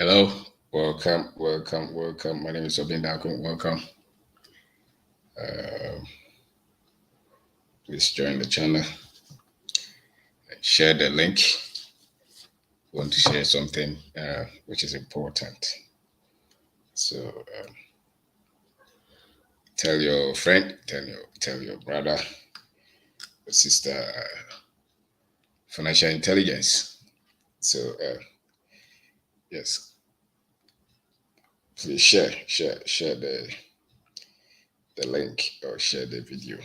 Hello, welcome. My name is Debunking. Welcome. Uh, please join the channel and share the link. Want to share something which is important. So tell your friend, tell your brother, or sister, financial intelligence. So yes, please share the link or share the video.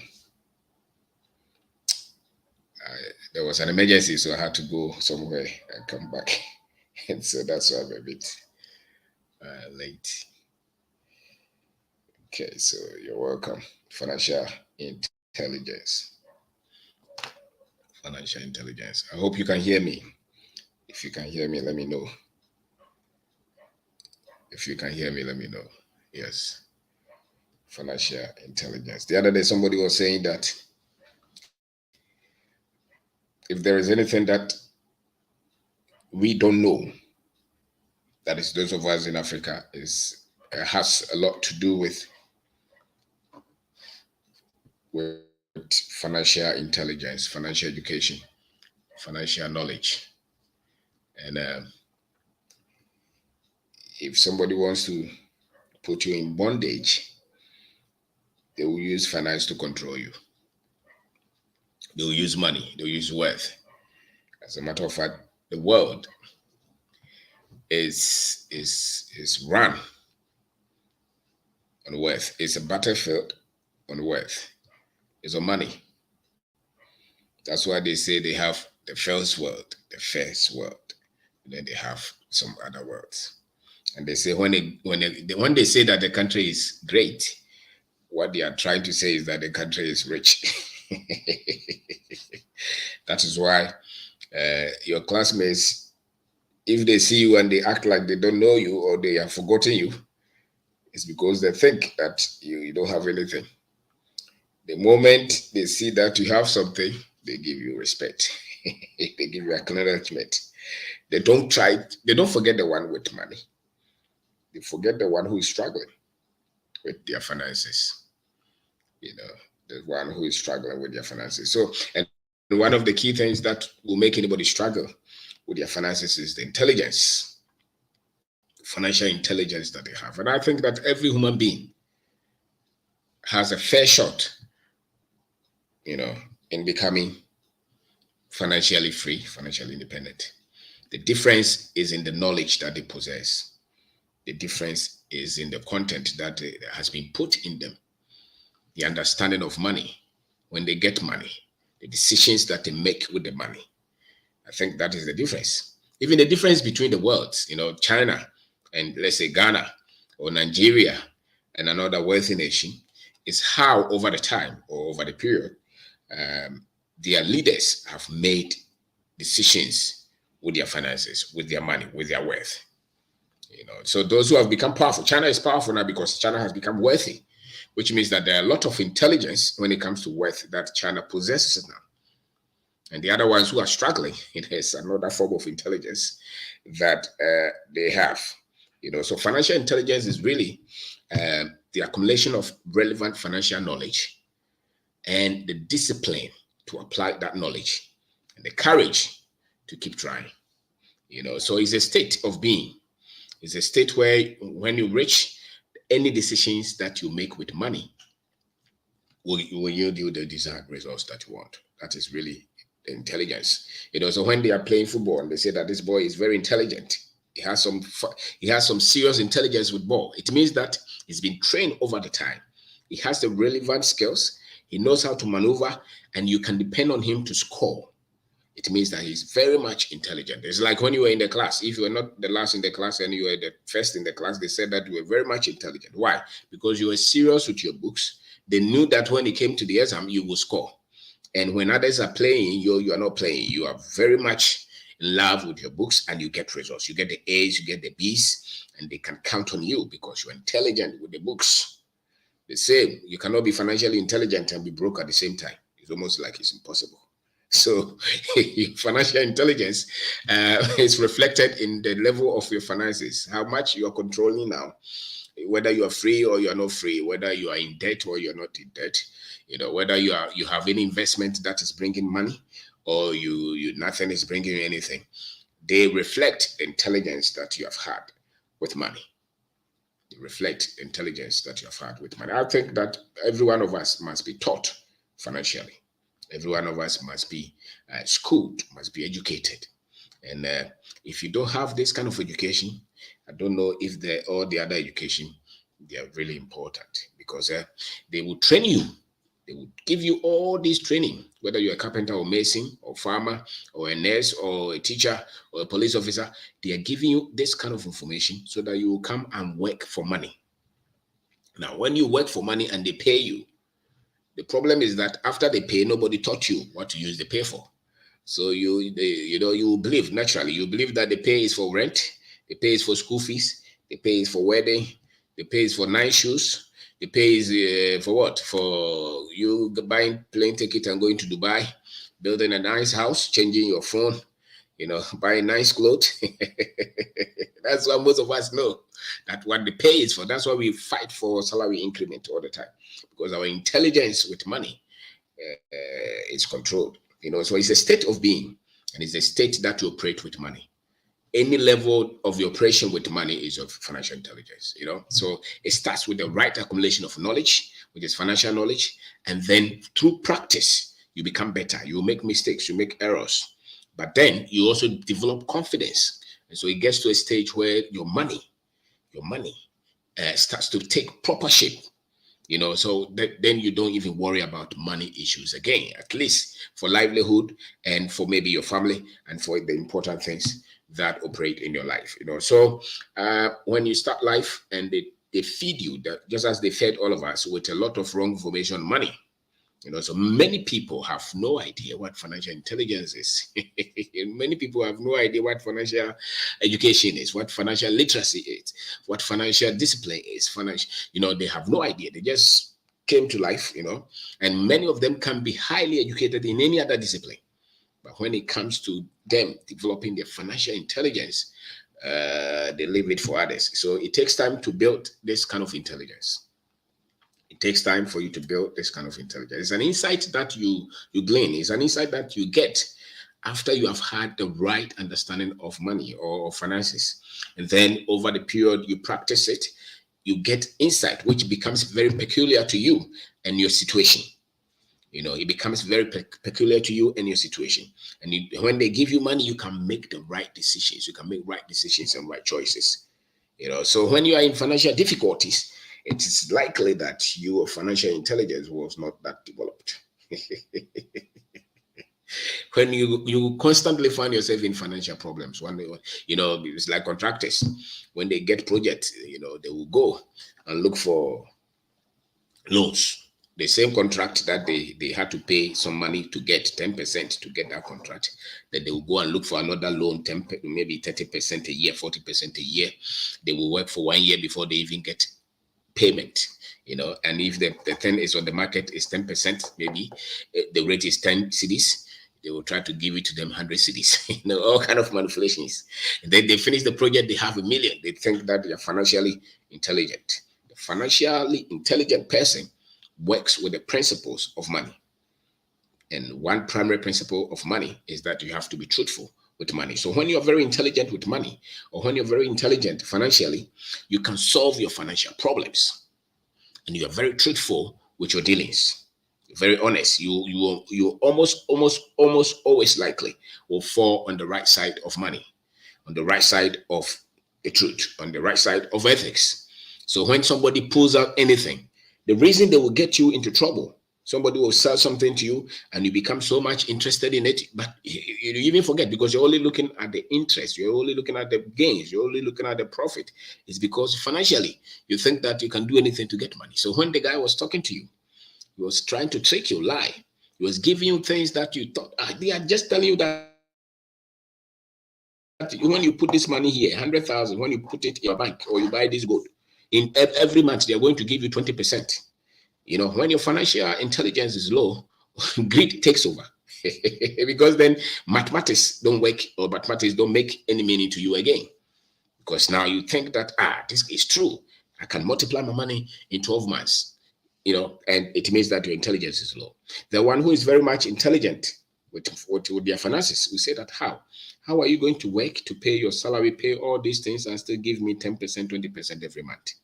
There was an emergency, so I had to go somewhere and come back, and so that's why I'm a bit late. Okay, so you're welcome. Financial intelligence. Financial intelligence. I hope you can hear me. If you can hear me, let me know. If you can hear me, let me know. Yes. Financial intelligence. The other day, somebody was saying that if there is anything that we don't know, that is those of us in Africa, is has a lot to do with financial intelligence, financial education, financial knowledge, and if somebody wants to put you in bondage, they will use finance to control you. They will use money. They will use wealth. As a matter of fact, the world is run on wealth. It's a battlefield on wealth. It's on money. That's why they say they have the first world, and then they have some other worlds. And they say when they say that the country is great, what they are trying to say is that the country is rich. That is why your classmates, if they see you and they act like they don't know you or they have forgotten you, it's because they think that you don't have anything. The moment they see that you have something, they give you respect. They give you acknowledgement. They don't forget the one with money. They forget the one who is struggling with their finances. You know, the one who is struggling with their finances. So, and one of the key things that will make anybody struggle with their finances is the intelligence, financial intelligence that they have. And I think that every human being has a fair shot, you know, in becoming financially free, financially independent. The difference is in the knowledge that they possess. The difference is in the content that has been put in them, the understanding of money, when they get money, the decisions that they make with the money. I think that is the difference. Even the difference between the worlds, China and let's say Ghana or Nigeria and another wealthy nation, is how over the time or over the period, their leaders have made decisions with their finances, with their money, with their wealth. So those who have become powerful, China is powerful now because China has become wealthy, which means that there are a lot of intelligence when it comes to wealth that China possesses now. And the other ones who are struggling, it is another form of intelligence that they have. So financial intelligence is really the accumulation of relevant financial knowledge and the discipline to apply that knowledge and the courage to keep trying. So it's a state of being. It's a state where when you reach any decisions that you make with money will yield you the desired results that you want. That is really the intelligence. So when they are playing football and they say that this boy is very intelligent, he has some serious intelligence with ball. It means that he's been trained over the time. He has the relevant skills. He knows how to maneuver, and you can depend on him to score. It means that he's very much intelligent. It's like when you were in the class. If you were not the last in the class and you were the first in the class, they said that you were very much intelligent. Why? Because you were serious with your books. They knew that when it came to the exam, you will score. And when others are playing, you are not playing. You are very much in love with your books and you get results. You get the A's, you get the B's, and they can count on you because you're intelligent with the books. The same, you cannot be financially intelligent and be broke at the same time. It's almost like it's impossible. So financial intelligence is reflected in the level of your finances, how much you are controlling now, whether you are free or you are not free, whether you are in debt or you're not in debt, whether you have any investment that is bringing money or you nothing is bringing you anything. They reflect the intelligence that you have had with money. They reflect the intelligence that you have had with money. I think that every one of us must be taught financially. Every one of us must be schooled, must be educated. And if you don't have this kind of education, I don't know if all the other education, they are really important, because they will train you. They will give you all this training, whether you're a carpenter or mason or farmer or a nurse or a teacher or a police officer. They are giving you this kind of information so that you will come and work for money. Now, when you work for money and they pay you, the problem is that after they pay, nobody taught you what to use the pay for. So you believe, naturally, you believe that the pay is for rent, the pay is for school fees, the pay is for wedding, the pay is for nice shoes, the pay is for what? For you buying plane ticket and going to Dubai, building a nice house, changing your phone, buying nice clothes. That's what most of us know. That's what the pay is for. That's why we fight for salary increment all the time, because our intelligence with money is controlled. So it's a state of being, and it's a state that you operate with money. Any level of your operation with money is of financial intelligence. So it starts with the right accumulation of knowledge, which is financial knowledge, and then through practice you become better. You make mistakes, you make errors, but then you also develop confidence, and so it gets to a stage where your money starts to take proper shape. So then you don't even worry about money issues again, at least for livelihood and for maybe your family and for the important things that operate in your life. So when you start life and they feed you, that just as they fed all of us with a lot of wrong information on money. So many people have no idea what financial intelligence is. Many people have no idea what financial education is, what financial literacy is, what financial discipline is. They have no idea. They just came to life, and many of them can be highly educated in any other discipline. But when it comes to them developing their financial intelligence, they leave it for others. So it takes time to build this kind of intelligence. It takes time for you to build this kind of intelligence. It's an insight that you glean. It's an insight that you get after you have had the right understanding of money or finances. And then over the period you practice it, you get insight which becomes very peculiar to you and your situation. It becomes very peculiar to you and your situation. And when they give you money, you can make the right decisions. You can make right decisions and right choices. So when you are in financial difficulties, it is likely that your financial intelligence was not that developed. When you constantly find yourself in financial problems, it's like contractors. When they get projects, they will go and look for loans. The same contract that they had to pay some money to get 10% to get that contract, then they will go and look for another loan, 10, maybe 30% a year, 40% a year. They will work for 1 year before they even get payment. And if the thing is on the market is 10%, maybe the rate is 10 cedis, they will try to give it to them 100 cedis. All kind of manipulations. And then they finish the project, they have 1 million. They think that they are financially intelligent. The financially intelligent person works with the principles of money. And one primary principle of money is that you have to be truthful with money. So when you're very intelligent with money, or when you're very intelligent financially, you can solve your financial problems. And you are very truthful with your dealings. You're very honest. You almost always likely will fall on the right side of money, on the right side of the truth, on the right side of ethics. So when somebody pulls out anything, the reason they will get you into trouble, somebody will sell something to you and you become so much interested in it, but you even forget, because you're only looking at the interest, you're only looking at the gains, you're only looking at the profit. It's because financially you think that you can do anything to get money. So when the guy was talking to you, he was trying to trick you, lie. He was giving you things that you thought, they are just telling you that when you put this money here, 100,000, when you put it in your bank or you buy this gold, in every month they are going to give you 20%. When your financial intelligence is low, greed takes over. Because then mathematics don't work, or mathematics don't make any meaning to you again. Because now you think that, this is true. I can multiply my money in 12 months, and it means that your intelligence is low. The one who is very much intelligent with their finances will say that, how are you going to work to pay your salary, pay all these things, and still give me 10%, 20% every month?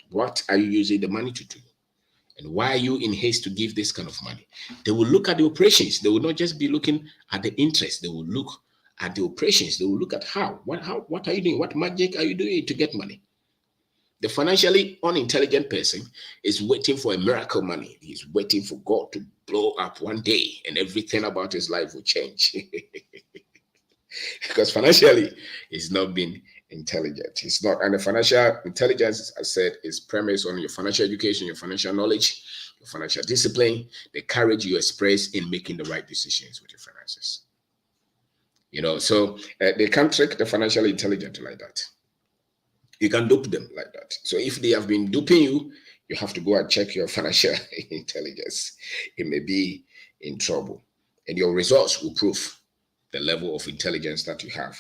What are you using the money to do? And why are you in haste to give this kind of money? They will look at the operations. They will not just be looking at the interest. They will look at the operations. They will look at what are you doing? What magic are you doing to get money? The financially unintelligent person is waiting for a miracle money. He's waiting for God to blow up one day and everything about his life will change. Because financially, he's not being intelligent. He's not. And the financial intelligence, as I said, is premised on your financial education, your financial knowledge, your financial discipline, the courage you express in making the right decisions with your finances. So they can't trick the financially intelligent like that. You can dupe them like that. So if they have been duping you, you have to go and check your financial intelligence. It may be in trouble. And your results will prove the level of intelligence that you have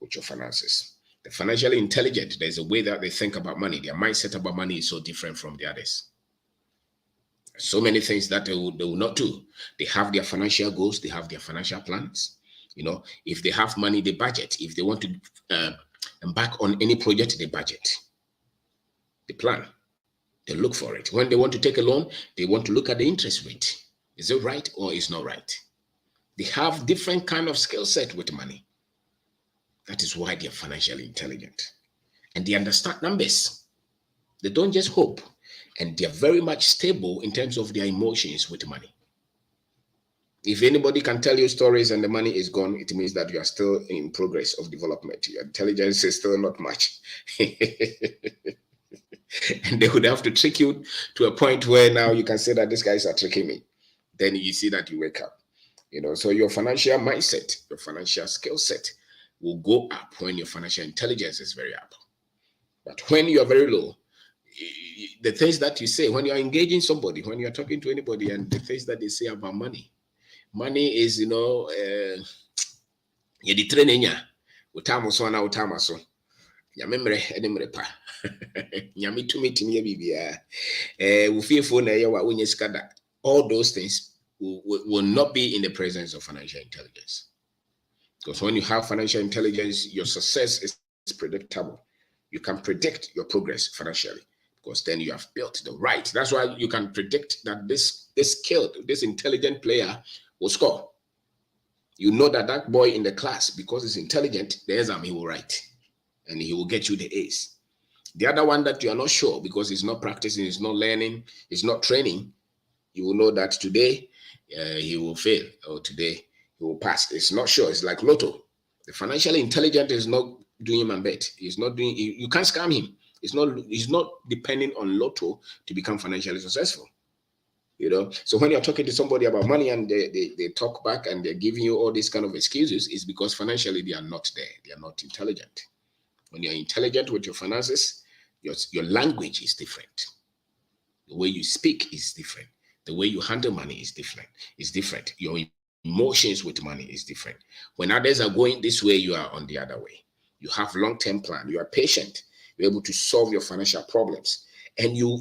with your finances. The financially intelligent, there's a way that they think about money. Their mindset about money is so different from the others. So many things that they will not do. They have their financial goals. They have their financial plans. If they have money, they budget. If they want to embark on any project, they budget. They plan. They look for it. When they want to take a loan, they want to look at the interest rate. Is it right or is not right? They have different kind of skill set with money. That is why they are financially intelligent. And they understand numbers. They don't just hope. And they are very much stable in terms of their emotions with money. If anybody can tell you stories and the money is gone, it means that you are still in progress of development. Your intelligence is still not much. And they would have to trick you to a point where now you can say that these guys are tricking me. Then you see that you wake up. So your financial mindset, your financial skill set will go up when your financial intelligence is very up. But when you are very low, the things that you say, when you are engaging somebody, when you are talking to anybody, and the things that they say about money is, the training, utamo. Nyamemre enemre pa. Nyame tumi timi bibia. Ufifo na ye wa onye skada. All those things will not be in the presence of financial intelligence. Because when you have financial intelligence, your success is predictable. You can predict your progress financially because then you have built the right. That's why you can predict that this skilled, this intelligent player will score. You know that boy in the class, because he's intelligent, the exam he will write and he will get you the A's. The other one that you are not sure because he's not practicing, he's not learning, he's not training, you will know that today he will fail or today he will pass. It's not sure. It's like lotto. The financially intelligent is not doing him a bet. He's not doing. You can't scam him. He's not depending on lotto to become financially successful. So when you're talking to somebody about money and they talk back and they're giving you all these kind of excuses, it's because financially they are not there. They are not intelligent. When you're intelligent with your finances, your language is different. The way you speak is different. The way you handle money is different. It's different. Your emotions with money is different. When others are going this way, you are on the other way. You have long-term plan. You are patient. You're able to solve your financial problems. And you're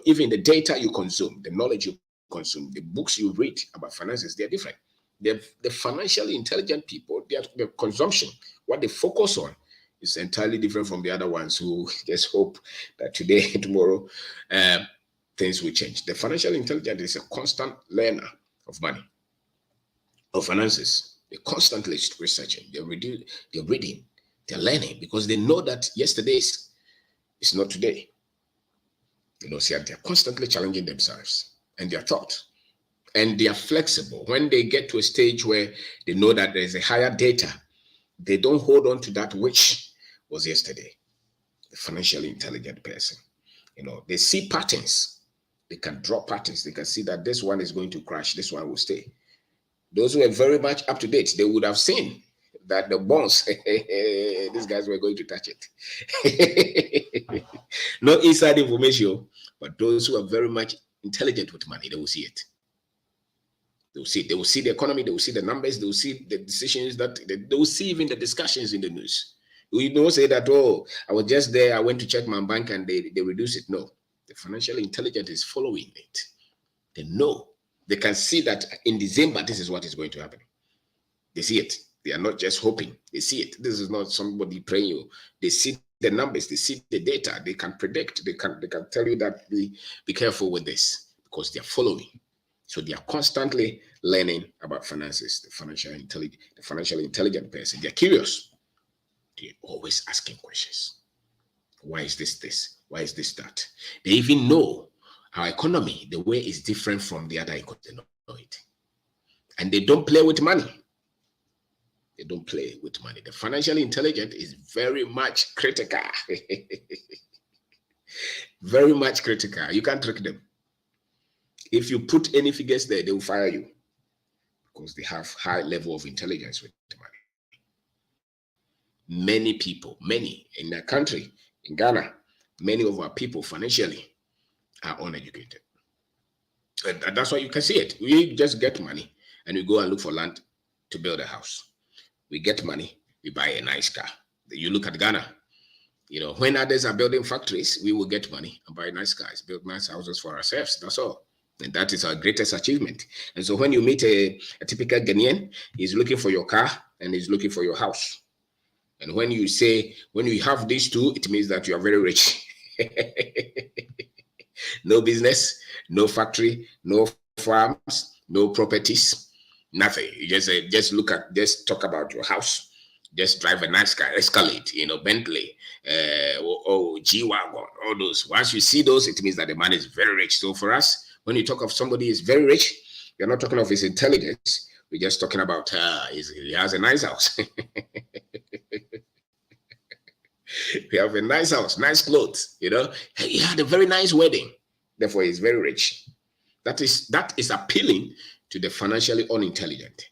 even the data you consume, the knowledge you consume, the books you read about finances, they're different. The financially intelligent people, their consumption, what they focus on is entirely different from the other ones who just hope that today, tomorrow, things will change. The financial intelligence is a constant learner of money, of finances. They're constantly researching, they're reading, they're learning because they know that yesterday is not today. So they're constantly challenging themselves and their thought. And they are flexible. When they get to a stage where they know that there's a higher data, they don't hold on to that which was yesterday. The financially intelligent person, they see patterns. They can draw patterns. They can see that this one is going to crash. This one will stay. Those who are very much up to date, they would have seen that the bonds, these guys were going to touch it. No inside information, but those who are very much intelligent with money, they will see it. They will see the economy, they will see the numbers, they will see the decisions they will see even the discussions in the news. We don't say that, oh, I was just there, I went to check my bank and they reduce it. No, the financial intelligence is following it. They know. They can see that in December, this is what is going to happen. They see it. They are not just hoping. They see it. This is not somebody praying you. They see the numbers. They see the data. They can predict. They can tell you that be careful with this because they are following. So they are constantly learning about finances. The financial intelligent person. They are curious. They're always asking questions. Why is this? Why is this that? They even know our economy, the way is different from the other economy. They know it. And they don't play with money. They don't play with money. The financial intelligence is very much critical. Very much critical. You can't trick them. If you put any figures there, they will fire you because they have high level of intelligence with money. Many people, many in their country, in Ghana, many of our people financially are uneducated. And that's why you can see it. We just get money and we go and look for land to build a house. We get money, we buy a nice car. You look at Ghana, when others are building factories, we will get money and buy nice cars, build nice houses for ourselves. That's all. And that is our greatest achievement. And so when you meet a typical Ghanaian, he's looking for your car and he's looking for your house. And when you have these two, it means that you are very rich. No business, no factory, no farms, no properties, nothing. You just talk about your house, just drive a nice car, Escalade, Bentley, G-Wagon, all those. Once you see those, it means that the man is very rich. So for us, when you talk of somebody is very rich, you're not talking of his intelligence. We're just talking about he has a nice house. We have a nice house, nice clothes, He had a very nice wedding. Therefore, he's very rich. That is appealing to the financially unintelligent.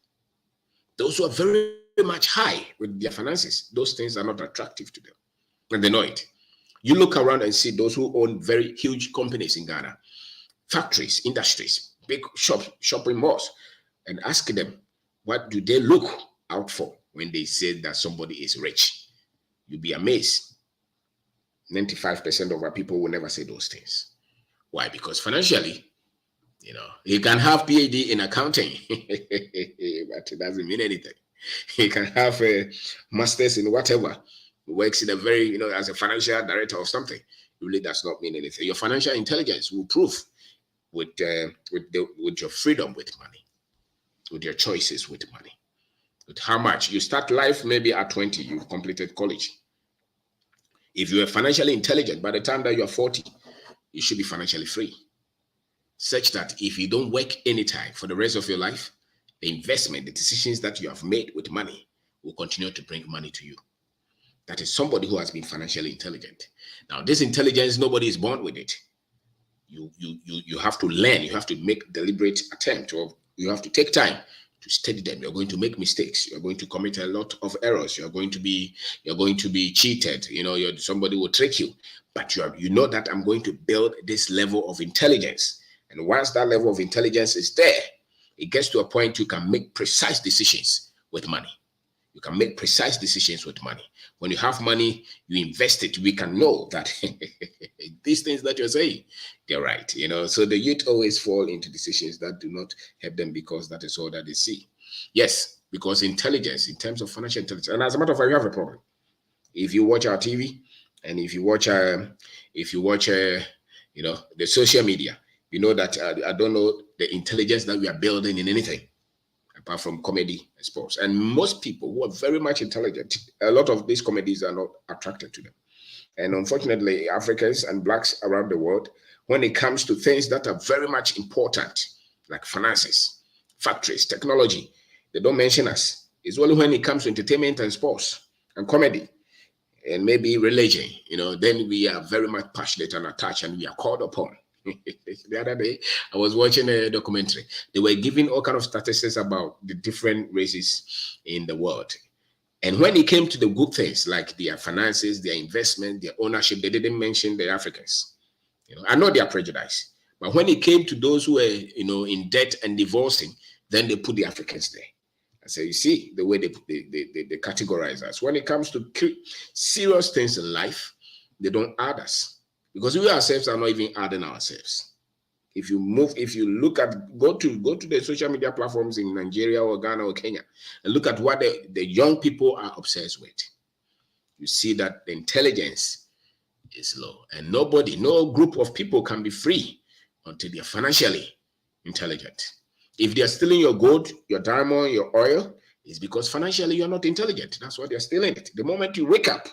Those who are very much high with their finances, those things are not attractive to them. And they know it. You look around and see those who own very huge companies in Ghana, factories, industries, big shopping malls, and ask them, what do they look out for when they say that somebody is rich? You'll be amazed. 95% of our people will never say those things. Why? Because financially, you can have PhD in accounting, but it doesn't mean anything. You can have a master's in whatever, works in a very, as a financial director or something. It really does not mean anything. Your financial intelligence will prove with your freedom with money, with your choices with money, with how much you start life. Maybe at 20, you've completed college. If you are financially intelligent, by the time that you are 40, you should be financially free, such that if you don't work anytime for the rest of your life, the investment, the decisions that you have made with money will continue to bring money to you. That is somebody who has been financially intelligent. Now, this intelligence, nobody is born with it. You have to learn. You have to make deliberate attempt, or you have to take time to study them. You're going to make mistakes. You're going to commit a lot of errors. You're going to be cheated. Somebody will trick you, but you know that I'm going to build this level of intelligence. And once that level of intelligence is there, it gets to a point you can make precise decisions with money. You can make precise decisions with money. When you have money, you invest it. We can know that these things that you're saying, they're right. So the youth always fall into decisions that do not help them because that is all that they see. Yes, because intelligence, in terms of financial intelligence, and as a matter of fact, you have a problem. If you watch our TV and if you watch the social media, you know that I don't know the intelligence that we are building in anything apart from comedy and sports. And most people who are very much intelligent, a lot of these comedies are not attracted to them. And unfortunately, Africans and Blacks around the world, when it comes to things that are very much important, like finances, factories, technology, they don't mention us. It's only when it comes to entertainment and sports and comedy and maybe religion, then we are very much passionate and attached and we are called upon. The other day, I was watching a documentary. They were giving all kind of statistics about the different races in the world. And when it came to the good things, like their finances, their investment, their ownership, they didn't mention the Africans. I know they are prejudiced. But when it came to those who were, in debt and divorcing, Then they put the Africans there. I say, you see the way they categorize us. When it comes to serious things in life, they don't add us, because we ourselves are not even adding ourselves. If you look at, go to the social media platforms in Nigeria or Ghana or Kenya and look at what the young people are obsessed with, you see that the intelligence is low, and no group of people can be free until they're financially intelligent. If they're stealing your gold, your diamond, your oil, it's because financially you're not intelligent. That's why they're stealing it. The moment you wake up,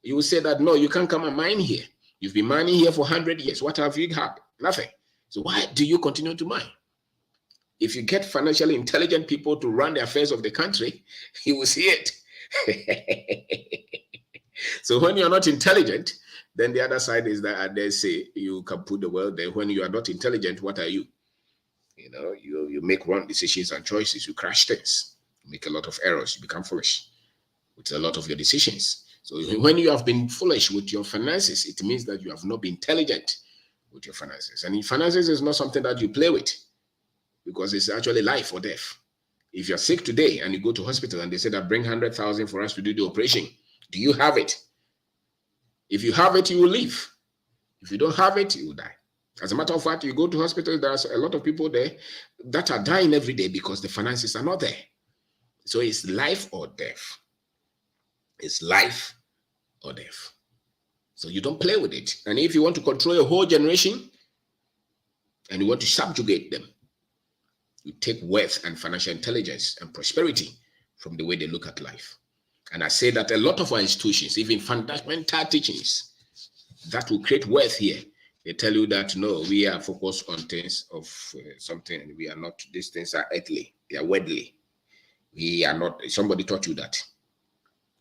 you will say that, no, you can't come and mine here. You've been mining here for 100 years. What have you had? Nothing. So why do you continue to mine? If you get financially intelligent people to run the affairs of the country, you will see it. So when you're not intelligent, then the other side is that they say you can put the world there. When you are not intelligent, what are you? You know, you make wrong decisions and choices. You crash things. You make a lot of errors. You become foolish with a lot of your decisions. So when you have been foolish with your finances, it means that you have not been intelligent with your finances. And finances is not something that you play with, because it's actually life or death. If you're sick today and you go to hospital and they say that bring 100,000 for us to do the operation, do you have it? If you have it, you will live. If you don't have it, you will die. As a matter of fact, you go to hospital, there's a lot of people there that are dying every day because the finances are not there. So it's life or death. It's life or death. So you don't play with it. And if you want to control a whole generation and you want to subjugate them, you take wealth and financial intelligence and prosperity from the way they look at life. And I say that a lot of our institutions, even fundamental teachings that will create wealth here, they tell you that, no, we are focused on things of something, and we are not, these things are earthly, they are worldly. We are not, somebody taught you that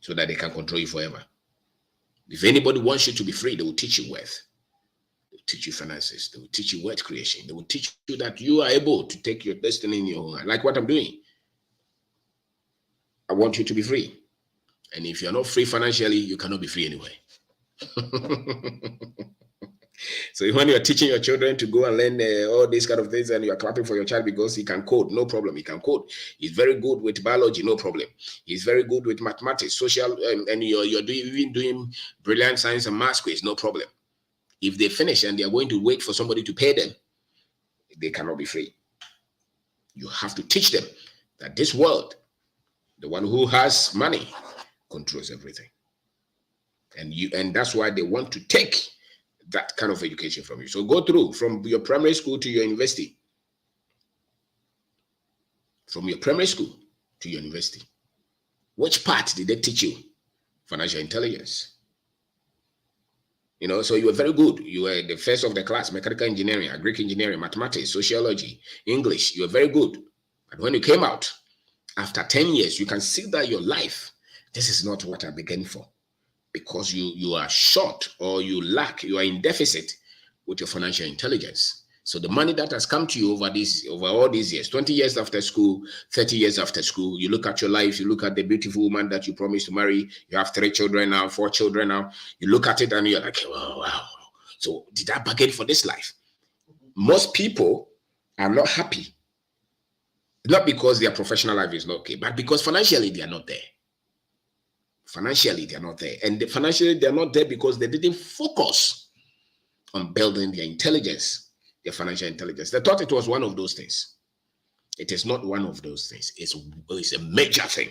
so that they can control you forever. If anybody wants you to be free, they will teach you wealth. They will teach you finances. They will teach you wealth creation. They will teach you that you are able to take your destiny in your own hand, like what I'm doing. I want you to be free. And if you're not free financially, you cannot be free anyway. So when you're teaching your children to go and learn all these kind of things, and you're clapping for your child because he can code, no problem. He can code. He's very good with biology, no problem. He's very good with mathematics, social, and you're doing brilliant science and math quiz, no problem. If they finish and they're going to wait for somebody to pay them, they cannot be free. You have to teach them that this world, the one who has money, controls everything. And that's why they want to take that kind of education from you. So go through from your primary school to your university. From your primary school to your university. Which part did they teach you? Financial intelligence. You know, so you were very good. You were the first of the class, mechanical engineering, agric engineering, mathematics, sociology, English. You were very good. But when you came out, after 10 years, you can see that your life, this is not what I began for. Because you are short, or you lack, you are in deficit with your financial intelligence. So the money that has come to you over all these years, 20 years after school, 30 years after school, you look at your life, you look at the beautiful woman that you promised to marry, you have 3 children now, 4 children now, you look at it and you're like, oh, wow. So did I bargain for this life? Most people are not happy. Not because their professional life is not okay, but because financially they are not there. Financially, they're not there. And financially, they're not there because they didn't focus on building their intelligence, their financial intelligence. They thought it was one of those things. It is not one of those things. It's a major thing.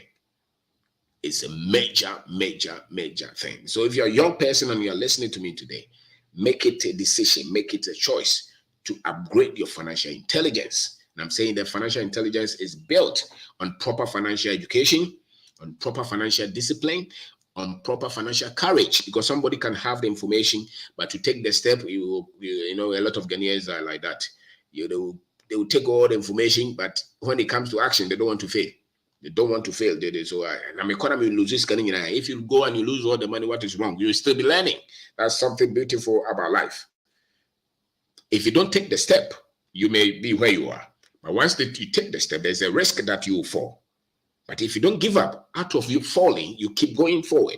It's a major, major, major thing. So if you're a young person and you're listening to me today, make it a decision, make it a choice to upgrade your financial intelligence. And I'm saying that financial intelligence is built on proper financial education, on proper financial discipline, on proper financial courage, because somebody can have the information, but to take the step, you know, a lot of Ghanaians are like that. They will take all the information, but when it comes to action, they don't want to fail. They don't want to fail. So an economy loses. If you go and you lose all the money, what is wrong? You'll still be learning. That's something beautiful about life. If you don't take the step, you may be where you are. But once you take the step, there's a risk that you will fall. But if you don't give up, out of you falling, you keep going forward.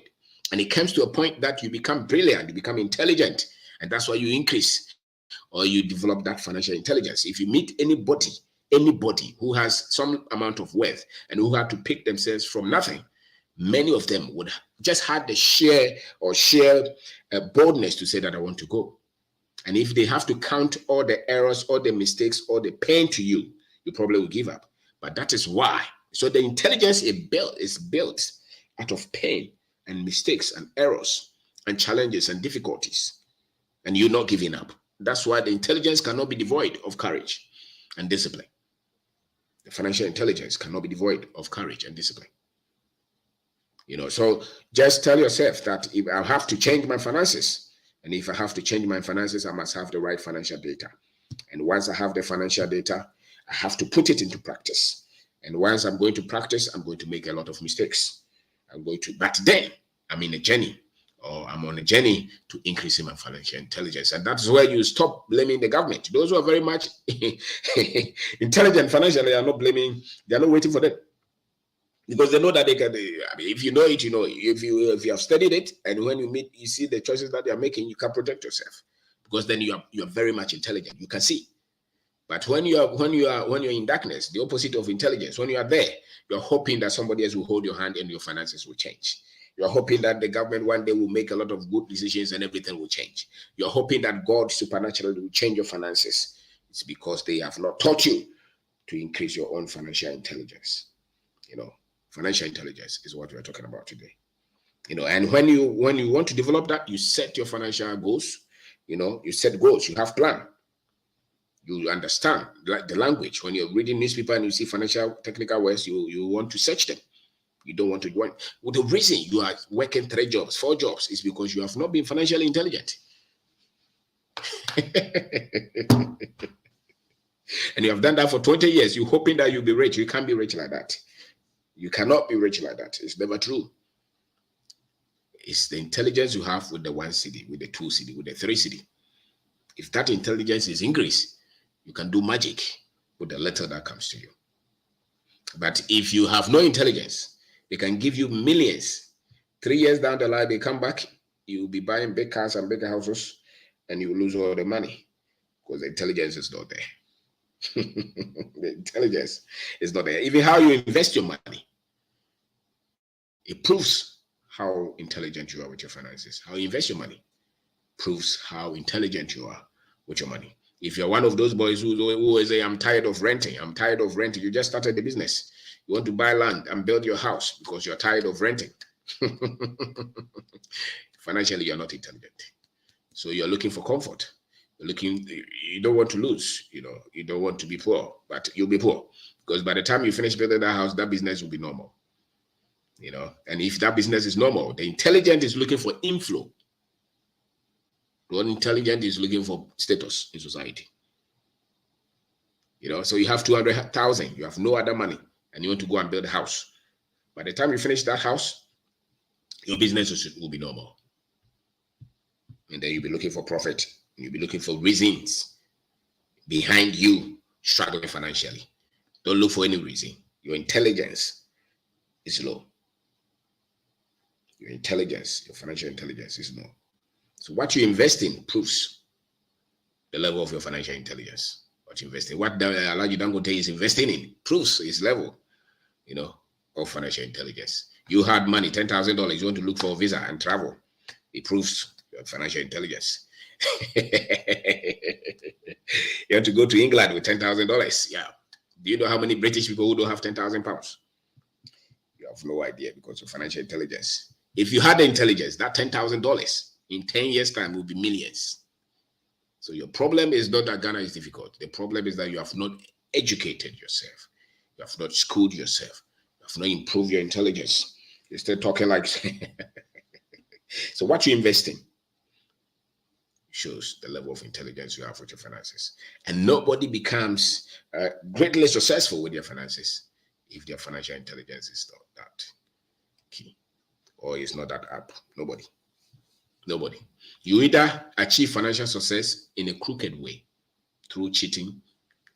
And it comes to a point that you become brilliant, you become intelligent. And that's why you increase or you develop that financial intelligence. If you meet anybody Anybody who has some amount of wealth and who had to pick themselves from nothing, many of them would just had the sheer boldness to say that I want to go. And if they have to count all the errors, all the mistakes, all the pain to you, you probably will give up. But that is why. So the intelligence is built out of pain and mistakes and errors and challenges and difficulties. And you're not giving up. That's why the intelligence cannot be devoid of courage and discipline. The financial intelligence cannot be devoid of courage and discipline. So just tell yourself that if I have to change my finances, and if I have to change my finances, I must have the right financial data. And once I have the financial data, I have to put it into practice. And once I'm going to practice, I'm going to make a lot of mistakes. But then I'm in a journey, or I'm on a journey to increasing my financial intelligence. And that's where you stop blaming the government. Those who are very much intelligent financially are not blaming, they're not waiting for them. Because they know that they can. If you know it, you know it. If you have studied it, and when you see the choices that they are making, you can protect yourself. Because then you are very much intelligent. You can see. But when you're in darkness, the opposite of intelligence, when you are there, you're hoping that somebody else will hold your hand and your finances will change. You're hoping that the government one day will make a lot of good decisions and everything will change. You're hoping that God supernaturally will change your finances. It's because they have not taught you to increase your own financial intelligence. Financial intelligence is what we're talking about today. And when you want to develop that, you set your financial goals. You set goals. You have plan. You understand the language. When you're reading newspaper and you see financial technical words, you want to search them. You don't want to join. Well, the reason you are working 3 jobs, 4 jobs is because you have not been financially intelligent. And you have done that for 20 years. You're hoping that you'll be rich. You can't be rich like that. You cannot be rich like that. It's never true. It's the intelligence you have with the 1 cedi, with the 2 cedi, with the 3 cedi. If that intelligence is increased, you can do magic with the little that comes to you. But if you have no intelligence, they can give you millions. 3 years down the line, they come back, you will be buying big cars and big houses, and you will lose all the money because the intelligence is not there. The intelligence is not there. Even how you invest your money, it proves how intelligent you are with your finances. How you invest your money proves how intelligent you are with your money. If you're one of those boys who always say, I'm tired of renting, you just started the business. You want to buy land and build your house because you're tired of renting. Financially, you're not intelligent. So you're looking for comfort. You don't want to lose, you don't want to be poor, but you'll be poor because by the time you finish building that house, that business will be normal. And if that business is normal, the intelligent is looking for inflow. The intelligent is looking for status in society. So you have 200,000, you have no other money, and you want to go and build a house. By the time you finish that house, your business will be normal. And then you'll be looking for profit. You'll be looking for reasons behind you struggling financially. Don't look for any reason. Your intelligence is low. Your financial intelligence is low. So what you invest in proves the level of your financial intelligence. What you invest in, what Alhaji Dangote is investing in proves his level, of financial intelligence. You had money, $10,000. You want to look for a visa and travel. It proves your financial intelligence. You want to go to England with $10,000. Yeah. Do you know how many British people who don't have 10,000 pounds? You have no idea because of financial intelligence. If you had the intelligence, that $10,000 in 10 years' time will be millions. So your problem is not that Ghana is difficult. The problem is that you have not educated yourself. You have not schooled yourself. You have not improved your intelligence. You're still talking like... So what you invest in shows the level of intelligence you have with your finances. And nobody becomes greatly successful with their finances if their financial intelligence is not that key or is not that up. Nobody. You either achieve financial success in a crooked way, through cheating,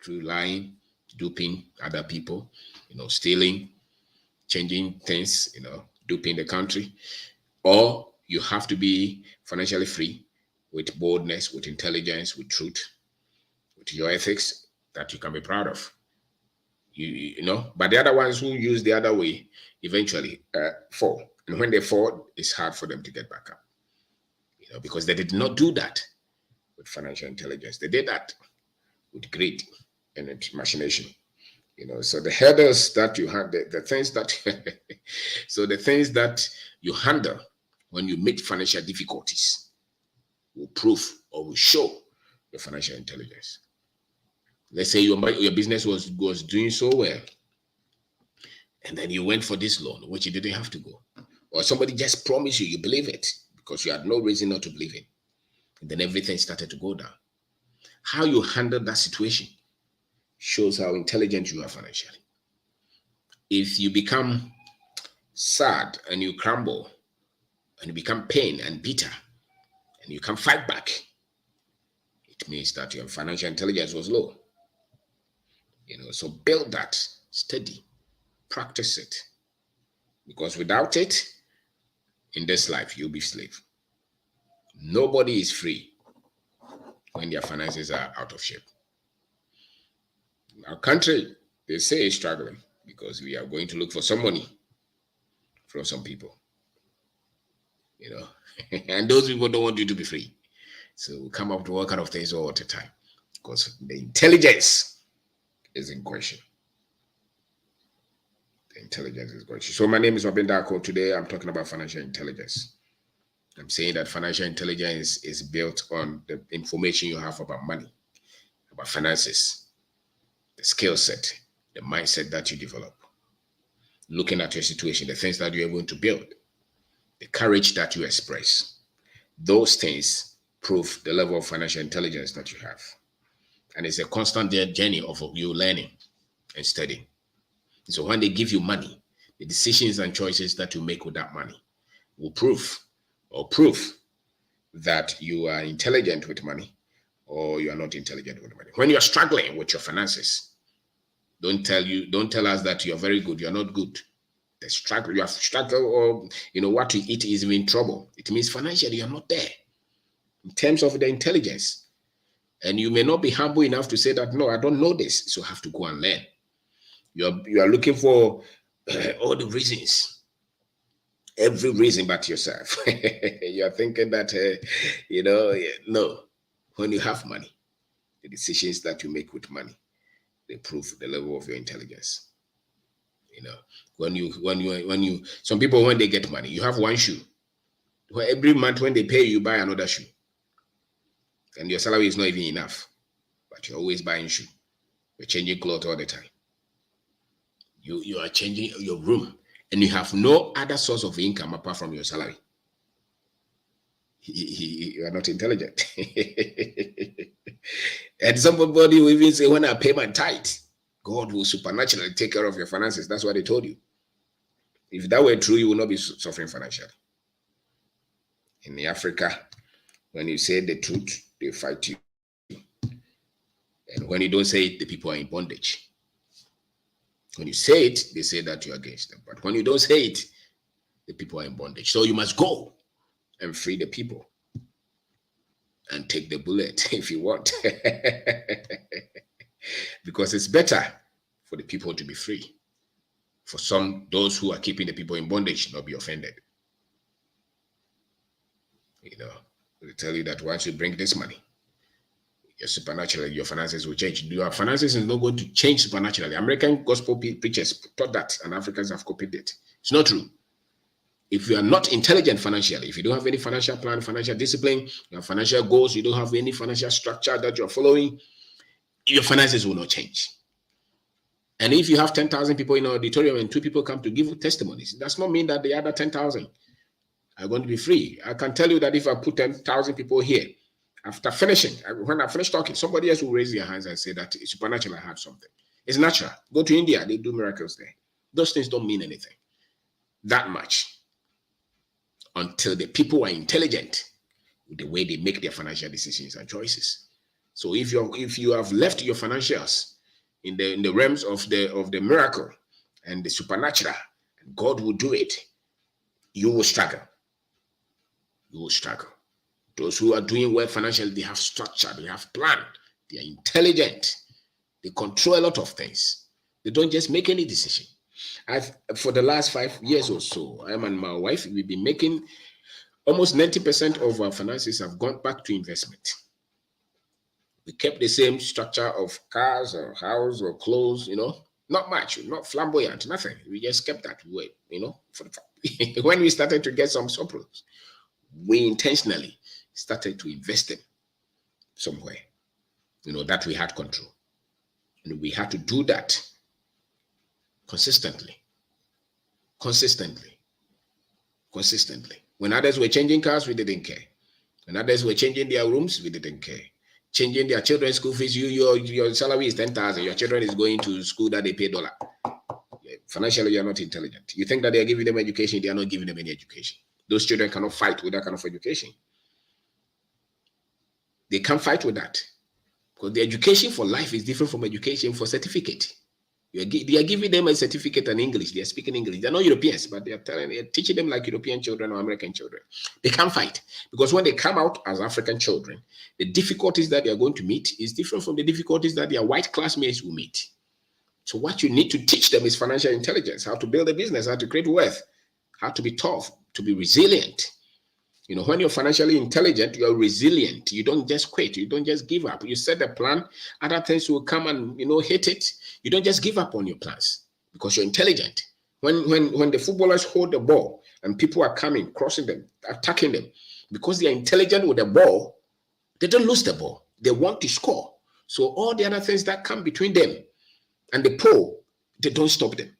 through lying, duping other people, stealing, changing things, duping the country, or you have to be financially free with boldness, with intelligence, with truth, with your ethics that you can be proud of. You know, but the other ones who use the other way eventually fall. And when they fall, it's hard for them to get back up. You know, because they did not do that with financial intelligence. They did that with greed and machination. You know, so the hurdles that you have, the things that, so the things that you handle when you meet financial difficulties will prove or will show your financial intelligence. Let's say your business was doing so well, and then you went for this loan, which you didn't have to go, or somebody just promised you, you believe it because you had no reason not to believe it, and then everything started to go down. How you handle that situation shows how intelligent you are financially. If you become sad and you crumble and you become pain and bitter and you can fight back, it means that your financial intelligence was low. You know, so build that steady, practice it, because without it, in this life, you'll be slave. Nobody is free when their finances are out of shape. Our country, they say, is struggling because we are going to look for some money from some people, you know, and those people don't want you to be free. So we come up to all kind of things all the time because the intelligence is in question. The intelligence is in question. So my name is Mabin Dako. Today I'm talking about financial intelligence. I'm saying that financial intelligence is built on the information you have about money, about finances, the skill set, the mindset that you develop, looking at your situation, the things that you're able to build, the courage that you express. Those things prove the level of financial intelligence that you have. And it's a constant journey of you learning and studying. So when they give you money, the decisions and choices that you make with that money will prove that you are intelligent with money or you are not intelligent with money. When you're struggling with your finances, don't tell us that you're very good. You're not good. The struggle, you have struggled, or what to eat is even trouble. It means financially you're not there in terms of the intelligence. And you may not be humble enough to say that, no, I don't know this, so I have to go and learn. You are looking for all the reasons, every reason but yourself. You are thinking that, no. When you have money, the decisions that you make with money, they prove the level of your intelligence. Some people, when they get money, you have one shoe. Every month when they pay you, buy another shoe. And your salary is not even enough, but you're always buying shoe. You're changing clothes all the time. You are changing your room, and you have no other source of income apart from your salary. You are not intelligent. And somebody will even say, when I pay my tithe, God will supernaturally take care of your finances. That's what they told you. If that were true, you will not be suffering financially. In Africa, when you say the truth, they fight you. And when you don't say it, the people are in bondage. When you say it, they say that you're against them. But when you don't say it, the people are in bondage. So you must go and free the people and take the bullet if you want. Because it's better for the people to be free. For those who are keeping the people in bondage, not be offended. They tell you that once you bring this money, your finances will change. Your finances is not going to change supernaturally. American gospel preachers taught that, and Africans have copied it. It's not true. If you are not intelligent financially, if you don't have any financial plan, financial discipline, you have financial goals, you don't have any financial structure that you're following, your finances will not change. And if you have 10,000 people in an auditorium and 2 people come to give testimonies, it does not mean that the other 10,000 are going to be free. I can tell you that if I put 10,000 people here, after finishing, when I finish talking, somebody else will raise their hands and say that supernatural, I have something. It's natural. Go to India, they do miracles there. Those things don't mean anything that much until the people are intelligent with the way they make their financial decisions and choices. So if you have left your financials in the realms of the miracle and the supernatural, and God will do it, you will struggle. You will struggle. Those who are doing well financially, they have structure, they have plan, they are intelligent, they control a lot of things. They don't just make any decision. For the last 5 years or so, I and my wife, we've been making almost 90% of our finances have gone back to investment. We kept the same structure of cars or house or clothes, not much, not flamboyant, nothing. We just kept that way, when we started to get some surplus, we intentionally started to invest them somewhere, that we had control. And we had to do that consistently. When others were changing cars, we didn't care. When others were changing their rooms, we didn't care. Changing their children's school fees, your salary is 10,000. Your children is going to school that they pay $1. Financially, you are not intelligent. You think that they are giving them education, they are not giving them any education. Those children cannot fight with that kind of education. They can't fight with that. Because the education for life is different from education for certificate. They are giving them a certificate in English. They are speaking English. They're not Europeans, but they're teaching them like European children or American children. They can't fight. Because when they come out as African children, the difficulties that they are going to meet is different from the difficulties that their white classmates will meet. So what you need to teach them is financial intelligence, how to build a business, how to create wealth, how to be tough, to be resilient. When you're financially intelligent, you're resilient. You don't just quit. You don't just give up. You set a plan. Other things will come and, hit it. You don't just give up on your plans because you're intelligent. When the footballers hold the ball and people are coming, crossing them, attacking them, because they are intelligent with the ball, they don't lose the ball. They want to score. So all the other things that come between them and the pole, they don't stop them.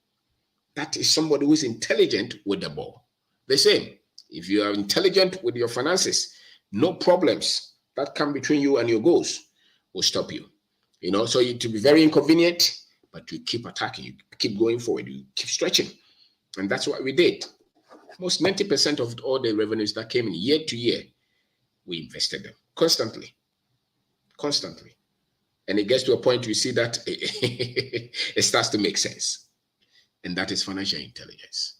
That is somebody who is intelligent with the ball. The same. If you are intelligent with your finances, no problems that come between you and your goals will stop you. So it will be very inconvenient, but you keep attacking, you keep going forward, you keep stretching. And that's what we did. Most 90% of all the revenues that came in year to year, we invested them constantly. And it gets to a point you see that it starts to make sense. And that is financial intelligence.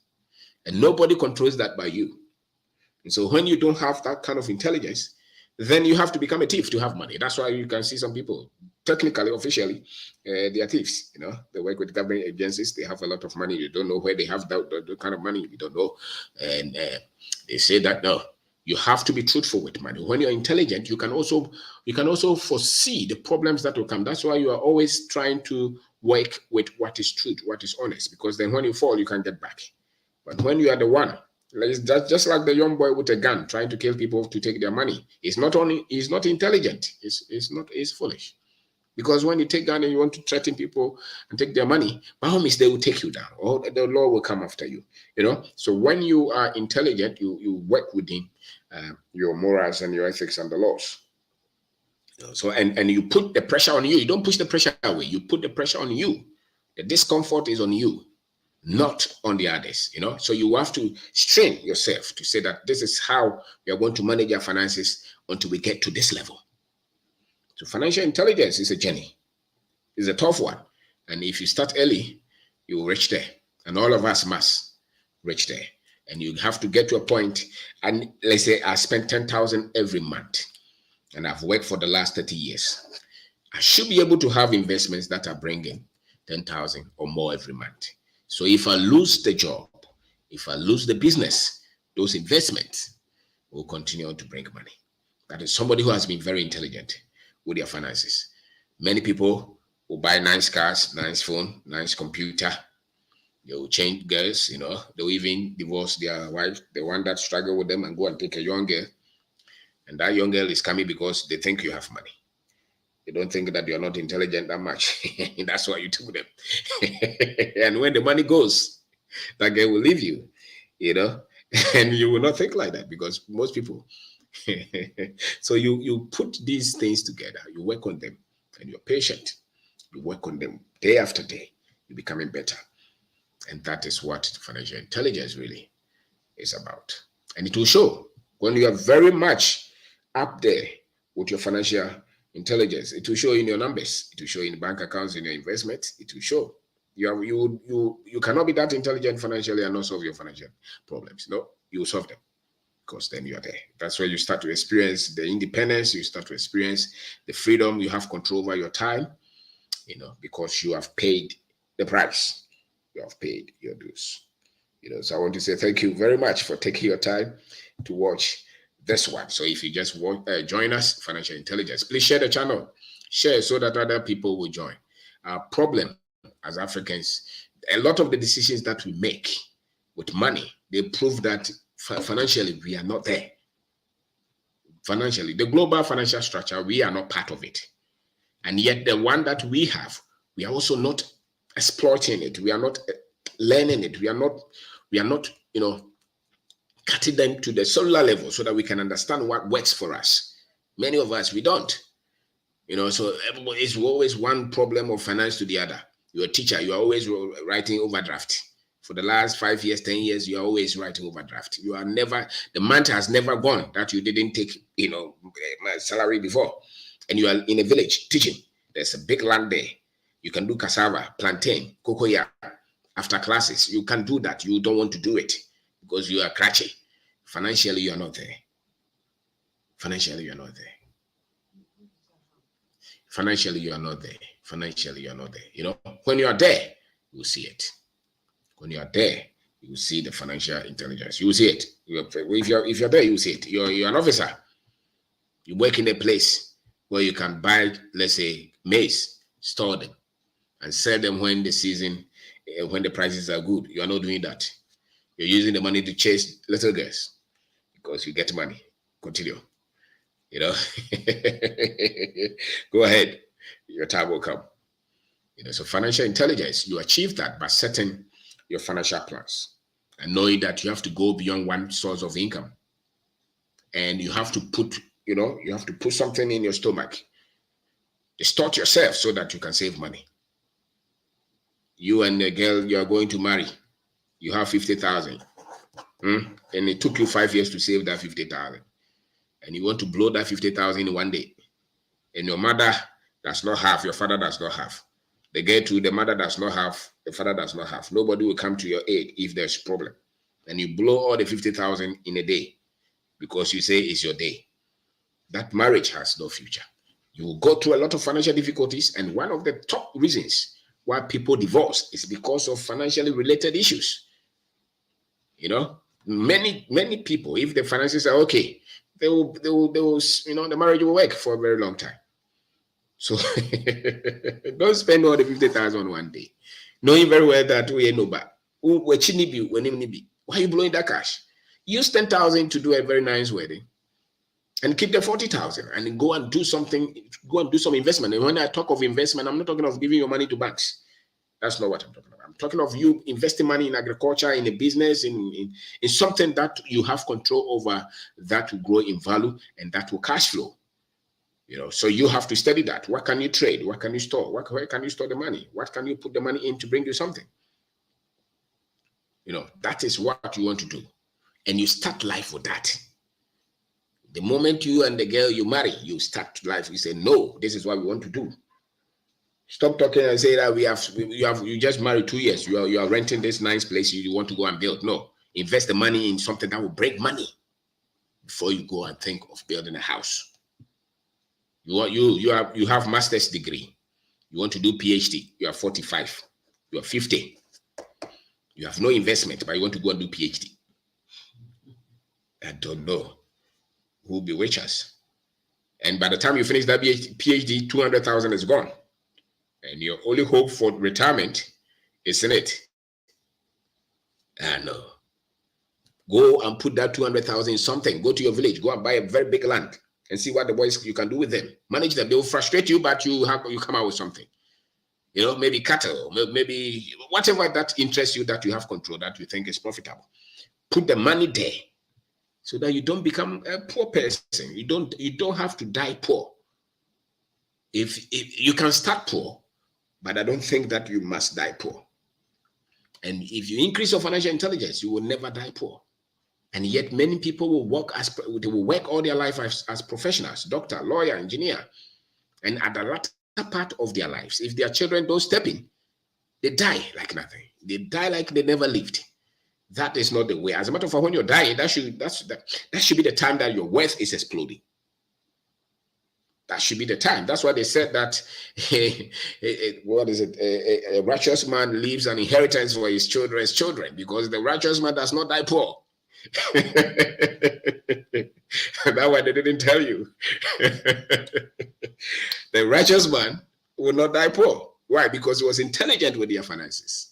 And nobody controls that by you. And so when you don't have that kind of intelligence, then you have to become a thief to have money. That's why you can see some people, technically, officially, they are thieves. They work with government agencies. They have a lot of money. You don't know where they have that kind of money. You don't know. And they say that, no, you have to be truthful with money. When you're intelligent, you can also foresee the problems that will come. That's why you are always trying to work with what is truth, what is honest, because then when you fall, you can get back. But when you are the one, just like the young boy with a gun trying to kill people to take their money, he's not intelligent. He's foolish. Because when you take gun and you want to threaten people and take their money, by all means, they will take you down, or the law will come after you. So when you are intelligent, you work within your morals and your ethics and the laws. So and you put the pressure on you. You don't push the pressure away. You put the pressure on you. The discomfort is on you, not on the others. So you have to strain yourself to say that this is how we are going to manage our finances until we get to this level. So financial intelligence is a journey. It's a tough one. And if you start early, you will reach there. And all of us must reach there. And you have to get to a point, and let's say I spend 10,000 every month, and I've worked for the last 30 years. I should be able to have investments that are bringing 10,000 or more every month. So if I lose the job, if I lose the business, those investments will continue to bring money. That is somebody who has been very intelligent with their finances. Many people will buy nice cars, nice phone, nice computer. They will change girls, they will even divorce their wife, the one that struggle with them, and go and take a young girl. And that young girl is coming because they think you have money. They don't think that you're not intelligent that much. That's why you took them. And when the money goes, that girl will leave you, and you will not think like that, because most people. So you put these things together, you work on them, and you're patient. You work on them day after day. You're becoming better. And that is what financial intelligence really is about. And it will show when you are very much up there with your financial intelligence. It will show in your numbers. It will show in bank accounts, in your investments. It will show. You cannot be that intelligent financially and not solve your financial problems. No, you will solve them, because then you are there. That's where you start to experience the independence. You start to experience the freedom. You have control over your time, because you have paid the price. You have paid your dues. So I want to say thank you very much for taking your time to watch this one. So if you just join us, Financial Intelligence, please share the channel. Share so that other people will join. Our problem as Africans, a lot of the decisions that we make with money, they prove that financially we are not there. Financially, the global financial structure, we are not part of it. And yet the one that we have, we are also not exploiting it. We are not learning it. We are not, cutting them to the cellular level so that we can understand what works for us. Many of us, we don't. So it's always one problem of finance to the other. You're a teacher, you're always writing overdraft. For the last 5 years, 10 years, you're always writing overdraft. You are never, the month has never gone that you didn't take, my salary before. And you are in a village teaching. There's a big land there. You can do cassava, plantain, cocoa after classes. You can do that. You don't want to do it because you are cratchy. Financially, you are not there. Financially, you are not there. Financially, you are not there. Financially, you are not there. When you are there, you will see it. When you are there, you will see the financial intelligence. You will see it. If you're there, you will see it. You're an officer. You work in a place where you can buy, let's say, maize, store them, and sell them when the season, when the prices are good. You are not doing that. You're using the money to chase little girls because you get money. Continue. Go ahead. Your time will come. So financial intelligence, you achieve that by setting your financial plans and knowing that you have to go beyond one source of income. And you have to put, something in your stomach. Distort yourself so that you can save money. You and the girl you are going to marry, you have 50,000. And it took you 5 years to save that 50,000. And you want to blow that 50,000 in one day. And your mother does not have, your father does not have. The girl too, the mother does not have, the father does not have. Nobody will come to your aid if there's a problem. And you blow all the 50,000 in a day because you say it's your day. That marriage has no future. You will go through a lot of financial difficulties. And one of the top reasons why people divorce is because of financially related issues. Many people, if the finances are okay, they will, the marriage will work for a very long time. So don't spend all the 50,000 on one day, knowing very well that we ain't no bad. Why are you blowing that cash? Use 10,000 to do a very nice wedding, and keep the 40,000 and go and do something. Go and do some investment. And when I talk of investment, I'm not talking of giving your money to banks. That's not what I'm talking about. I'm talking of you investing money in agriculture, in a business, in something that you have control over, that will grow in value and that will cash flow. So you have to study that. What can you trade? What can you store? Where can you store the money? What can you put the money in to bring you something? That is what you want to do. And you start life with that. The moment you and the girl you marry, you start life. You say, no, this is what we want to do. Stop talking and say that you just married 2 years. You are renting this nice place. You want to go and build. No, invest the money in something that will bring money before you go and think of building a house. You have master's degree. You want to do PhD. You are 45. You are 50. You have no investment, but you want to go and do PhD. I don't know who will bewitch us. And by the time you finish that PhD, 200,000 is gone. And your only hope for retirement is in it. No. Go and put that 200,000 in something. Go to your village. Go and buy a very big land and see what the boys you can do with them. Manage them. They will frustrate you, but you come out with something. Maybe cattle, maybe whatever that interests you, that you have control, that you think is profitable. Put the money there so that you don't become a poor person. You don't have to die poor. If you can start poor, but I don't think that you must die poor. And if you increase your financial intelligence, you will never die poor. And yet many people will work all their life as professionals, doctor, lawyer, engineer. And at the latter part of their lives, if their children don't step in, they die like nothing. They die like they never lived. That is not the way. As a matter of fact, when you're dying, that should be the time that your wealth is exploding. That should be the time. That's why they said that what is it? A righteous man leaves an inheritance for his children's children, because the righteous man does not die poor. That one they didn't tell you. The righteous man will not die poor. Why? Because he was intelligent with their finances.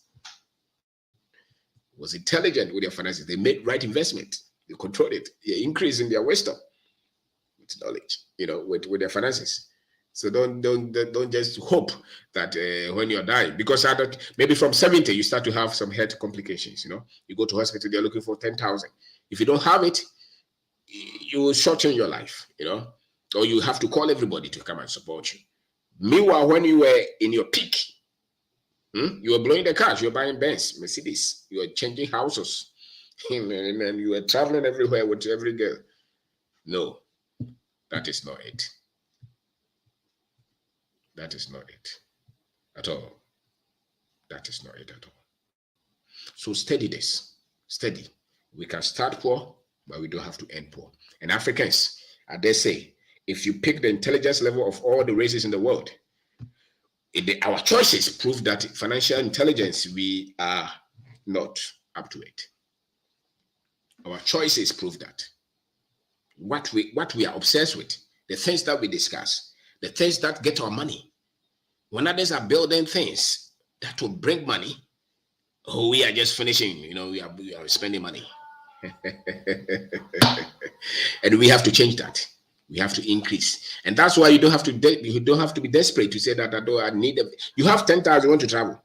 Was intelligent with their finances. They made right investment. They controlled it. They increased in their wisdom, with knowledge, with their finances. So don't just hope that when you're dying, because maybe from 70 you start to have some health complications. You go to hospital, they're looking for 10,000. If you don't have it, you will shorten your life. Or you have to call everybody to come and support you. Meanwhile, when you were in your peak, you were blowing the cars, you were buying Benz, Mercedes, you were changing houses, and you were traveling everywhere with every girl. No, that is not it. That is not it at all. That is not it at all. So steady this. Steady. We can start poor, but we don't have to end poor. And Africans, I dare say, if you pick the intelligence level of all the races in the world, our choices prove that financial intelligence, we are not up to it. Our choices prove that. What we are obsessed with, the things that we discuss, the things that get our money. When others are building things that will bring money, we are just finishing, we are spending money. And we have to change that. We have to increase. And that's why you don't have to be desperate to say that I need them. You have 10,000, you want to travel.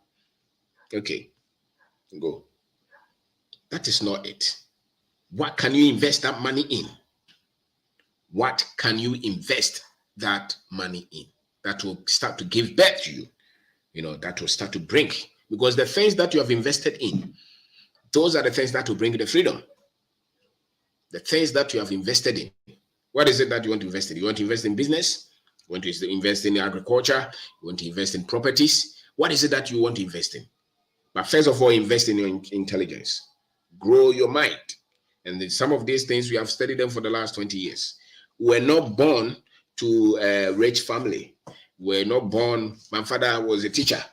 Okay, go. That is not it. What can you invest that money in? What can you invest that money in that will start to give back to you? That will start to bring, because the things that you have invested in, those are the things that will bring you the freedom. The things that you have invested in. What is it that you want to invest in? You want to invest in business? You want to invest in agriculture? You want to invest in properties? What is it that you want to invest in? But first of all, invest in your intelligence. Grow your mind. And some of these things, we have studied them for the last 20 years. We're not born to a rich family. We're not born. My father was a teacher.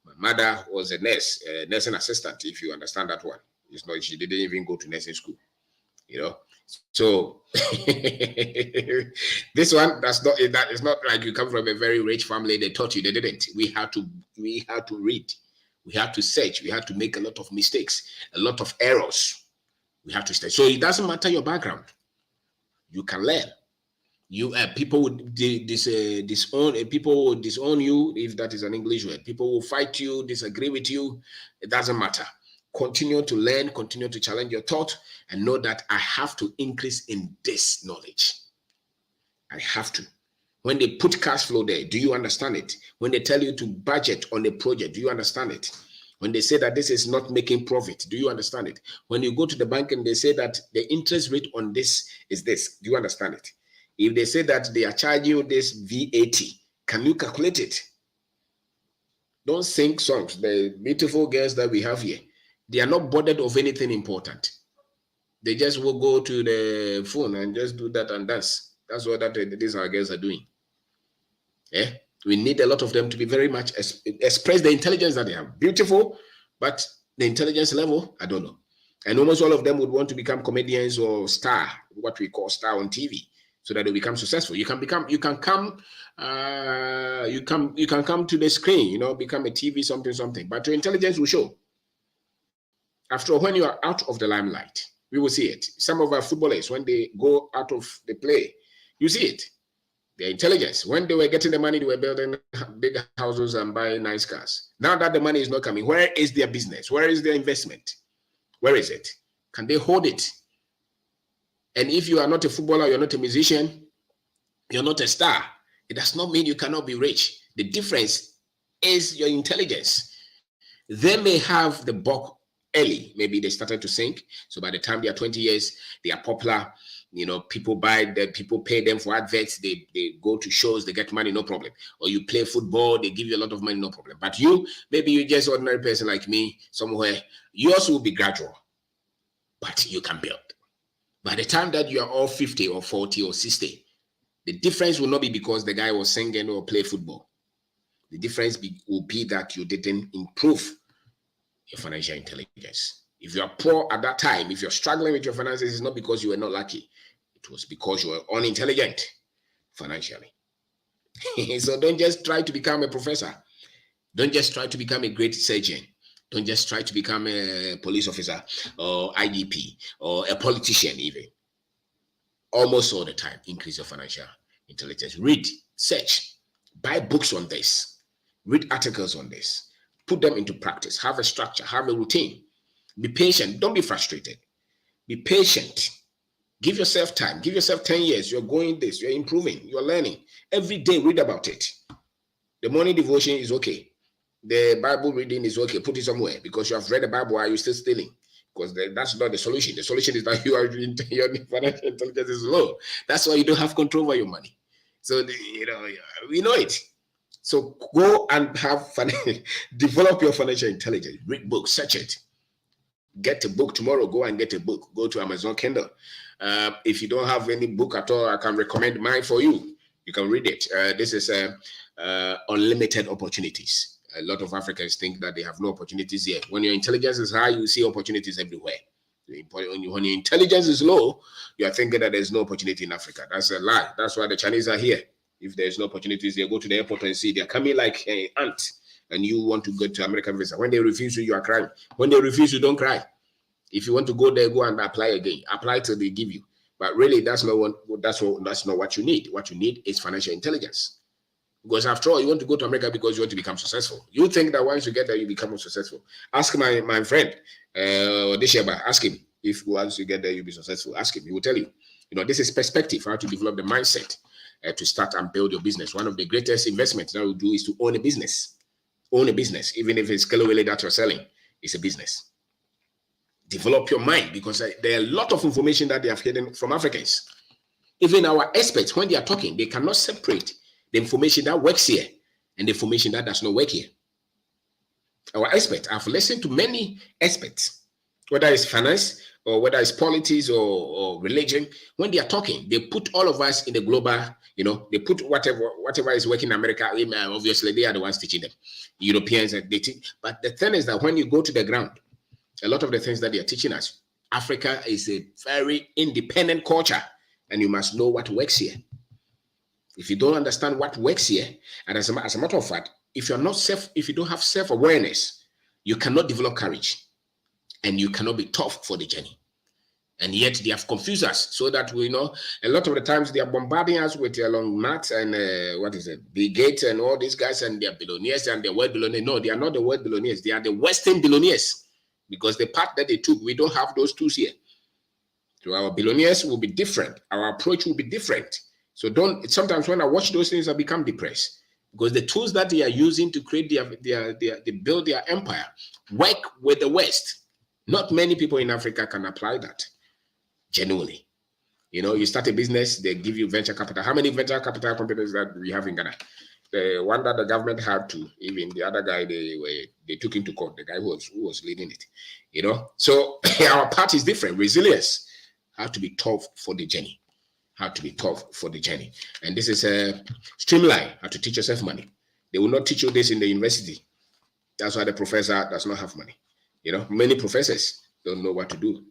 My mother was a nurse, a nursing assistant, if you understand that one. She didn't even go to nursing school. So this one, that is not like you come from a very rich family. They taught you. They didn't. We had to read. We had to search. We had to make a lot of mistakes, a lot of errors. We have to stay. So it doesn't matter your background. You can learn. People would disown. People will disown you, if that is an English word. People will fight you, disagree with you. It doesn't matter. Continue to learn, continue to challenge your thought, and know that I have to increase in this knowledge. I have to. When they put cash flow there, do you understand it? When they tell you to budget on a project, do you understand it? When they say that this is not making profit, do you understand it? When you go to the bank and they say that the interest rate on this is this, do you understand it? If they say that they are charging you this VAT, can you calculate it? Don't sing songs. The beautiful girls that we have here, they are not bothered of anything important. They just will go to the phone and just do that and dance. That's what these our girls are doing. We need a lot of them to be very much express the intelligence that they have. Beautiful, but the intelligence level, I don't know. And almost all of them would want to become comedians or star, what we call star on TV, so that they become successful. You can come to the screen, become a TV something. But your intelligence will show. After all, when you are out of the limelight, we will see it. Some of our footballers, when they go out of the play, you see it. Their intelligence. When they were getting the money, they were building big houses and buying nice cars. Now that the money is not coming, where is their business? Where is their investment? Where is it? Can they hold it? And if you are not a footballer, you're not a musician, you're not a star, it does not mean you cannot be rich. The difference is your intelligence. They may have the buck early. Maybe they started to sing. So by the time they are 20 years, they are popular. People buy them, people pay them for adverts. They go to shows, they get money, no problem. Or you play football, they give you a lot of money, no problem. But maybe you're just an ordinary person like me, somewhere, yours will be gradual. But you can build. By the time that you are all 50 or 40 or 60, The difference will not be because the guy was singing or play football. The difference will be that you didn't improve your financial intelligence. If you are poor at that time, if you're struggling with your finances, it's not because you were not lucky. It was because you were unintelligent financially. So don't just try to become a professor. Don't just try to become a great surgeon. Don't just try to become a police officer or IDP or a politician even. Almost all the time, increase your financial intelligence. Read, search, buy books on this, read articles on this, put them into practice, have a structure, have a routine. Be patient, don't be frustrated. Be patient. Give yourself time, give yourself 10 years. You're going this, you're improving, you're learning. Every day, read about it. The morning devotion is okay. The Bible reading is okay. Put it somewhere because you have read the Bible. Are you still stealing? Because that's not the solution. The solution is that your financial intelligence is low. That's why you don't have control over your money. So we know it. So go and have develop your financial intelligence. Read books, search it. Get a book tomorrow. Go and get a book. Go to Amazon Kindle. If you don't have any book at all, I can recommend mine for you. You can read it. This is Unlimited Opportunities. A lot of Africans think that they have no opportunities here. When your intelligence is high, you see opportunities everywhere. When your intelligence is low, you are thinking that there's no opportunity in Africa. That's a lie. That's why the Chinese are here. If there's no opportunities, they go to the airport and see they're coming like an ant, and you want to go to American visa. When they refuse you, you are crying. When they refuse you, don't cry. If you want to go there, go and apply again. Apply till they give you. But really, that's not what you need. What you need is financial intelligence. Because after all, you want to go to America because you want to become successful. You think that once you get there, you become successful. Ask my friend, Desheba, ask him if once you get there, you'll be successful. Ask him, he will tell you. This is perspective, how to develop the mindset to start and build your business. One of the greatest investments that we do is to own a business. Own a business, even if it's Kelowele that you're selling, it's a business. Develop your mind because there are a lot of information that they have hidden from Africans. Even our experts, when they are talking, they cannot separate the information that works here and the information that does not work here. Our experts, I've listened to many experts, whether it's finance or whether it's politics or religion. When they are talking, they put all of us in the global, they put whatever is working in America. Obviously, they are the ones teaching them. Europeans, they teach. But the thing is that when you go to the ground, a lot of the things that they are teaching us, Africa is a very independent culture, and you must know what works here. If you don't understand what works here, and as a matter of fact, if you don't have self-awareness, you cannot develop courage, and you cannot be tough for the journey. And yet they have confused us so that we know a lot of the times they are bombarding us with Elon Musk and Bill Gates and all these guys, and they're billionaires and they're world billionaires. No, they are not the world billionaires. They are the Western billionaires because the path that they took, we don't have those tools here. So our billionaires will be different. Our approach will be different. So sometimes when I watch those things, I become depressed because the tools that they are using to create they build their empire work with the West. Not many people in Africa can apply that genuinely. You start a business, they give you venture capital. How many venture capital companies that we have in Ghana? The one that the government had to, even the other guy, they took him to court, the guy who was leading it. So our path is different. Resilience, how to be tough for the journey. And this is a streamline, how to teach yourself money. They will not teach you this in the university. That's why the professor does not have money. Many professors don't know what to do.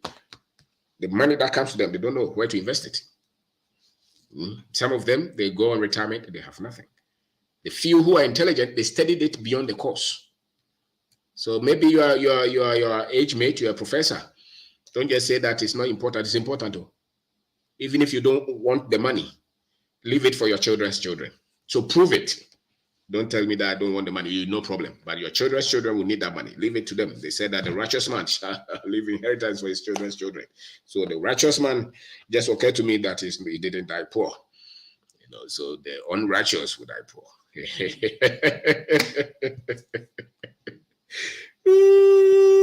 The money that comes to them, they don't know where to invest it. Some of them, they go on retirement, they have nothing. The few who are intelligent, they studied it beyond the course. So maybe you are your age mate, you're a professor. Don't just say that it's not important. It's important though. Even if you don't want the money, leave it for your children's children. So prove it. Don't tell me that I don't want the money. No problem. But your children's children will need that money. Leave it to them. They said that the righteous man shall leave inheritance for his children's children. So the righteous man just occurred to me that he didn't die poor. So the unrighteous would die poor.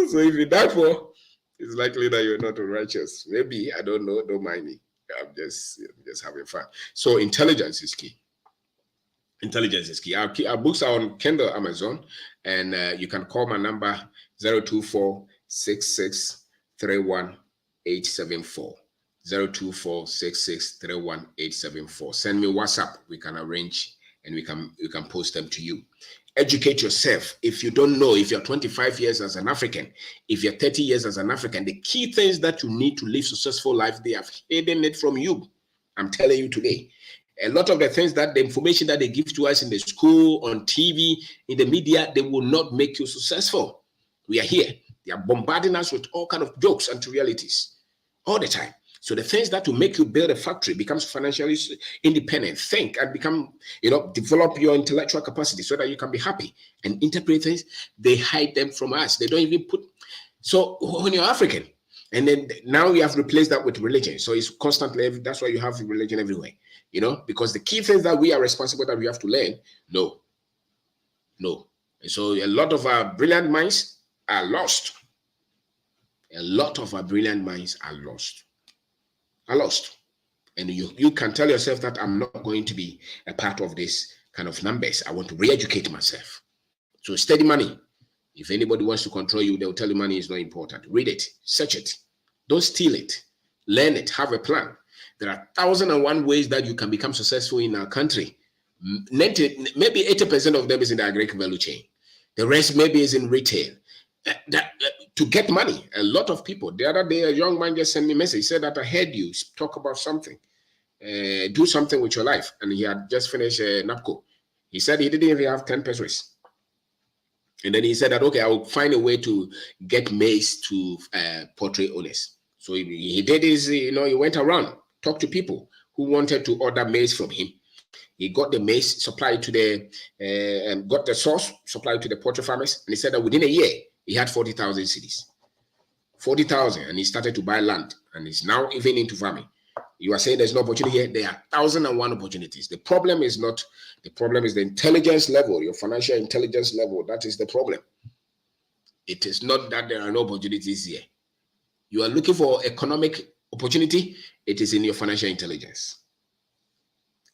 So if you die poor, it's likely that you're not unrighteous. Maybe, I don't know. Don't mind me. I'm just having fun. So intelligence is key. Our books are on Kindle, Amazon, and you can call my number 024-6631-874. 02466318874. Send me WhatsApp. We can arrange and we can post them to you. Educate yourself. If you don't know, if you're 25 years as an African, if you're 30 years as an African, the key things that you need to live successful life, they have hidden it from you. I'm telling you today. A lot of the things that the information that they give to us in the school, on TV, in the media, they will not make you successful. We are here. They are bombarding us with all kind of jokes and realities all the time. So the things that will make you build a factory, becomes financially independent, think and become, develop your intellectual capacity so that you can be happy and interpret things, they hide them from us. They don't even put. So when you're African, and then now we have replaced that with religion. So it's constantly, that's why you have religion everywhere, because the key things that we are responsible that we have to learn, no. And so a lot of our brilliant minds are lost. A lot of our brilliant minds are lost. And you can tell yourself that I'm not going to be a part of this kind of numbers. I want to re-educate myself. So study money. If anybody wants to control you, they'll tell you money is not important. Read it, search it. Don't steal it. Learn it, have a plan. There are 1,001 ways that you can become successful in our country. Maybe 80% of them is in the agric value chain. The rest maybe is in retail. To get money, a lot of people. The other day, a young man just sent me a message. He said that I heard you talk about something. Do something with your life. And he had just finished NAPCO. He said he didn't even have 10 pesos. And then he said that, okay, I will find a way to get maize to poultry owners. So he did his, he went around, talked to people who wanted to order maize from him. He got the maize supplied to got the sauce supplied to the poultry farmers. And he said that within a year, he had 40,000 cedis. 40,000. And he started to buy land. And he's now even into farming. You are saying there's no opportunity here. There are 1,001 opportunities. The problem is the intelligence level, your financial intelligence level. That is the problem. It is not that there are no opportunities here. You are looking for economic opportunity. It is in your financial intelligence.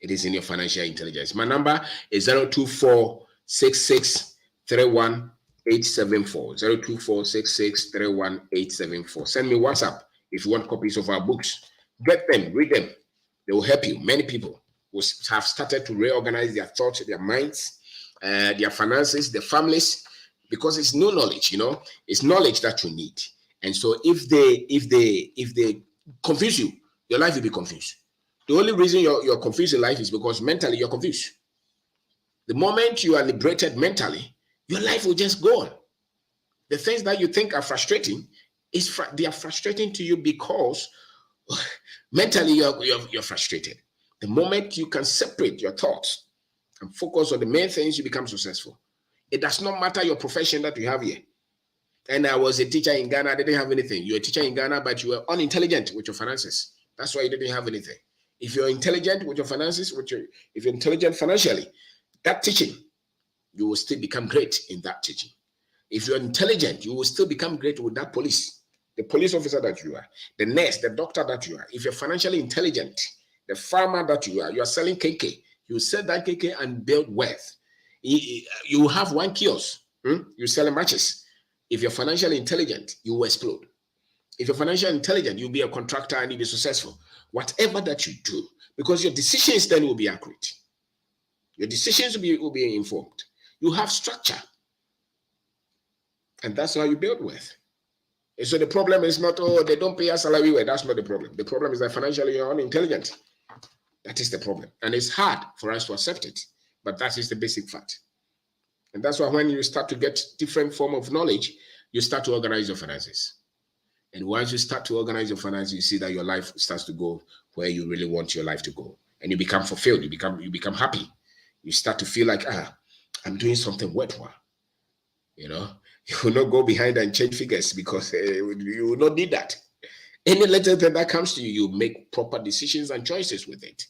It is in your financial intelligence. My number is 0246631 874 0246631 Send me WhatsApp if you want copies of our books. Get them, read them. They will help you. Many people will have started to reorganize their thoughts, their minds, their finances, their families, because it's new knowledge. It's knowledge that you need. And so if they confuse you, your life will be confused. The only reason you're confused in life is because mentally you're confused. The moment you are liberated mentally, your life will just go on. The things that you think are frustrating, they are frustrating to you because mentally you're frustrated. The moment you can separate your thoughts and focus on the main things, you become successful. It does not matter your profession that you have here. And I was a teacher in Ghana, I didn't have anything. You're a teacher in Ghana, but you were unintelligent with your finances. That's why you didn't have anything. If you're intelligent with your finances, if you're intelligent financially, that teaching, you will still become great in that teaching. If you're intelligent, you will still become great with that police, the police officer that you are, the nurse, the doctor that you are. If you're financially intelligent, the farmer that you are selling KK, you sell that KK and build wealth. You have one kiosk, you sell matches. If you're financially intelligent, you will explode. If you're financially intelligent, you'll be a contractor and you'll be successful. Whatever that you do, because your decisions then will be accurate. Your decisions will be informed. You have structure. And that's how you build wealth. And so the problem is not, they don't pay us salary well. That's not the problem. The problem is that financially you're unintelligent. That is the problem. And it's hard for us to accept it. But that is the basic fact. And that's why when you start to get different form of knowledge, you start to organize your finances. And once you start to organize your finances, you see that your life starts to go where you really want your life to go. And you become fulfilled. You become happy. You start to feel like, I'm doing something worthwhile. You will not go behind and change figures because you will not need that. Any little thing that comes to you, you make proper decisions and choices with it.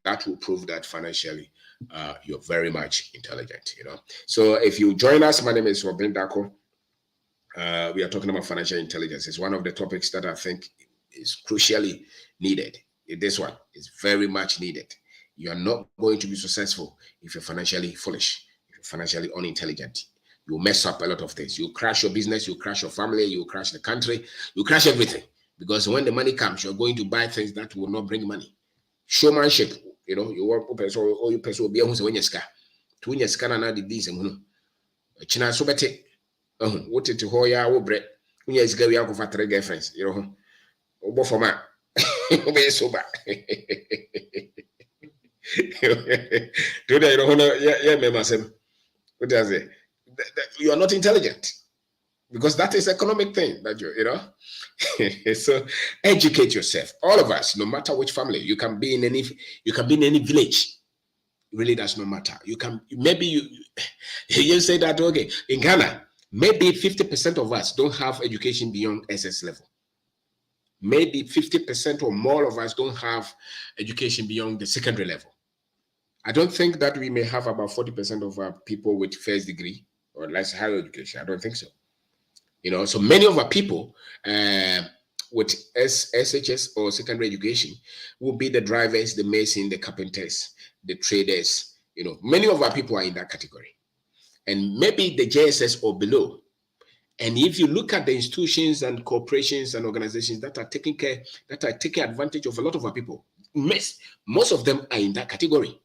That will prove that financially you're very much intelligent. So if you join us, my name is Robin Dako. We are talking about financial intelligence. It's one of the topics that I think is crucially needed. This one is very much needed. You are not going to be successful if you're financially foolish, if you're financially unintelligent. You mess up a lot of things. You crash your business, you crash your family, you crash the country, you crash everything Because when the money comes, you're going to buy things that will not bring money. Showmanship, you know, you want person or you person will be able to win your scar. To win your scar and the things and China so better. What it to Hoya or bread. When you go out for 3 girlfriends, you know. Obo for ma. Be sober. Today, you know, yeah, member. What does it? You are not intelligent. Because that is economic thing that you know. So educate yourself. All of us, no matter which family, you can be in any village. It really does not matter. You can maybe you say that okay, in Ghana, maybe 50% of us don't have education beyond SS level. Maybe 50% or more of us don't have education beyond the secondary level. I don't think that we may have about 40% of our people with first degree or less higher education. I don't think so. You know, so many of our people with SHS or secondary education will be the drivers, the masons, the carpenters, the traders. You know, many of our people are in that category. And maybe the JSS or below. And if you look at the institutions and corporations and organizations that are taking advantage of a lot of our people, most of them are in that category.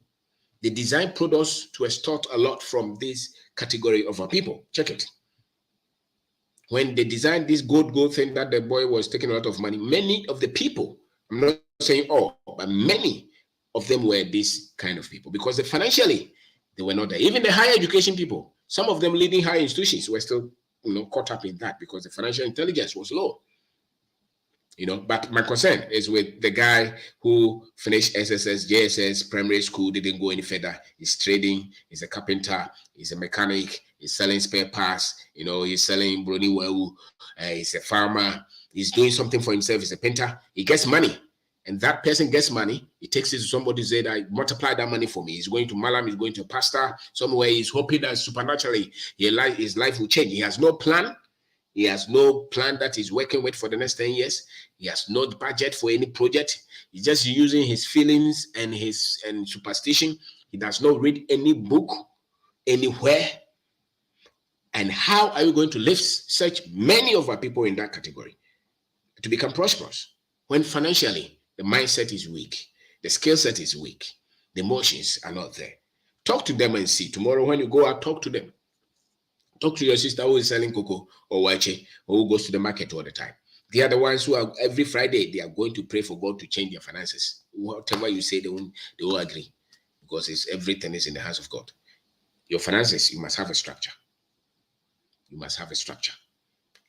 They design products to extort a lot from this category of our people. Check it. When they designed this gold thing that the boy was taking a lot of money, many of the people, I'm not saying all, but many of them were this kind of people because financially they were not there. Even the higher education people, some of them leading higher institutions were still, you know, caught up in that because the financial intelligence was low. You know, but my concern is with the guy who finished SSS, JSS, primary school, didn't go any further. He's trading, he's a carpenter, he's a mechanic, he's selling spare parts, you know, he's selling brony well, he's a farmer, he's doing something for himself, he's a painter, he gets money. And that person gets money, he takes it to somebody who said, I multiply that money for me. He's going to Malam, he's going to a pastor, somewhere he's hoping that supernaturally his life will change. He has no plan. He has no plan that he's working with for the next 10 years. He has no budget for any project. He's just using his feelings and superstition. He does not read any book anywhere. And how are you going to lift such many of our people in that category to become prosperous when financially the mindset is weak, the skill set is weak, the emotions are not there? Talk to them and see. Tomorrow when you go out, talk to them. Talk to your sister who is selling cocoa or wache or who goes to the market all the time. They are the ones who are every Friday, they are going to pray for God to change their finances. Whatever you say, they will agree because everything is in the hands of God. Your finances, you must have a structure. You must have a structure.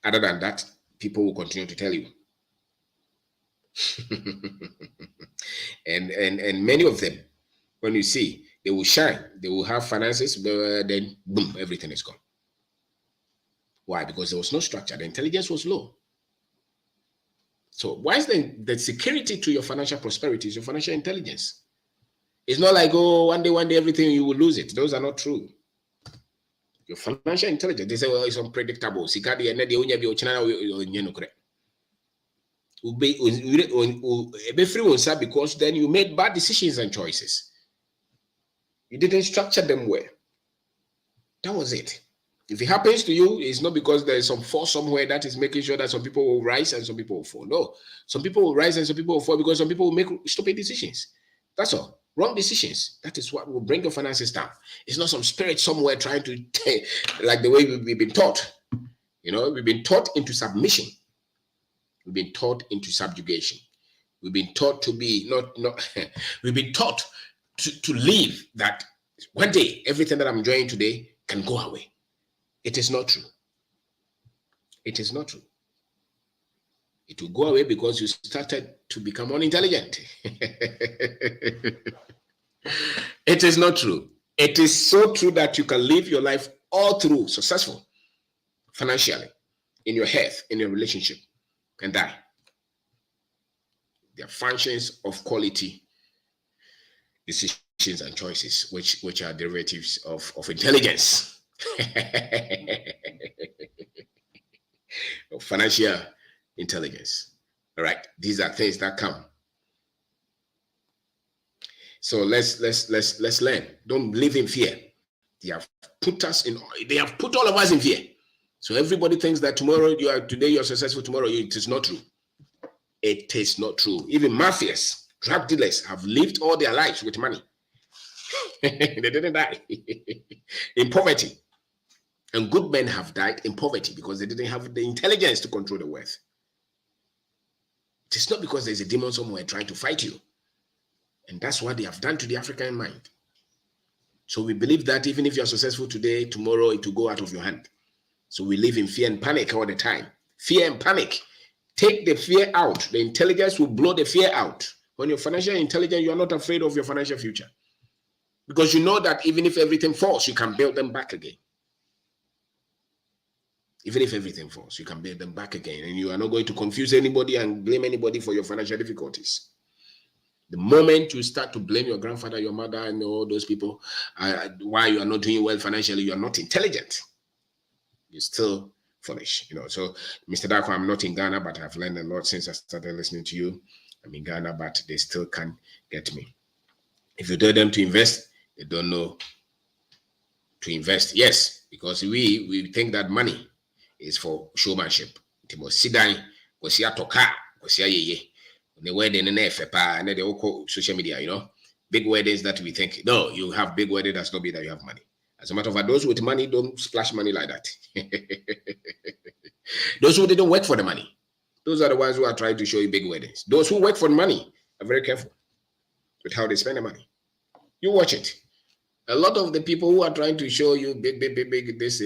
Other than that, people will continue to tell you. and many of them, when you see, they will shine. They will have finances, but then boom, everything is gone. Why? Because there was no structure. The intelligence was low. So why is the security to your financial prosperity is your financial intelligence? It's not like, oh, one day, everything, you will lose it. Those are not true. Your financial intelligence, they say, well, it's unpredictable. Because then you made bad decisions and choices. You didn't structure them well. That was it. If it happens to you, it's not because there is some force somewhere that is making sure that some people will rise and some people will fall. No, some people will rise and some people will fall because some people will make stupid decisions. That's all. Wrong decisions. That is what will bring your finances down. It's not some spirit somewhere trying to like the way we've been taught. You know, we've been taught into submission. We've been taught into subjugation. We've been taught to be not we've been taught to live that one day everything that I'm enjoying today can go away. It is not true. It is not true. It will go away because you started to become unintelligent. It is not true. It is so true that you can live your life all through successful financially, in your health, in your relationship, and die. There are functions of quality decisions and choices, which are derivatives of intelligence. Of financial intelligence. All right, these are things that come. So let's learn. Don't live in fear. They have put all of us in fear. So everybody thinks that today you're successful, tomorrow it is not true. It is not true. Even mafias, drug dealers have lived all their lives with money. They didn't die in poverty. And good men have died in poverty because they didn't have the intelligence to control the wealth. It is not because there's a demon somewhere trying to fight you. And that's what they have done to the African mind. So we believe that even if you're successful today, tomorrow it will go out of your hand. So we live in fear and panic all the time. Fear and panic. Take the fear out. The intelligence will blow the fear out. When you're financially intelligent, you are not afraid of your financial future. Because you know that even if everything falls, you can build them back again. Even if everything falls, you can build them back again. And you are not going to confuse anybody and blame anybody for your financial difficulties. The moment you start to blame your grandfather, your mother, and all those people, why you are not doing well financially, you are not intelligent. You're still foolish, So, Mr. Dako, I'm not in Ghana, but I've learned a lot since I started listening to you. I'm in Ghana, but they still can't get me. If you tell them to invest, they don't know to invest. Yes, because we think that money is for showmanship. The wedding and the social media, big weddings that we think, no, you have big wedding, does not mean that you have money. As a matter of fact, those with money don't splash money like that. Those who didn't work for the money, those are the ones who are trying to show you big weddings. Those who work for the money are very careful with how they spend the money. You watch it. A lot of the people who are trying to show you big this,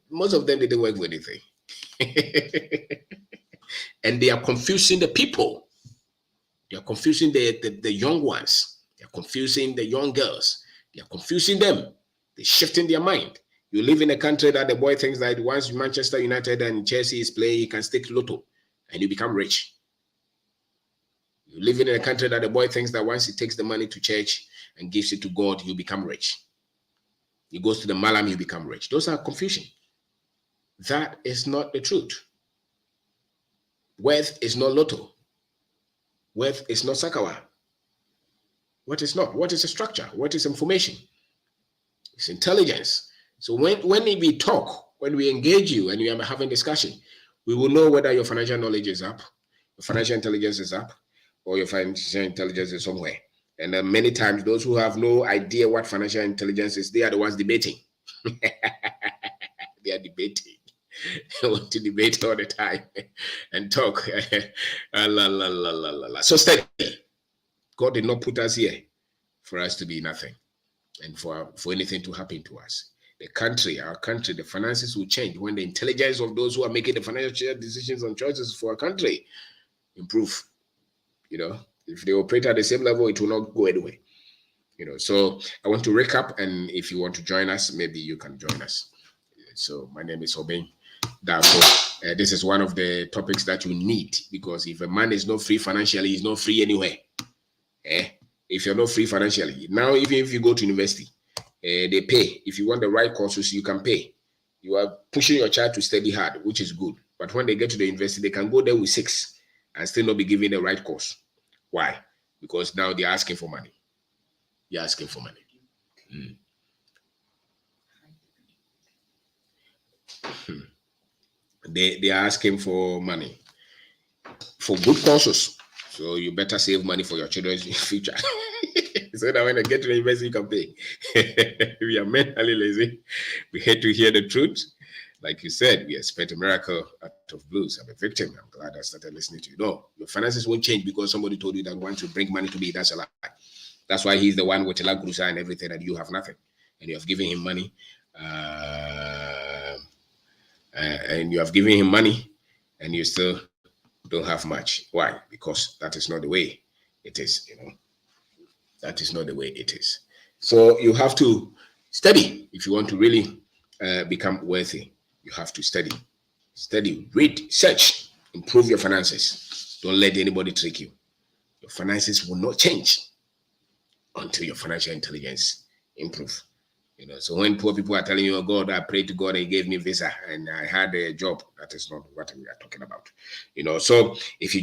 most of them didn't work for anything. And they are confusing the people. They are confusing the young ones. They are confusing the young girls. They are confusing them. They're shifting their mind. You live in a country that the boy thinks that once Manchester United and Chelsea is playing, he can stick lotto and you become rich. You live in a country that the boy thinks that once he takes the money to church and gives it to God, you become rich. He goes to the Malam, you become rich. Those are confusion. That is not the truth. Wealth is not lotto. Wealth is not sakawa. What is not? What is a structure? What is information? It's intelligence. So when we talk, when we engage you and we are having discussion, we will know whether your financial knowledge is up, your financial intelligence is up, or your financial intelligence is somewhere. And then many times those who have no idea what financial intelligence is, they are the ones debating. They are debating. They want to debate all the time and talk. So steady. God did not put us here for us to be nothing and for anything to happen to us. Our country, the finances will change when the intelligence of those who are making the financial decisions and choices for our country improve. If they operate at the same level, it will not go anywhere. So I want to recap, and if you want to join us, maybe you can join us. So my name is Obeng. Therefore, this is one of the topics that you need, because if a man is not free financially, he's not free anywhere. If you're not free financially, now even if you go to university, they pay. If you want the right courses, you can pay. You are pushing your child to study hard, which is good. But when they get to the university, they can go there with 6 and still not be given the right course. Why? Because now they're asking for money. You're asking for money. They are asking for money for good courses. So you better save money for your children's future. So that when they get to the university, you can pay. We are mentally lazy. We hate to hear the truth. Like you said, we expect a miracle out of blues. I'm a victim. I'm glad I started listening to you. No, your finances won't change because somebody told you that once you bring money to me, that's a lie. That's why he's the one with La Cruza and everything, and you have nothing. And you have given him money. And you have given him money, and you still don't have much. Why? Because that is not the way it is, That is not the way it is. So you have to study if you want to really become wealthy. You have to study, read, search, improve your finances. Don't let anybody trick you. Your finances will not change until your financial intelligence improve. So when poor people are telling you, oh God, I prayed to God and he gave me visa and I had a job, that is not what we are talking about. So if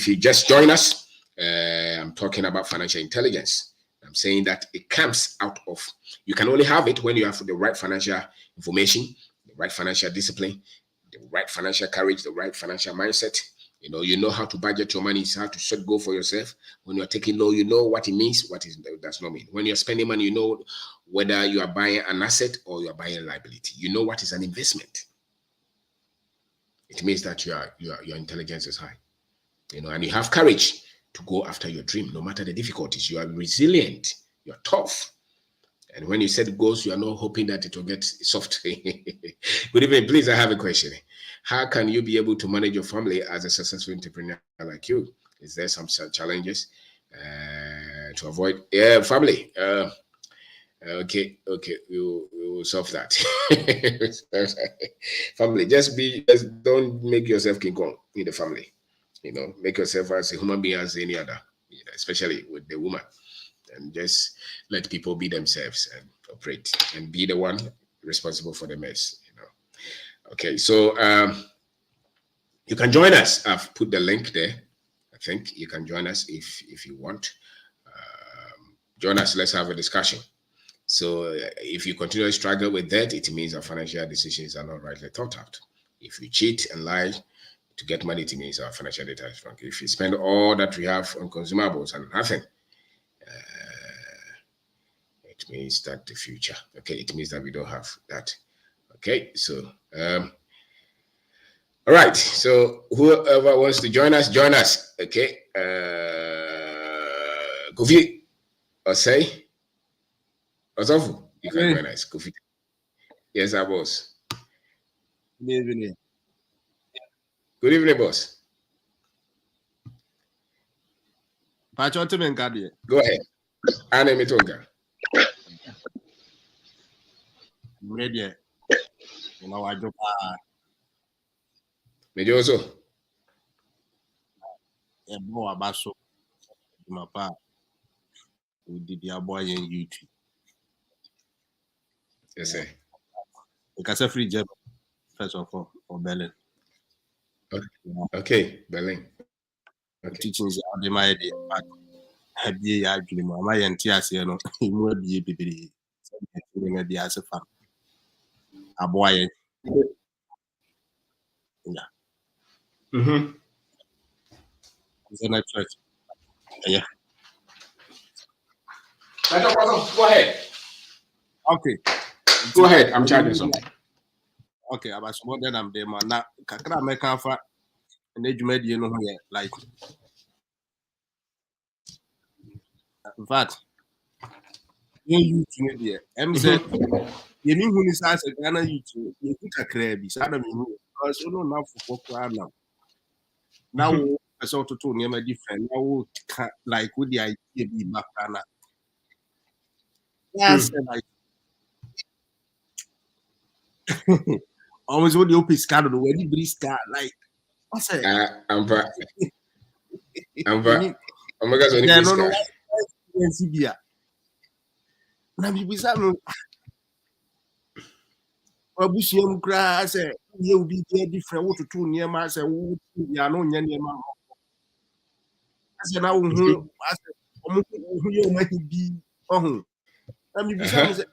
you just join us, I'm talking about financial intelligence. I'm saying that it comes out of, you can only have it when you have the right financial information, the right financial discipline, the right financial courage, the right financial mindset. You know how to budget your money, how to set goal for yourself. When you're taking loan, you know what it means, what it does not mean. When you're spending money, you know whether you are buying an asset or you are buying a liability. You know what is an investment. It means that your intelligence is high, and you have courage to go after your dream, no matter the difficulties. You are resilient, you're tough. And when you set goals, you are not hoping that it will get soft. Good evening. Please, I have a question. How can you be able to manage your family as a successful entrepreneur like you? Is there some challenges to avoid? Yeah, family. Okay, we will solve that. Family, just don't make yourself King Kong in the family. Make yourself as a human being as any other, especially with the woman, and just let people be themselves and operate and be the one responsible for the mess. Okay, so you can join us. I've put the link there. I think you can join us if you want. Join us. Let's have a discussion. So if you continue to struggle with that, it means our financial decisions are not rightly thought out. If you cheat and lie to get money, it means our financial data is wrong. If you spend all that we have on consumables and nothing, it means that the future. Okay, it means that we don't have that. Okay, so all right. So whoever wants to join us, join us. Okay. Kofi or say Osofu, you can join us. Kofi. Yes, our boss. Good evening. Good evening, boss. Go ahead. Anne Mitonga. Ready. I do. Maybe also. More about so. My pa. We did the boy in YouTube. Yes, sir. Because a free job. First of all, for Berlin. Okay, Berlin. Okay. Teachings are the my idea, but have ye actually my NTS, he would be a baby. The as a fan. A boy. Yeah. Mm-hmm. It's a nice church. Yeah. Go ahead. Okay. Go ahead. I'm charging something. Okay, I was more than I'm there, man. Now, Kakra make for an age made you know here. Like, in fact, you YouTube, M said, you knew who is as a Ghana YouTube, you think a crabby, Sada me who, because you know now for now. Now, I saw to two near my different, now, like, would the idea be back? Yes, like, always when the open scan the way the scan, like, what's it? I'm back. Oh my God, yeah, no, yeah. Now, people say, Abusiam grass, you'll be different. What to two near my say, who ya no near my I said, now who you might be. Oh, let me be some.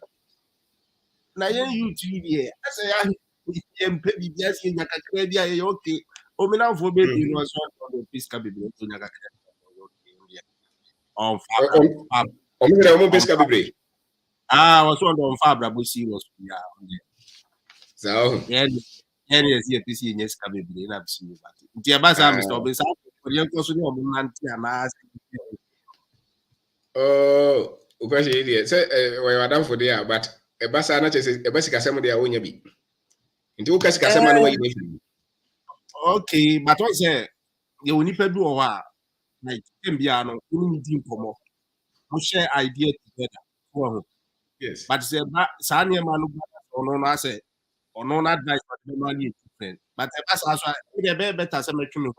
Now, you TV. I say, I am petty, yes, in Yakakrabia, okay. Oh, me now for baby, you know, so on the Pisca Bible to Yakakrabia. I was on Fabra Busi was, yeah. So, yes, this year, yes, can be in absolute. Dear Baza, Mr. Obisa, for your person, oh, question idiot. Say, we are down for there, but a bassa not a basic assembly, I won't be. Into Casca, someone way. Okay, but I say, you will need to do a while. Like, Cambiano, you need to we share ideas together. Yes. But say, Sanya Manu, or no, I say, or no advice, but the money different. But the best as well, better as a machine.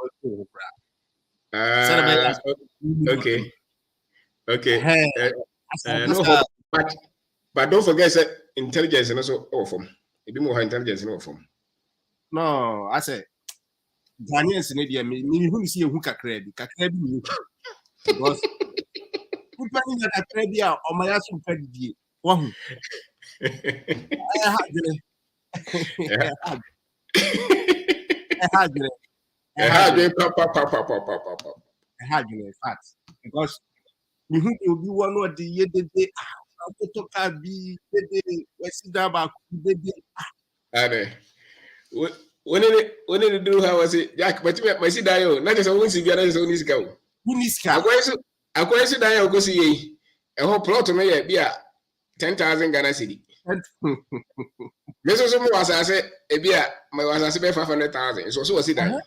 Okay. Okay. No, but don't forget that intelligence and also awesome. It be more intelligence and awesome. No, I say, Ghanaians in India, me who see who can credit, because who planning that credit or my ass will credit you. One, I had it. had been papa. I had in fact because we who will be one of the year the day to be the day we sit down back the day. And when it do how was it? Jack, but my see dio, not just a once you get us on this go. Uniska. I question dio go see a whole plot to me be a 10,000 Ghana city. Mrs. was I said, a beer, my was I said 500,000. So was it that?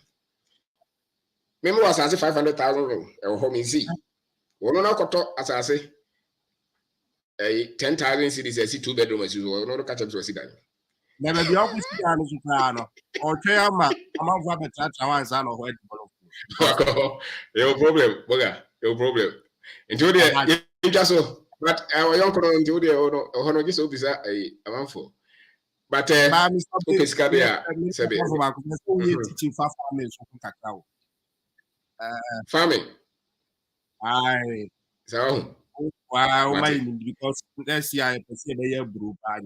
Memo was I said 500,000 or home in sea. One on our as I say, a 10,000 cities, I see 2 bedrooms, you will not catch up to a sedan. Never be opposite to Soprano or Trayama among Robert Chachawan son or white. No problem, Boga, no problem. Enjoy the just so, but our young colonel enjoy the honor this officer a month for. But okay, Scabia, teaching farming. Aye. So, wow, because let's see, I perceive a year brew by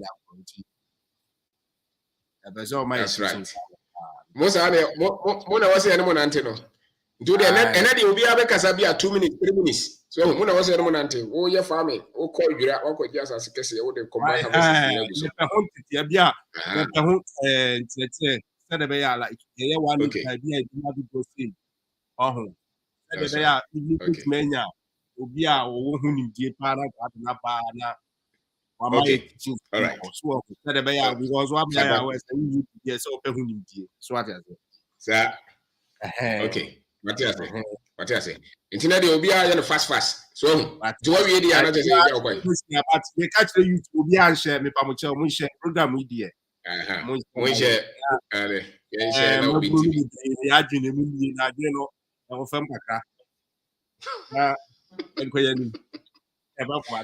that's right. Most are there, Mona was any monantino. Do the and then you'll be able to 2 minutes, 3 minutes. So, Mona was any monante, oh, you're farming, oh, call you out, or just as a case, you would combine harvest. Yeah, instead of like, one idea, go see. Oh, menya obi a wo hu ni die pa na pa na wa ma teaching. All right. So said be ya because what be ya we say you die so pe hu ni die. So what you say? Okay. What you say? Internet dey obi a fast. So do what we dey na just say ya boy. But we catch the youth obi a share me pa mo share program we dey. Mo share share na obi TV. Ya dwene mu ni na dwene no na fam kakra. Na enkoyani eba kwa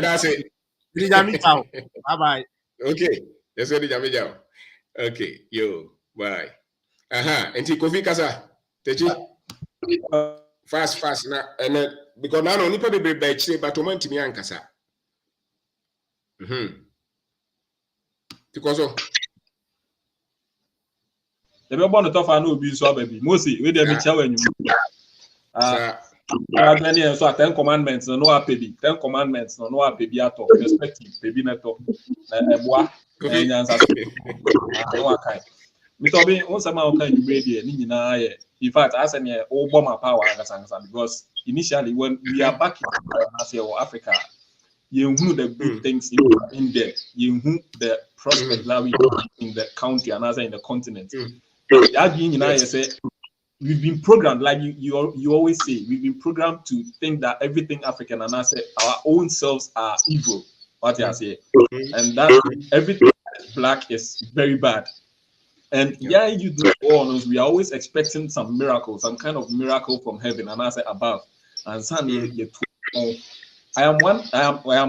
that's it. Bye bye. Okay, that's what the okay, yo, bye. Enti Kofi Kasa, Techi. Fast now, and then because now only people be by chile, but to me and Kasa. Because the people want to talk no be so baby. Mostly we dey be challenge you. So 10 commandments no apebi 10 commandments no apebi ato perspective baby neto eboa enyansa no akai Mr. Obi on sama o kan you ni nyina ye in fact as an o bomb power agasansa because initially when we are back in Africa you know the good things in there you know the prospect that we in the county and as in the continent that being you say we've been programmed, like you always say, we've been programmed to think that everything African and I say our own selves are evil. What I say, and that everything black is very bad. And you do all we are always expecting some miracle, some kind of miracle from heaven, and I say above. And suddenly, I am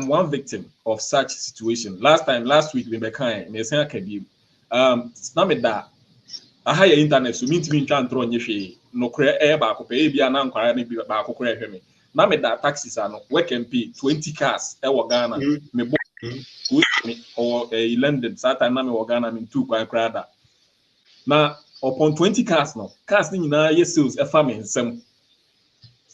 one victim of such situation. Last week, we were kind. That. I hire internet so mean to me try throw nyehwe no kre e ba ko pe bia na nkwara ne bi ba ko kre hwe me na me da taxis ano we can pay 20 cars e wo Ghana me bo me or London that time na me wo Ghana me 2 kwa krada na upon 20 cars no cars ni nyina ye sales e fa me nsem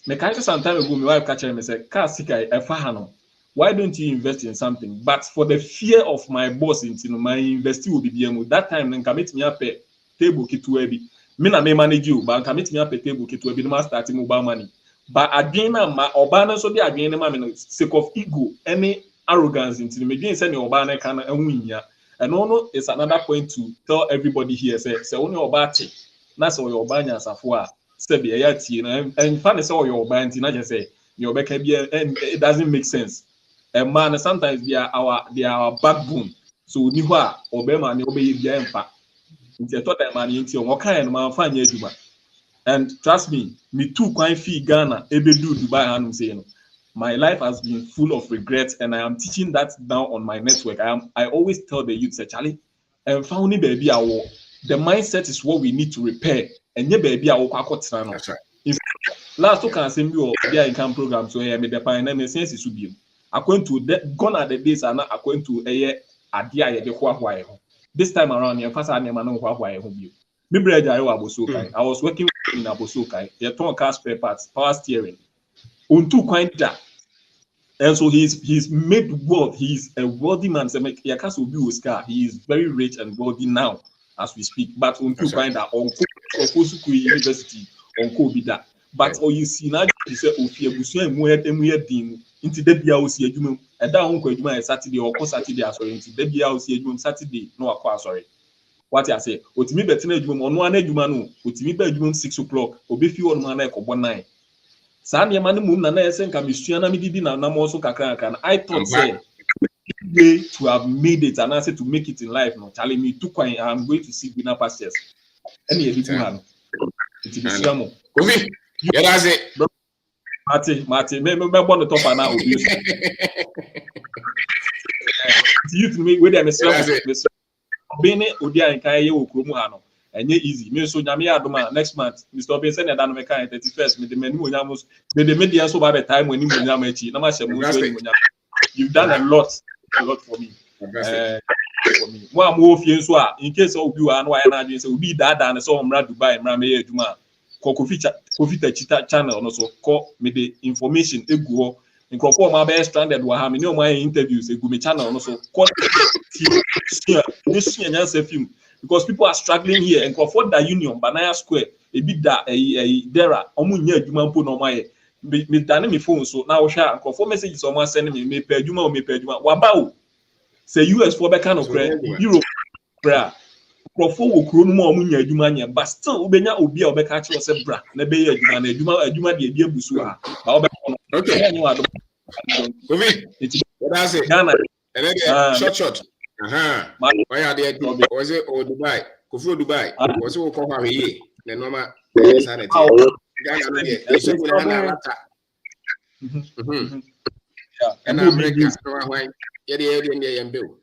me kan so sometime ago me wife catch me say cars sika e fa ha no why don't you invest in something but for the fear of my boss intino my invest will be biamu that time nka metimi ape table kitu ebi me na me manage you but can meet me up a table kitu ebi no start mobile money but again na ma oba na so dey again na me sake of ego any arrogance into me again say me oba na kan ehunnya and no is another point to tell everybody here say only oba te na say oba nya asafo a say be ya tie na and fan say oba nti na just say your oba ka bia and it doesn't make sense and man sometimes they are our backbone so ni ho a oba ma ne oba ye bia empa. And trust me too quite fee Ghana ebedu Dubai saying my life has been full of regrets and I am teaching that now on my network. I always tell the youth, say Charlie, and found baby the mindset is what we need to repair and yeah baby that's right. Last two can send you their income program so I made the pioneer sense it should be according to gone are the days are not according to a idea this time around, your first animal know why I hope you. Me bread I Abosokai. I was working in Abosokai. They turn car spare parts, power steering. On two quinta. And so he's made wealth. He's a wealthy man. So he is very rich and wealthy now as we speak. But on two quinta on Kosuku University on Kobida. But all you see now is a Ofia Busu and Muet Dean into the BLC Jum and down Saturday or Saturday as well into the BLC Jum Saturday. No, sorry. What I say, what me better on 1 Jumano, what me bedroom 6 o'clock, or be few on my neck or 1 night. Sandy man moon and I send Kamistriana Midina Namoso Kakan. I thought say way to have made it and I said to make it in life. No, telling me too quiet. I'm going to see winner pastures. Any edition. It's the Siamo. Yeah, that's it. Marty, maybe want to talk now. You to me, where I'm a Bene Udia and Kaya Ukumuhano. And easy. Me so Jamia Doma next month. Mr. Ben send a down mechanic 31st with the menu Yamos. The media so by the time when you Yamachi. You've done a lot for me. One more Fienswa in case of you and why I say we be that and so I'm ready to buy Mramé Juma. Coffee Chita channel also call me the information a go. In Crawford, my best stranded were having no my interviews, a Gumi channel also call this year film. Because people are struggling here and Crawford that union, Banaya Square, a bit that a Dera, Omunya, Juman no my me done me phone. So now share and Crawford messages someone sending me pay Juma or me pay Juma. Wabao say US for Becano credit, Europe prayer. Crawford will croon more Munya Jumania, but still Ubenya will be a Becatch or Sebra, Nebe Juma, the idea Busua. Okay, that's it. Short. Why are they? Was it or Dubai? Kufu Dubai. Was it called Hawaii? The normal sanity. Yeah, and America. Why? Yeah, and Bill.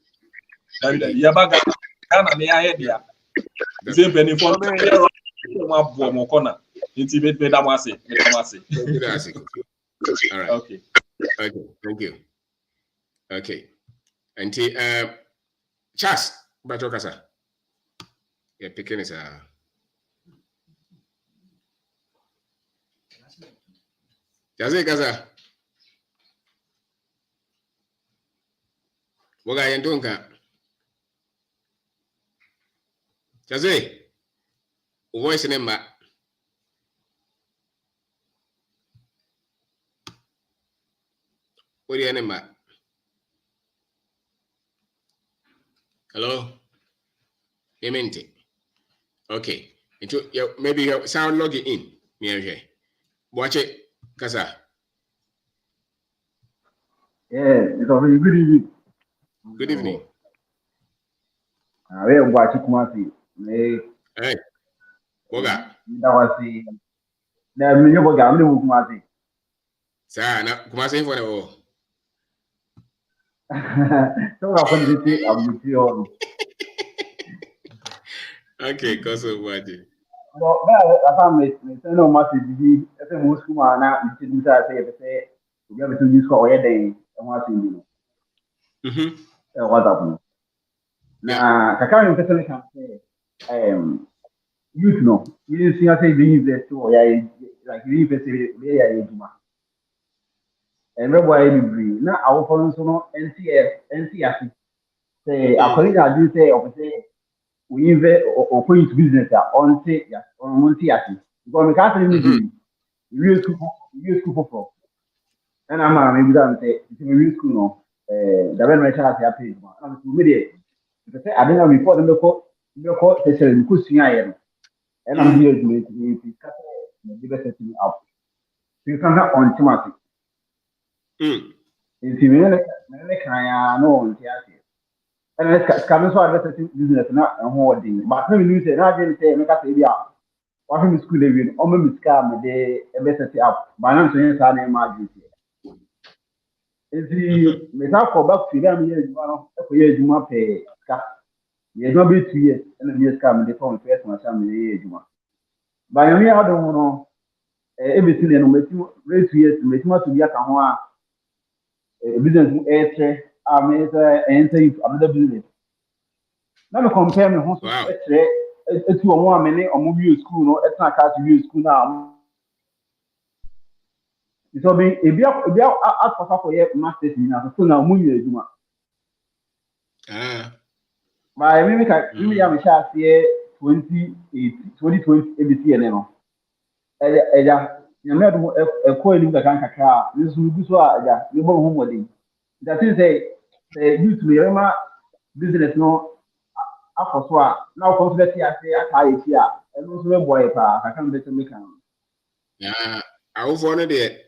Yabaga, Ghana, the idea. The penny for my corner. Intimate Medamasi. All right. Okay. Thank you. Okay. And Charles, Batokasa. You're picking it. Jaze Gaza. What are you doing? Jaze. Voice number. What are your name? Hello? Emente. Okay. Maybe you sound logging in. Watch it, Kasa. Yeah, it's already good evening. Good evening. We are watching Kumasi. Hey. Boga. That was the million Boga, I'm the Kumasi. Sir, now Kumasi for the war. So I'm with you. Okay, cause of what? Well, I found me no message. As a Muslim, now you should say, we have to use for a day. I want to know. What happened? Now, Kakari person can say, youth no, you didn't see us say being there too, like you say, they are Juma. And remember, now our phones no NCS say, according to you say, or say, we invest or put into business on say, yes, on one theater. Because we can't really real school for. And I'm maybe that say, it's a real school no, the rent rate has happened. I'm immediate. Because I don't know before them local, they say, because I am. And I'm here to make the best setting up. So you can have on Timothy. If you really know on theater. And let's come so I business not a holding. But when you say, I didn't say, make us say, what from school, they will almost scam the best up. But I'm saying, I imagine. If you may not go back to them, years, you must pay. You don't be 2 years, and then years come, they found first my family. But I don't know everything, and make you raise 2 years to make much to be a business. I made enter into another business. Now compare me who's it's one minute or movie school, no, it's not catch you school now. So be if you ask for your masters in so now money do. But I mean we am share 2020 ABC and no. Eja nyame do e ko elim ka kan kakra nso bi so a eja me bo ho modin. That is say youth me rema business no akoso a na o ko so be tia say aka yi a eno so be boy pa ka kan be to make am. Awofo no de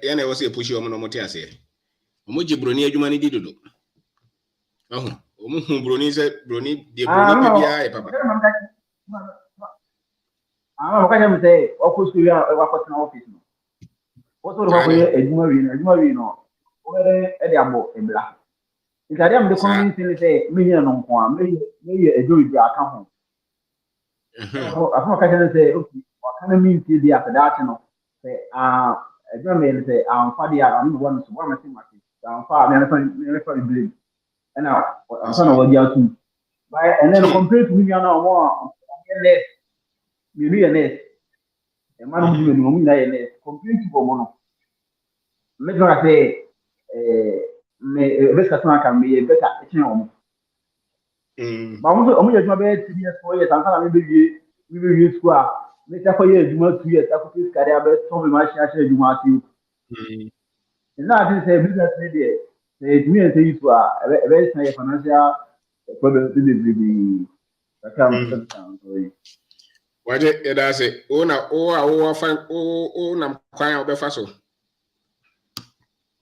ya na wose pushi omo no mote ase. Omo ji broni adwuma ni di dodo. Omo hu broni se broni de broni pe bia e papa. What can I say? Of course, we are working office. What sort of adwuma no? Where e dey abo e bla. Because am the common thing say me here no ko am me e do bi aka ho. Afọ ka say okay, what can I mean say dey after that no? Say adwuma me say am fa dey am no one so one thing market. Am fa me fa blame. And now I'm trying to work out too. But and then compared to me now more less millionaires. A man who is millionaires compared to Bomono. Make sure I say, best customer can be a better action. But only a job 3 years, 4 years, and kind of maybe we will use square. Make up for years, you want 2 years, I could carry a best some much share you want to. And now I say business media. Say to me and say you a very financial problem to the account. Waje ya da se o fan o na kwan a obefa so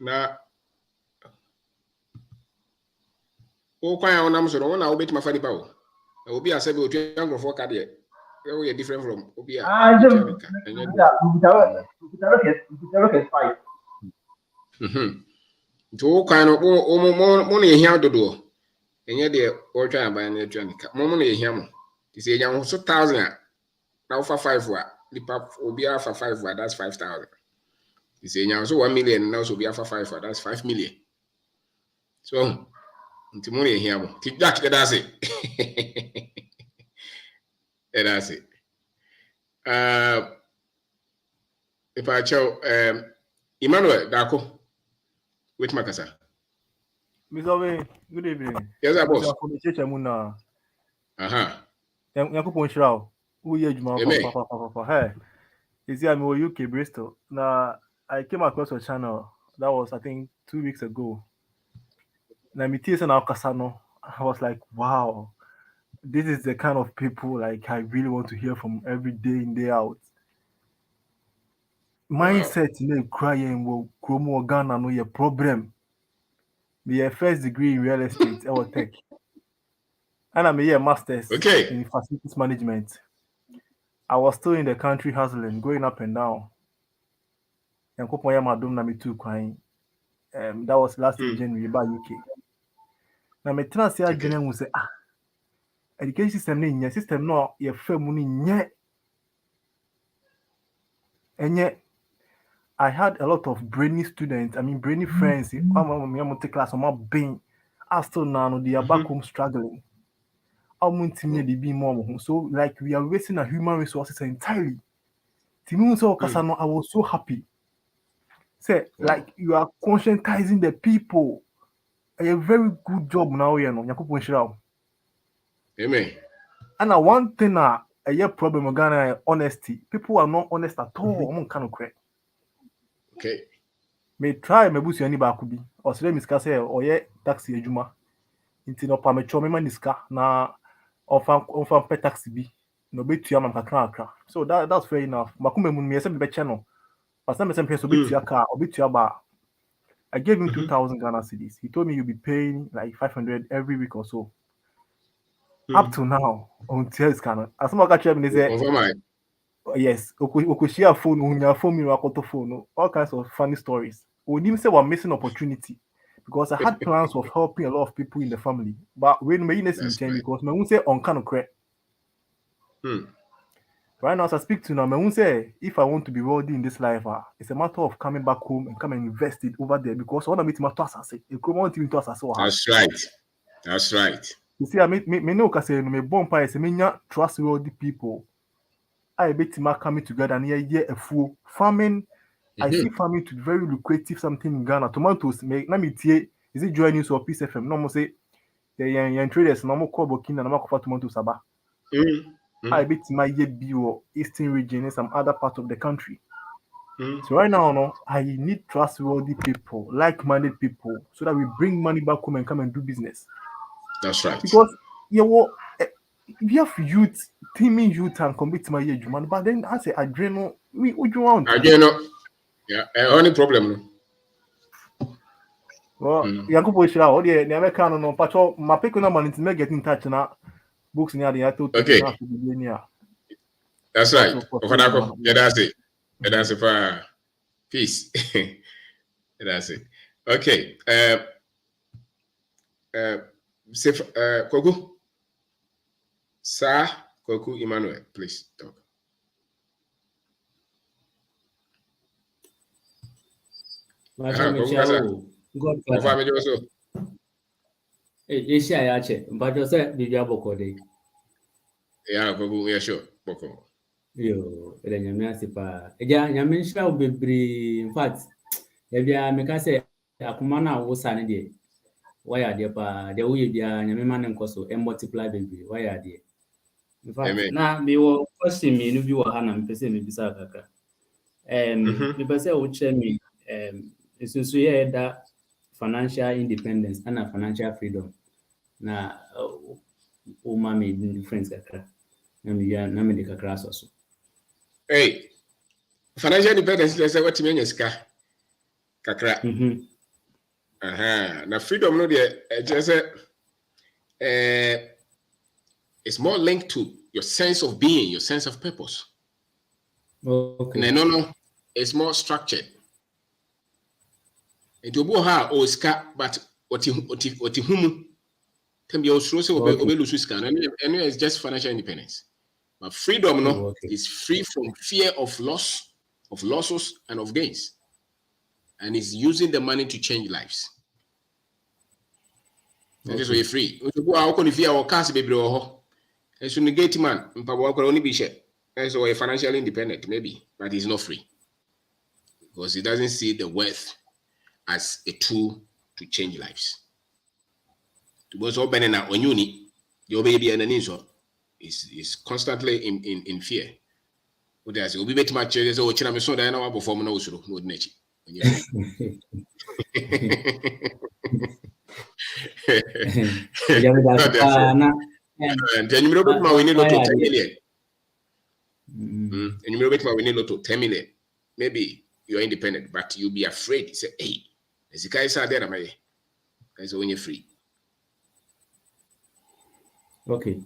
na o kwan a onam so no na obeti mafa dipa o obi asebe otu angrofo ka de we different from obi a to kwan no mo na ehia dodo enye de o twa aban na etu anika mo na ehia mo ti se nya ho so 1000 now for 5 the pap will be for 5 that's 5,000. You say now so 1 million now so be for 5 that's 5 million. So until money here mo. That's it. That's it. If I show Emmanuel Dako with Makasa. Mr. Way, good evening. Yes, boss. Yakupon Shrao. Who you papa. Hey, is here I'm UK Bristol. Now I came across your channel. That was I think 2 weeks ago. Now me and Alcasano. I was like, wow, this is the kind of people like I really want to hear from every day in day out. Mindset you know crying will chromo Ghana no your problem. My first degree in real estate or tech. And I'm a master's in facilities management. I was still in the country hustling, going up and down. And crying. That was last January by UK. Now my transfer January say education system in your system no your firm yet. And yet I had a lot of brainy students, brainy friends. I'm class on my being. I still now they are back home struggling. So like we are wasting our human resources entirely. I was so happy. Say like you are conscientizing the people. A very good job now, you know. Amen. And one thing a problem Ghana honesty. People are not honest at all. Okay. May try my boost any back be. Or say miska say or taxi ejuma. Inti no pa me chome maniska na on pay taxi bi. No be to am kakra. So that's fair enough. Makume mun me be channel. But some person so be to car or be to ba. I gave him 2,000 Ghana cedis. He told me you'll be paying like 500 every week or so. Up to now, until it's kind of as much as I say, yes, okay, share phone, phone, all kinds of funny stories. We didn't say we're missing opportunity because I had plans of helping a lot of people in the family, but when we need to change because I won't say on kind of credit. Right now, as I speak to now, I won't say if I want to be wealthy in this life, it's a matter of coming back home and coming and invest it over there because I want to meet my toss. That's right. That's right. You see, me no kase no me bompa is me nya trustworthy people. I bet ma coming together and yeah a full farming. I see farming to be very lucrative something in Ghana. Tomatoes make na me tie is it joining so Peace FM? No mo say the young traders no mo call Burkina no mo for tomatoes aba. I bet my ye be or eastern region and some other part of the country. So right now, no, I need trustworthy people, like-minded people, so that we bring money back home and come and do business. That's right. Because we have youth, teaming youth and compete to my age, man. But then I say, Adreno, what you want? Adreno, yeah, only problem. Well, Yankubo Shira, oh dear, the American no, Pacho, my pick on man to get in touch now. Books near the Ato. Okay. That's right. Yeah, that's it. That's it for peace. That's it. Okay. Kogu. Sir, Kogu Emmanuel, please talk. God Asia yache, but you said the Jaboko day. Yeah, Kogu, yeah, sure. Boko. Yo, the Yamasipa. Yeah, Yamisha will be in fact. If you make us say, Akumana was sanity. Why are there? The way you are, Yamiman and Koso, and multiply baby. Why are there? In fact, now me will question me if you are Hannah, person in Bisaka. The person would tell me, it's also that financial independence and financial freedom. Now, mommy difference kakra. Na me de kakra so. Hey, financial independence, let's say what you mean is kakra. Now freedom no there just it's more linked to your sense of being, your sense of purpose. Okay. No, it's more structured. It will ha o ska, but what humu can be also anyway, it's just financial independence. But freedom is free from fear of loss, of losses, and of gains. And is using the money to change lives. That is why you're free. How can you fear our cash baby or so negate man? Only be share. That's why you're financially independent, maybe, but he's not free. Because he doesn't see the worth as a tool to change lives. To go so benena when you need your baby and an insult is constantly in fear. What does it? We bet my children so china me so that I perform no so no nature. And then you know my winning to 10 million. And you know my winning to 10 million. Maybe you're independent, but you'll be afraid. You say, hey, as the guys are there, my guys when you're free. Okay.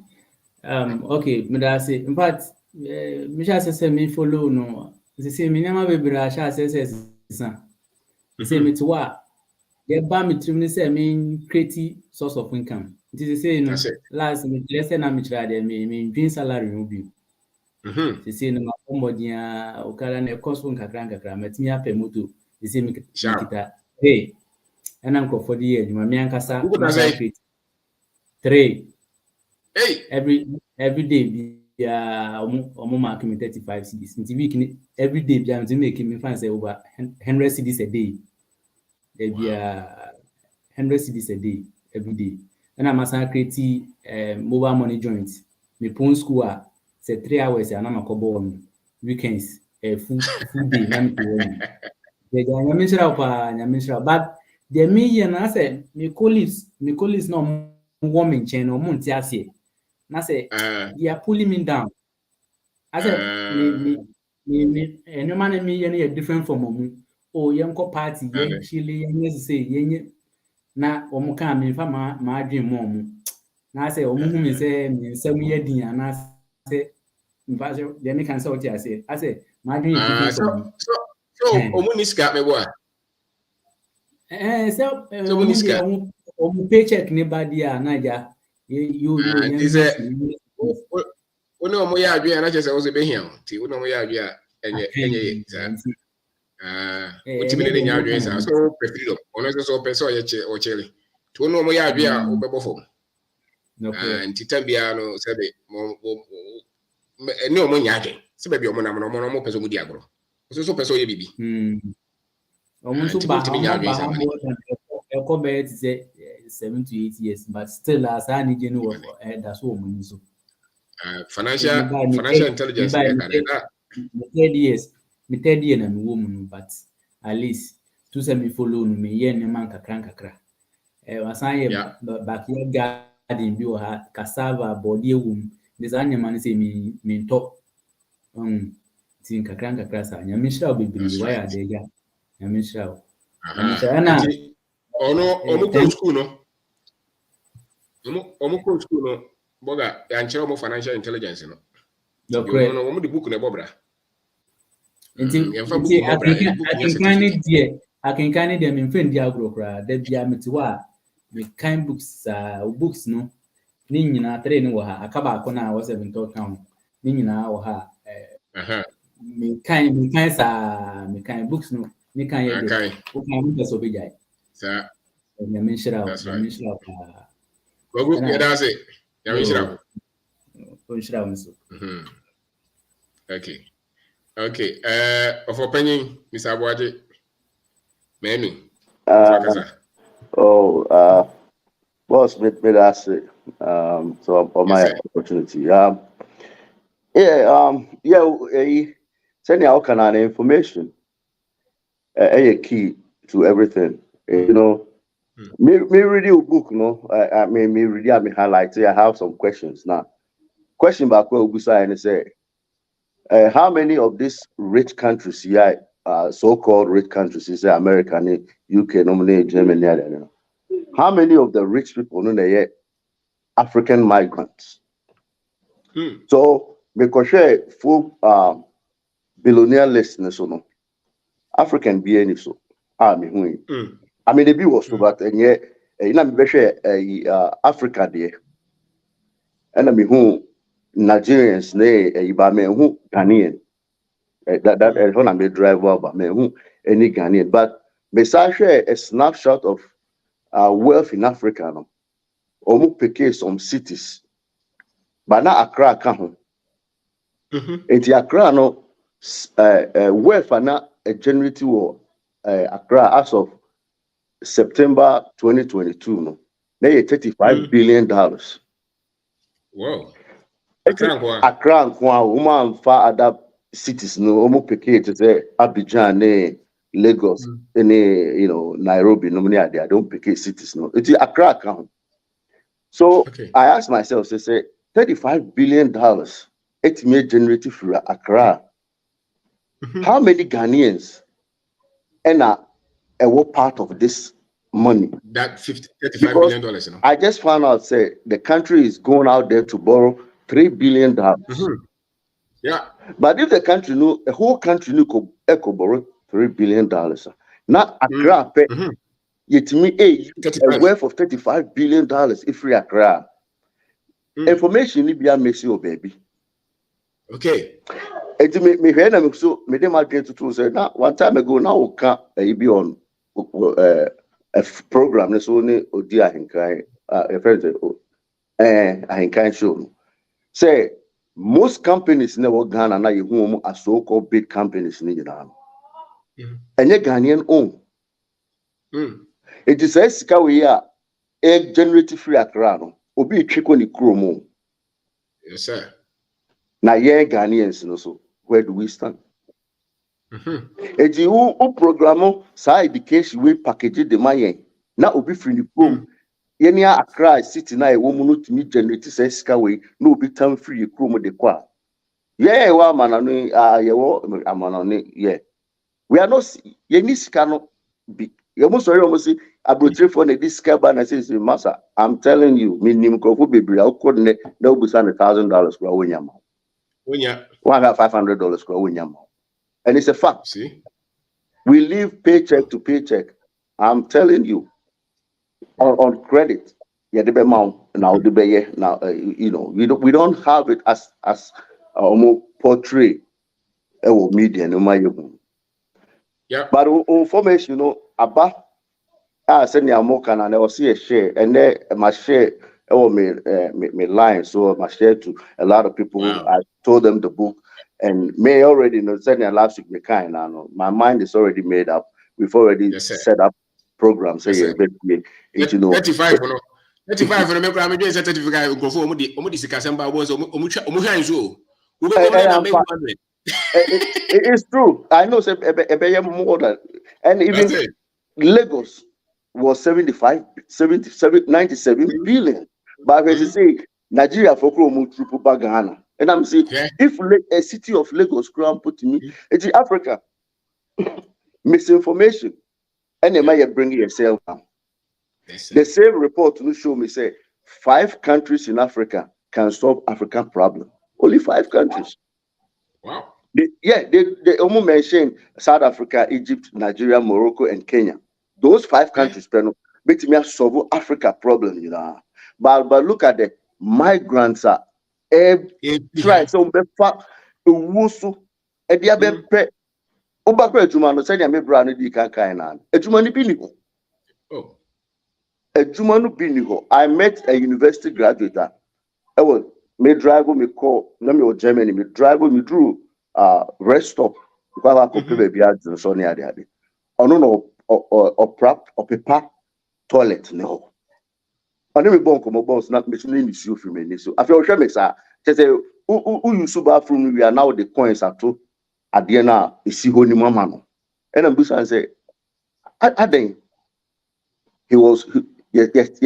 Okay, Madasi. In fact, Misha says me follow no. They say me never be brasha says say me to what? They buy me to say me create source of income. It is say no last me less than me try them me dream salary will be. They say no somebody okara na cost one kakra metimi ape moto. They say me kita hey and I'm for the year my ankasa create 3 hey every day mark me 35 cedis in week every day be am to make me fan say over 100 cedis a day. There be 100 cedis a day every day. And I'm create mobile money joints. Me pon school say 3 hours and I'm a couple on weekends full day na me to they go nyamishra but the me na say me colleagues no warming chain or monti ase. Na say they are pulling me down. I said me no man me yen different from omu. Oh yenko party yen chile yen say yen na omu kan me fa ma adwen mo omu. Na say omu hu me say me nsam ye din ana say mfa say they me kan say what I say. I say ma adwen different from so omu ni ska me boy. So omu paycheck ni badi na ja you One of my idea, I just was a behind. One of my idea, and what you mean in your dreams? I saw freedom. Honestly, so person or cherry. To know my idea, or before. and Titabiano said it no money again. So maybe your more person with Diagro. So person you be. Almost about how 7 to 8 years, but still as I need you know that's what we so. Financial intelligence. Me 30 years and woman, but at least to send me follow me yen man kakra. Was I backyard garden be or cassava body womb. This animal say me talk. Think kakra sa. Nyamisha be why are they ya? Nyamisha. Omo school no. Omo school no. Boga yanchira omo financial intelligence no. No, omo the book na bobra. I can kind of them in friend diagro cra. There be a metiwa. Me kind books no. Nina train wa ha. Akaba kona was 7 town. Nina wa ha. Me kind books no. Me kind ye de. O kind books obi jai. Sir. Nyamishira. Gogo ya that's it. Nyamishira. Nyamishira unso. Okay. Of opinion, Mr. Abuaje. Menu. Boss, that's it. So on my opportunity. Sending out kind information. A key to everything. You know, me read your book, no. I mean, me read me highlights. I have some questions now. Question back where we say and say. How many of these rich countries, so-called rich countries, is America, UK, Germany, how many of the rich people know they are African migrants? So, because full billionaire listeners, African being so. I mean, the bill was so, but and yet, Africa there, and I mean who. Nigerians, who Ghanaian. That is when I made driver, but who any Ghanaian. But besides a snapshot of wealth in Africa, no, almost pick some cities. But now Accra come. It's Accra no wealth and now a generative war Accra as of September 2022. No, they $35 billion. Wow. Accra and woman far other cities no almost pick to say Abidjan, Lagos, Nairobi, no many I don't pick cities no. It's Accra account. So I asked myself, say $35 billion, it may generate for Accra. How many Ghanaians and what part of this money? That $35 billion, you know. I just found out say the country is going out there to borrow $3 billion. Yeah. But if the country the whole country could borrow $3 billion. Now Accra yet me a worth of $35 billion if we Accra. Information need be makes you baby. Okay. It me hear them so me dem agree to say now one time ago now we can be on a program so only odi ahinkai a friend ahinkai show. Say most companies never Ghana na you who are so-called big companies in Ghana. And your Ghanaian own. It is a sika we are a generative free Accra. Obi trick on the chromo. Yes, sir. Now yeah, Ghanaians no so where do we stand? You program sa education we package the money. Now obi free the chrome. Yenya Accra city na e woman no to me generate sika we no be time free chrome de kwa. Yeah, wa manano yeah. We are not yeni sika no be you almost say abrotre for this sika ban I say master I'm telling you minimum crofo bebre I could ne na obusa $1,000 kwa wonya ma. Wonya. $500 kwa wonya ma. And it's a fact. See? We live paycheck to paycheck. I'm telling you. On credit. Yeah, the amount now the be now we don't have it as portray media no matter. Yeah. But information, about send your more can and I will see a share and then my share me line. So I shared to a lot of people. Wow. I told them the book, and me already know sending last week me kind. My mind is already made up. We've already set up programs. Yes, Say, 35, 35 for the member. I'm doing certificate. Go for Omudi Sikasamba was Omusha so. It's true. I know more than, and even Lagos was 97 billion. But as you say, Nigeria for Ghana. And I'm saying, if a city of Lagos Crown put to me, it's Africa. Misinformation. And you might bring yourself down. The same report will show me say 5 countries in Africa can solve African problem. Only 5 countries. Wow. They almost mentioned South Africa, Egypt, Nigeria, Morocco, and Kenya. Those 5 countries, make me solve Africa problem, But look at the migrants are try so befa ewusu e dia be pe obakwa adwuma no say me bra no di kan na adwuma no bi ni ho. Oh. Adwuma no bi ni ho. I met a university graduate me drive me call na me Germany me drive me drew rest stop because I could pay baby ads and so near there. No prop or paper toilet no. I never born come boss not mentioning the issue for me. So I feel sure makes say who use bathroom we are now the coins at two at the end is see honey mama no. And I'm busy and say I think he was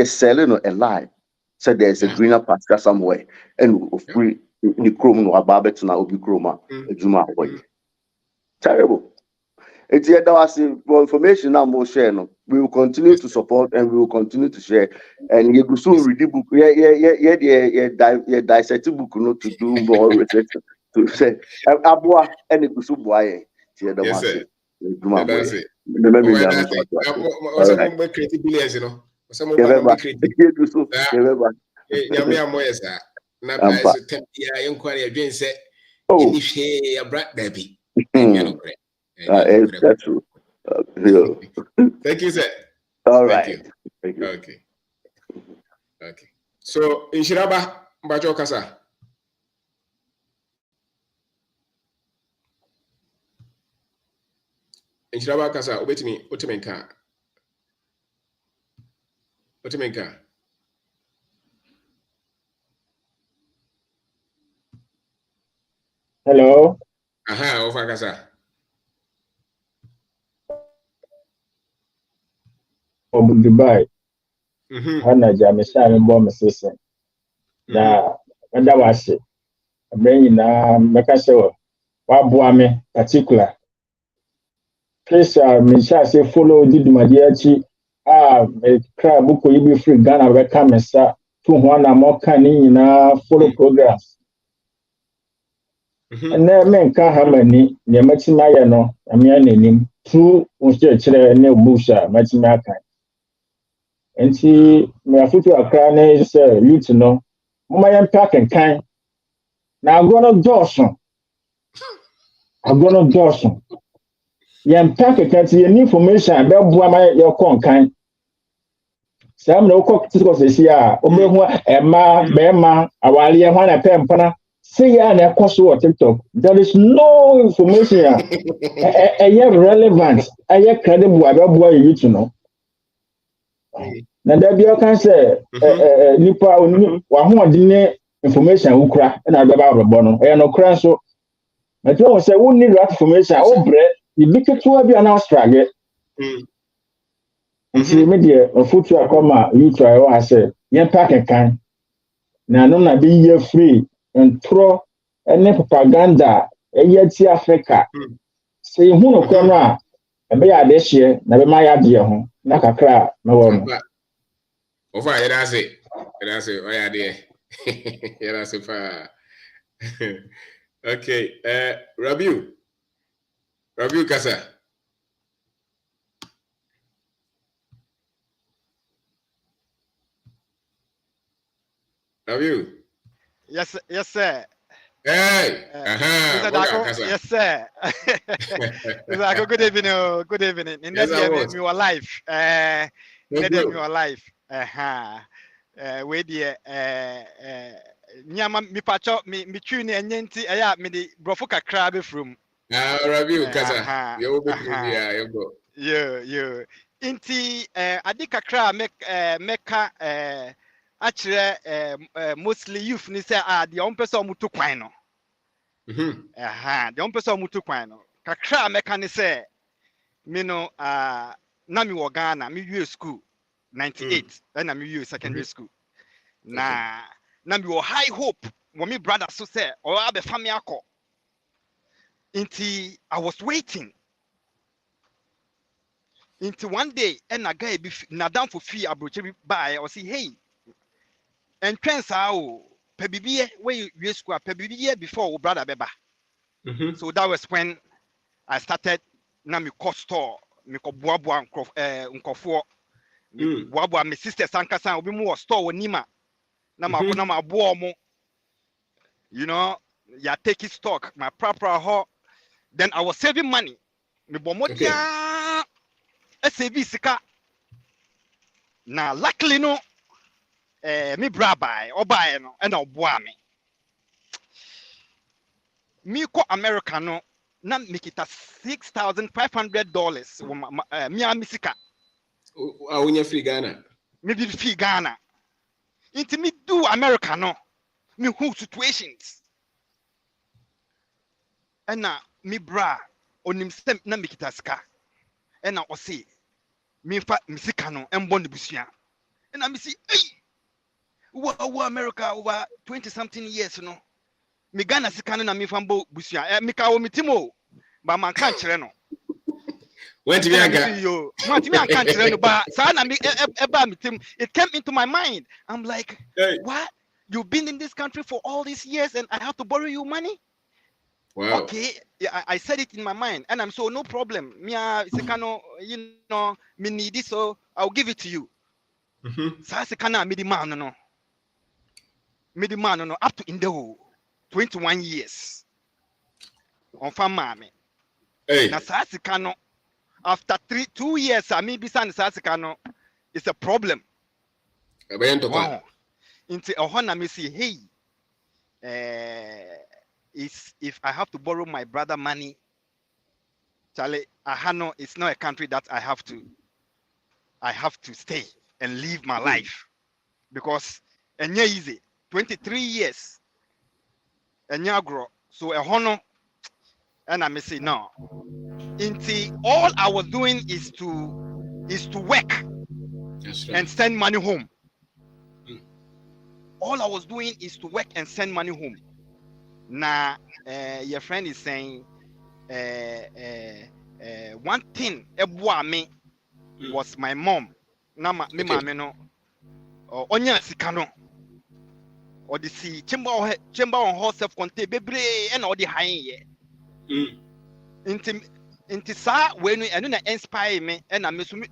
selling a lie. Said there's a greener pasture somewhere and free in the chrome no about now will be chroma a juma away. Terrible. It's yet more information now more share. No, we will continue to support and we will continue to share. And you could soon read the book. Dissect book not to do more research to say Abua and you could soon buy it. That's it. Creative billions, Some of them be creative. Yamia Moyesa. Not as a temp inquiry again said, oh, a brat baby. That's true. Thank you, sir. All right. Thank you. Okay. So, in Shiraba, Bajo Kasa. In Shiraba Kasa, obey me, Otemenka. Hello. Aha, over Kasa. Dubai. Hana jamesha mbo mesese. Na wanda wase. Abenyi na mekasewo. Wabua me particular. Please me say follow di dumadi achi me kra buko yibi free Ghana we kamesa to ho na mo kan ni nyina follow programs. And then men ka hamani ne matima ye no amia nanim through unse kire ne busha matima kan. Enti me afutu akra na say youth no mama yam pack and kan na agono Johnson yam pack and kan the information be bua ma ye kon kan sam na ukọ tiko sesi a omehu ema bema awale ye hwana pempana say ya na ekoso on TikTok. There is no information relevant credible abua you know. Na da bia kan say nipa oni wa ho odine information ukura na be ba robo no no kura so na tell say we need that information o bre you be ketua bia na struggle nti me de ofutu akoma you try o ase yen pack kan na no na be year free and throw any propaganda ti Africa say hu no kwa no a e be ya de hye na be ma ya de ho na kakra na wo no over here say oh yeah there here say fa okay Rabiu Kasa. Have you? Yes, sir. Hey, yes, sir. Good evening. In that me your life. Me your life. we the nyama mi pacho mi twi ne nyenti eya me di brofo kakra be from Rabi kasa you be trivia you go yo inti ade kakra meka akire mostly youth ni say de on person omuto kwan no de on person omuto kwan no kakra meka ni say me no na mi wo Ghana mi wie school 98 na mi wie secondary school na mi wo high hope wo me brother so say o abe family akọ inti I was waiting into one day and a guy be na down for fee abroach bi buy or say hey and trends how pebibie where you school pebibie before our brother beba. So that was when I started na me cost store me ko boaboa nkofo me boaboa me sister sankasa obi mu store onima na ma ko na ma boa mo you know ya take stock my proper ho then I was saving money me bomotia save sika na luckily no me bra buy or buy no and oboa me ko America no na make it $6,500 me amisika awunya free Ghana me be free Ghana into me do America no me who situations and na me bra onim stem na make it ska and na o say me fa misika no embo ne busua and na me see hey wo America over 20 something years no me Ghana sika no na me fa mbo busua me ka wo mitimo ba man kan kire no went to be yo man timi an kan kire no ba sa na me ba mitim it came into my mind I'm like hey. What you've been in this country for all these years and I have to borrow you money. Wow. Okay, yeah, I said it in my mind, and I'm so no problem. Me, sekano, you know, me need it, so I'll give it to you. Sa sekana me the man no, up to in the 21 years on farm mame. Hey. Na sa sekano after 2 years, I mean, bisan sa sekano it's a problem. Wow. Into a honor me say, hey, if I have to borrow my brother money, Charlie, Ahano is not a country that I have to stay and live my life because and easy 23 years and grow so a honor and I may say no. Into all I was doing is to work and send money home. All I was doing is to work and send money home. Now, your friend is saying, one thing me was my mom. Now, me mama no, or onya sikano, or the sea chamber on horse self contain bebre and all the high ye. Into sa when we and inspire me and I miss me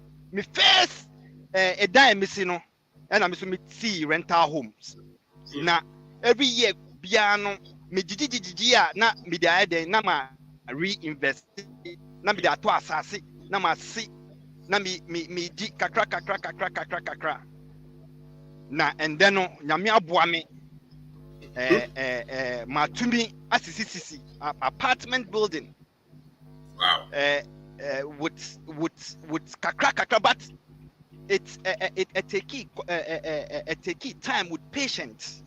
first a dime missing no and I miss me see rental homes. Now every year piano me jiji na me the idea na ma reinvest na me the ato asase na ma si na me ji kakra na and then no nyame aboa me ma tumi asisi apartment building. Wow. With kakra but it's a take time with patience.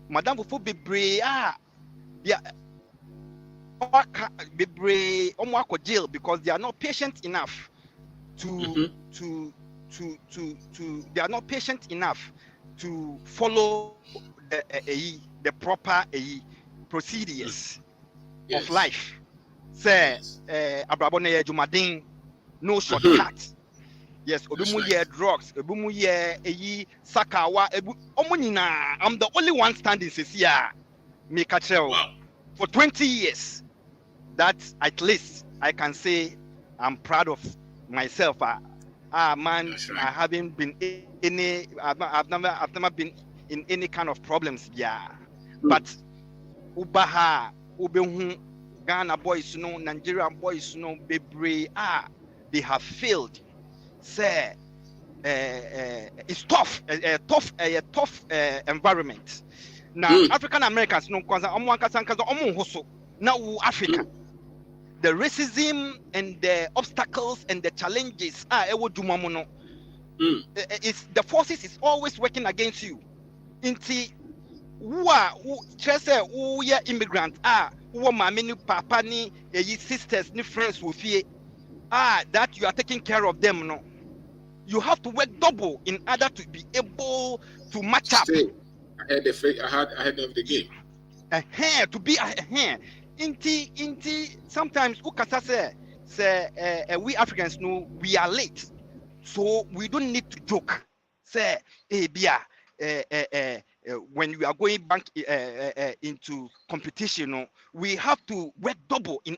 Madam Fufu bebre they are jail because they are not patient enough to they are not patient enough to follow the proper procedures of life. Say abrabone jumadin no shortcut. Yes, obimu ye drugs, obimu ye sakawa, omunina. I'm the only one standing here. Me kachel for 20 years. That at least I can say I'm proud of myself. Man, right. I haven't been any. I've never been in any kind of problems. Yeah, but ubaha ubehu Ghana boys no, Nigerian boys no, bebre they have failed. Say it's tough, a tough environment. Now African Americans no kwanza omo ankasa omo hoso na Africa. The racism and the obstacles and the challenges it's the forces is always working against you. Inti just say who ya immigrant who mama papa ni sisters ni friends with you that you are taking care of them. No, you have to work double in order to be able to match up. Ahead of the game. To be ahead. Inti sometimes ukasa say we Africans know we are late, so we don't need to joke. Say when we are going back into competition, we have to work double in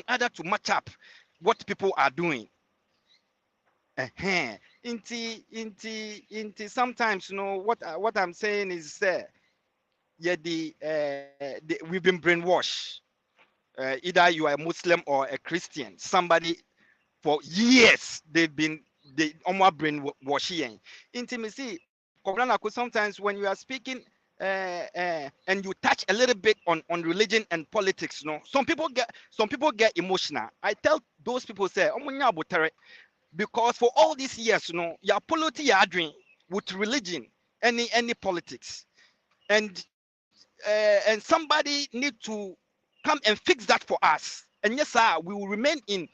order to match up what people are doing. Inti sometimes what I'm saying is we've been brainwashed. Either you are a Muslim or a Christian. Somebody for years they almost brainwashing. Intimacy. Sometimes when you are speaking and you touch a little bit on religion and politics, some people get emotional. I tell those people say, because for all these years, you're polluting your dream with religion, any politics, and somebody need to come and fix that for us. And yes, sir, we will remain in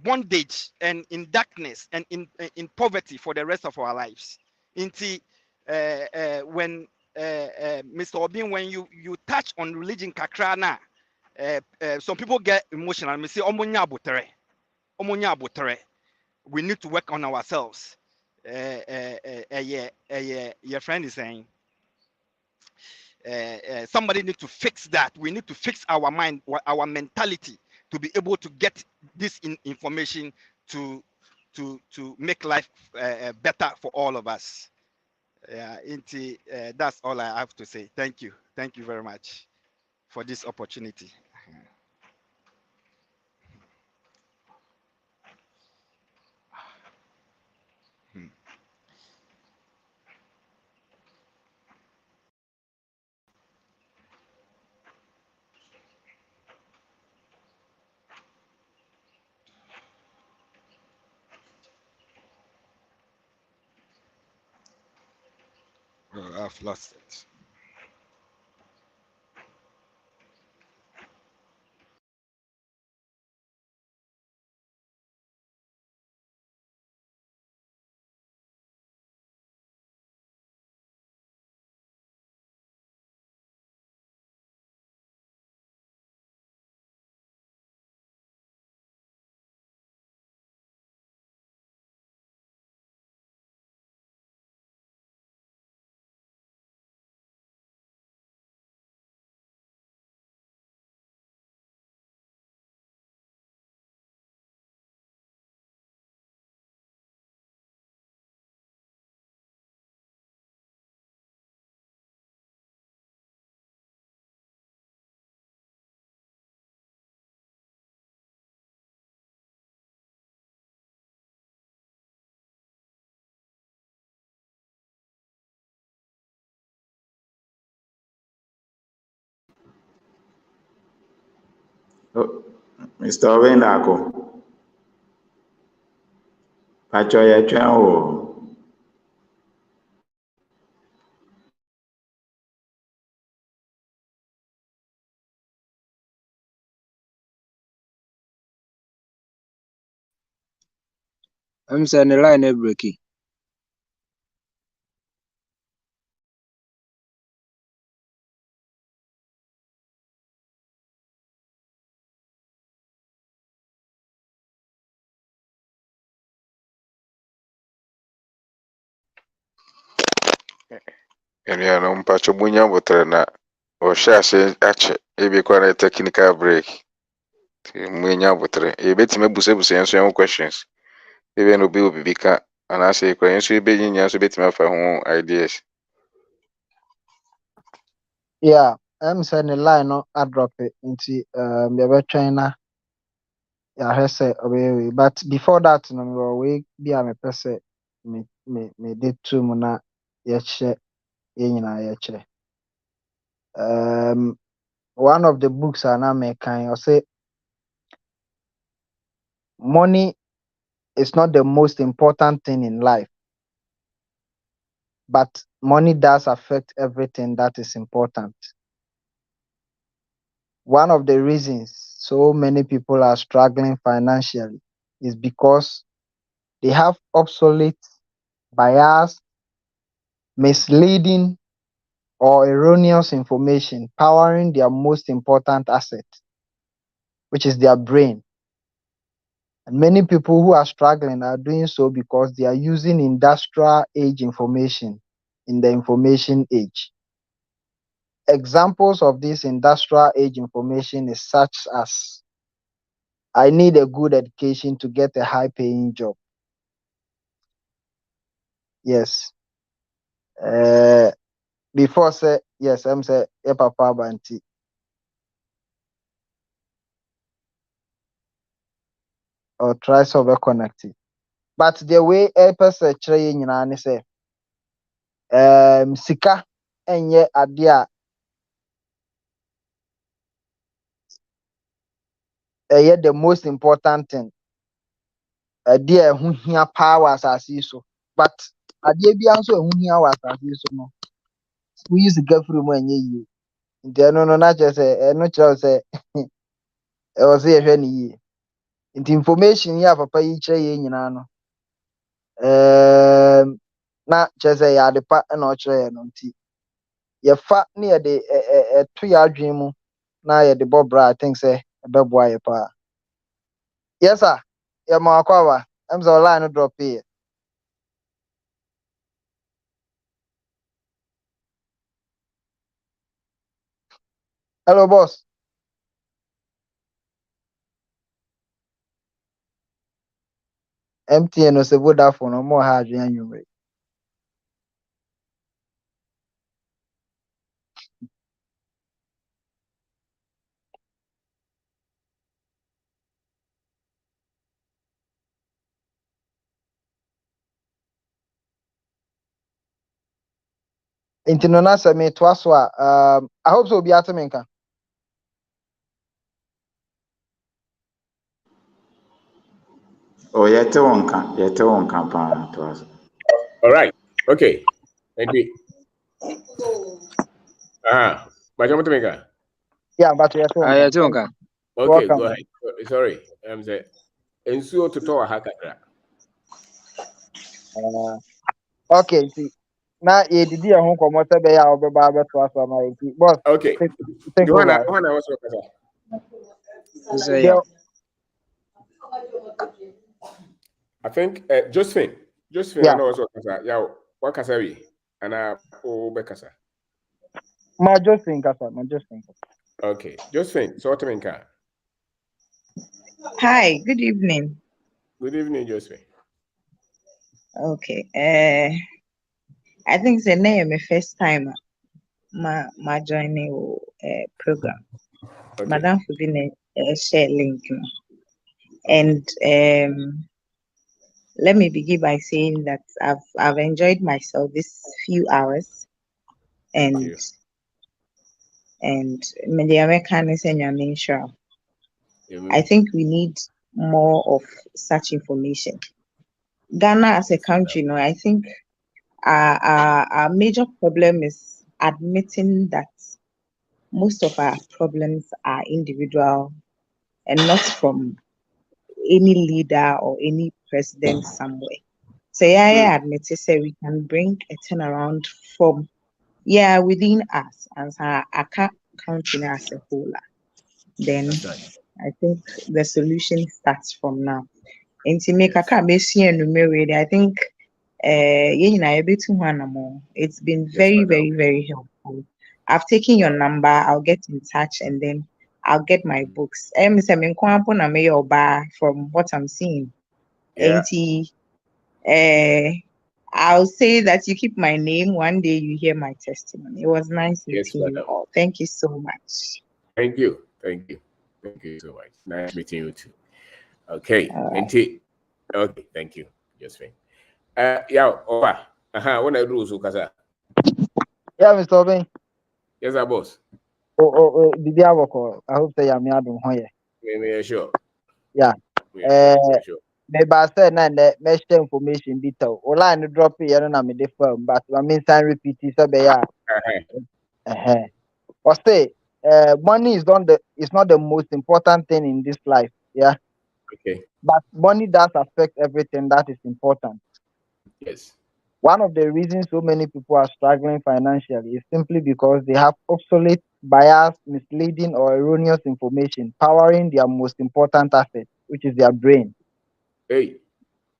bondage and in darkness and in poverty for the rest of our lives. When Mr. Obin, when you touch on religion kakrana, some people get emotional. Me say, we need to work on ourselves. Your friend is saying. Somebody need to fix that. We need to fix our mind, our mentality, to be able to get this information to make life better for all of us. That's all I have to say. Thank you very much for this opportunity. Oh, I've lost it. Mr. Ovendako, pacho ya chao. I'm saying the line is breaking. Anuanom mpacho munya botere na ohwe ase ache ebekwa na technical break. Munya botere ebetime busebuse enso yan questions. Ebe no be obibika anase ekwa enso ebe nyinya so betime afa ho ideas. Yeah, I'm saying the line no a drop it into the China Yeah, I say away. But before that, no, we be a person me did two muna yeche yenyina yeche. One of the books I now make kind say money is not the most important thing in life, but money does affect everything that is important. One of the reasons so many people are struggling financially is because they have obsolete, biased, misleading, or erroneous information powering their most important asset, which is their brain. And many people who are struggling are doing so because they are using industrial age information in the information age. Examples of this industrial age information is such as I need a good education to get a high paying job. Yes. Before say yes, I'm say papa banti. Or try to connect it. But the way a person train you say sika enye ade a the most important thing. Ade a ɛho hia paa wɔ asase yi so. But adeɛ bi nso a ɛho hia wɔ asase yi so no, woyi sika firi mu ɛnyɛ yie. Nti ɛno no na kyerɛ sɛ ɛno kyerɛ sɛ ɛwɔ sɛ yɛhwɛ ne yie. Nti information yi a papa yi kyerɛ yɛn nyinaa no na kyerɛ sɛ yɛ ade pa na ɔkyerɛ yɛn no nti yɛfa ne yɛde ɛto yɛ adwene mu na yɛde bɔ bra I think sɛ ɛbɛboa yɛ paa. Yes sir, yɛma wakɔ aba. Ɛm sɛ ɔline no drop yɛ. Hello boss. MTN no sɛ Vodafone ɔmo wɔ ha adwene anwummere. Nti no na sɛ metoa so a I hope sɛ obi ate me nka. Oh, yɛte wo nka paa toa so. All right. Okay. Maybe. But you want to make a? Yeah, but yɛte wo nka. nka. Yɛte wo nka. Okay, Welcome. go ahead. Sorry. I'm saying. Ensuo toto wa hakakra. Okay, nti na yɛdidi yɛn ho nkɔmmɔ sɛ bɛyɛ a wɔbɛba abɛtoa so ama yɛn nti boss. Okay. Take over. When I was talking. Sɛ yɛ. I think Josephine, Yeah. I know also kasa. Yeah, what kasa we? Ana o be kasa. Ma Josephine kasa. Okay, Josephine, so what mean ka? Hi, good evening. Good evening, Josephine. Okay. I think it's the name my first time my joining program. Okay. Madam for being share link. And let me begin by saying that I've enjoyed myself this few hours and the American is in sure. I think we need more of such information. Ghana as a country, I think our major problem is admitting that most of our problems are individual and not from any leader or any president somewhere. So I admit to say we can bring a turnaround from within us as our country as a whole. Then I think the solution starts from now. And to make a I think it's been very, very, very helpful. I've taken your number, I'll get in touch and then I'll get my books. From what I'm seeing. Yeah. I'll say that you keep my name. One day you hear my testimony. It was nice meeting you all. Thank you so much. Thank you so much. Nice meeting you too. Okay. Okay, thank you. Just fine. Yeah, when I do so kasa. Yeah, Mr. Obin. Yes, boss. Did you have a call? I hope they are me here. Yeah, sure. Yeah. Sure. Maybe I said na mesh information detail. All I drop here na me firm, but I mean sign repeat it so be ya. Or say money is not the most important thing in this life. Yeah. Okay. But money does affect everything that is important. Yes. One of the reasons so many people are struggling financially is simply because they have obsolete, biased, misleading, or erroneous information powering their most important asset, which is their brain. Hey.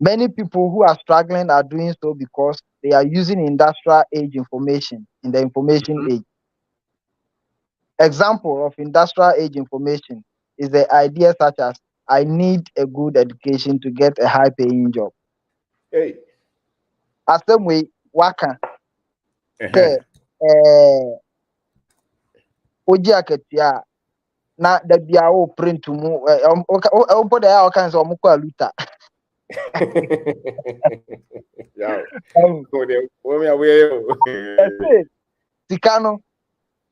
Many people who are struggling are doing so because they are using industrial age information in the information age. Example of industrial age information is the idea such as I need a good education to get a high paying job. Hey. As same way, waka say oji akatia na da bia o print mu o put there all kinds of mukwa luta. Yeah. Sikano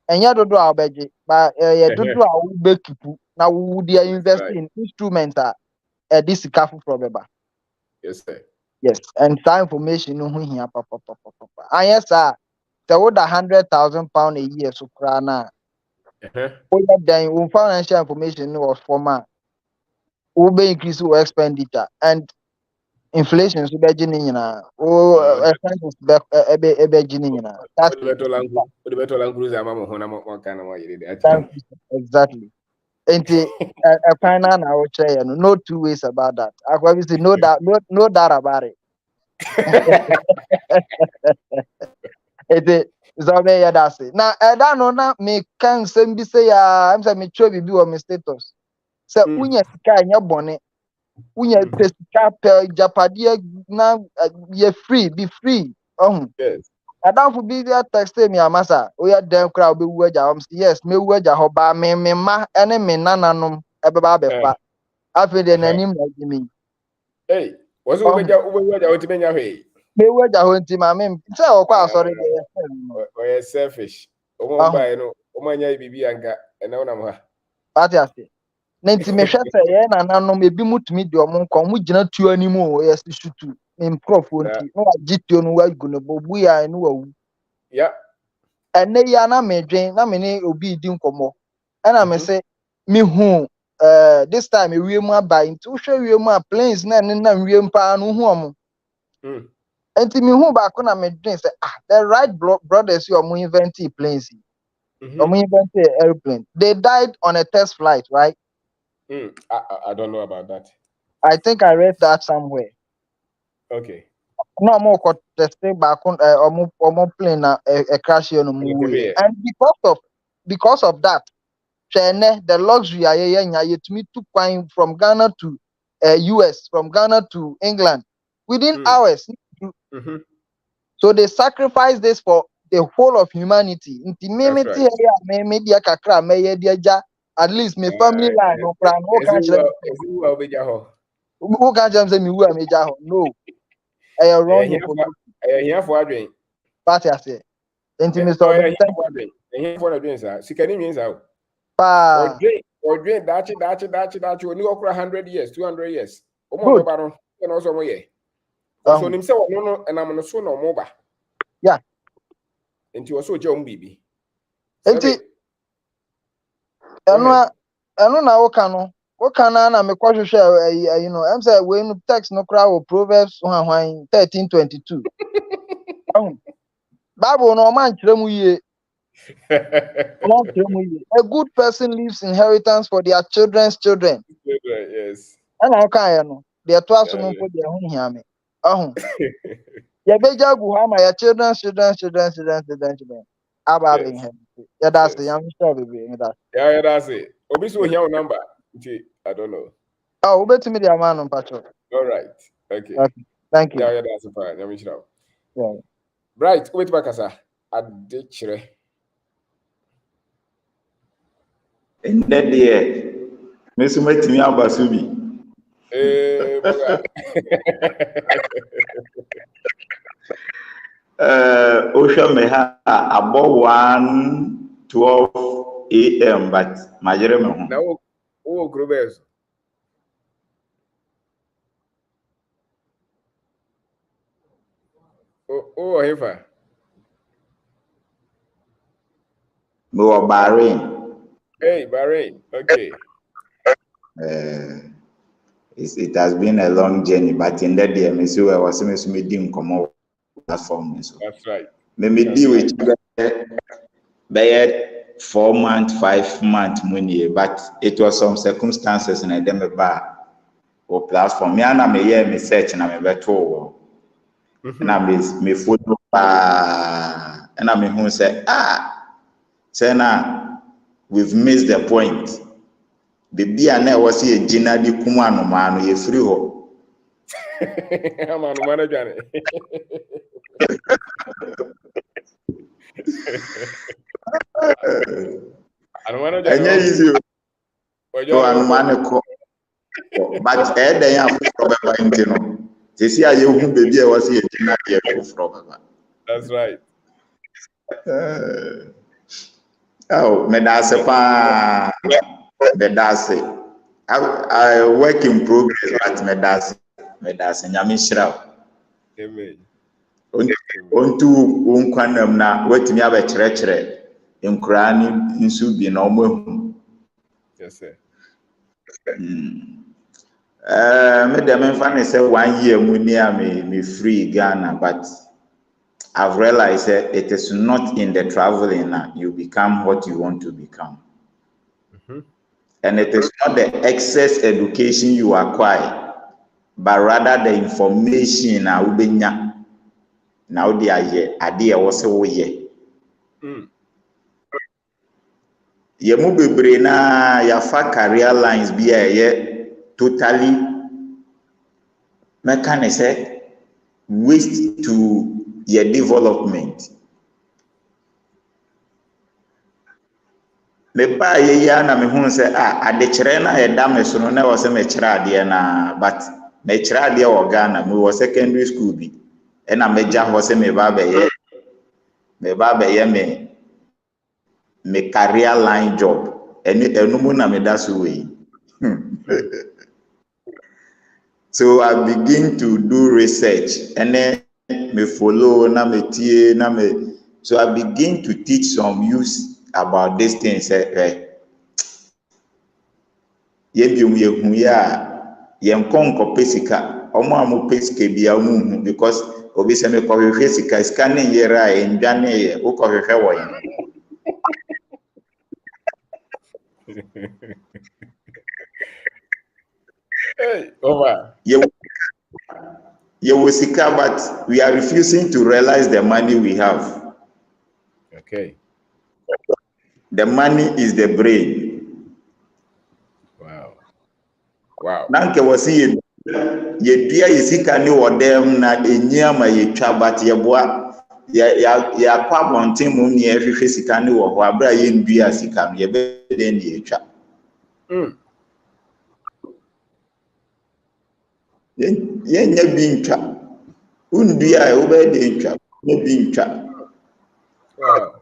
enya dodo a obeje ba ye dodo a wo bekipu na wo dey invest in instruments a this sikafu probeba. Yes, sir. Yes, and that information no hu hia papa. And yes, sir. There would £100,000 a year so krana. Then financial information was former. Will be increase your expenditure and inflation so be jini na. Expenses be jini na. That's exactly. A final I would say no two ways about that. I obviously no doubt about it. Zobe that's it. Now, I don't know now. Me can send be say I'm saying me try be on my status. So unya sika nya bone, unya pesika pe japadia na ye free, be free. Yes. I don't for be there text me amasa. Oya dem crowd be waja. Yes, me waja ho ba me ma ene me nananom ebeba befa. Afi de nanim na me. Hey, what's waja otimenya hwe? Me waja ho nti ma me say okwa asori de. Or selfish. Omo ba no, omo anya bibi anka ena wona mo ha. Pati ase. Na nti mehwɛ sɛ yɛ nananom ebi mutumi de ɔmo nkɔ ɔmo gyina tuo anim o yɛ sutu ne nkurɔfoɔ nti na wagye tuo no wagu no bɔ obu ya no wawu. Yeah. Ɛnɛ yi a na medwen na me ne obi di nkɔmmɔ ɛna me sɛ mehu this time ewiem aba nti wohwɛ wiem a planes na nenam wiem paa no hu ɔmo. Nti mehu baako na medwen sɛ the right brothers yi ɔmo invent planes yi ɔmo invent airplane they died on a test flight, right? I don't know about that. I think I read that somewhere. Okay. No more testing back on plane a crash on movie. And because of that, the luxury to me took from Ghana to US, from Ghana to England within hours. So they sacrificed this for the whole of humanity. At least my family line no plan. Who can't say me who am no. I wrong here for adwin. Party ase. Enti me so here for adwin sir. Sikani means how. Pa. Odwin dachi oni okura 100 years, 200 years. Omo beba no, na also mo ye. So nim se wono no enam no so no mo ba. Yeah. Enti wo so je om bibi. Enti eno na wo kan no. Wo kan na me kwahwehwe em say we no text no kra wo Proverbs 13:22. Bible no man kire mu ye. A good person leaves inheritance for their children's children. Yes. And I can no. They to aso no for their ho hia me. Ya beja gu ha ma ya children's children. Aba be him. Ya that's the young sure be that. Yeah, that's it. Obi so hia number. I don't know. Oh, obetimi the man on patrol. All right. Okay. Thank you. Yeah, that's fine. Let me show. Yeah. Right. Wait back asa. Adechire. Ndɛ deɛ me so matumi aba so bi Osha me ha about 1:12 a.m. but majere me ho. Now, who grubes? Oh, Hefa. Me wa Bahrain. Hey, Bahrain. Okay. It has been a long journey, but in that day, me see I was me dim come out platform so. That's right. Me deal with by 4 months, 5 months money, but it was some circumstances in a dem bar or platform. Me and me hear me search and me beto. And I me follow and I me who say say now we've missed the point. Baby and I was here Gina di kumano man ye free ho. I'm on manager. Easy. But then you have they see how you baby was here Gina from. That's right. Oh, medase pa medase. I work in progress at medase nyamishra. Amen. Ontu unkwanam na wetimi abekyerɛkyerɛ nkura ni nsu bi na ɔmo ehu. Yes sir. Me dem mfa ne say 1 year mu ni me free Ghana, but I've realized that it is not in the traveling that you become what you want to become. And it is not the excess education you acquire, but rather the information na ubenya. Now the idea was so ye. Yemu bebre na yafa career lines be a totally mechanism waste to your development. Me ba ye ya na me hu say adekere na ye da me so no na wo say me kire ade na, but me kire ade wo Ghana me wo secondary school bi e na me ja ho say me ba be ye me career line job enu mu na me da so we. So I begin to do research and then me follow na me tie na me, so I begin to teach some youth about these things. Yebium yehu ya yenkonko pesika omo amu pesika bia omu because obi se me ko hwehwe sika scanning yera endwane ye wo ko hwehwe wo yen. Hey, over. Sika, but we are refusing to realize the money we have. Okay. The money is the brain. Wow. Nanke wasi ye dua yesika ni wodem na enyama yetwa, but ye boa ya kwa bonten mu ne ehwehwe sika ni wo ho abra ye ndua sika no ye be den ne yetwa. Ye nya bi ntwa. Undua e wo be de ntwa, ne bi ntwa. Wow.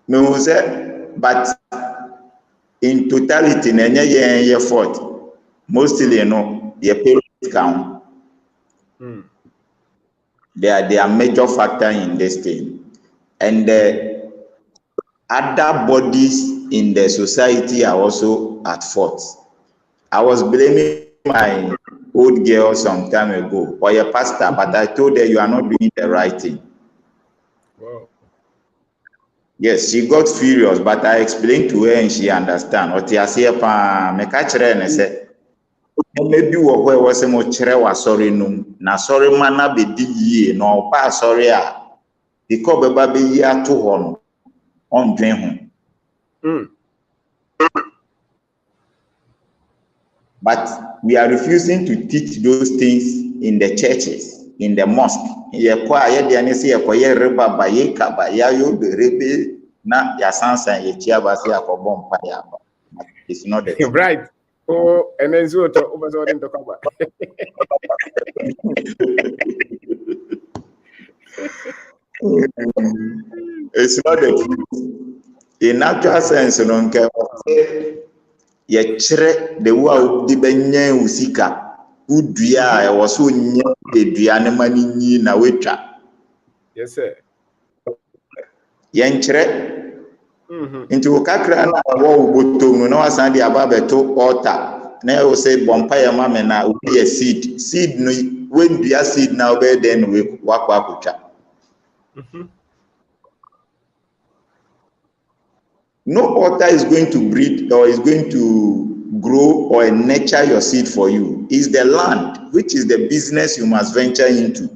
No say, but in totality na ye effort mostly your parents count. They are major factor in this thing, and the other bodies in the society are also at fault. I was blaming my old girl some time ago or your pastor, but I told her you are not doing the right thing. Wow. Yes, she got furious, but I explained to her and she understand. What you say, pa me catch her and say, maybe where was mo chere wa sorry no. Na sorry man na be di ye no pa sorry a. Because beba be ye ato ho no on dwen ho. But we are refusing to teach those things in the churches, in the mosque. Ye kwa ye de ani se ye kwa ye reba ba ye ka ba ya yo be rebe na ya sansan ye tia ba se akobom pa ya ba. It's not the right. Oh, and then so to over so didn't talk about. It's not the truth. In actual sense, no nke ye chere the wa di benye usika udua e wo so nya edua ne mani nyi na wetwa. Yes, sir. Ye nchere nti wo kakra na wo botom no na wasan de aba beto altar na wo say bompa ye ma me na wo ye seed no when dua seed na obey then we wakwa akutwa. No altar is going to breed or is going to grow or nurture your seed for you. It's the land, which is the business you must venture into,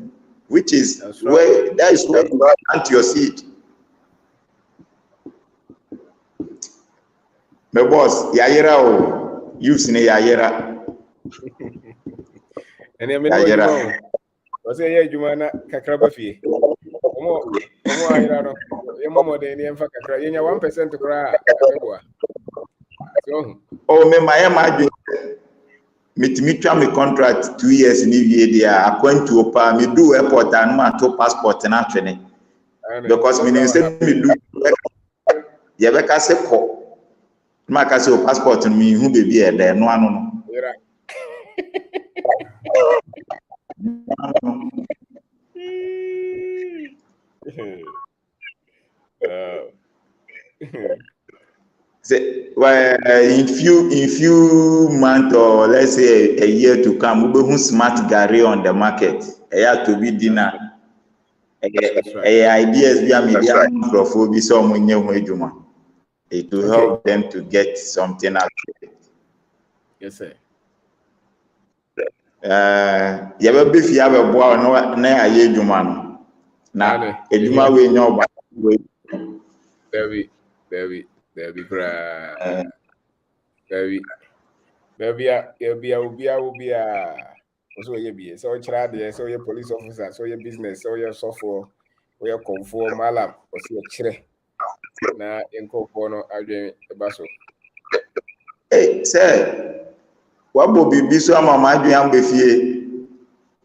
which is where that is where you plant your seed. My boss, yayera o, you sine yayera. And I mean, yayera. Was a year Jumana Kakrabafi. Omo ayira no. Momo de ni emfa kakra. Yenya 1% to cry. So, oh me my imagine me twa me contract 2 years ni wie dia akwantu opa me do airport and ma to passport na twene. Because me say me do ye be ka se ko ma ka se o passport me hu be bi e de no ano no. Say, well, in few months or let's say a year to come, we will smart Gary on the market. Eya to be dinner. Ideas be a media for be some when you it will help them to get something out of it. Yes, sir. You have a beef, you have a boy, no, na aye juma no. Na ejuma we nyo ba. Very also ye be so chira de so ye police officer so ye business so ye sofo so ye komfo malam o so chire na enko no adwen baso. Hey sir, wa bo bibi so ama ma adwen am be fie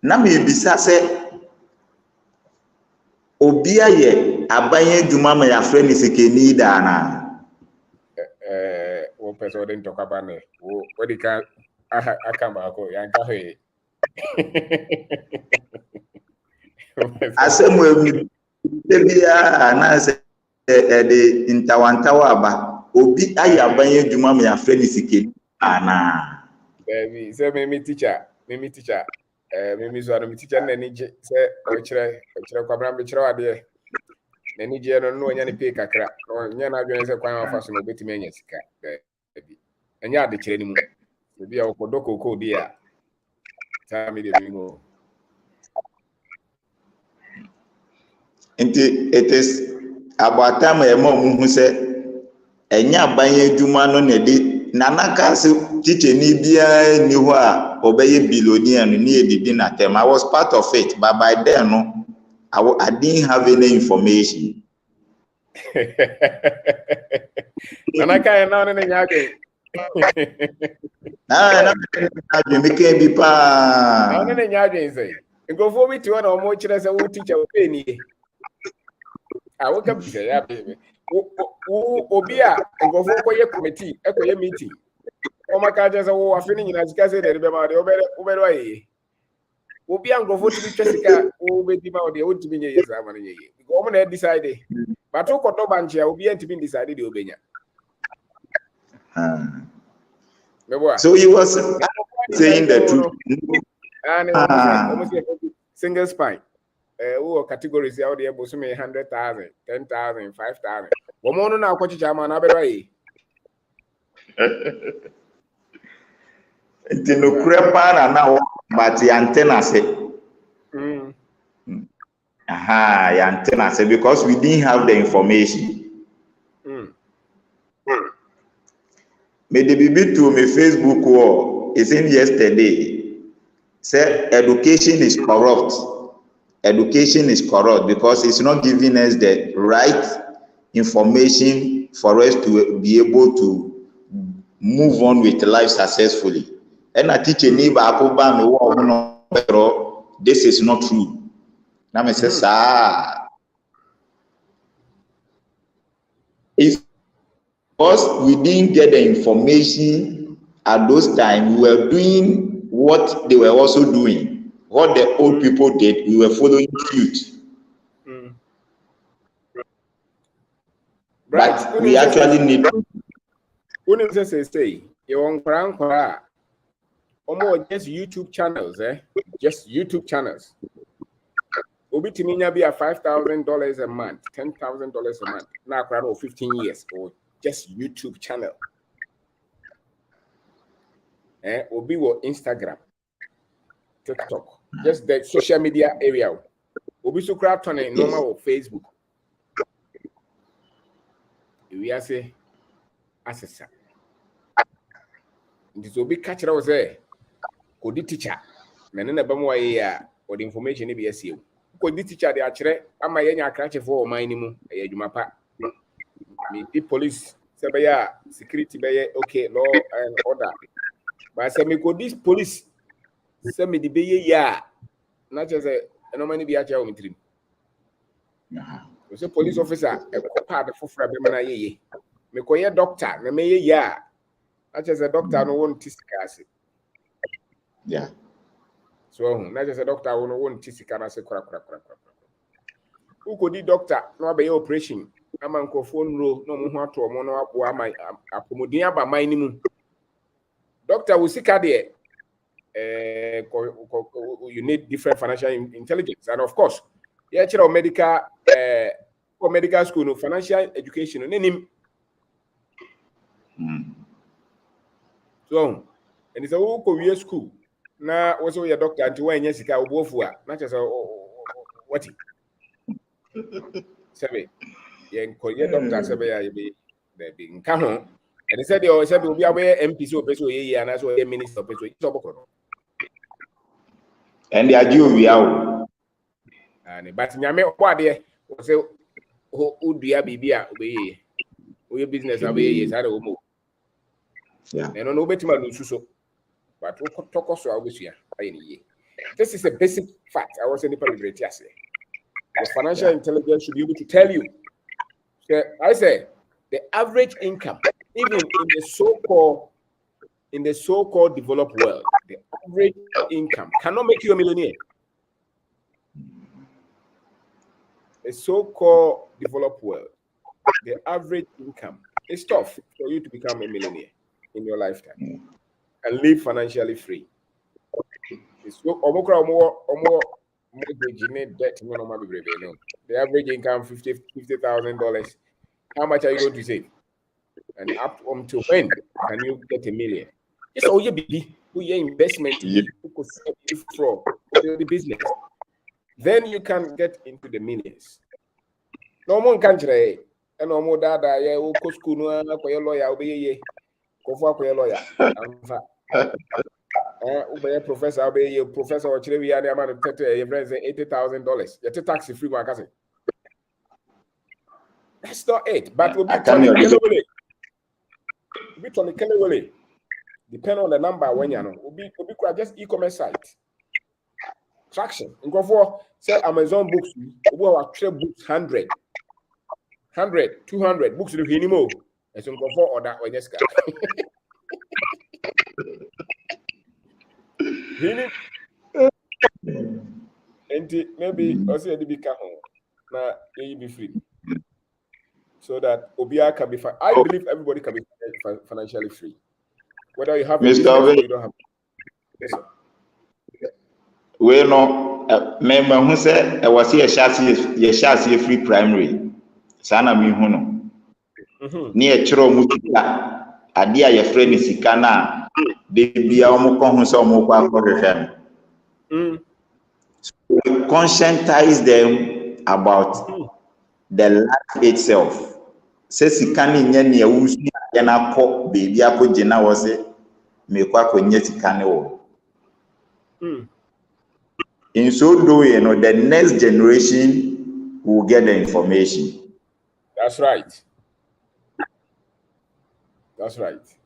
na me bisa se obi aye abanye dwuma ma ya frɛ ni sekeni da na wo person den talk about ne wo di ka aka ba ko yan ka he asemu emi bia na se de intawantawa aba obi aye abanye dwuma ma ya frɛ ni sekeni ana baby say me teacher me so me teacher na ni je say o kire kwabra me kire wade na ni je no no nya ni pay kakra o nya na adwen say kwan afa so no betimi anya sika baby anya ade kire ni mu bia o kodoko ko dia ta me de bingo. Nti it is about time e mo mu hu se enya abanye dwuma no na de nanaka se teacher ni bia ni ho a obeye billionaire no ni edidi na tem. I was part of it, but by then no I didn't have any information. Nanaka na ne nyaage na me can be pa na ne nyaage say ngofo bi ti na omo kire se wo teacher wo pay ni wo ka bi ya baby obi a ngofo koye committee ekoye meeting o maka je se wo afini nyina sika se de be ma de obere wa ye obi a ngofo ti bi twesika wo be di ma o de wo ti bi nye yes ama nye ye because omo na decide but o kodo banche obi anti bi decide de obenya. So he was saying the truth. And almost single spine. Who categories out there, Bosumi 100,000, 10,000, 5,000. Woman now, Coach Chama, Naberai. It's no crepa now, but the antenna say. Aha, the antenna say because we didn't have the information. Me the bibi to me Facebook wall is in yesterday. Say education is corrupt. Education is corrupt because it's not giving us the right information for us to be able to move on with life successfully. And I teach a neighbor, this is not true. Now I say, if because we didn't get the information at those times, we were doing what they were also doing. What the old people did, we were following suit. But we actually need. When you say you want just YouTube channels, just YouTube channels. Obi Timinya be a $5,000 a month, $10,000 a month. Now crowd 15 years or just YouTube channel. Obi wo Instagram, TikTok, just the social media area. Obi so crowd turn normal or Facebook. We are say assessor. This will be catch us there. Could the teacher? Nanana Bamwa or the information be as you. Could the teacher the actually am I any crash for my name? Jumapa. Me the police, Sabaya, security bay, okay, law and order. But I me could this police send me the bay, not just a no money be at your own dream. Was a police officer, a part of Frabemana ye. Me call a doctor, me may not just a doctor, no one tiscas. Yeah. So, not just a doctor, no one tiscana say crack. Who could the doctor no be operation? I'm on phone row, no more to a mono up my accommodia by my name. Doctor will see there. You need different financial intelligence, and of course, yeah, medical or medical school, no financial education, name. So, and it's a whole career school. Now, also your doctor and to when yes, you both were not just what Sabe, yeah, Korea doctor Sabe, they be come home. And he said, you said, will be aware MP so and as well a minister of and they are due we are. And but Yame, what there was say, who do you be obey? Your business away, yes, I don't move. Yeah. And on obey to so. But what talk us always here. This is a basic fact. I was in the public yesterday. The financial intelligence should be able to tell you. So I say the average income, even in the so-called developed world, the average income cannot make you a millionaire. The so-called developed world, the average income is tough for you to become a millionaire in your lifetime and live financially free. So, the average income $50,000. How much are you going to save? And up to when can you get $1 million? Yes, oh yeah, baby. Who your investment who could save from the business. Then you can get into the millions. No one can try. And no more dada, yeah, who could school no lawyer, obey go for a lawyer. Professor, obey professor or Chile, the amount of $80,000. You're taxi free, my cousin. That's not it. But we'll be depend on the number when you know. We'll be just e-commerce site. Traction. And go for say Amazon books. We will actually books 100, 200 books to the minimum. And so go for order or just and maybe also the big now you be free. So that Obia can be I believe everybody can be financially free. Whether you have a business or you don't have. Yes, sir. We know member who said I was here chassis free primary. Sana mi huno. Ni chiro mu kita ade a ye friend sika na de bia omo kon hu so omo kwa hwehwem. We conscientize them about the life itself. Say sika ni nya ne awusu ya na kọ bebi akogina wo se me kwa konye sika ne wo. In so doing, the next generation will get the information. That's right. That's right.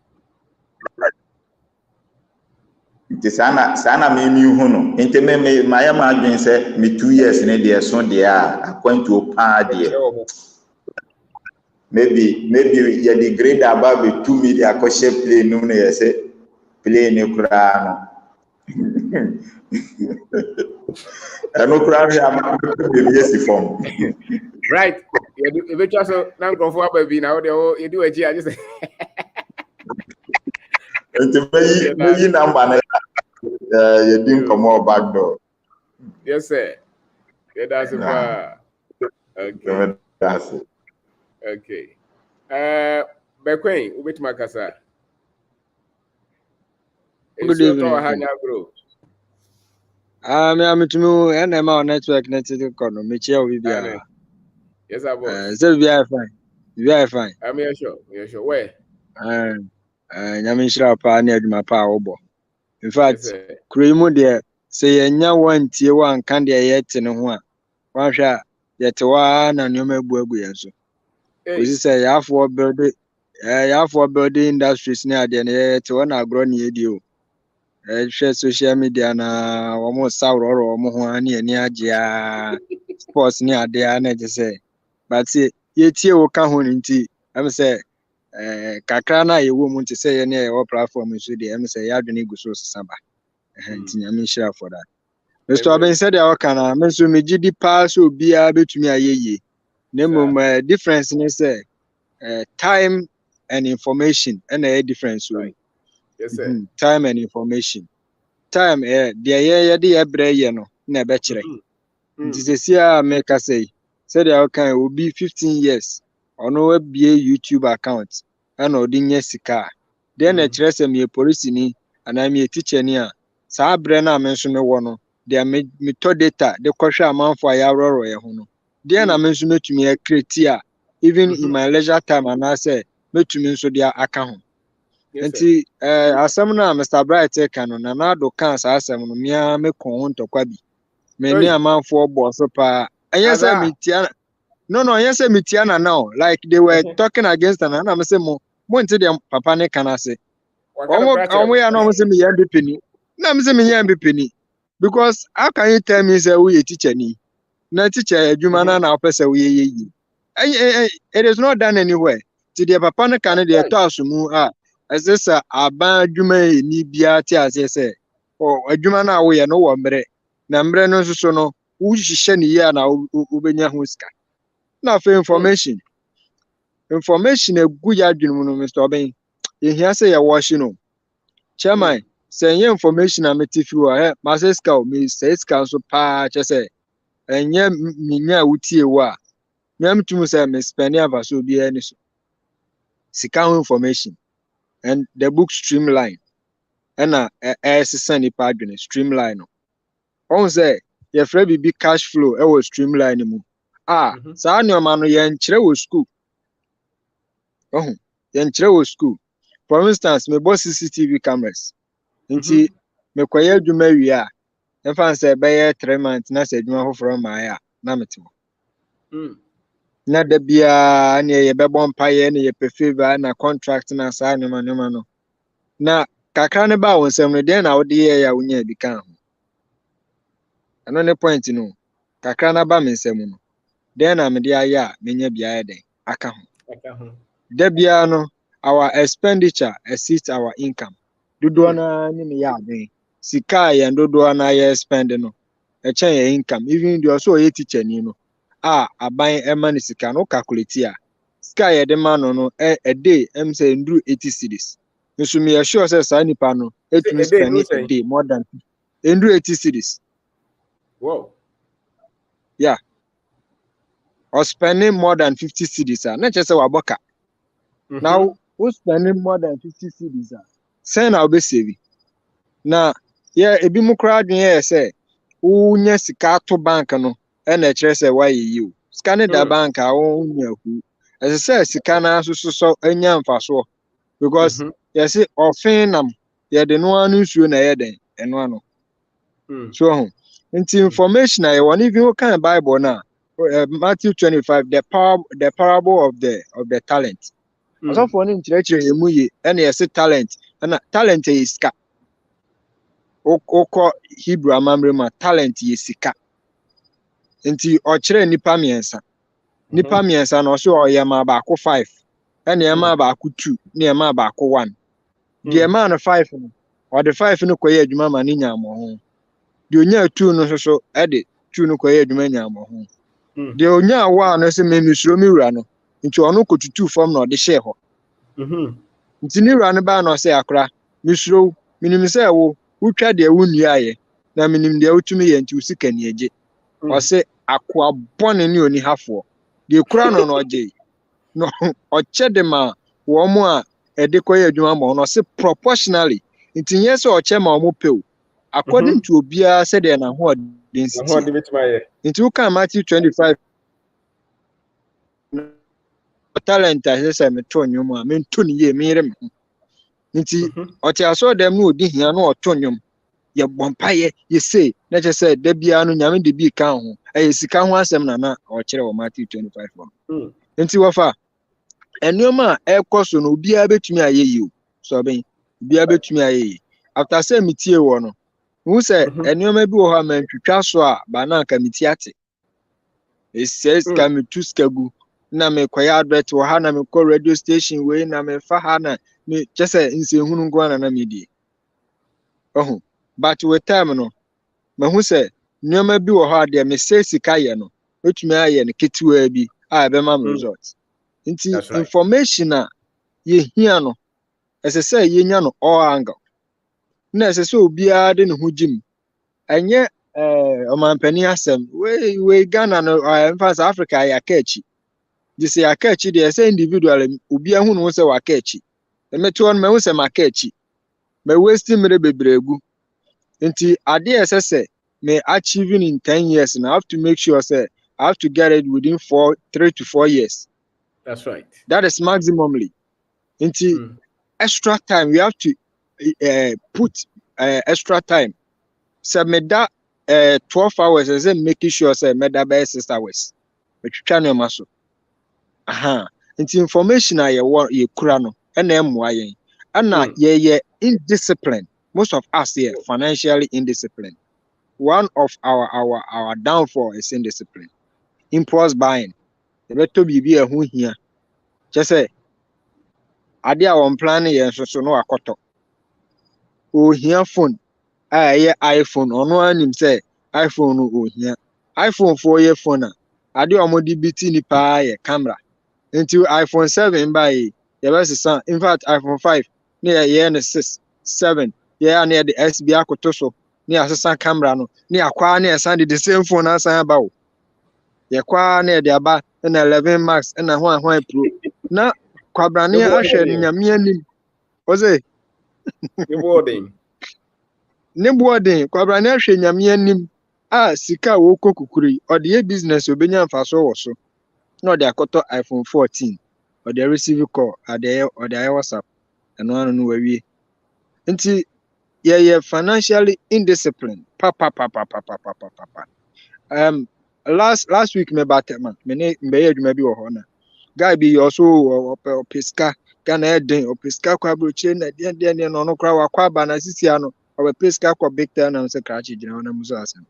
nti sana me hu no nti me mayɛ ma adwen sɛ me 2 years ne deɛ so deɛ a akwantuo paa deɛ maybe yɛ de grade aba be 2 million akɔhyɛ plane no no yɛ sɛ plane ne koraa no ɛno koraa hwɛ ama baabi asi fam right ebetwa so na nkurɔfoɔ aba bi na wode yɛdi w'akyi agye sɛ nti meyi number no yɛdi nkɔmmɔ back door. Yes, sir. Yeah, that's it. Okay. That's it. Okay. Bekwen, ubit makasa. Good evening. I'm to and I'm on network netted economy. Yes, I was. So we are fine. We are fine. I'm sure. You're sure. Where? I'm sure I need my power. In fact, Kremu there say one tier one candy yet in a one. One shot yet one and you may be so. We say half for building industries near the end to one grown you. Share social media na almost sour or more near sports near there, and just say, but see, yet you can't hold I'm say, Kakrana, you woman to say any or platform is with the MC. I don't need to source samba. I'm sure for that. Mr. Abin said, I can, Mr. Mijidi pass will be able to me a ye. Name difference in say time and information and a difference. Right. Yes, sir. Time and information. Time the year brain no na bechere. This year make us say I can will be 15 years or no be a YouTube account and odinye sika. Then a trace me a police ni and I'm a teacher near. Sa brena mention me one they me to data the question amount for ya royal hono. Then I mention to me a criteria even in my leisure time and I say me to me so their account. Nti asɛm no a Mr. Bright ka no na do ka saa asɛm no mea me ko ntɔkwa bi me ne amanfoɔ bɔ so paa ɛnyɛ sɛ metia no ɛnyɛ sɛ metia na now like they were talking against na me sɛ mo nti de papa ne kana se ɔmo ya no ɔmo sɛ me yɛ mbepɛ ni na me sɛ me yɛ mbepɛ ni because how can you tell me sɛ wo yɛ teacher ni na teacher adwuma na wopɛ sɛ wo yɛ yi it is not done anywhere ti de papa ne kana de ɛtɔ asomu a as this aban adwuma ni bia ti ase se adwuma na wo ye no wo mbre na mbre no so no wo hihye ne ya na wo benya ho sika na for information egu ya adwuma no Mr. Oben ye hia se ye wo hye no chairman se ye information na metifi wo ma se sika o me se sika so pa che se enye minya wutie wo a me tum se me spend ava so bia ni so sika ho information and the book streamline and send it adwene streamline no on say your friend be cash flow e was streamline mu saa nneoma no ye nkyere wo school ye nkyere wo school for instance me boss CCTV cameras nti me kwaye adwuma wi a e fan say be 3 months na say adwuma hoforo ma ya na metimo na da bia na ye bebɔ mpaye na ye pe favor na contract na saa nneoma no na kakra ne ba wo nsɛm no den na wo de yɛ ya wonya bi kan ho ano ne point no kakra na ba me nsɛm no den na me de ayɛ a menya bia ayɛ den aka ho da bia no our expenditure exceeds our income dodo na ne me ya den sika yɛ dodo na yɛ spend no ɛkyɛn yɛ income even the also yɛ teacher ni no aban ɛma ne sika no calculate a sika yɛ de ma no a day say nduru 80 cedis. So me assure say sa nipa no etumi spend a day more than 80 cedis. Wow. Yeah. Or spending more than 50 cedis. Not just a waboka. Now, who's spending more than 50 cedis? Send our best saving. Now, yeah, a bit more crowd here say, who yes, to bank no, and a chess why you scan the bank. I own you. As I said, Sikana so any faso because. Yes, often yeah, the no one who's na yeden and one. So into information I want if you can Bible now. Matthew 25, the parable of the talent. Also for an intellectual muyi and yes talent ana talent is sika okọ Hebrew amamre ma talent is sika nti ọkyerɛ nipa miɛnsa nipa miɛnsa na ɔso ɔyɛ ma baako 5 ɛna ɛma baako 2 na ɛma baako 1 deɛ ɛma no 5 no ɔde 5 no kɔyɛ adwuma ma ne nya mmɔho deɛ onya 2 no nso ɛde 2 no kɔyɛ adwuma nya mmɔho deɛ onya 1 no sɛ memisuro mi wura no nti ɔno kɔtutu fam na ɔde hyɛ hɔ nti ne wura no baa na ɔsɛ akora misuro minim sɛ wo wotwa deɛ wonnua ayɛ na minim deɛ wotumi yɛ nti usika ni agye ɔsɛ akoa bɔne ne oni hafoɔ deɛ kura no no ɔgye no ɔkyɛ de ma wɔn mo a ɛde kɔyɛ adwuma ma ɔno ɔsɛ proportionally nti nyɛ sɛ ɔkyɛ ma ɔmo pɛ o according to obiara sɛdeɛ n'ahoɔden si tie nti woka Matthew 25 talent a ɛsɛ sɛ meto nnwom a mento ne yie meyere me ho nti ɔte asɔɔdam no ɔdi hia no ɔto nnwom yɛ bɔmpaeɛ yɛse na kyerɛ sɛ da biara no nyame de bi ka ho ɛyɛ sika ho asɛm na ɔkyerɛ wɔ Matthew 25 no nti wɔfa nneɛma a ɛkɔ so no obiara betumi ayɛ yi o so ɔbɛn obiara betumi ayɛ yi after sɛ metie wɔ no hu sɛ nneɛma bi wɔ hɔ a mantwitwa so a ba na nka metie ate ɛsɛ sika metu sika gu na mekɔyɛ advert wɔ ha na mekɔ radio station wei na mefa ha na me kyɛ sɛ nsɛnhunu nko ana na medie ɔho but with time no mahu sɛ nneɛma bi wɔ hɔ a deɛ mesɛ sika yɛ no metumi ayɛ no ketewa bi a ɛbɛma me result nti information a yɛhia no ɛsɛ sɛ yɛnya no all angle na ɛsɛ sɛ obiara de ne ho gyim ɛnyɛ ɔmampanin asɛm wei Ghana no mfa sɛ Africa yɛ aka akyi de sɛ aka akyi deɛ ɛsɛ individual obiara hu no sɛ waka akyi ɛmɛto no mahu sɛ maka akyi ma waste mmere bebree gu nti adeɛ ɛsɛ sɛ me achieving in 10 years and I have to make sure say I have to get it within 3 to 4 years. That's right. That is maximally. Into extra time we have to put extra time. So me that 12 hours as making sure say me that by 6 hours. But you can maso. Aha. Into information I ye kura no and em and ye indiscipline. Most of us here financially indisciplined. One of our downfall is indiscipline. Impulse buying. The better be a who here. Just say, idea on planning and so no akoto. Oh here phone. Yeah iPhone. Or no one say iPhone oh here. iPhone 4-year phone. Idea on DBT ni pa camera. Until iPhone 7 by the best son. In fact, iPhone 5 near year 6, 7. Yeah, near the SBI kotoso. Near assistant camera no. Near kwa near Sunday the same phone as I about. Ya kwa near the aba and 11 max and a 1 pro. Na kwabrane ahwe nyame anim. Oze. The boarding. Ne boarding kwabrane ahwe nyame anim. Ah sika wo kokukuri. Ode business obenya mfaso wo so. No de akoto iPhone 14. Or the receive call or the WhatsApp and one no we. Nti yeah financially indisciplined. Papa. Last week me batman me be adwuma bi wo ho na guy bi also pesca Ghana den o pesca kwa broche na den no no kra wakwa ba na sisia no o pesca kwa big town na se krachi gina na muso asem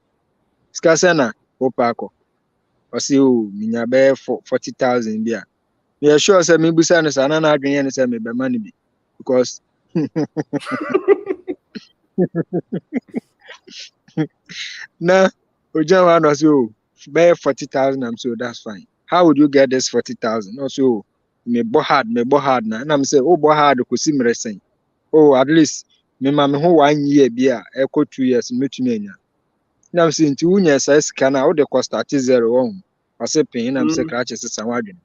ska se na o pa ko o si o minya be 40,000 bia me sure say me busa no sa na adwen ne say me be man bi because na ojawa no so buy 40,000 I'm so that's fine. How would you get this 40,000? Also, me bo hard na. And I'm say, oh, bo hard ko si mresen. Oh, at least me ma me ho 1 year bia e ko 2 years metumi anya. Na I'm saying to unya sa sika na wo de cost at 0 on. I say pay na I'm say kra che sesa wadwen.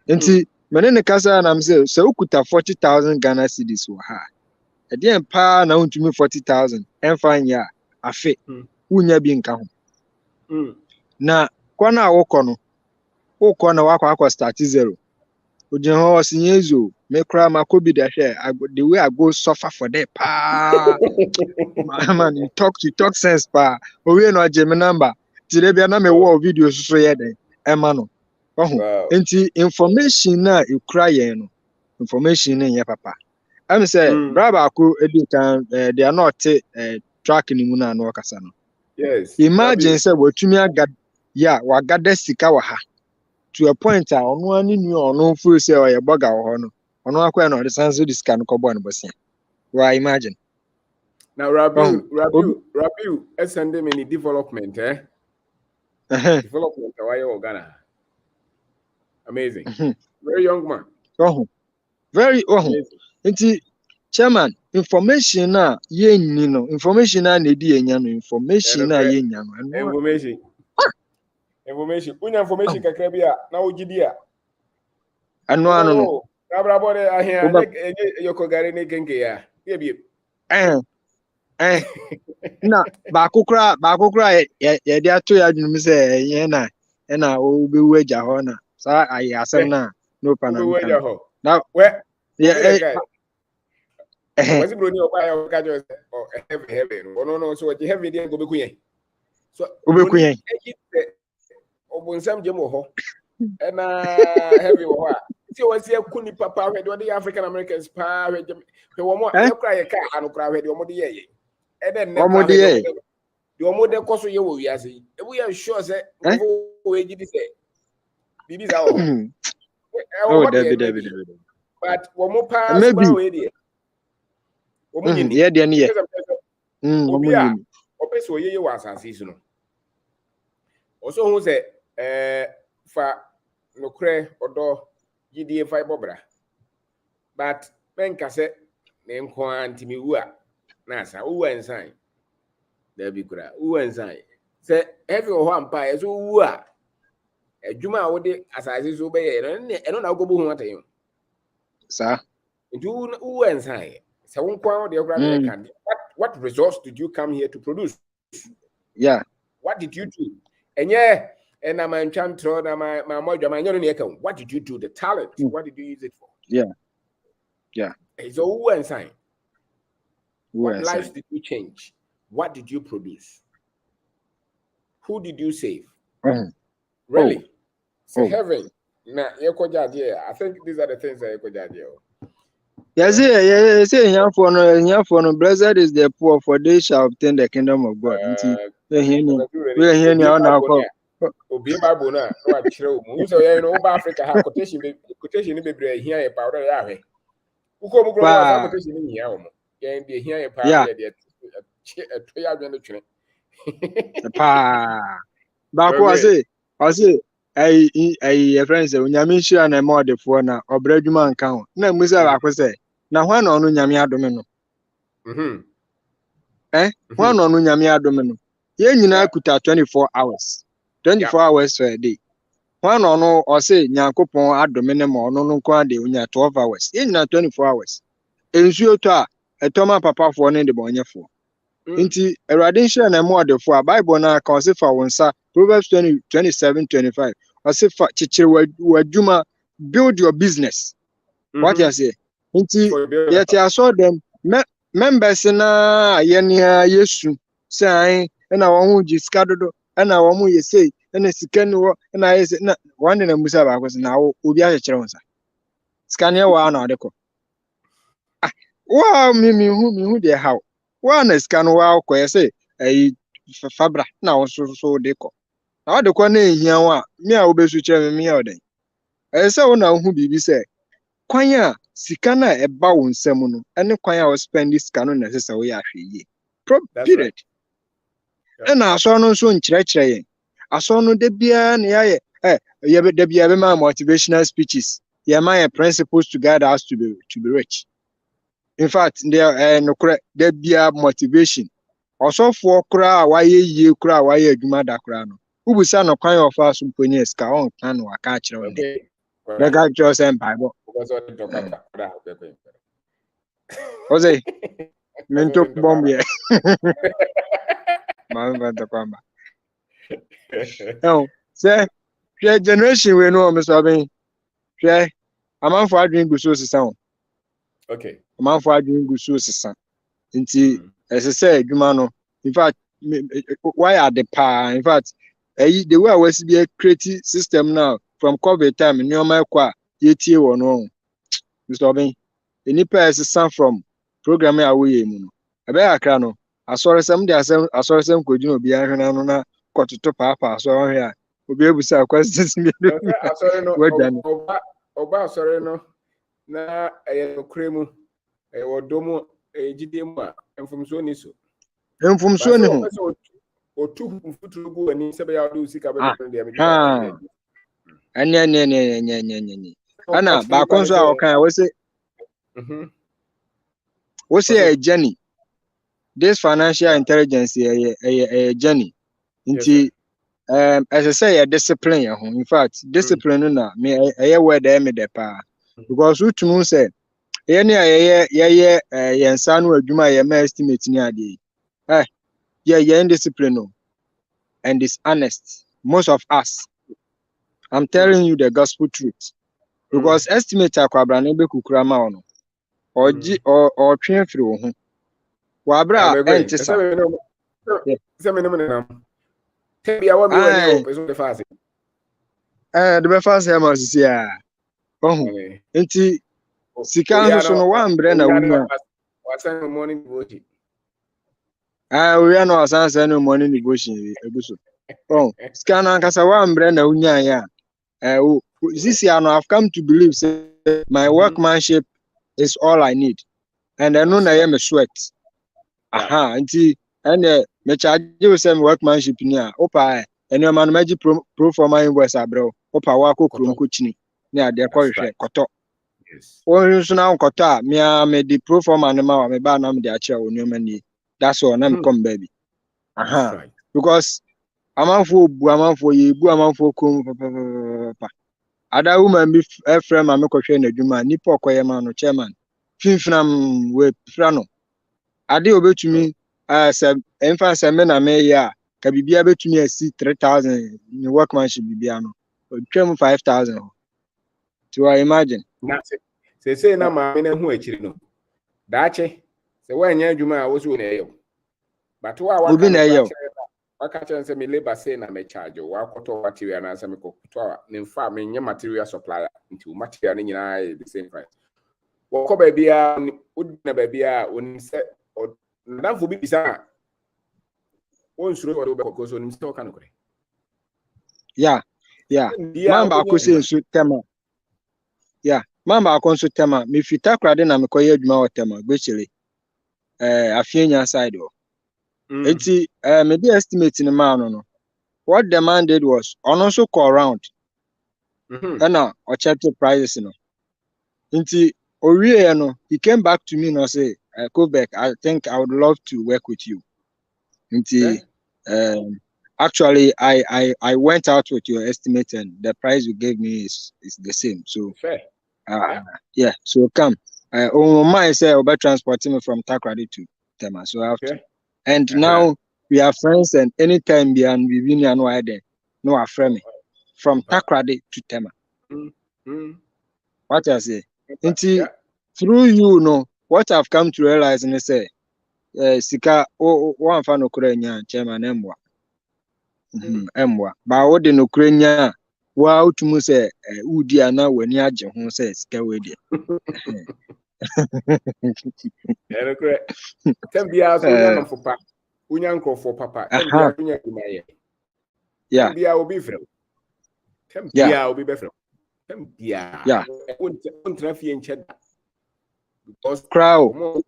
Enti me ne kasa na I'm say ukuta 40,000 Ghana cedis wo ha. E dey pa na untumi 40,000. Emfa nya afi. Unya bi nka ho. Na kwa na wokọ no wokọ na wakọ start 0 ojin ho sinyezo me kra ma covid ahwe the way I go suffer for there pa man you talk sense pa owe no je me number tire bia na me wo video so ye den e ma no oho enti information na ekura yen no information na ye papa I'm say braba ko edi kan they are not track ni mu na no kasa no. Yes. Imagine say watumi aga wagada sika wa ha to a point a ono ani nu ono feel say oye boga wo ho no. Ono akwa na the sense the sika no kobo no bosia. Why imagine? Now Rabiu, send them any development, Development why you Ghana. Amazing. Very young man. Very Nti chairman, information na ye ni no, information na na di enya no, information na ye nya no. Information. Unya information kakra bia na ogidi a. Anu no. Na brabo de ahia yokogare ne kenke ya. Bie. Na ba kokra ye de ato ya dwum se ye na o be wu agya ho na. Sa ayi asem na no pa na nkan. Na we what's broni oba ya ka jo heavy no so what heavy dey go be kuyen so obekuyen obunsam je mo ho na heavy wo ha ti o se kuni papa we de African Americans pa we wo mo e kra ye ka anu kra we de wo mo de ye then ne pa de wo de koso ye wo wiase e bu ye sure say wo e gidi say bibi za wo oh David but wo mo pa so ba we de yeah, then yeah. Opeso ye was asisi no. Also who say fa no kre odo gidie fiber bra. But men ka se ne nko antimi wu a na sa wu ensan. Da bi kura wu ensan. Se heavy ho ampa e so wu a adwuma wo de asasi so be ye no na go bo hu atayin. Sa. Ndu wu ensan. What results did you come here to produce? Yeah. What did you do? And yeah, and I'm enchanted. What did you do? The talent. What did you use it for? Yeah. It's a who and sign. What lives did you change? What did you produce? Who did you save? Really? So heaven. Now, I think these are the things that you Yes, blessed is the poor, for they shall obtain the kingdom of God. We hear now. Obi Bible na no achire mu so ye no ba Africa ha quotation be bre hia e pa do ya hwe uko mu gro wa quotation ni hia o mo ye be hia e pa ye de to ya dwen no twene pa ba ko ase ai friends onyame hia na ma odefo na obra dwuma nka ho na musa ba ko se na hwa na onu nyame adome no hwa na onu nyame adome no ye nyina kuta 24 hours 24 hours for a day. One or no, or say, Yankopon addominem or no quade, 12 hours. In 24 hours. In Zuota, a Toma Papa for an the Bonya for. Inti, a radiation and more the for a Bible now, consider for one, sir, Proverbs 27-25. Or say, for Chichi, Juma, build your business. What you say? Inti, yet I saw them members in a yenia yesu, say, and I won't discard. And I want you say, and it's can and I said, one in a Musaba was now Ubia Cheronsa. Scania one or the co. Wow, Mimi, who they how? One is can wow, say, a Fabra, now so deco. Now the corner here, me, I will be switching me out. I saw now who be say, Quanya, Sikana a bow in Semono, and the Quanya will spend this canon necessary. Period. And I saw no soon church. I saw no debia near debia my motivational speeches. Yeah, my principles to guide us to be rich. In fact, there no debia motivation. Also for cry why ye cry why you mother crano. Who will send a kind of us who ponies on can or catch on the guy just and Bible. Jose, mental bomb here. No, say, generation we know, Mr. Abin. Say, a man for drink good source sound. Okay. A man for drink good source sound. Inti, as I said, Gumano. In fact, why are the power? In fact, the way I was be a creative system now from COVID time, no matter what, 80 or no, Mr. Abin. enipa esesa from program a woyɛ mu no ebe akra no asɔresɛm de asɔresɛm kodwina obi ahwena no na kɔtoto paapa asɔre a obi ebusa questions mi Asɔre no wadwane ọba asɔre no na ɛyɛ nokure mu ɛyɛ wɔdɔ mu ɛyɛ gyidie mu a mfomso ni so. mfomso ni ho otu mfuturo gu ani sɛ bɛyɛ ɔde sika bɛbɛ deɛ mede ɛne ana baako nso a ɔka wɔse a journey this financial intelligence a journey nti ɛsɛ sɛ yɛ discipline yɛ ho in fact discipline no na me ɛyɛ word ɛyɛ me dɛ paa because wotumi sɛ yɛn ne a yɛyɛ yɛn nsa no adwuma a yɛma estimate ni adeɛ yɛn discipline no and it's honest most of us I'm telling you the gospel truth because estimate akwabra na be kukura ma ono oji o twen firi wo ho wa bra entisa se me no na te bia wa mi wa ni o peso de fase de be fase ma sisi a ohu enti sika nso so no wa mbre na wunya wasan morning devotion we are no asan no morning devotion ebuso sika na nkasa wa mbre na wunya ya this year I've come to believe say, my workmanship is all I need. And I know I am a sweat. Aha, nti and me charge you some workmanship near opa and your man magic pro for my invoice abro opa wako krum kuchini near the correct koto. Oh, so now koto me the pro for my ma me ba na me the chair on your money. That's all na me come baby. Aha. Because amanfo ye bu amanfo kom papa ada woman be friend ma me kohwe na adwuma nipa okoye ma no chairman finfinam we fra no ade obetumi se emfa se me na me ya ka bibia betumi asi 3000 ni workmanship bibia no twam 5000 to imagine na se na ma me na hu akiri no daache se wanya adwuma a wo so na eyo but wa obi na eyo wakacha nse me labor say na me charge wa koto material na nse me koto ne mfa me nye material supplier nti material ne nyina the same price wo ba bia udina ba bia oni se na fo bi bisa won suro wo be kokoso ni se oka no kore mamba akoso nsu tema mamba akonso tema me fita krade na me koye adwuma wo tema gbechele afienya side o enti me the estimate in man no what the man did was also call around and or check the prices no enti owie no he came back to me and say Quebec, I think I would love to work with you enti actually I went out with your estimate and the price you gave me is the same so fair so come on my say about transporting me from Takrady to Tema so I have to and now we are friends and anytime we are in Vivian no idea no our friend from Takrady to Tema what I say until through you know what I've come to realize and say sika one fan Ukrainian chairman emwa ba wo de no Ukrainian wa utumu say udi ana wani agye ho say sika we de Tembia so nyanam fo pa unyanko fo papa tembia unya kumaye tembia obi frɛ tembia obi be frɛ tembia untra fie nche da because crowd no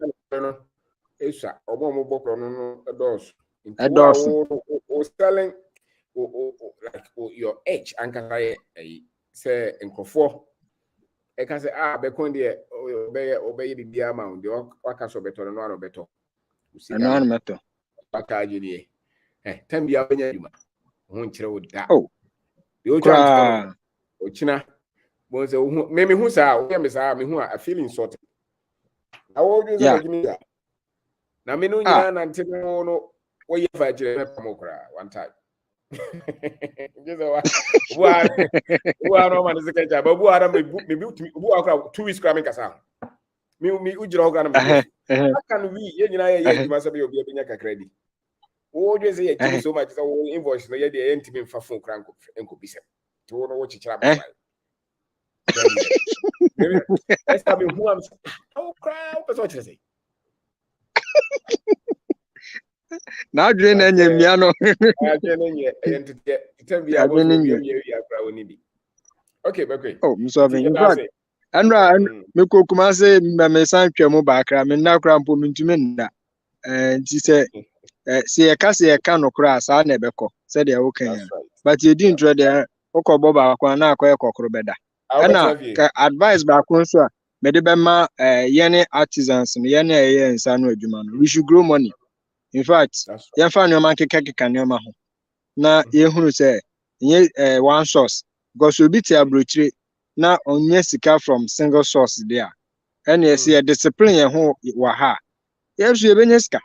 esa omo bokro no edos o selling like your edge ankara say nkofo e ka say be kon de obey bibia ma de waka so beto no ano beto no ano beto waka jini tambia benya djuma ho nkire wo da yo twa o china bo se me hu sa o me sa me hu a feeling sort awo ju so gini ya na me no nyina na ntino no wo ye fa jire me pamokra one time no man zeke ja babu ara me bu akra 2 weeks kra me kasa me ujira okra na me can we ye nyina ye adwuma sabe obi abenya kakra di wo dwe se ye timi so much so invoice no ye de ye ntimi mfa phone kra enko bisem to no wo chichira ba Maybe next time who I'm cry, what you say? Now drain and yamiano. Okay, okay. Oh, I'm sorry. In fact, and me ko kuma say me san twemu bakra me na kra mpo mintumi nda. Nti say say e ka no kra sa na ebeko. Say dey okay ya. But you didn't draw there. Okobo ba kwa na akoye kokoro beda. Na advice ba ko so a me de be ma yene artisans no yene eye nsa no adwuma no. We should grow money. In fact, yan fa no man keka no ma ho. Na ye hunu say nye one source. Because we be to abrochire na onye sika from single source there. And you see a discipline ye ho wa ha. Yes, you be sika.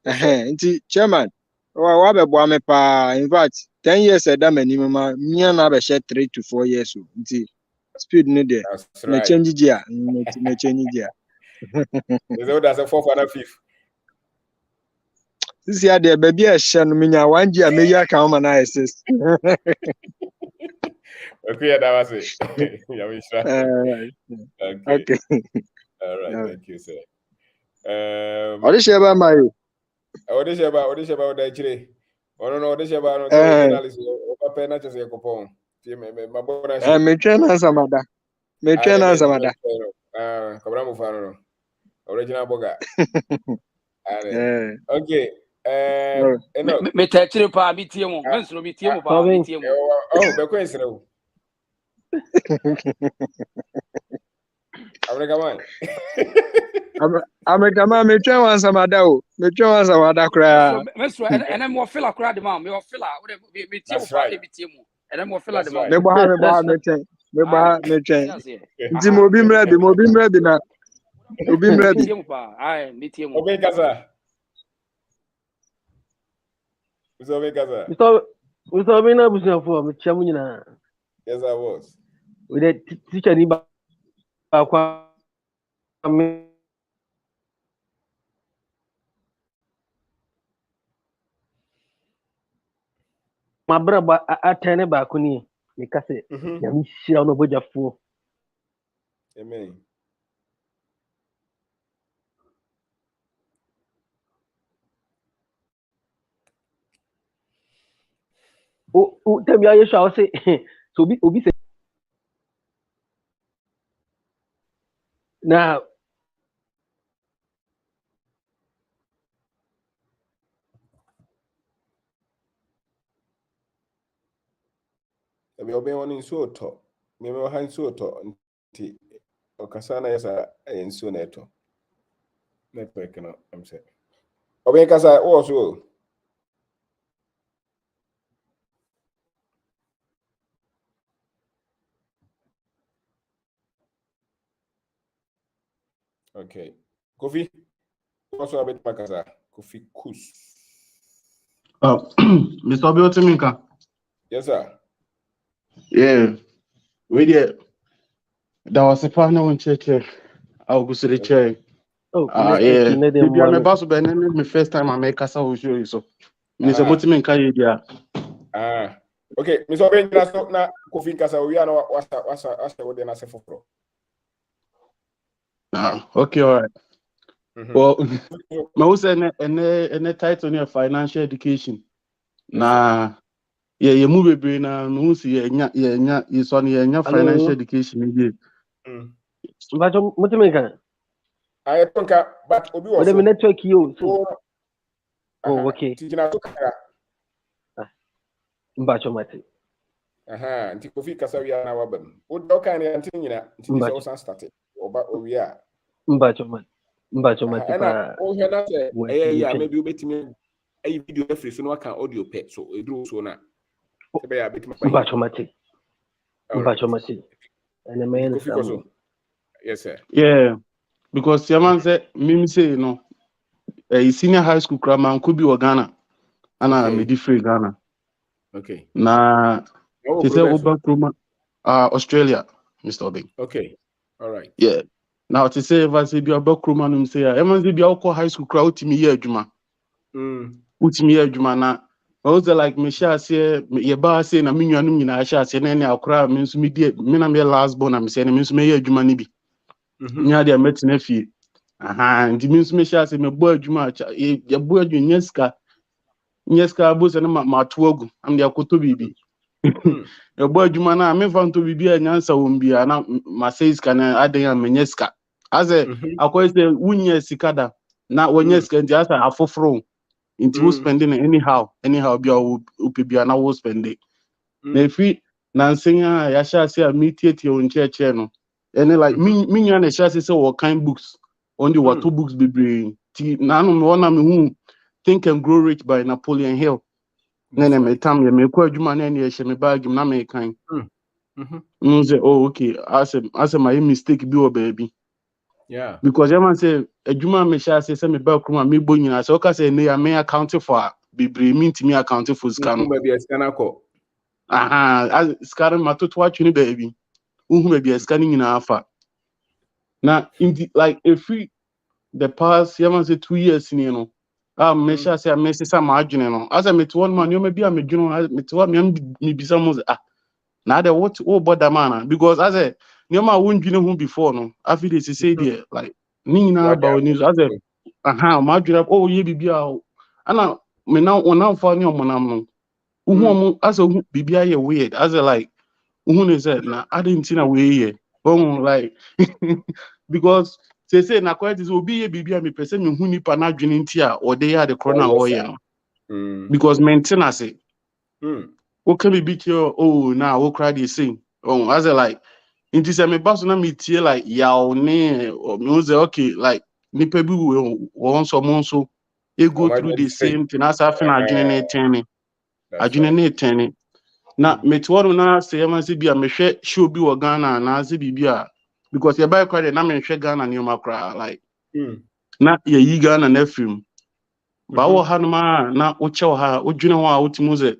Nti chairman, wa be boa me pa. In fact, 10 years that minimum me na be share 3 to 4 years. Nti speed no there. Me change dia, me change dia. Is that a 4 and 5? This year there baby a share no me nya 1 year me ya kan ma na assist. Okay, that was it. Okay. All right, thank you, sir. What is about my? What is about that today? Oh no, this about no journalist or papa na just a coupon. Me train samada. Me train samada. Kabra mo fano. Original boga. Okay. Me tell pa bi tie mo. Me so bi tie mo pa bi tie mo. Oh, be kwensere o. America man, me train one samada o. Me train one samada kra. Me so and mo feel kra de man. Me feel me tie mo pa bi tie mo. And mo feel de man. Me bo ha me train. Me train. Nti mo bi mra bi na. Obi mra bi. Tie mo pa. Ai, me tie mo. Obi kaza. Obi kaza. We saw me na busia for me chamu nyina. Yes, I was. We the teacher ni ba kwa me mabra ba atene ba ko ni me kase ya mi shira no bojafo. Amen. O tell me how you shall say so obi say now Ebi obi woni nsuo to. Me ha nsuo to nti okasa na yesa nsuo na eto. Network no am say. Obi kasa wo so. Okay. Kofi. Also a bit makasa. Kofi Kus. Mr. Biotiminka. Yes, sir. Yeah. We did. That was a partner on church. I'll go to the church. Oh, yeah. Maybe I'm about to be my first time I make casa will show you so. Mr. Biotiminka, yeah. Okay, Mr. Benjamin, na Kofi Kasa, we are no what's what they say for. Okay, all right. Well, my say any title near financial education. Nah, yeah, you move a na no see yeah, is on your financial education. But what you mean? I think, but Obi was. What the network you? Oh, okay. Mbacho mate. Nti Kofi Kasa we are na wabam. O do kan ya ntin nyina, nti se o san start. Oba owi a. Mbacho mate pa. O hwe na se ya maybe obetimi ayi video free so no kan audio pe so edru so na. Se be ya betimi pa. Mbacho mate. And the man Kofi. Yes sir. Yeah. Because Yaman said me say you know senior high school crowd could be Ghana. And I'm free Ghana. Okay. Na he said over Australia, Mr. Obing. Okay. All right. Yeah. Now to say if I say be about Kruma say I must be high school crowd to me here Juma. Utimi here Juma na Also like me share say ye ba say na me nuanum nyina share say na akora me nso me die me na me last born am say na me nso me ye adwuma ni bi. Nya de metina fie. Aha, ndi me nso me share say me bo adwuma ye bo adwuma nyeska bo say na ma to agu am de akoto bibi. E bo adwuma na me fa nto bibi anyansa wo mbia na ma say ska na aden am nyeska. Aze akoy say wunya sikada na wonya ska ndi asa afoforo. Into who spending anyhow be upibia na wo spending. Na if na nsinya ya sha say meet on church no. And like me na sha say what kind books on the what books be bring. Ti na no me wana me hu Think and Grow Rich by Napoleon Hill. Nene me tam ye me kwa adwuma na ne ye me bag na me kan. No say oh okay as my mistake bi o baby. Yeah. Because everyone say adwuma me sha say me ba kuma me bo nyina so ka say ne ya me account for bibre mean me account for scan. Aha as scan matoto atwini baby. Uhu be scan nyina afa. Na in the, like if we the past everyone say 2 years ni no. Me sha say me say some adwene no. As me to one man you me bia me dwuno me to me bisa mo na the what bother man because as a nyoma wundwene hu before no afi dey say there like ni na ba oni as a aha ma dwira oh ye bibia ana me na ona fa ni omonam no uhu omo as a bibia ye weird as a like uhu ne say na adenti na we ye like because say na quite is obi ye bibia me person me hu nipa na dwene nti a o dey the corona o ye no because maintenance okay be big oh now what cry they sing oh as a like into say me boss na me tie like yaw ne or me say okay like nipa bi we won so e go through the same thing as after adwene na ten na me to na say man say bia me hwe show bi wo Ghana na say bibia because you buy credit na me hwe Ghana ne ma kra like na ye yi Ghana na film ba wo hanuma na wo che wo ha wo dwene ho a wo timu say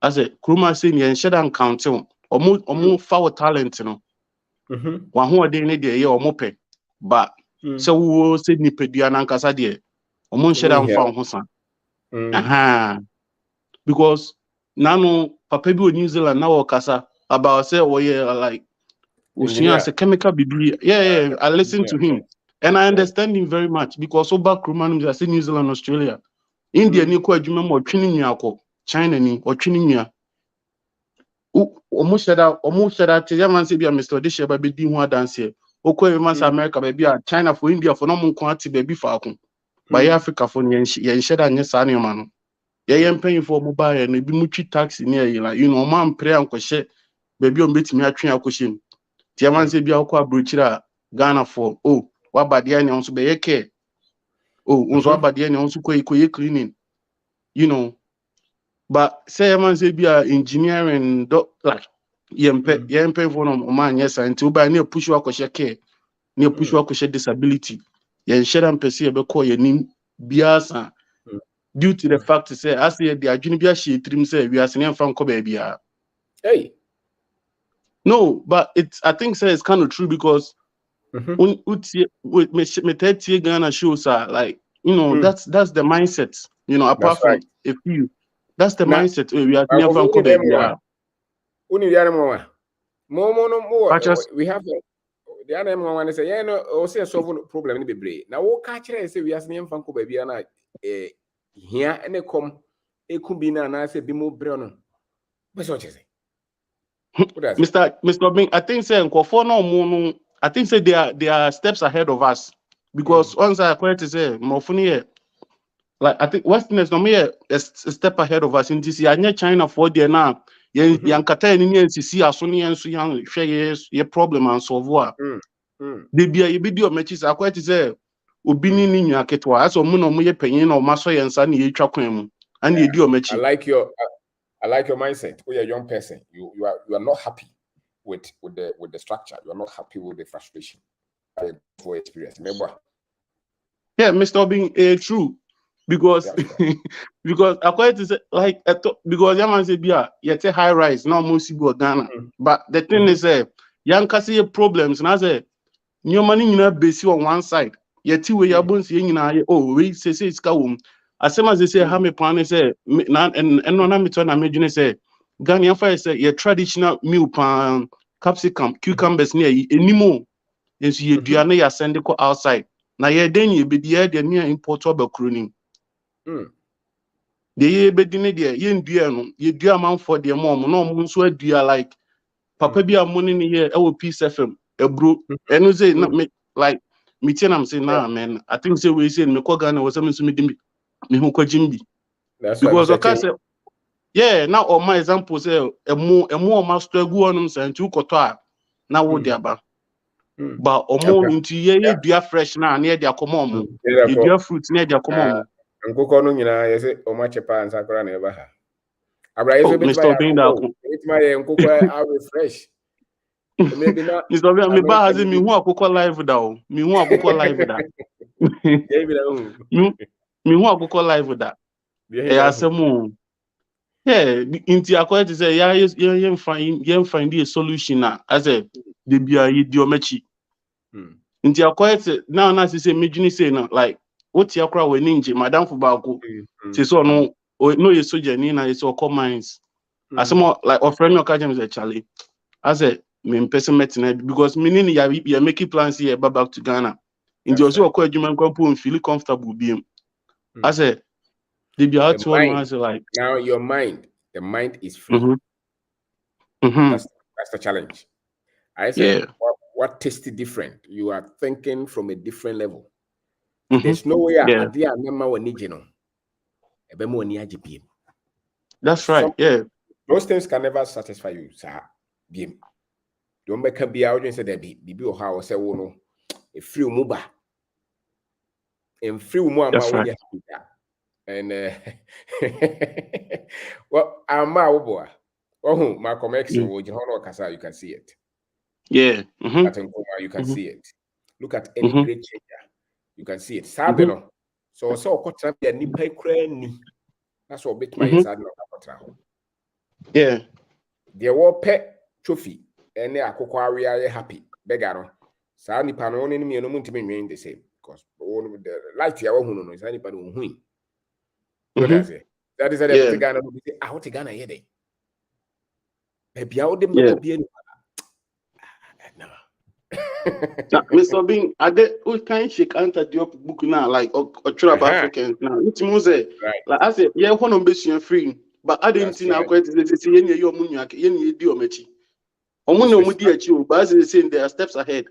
as a Kruma saying yen shed and count omu foul talent no. Wa ho de ne de ye omu pe. But so wo say nipadua na nkasa de omu shed and foul ho san. Aha. Because nano papa bi o New Zealand na wo kasa about say wo ye like usua say chemical bibi. Yeah, I listen to him and I understand him very much because over Kruma no say New Zealand, Australia. India ni ko adwuma mo twini nua ko. China ni o twini nua. Almost said that man say be a Mr. Disha baby di ho dance here. Okwe man say America baby a China for India for no mon kwati baby fa akon. By Africa for yen sheda nye sa ne ma no. Ye yen paying for mobile and be muchi taxi near you like man pray and kwhye baby on betimi atwe akohyem. Ti man say be akwa brochira Ghana for oh wa bade anya onso be ye care. Oh onso wa bade anya onso koye cleaning. But say man say be a engineering like yempe for no man yes until by near push you akoshe care near push you akoshe disability yen share am pese be call your name biasa due to the fact say as the adwene bia she trim say we as near fan ko ba bia no but I think say it's kind of true because when me 30 Ghana shows are like that's the mindset apart from a few. That's the mindset. We are near fan ko ba bia. We have the other one is say no say solve problem ni bebre na wo ka kire say we as near fan ko ba bia na here ene kom ekumbi na say bi mo bre no be so chese Mr. Bing, I think say nkofo no I think say they are steps ahead of us because once I quite say mofuni here like I think Westerners no me a step ahead of us in this year China for there now yan kata ni NCC aso ne enso yan hwe ye problem and solve wa de bia ye bi o mechi say quite say obi ni nwa ketwa aso mu no mo ye panyin na o maso ye nsa na ye twa kwan mu and ye di o mechi I like your mindset. We are a young person. You are not happy with the structure. You are not happy with the frustration. For experience. Remember? Yeah, Mr. Bing, true. Because because according to say, like because Yaman say bia yet high rise now most go Ghana. But the thing is young kasi problems and I say your money base on one side. Yet we are bones oh we say it's kawum. asem as they say how me plan say na and no na me turn na me dwene say Ghanaian fire say your traditional meal pan capsicum cucumbers near enimo enso ye dua na ya send ko outside na ye den ye be de de near import obakro nim de ye be di ne de ye ndua no ye dua manfo de mom no mo nso adua like papa bi amone ne ye e wo peace fm ebro eno say na me like me tell am say nah man I think say we say me ko Ghana was am so me di me hu ko jimbi because okay say yeah now all my example say emu ma struggle onum say nti ukoto a na wo dia ba but omo nti ye dua fresh na na dia komo omo ye dua fruit na dia komo omo nkoko no nyina ye say o ma chepa ansa kora na eba ha abra ye so Mr. Obinda betima ye nkoko are fresh maybe na Mr. Obinda me ba hazi mi hu akoko live da o mi hu akoko live da mi hu akoko live da e asemu yeah nti akoya to say yeah find a solution na as a de bia ye di omachi nti akoya to na say medwini say na like what ya kra we ninje madam fo ba ko say so no ye soja ni na say okọ mines asemo like offering your kajem say Charlie as a me person metina because meaning ya making plans here back to Ghana nti also okọ adwuma nkwampo feel comfortable biem as a de bia to one as like now your mind the mind is free that's the challenge I say what tasty different you are thinking from a different level there's no way idea nema wani jino ebe mo ni agipiem that's right those things can never satisfy you sir biem don't make a be out and say that bibi o how say wo no e free mu ba en free mu ama wo ni and well ama wo boa oh Malcolm X wo jino no kasa you can see it you can see it look at any great changer you can see it sabe no so okotra bia nipa kura ni that's what bit my sad no okotra ho there were pet trophy and akoko area ye happy bega no sa nipa no ne me no muntimi nwen the same because the light ya wo hunu no sa nipa no hu so that's it that is the Ghana no be ah what Ghana ye dey e bia wo dem no bia ni Mr. Bean, we can't shake anta the book now, like or about Africans now. It's music. Like I said, yeah, one on base free, but I didn't see now quite to say any your munyaki, any diomechi. Omuni but as they say there are steps ahead.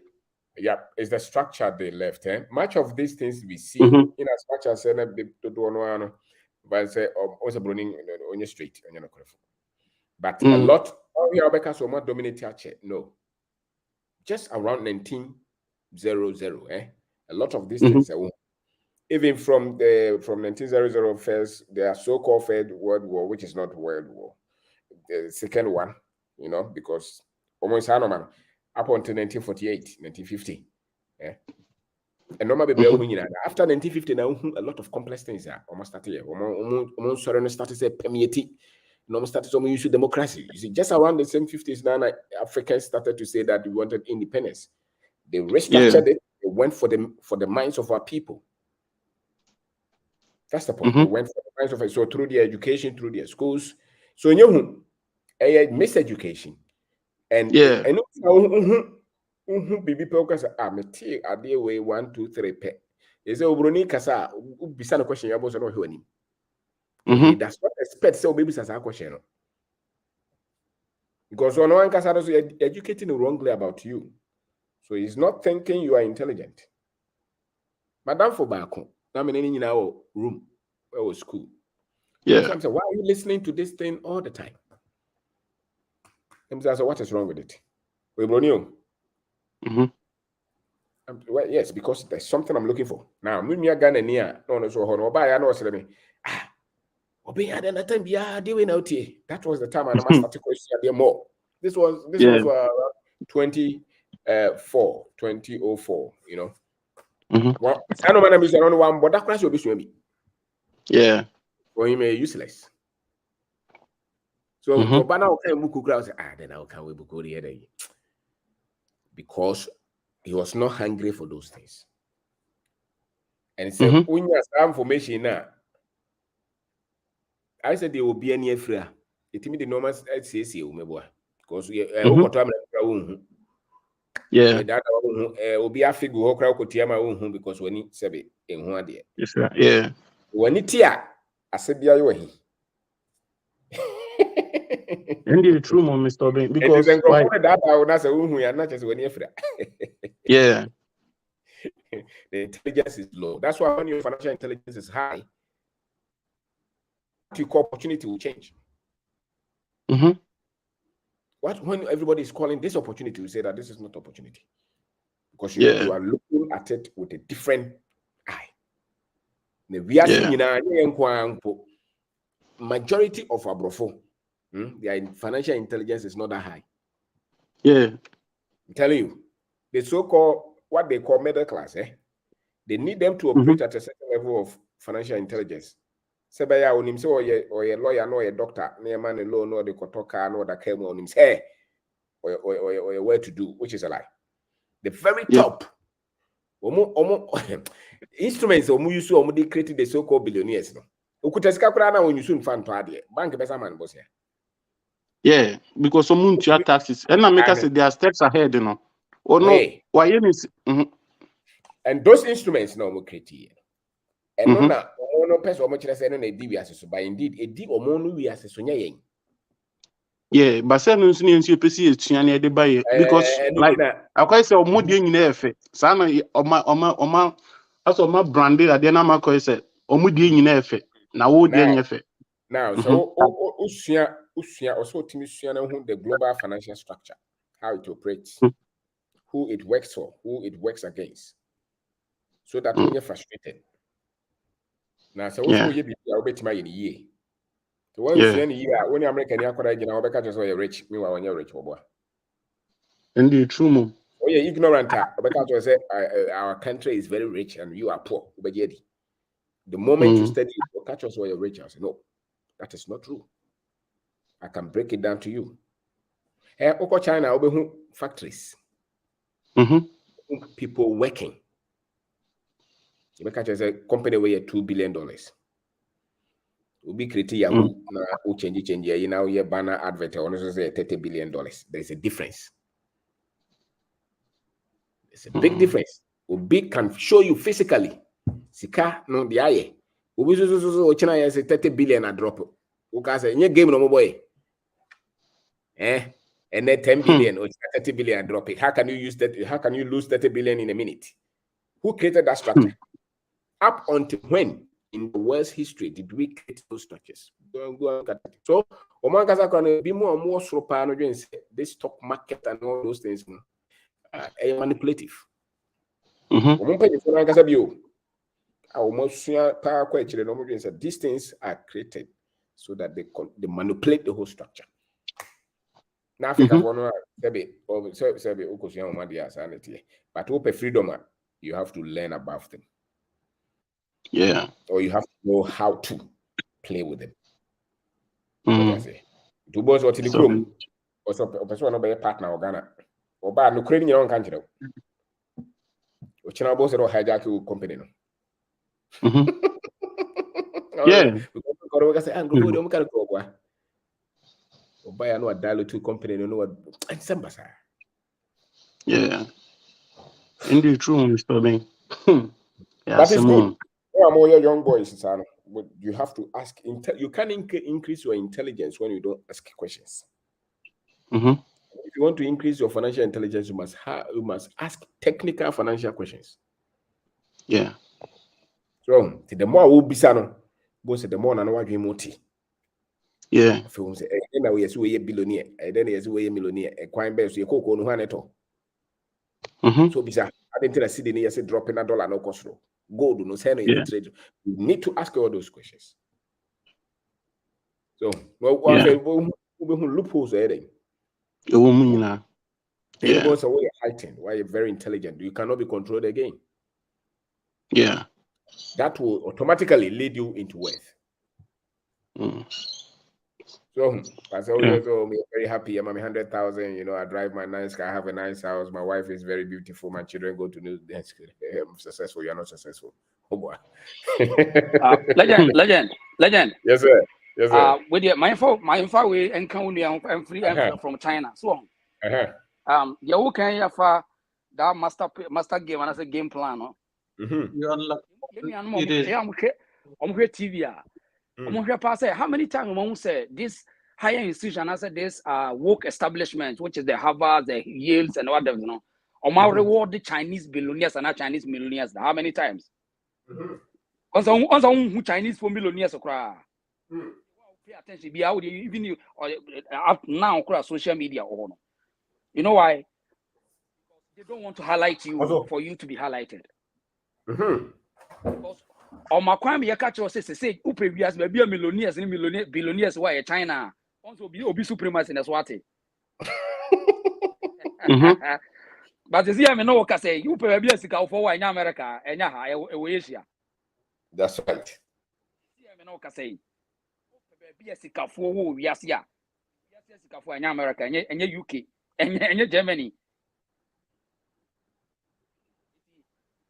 Yeah, it's the structure they left. Much of these things we see in as much as to do no, but say also running on your street on your but a lot of your because so much dominate no. Just around 1900, a lot of these things even from 1900 first, their so-called Third World War, which is not World War, the second one, you know, because almost up until 1948, 1950, and normally after 1950 now a lot of complex things are almost started here. Almost started say permeating. Started some use democracy. You see, just around the same 50s now, Africans started to say that we wanted independence. They restructured it. They went for the minds of our people. That's the point. They went for the minds of it. So through their education, through their schools. So you miseducation. And baby pokers are the way 1, 2, 3 pe. Is a Obroni Kasa Bisana question you about no him. He does not expect so babies as a question. Because no one can educating wrongly about you. So he's not thinking you are intelligent. Madam for Bako, I mean in our room or school. Some say, why are you listening to this thing all the time? And so what is wrong with it? We well, yes, because there's something I'm looking for. Now, me Ghana near no so no buy I know say that was the time I started questioning more. This was 2004, you know. Well, I know my name is around one, but that class will be swimming. For him, useless. So, then I'll can we go the other because he was not hungry for those things. And so, when you have information now, I said there will be any free. It mean the normal says you meboa because yeah, that will be a figure who crowd could because when it said in one day. yes, yeah. When it here, I said, be away. Indeed, true, Mr. Ben, because that I would not say, we are not just when you're free. Yeah. The intelligence is low. That's why when your financial intelligence is high, what you call opportunity will change. What when everybody is calling this opportunity, we say that this is not opportunity because you are looking at it with a different eye. We are seeing majority of Abrofo, their financial intelligence is not that high. Yeah, I'm telling you, the so-called what they call middle class, they need them to operate at a certain level of financial intelligence. Sebaya on him say or a lawyer, no a doctor, near man alone, no the kotoka, no the came on him say or where to do, which is a lie. The very top instruments use to create the so-called billionaires. No, ukutesika kura na when you soon fan to ade bank besa man boss here. Yeah, because some muntia taxes and I make us say they are steps ahead, you know. Or no, why is and those instruments no more create here. And no person much less no na so but indeed a di omo no we as so nya. Yeah, but say no nso nso pesi etuane de buy because like I quite say omo de nyina efe sa na oma aso ma branded ade na ma quite say omo de nyina efe na wo de nya efe. Now so usua also timi sua na hu the global financial structure, how it operates, who it works for, who it works against, so that when you're frustrated. Now so also you be obetima in year. So when you see any year when American yakora gina obeka just you're rich, meanwhile when you're rich obo. Indeed, true mo. Oh yeah, ignorant obeka to say our country is very rich and you are poor. The moment you study it, catch us where you're rich. I say no, that is not true. I can break it down to you. Hey, Oko China, obehu factories. People working. You make a company where $2 billion. Will be creating Yahoo now. Change. You now your banner advert on say $30 billion. There's a difference. It's a big difference. Ubi can show you physically. Sika no the eye. Ubi so China has a 30 billion a drop. Uka say in game no boy. And then 10 billion or 30 billion drop it. How can you use that? How can you lose 30 billion in a minute? Who created that structure? Up until when in the world's history did we create those structures? Go and look at it. So, Omangaza can be more slow this stock market and all those things are manipulative. These things are created so that they manipulate the whole structure. Now, Africa, but open freedom, you have to learn about them. Yeah. Or you have to know how to play with them. What I say. To boys what in the room, or so a person of a partner or Ghana, or bad no creating your own country. Which now boss or hijack your company. Yeah. Because I go for them, or buy another dial to company, no what and some. Yeah. Indeed, true, Mr. Ben. But it's good. More young boys, but you have to ask. You can increase your intelligence when you don't ask questions. If you want to increase your financial intelligence, you must ask technical financial questions. Yeah. So the more we be sano, both the more na no wadwe moti. Yeah. If you say, na we yes we billionaire, then yes we millionaire. E kwan be so ye koko no haneto. So bisa, I didn't tell see the yes dropping $1 no cost. Gold no say no trade. You need to ask all those questions. So we loopholes there. Yeah. Both are way heightened, why you're very intelligent. You cannot be controlled again. Yeah. That will automatically lead you into wealth. So I said, I'm very happy. I'm 100,000. I drive my nice car. I have a nice house. My wife is very beautiful. My children go to new. I'm successful. You're not successful. Oh boy. Legend. Yes, sir. Yes, sir. With the my info we and free from China. So yeah, who can you for that master game and as a game plan, no? It is. I'm TV. I'm pass how many times we say this higher institution, I said this work establishment, which is the Harvard, the Yales, and whatever, you know. Reward the Chinese billionaires and not Chinese millionaires. How many times? Also, who Chinese for millionaires or pay attention. Be out even you or up now across social media or no. You know why? They don't want to highlight you for you to be highlighted. Because on my crime, you catch us say, "Who previous maybe a millionaires and billionaires why China also be supremacy in the Swati." But you see, I mean, no, can say you maybe a sick for in America and Asia. That's right. See, I mean, no, can say be a sick for we are here. Sick for in America and UK and Germany.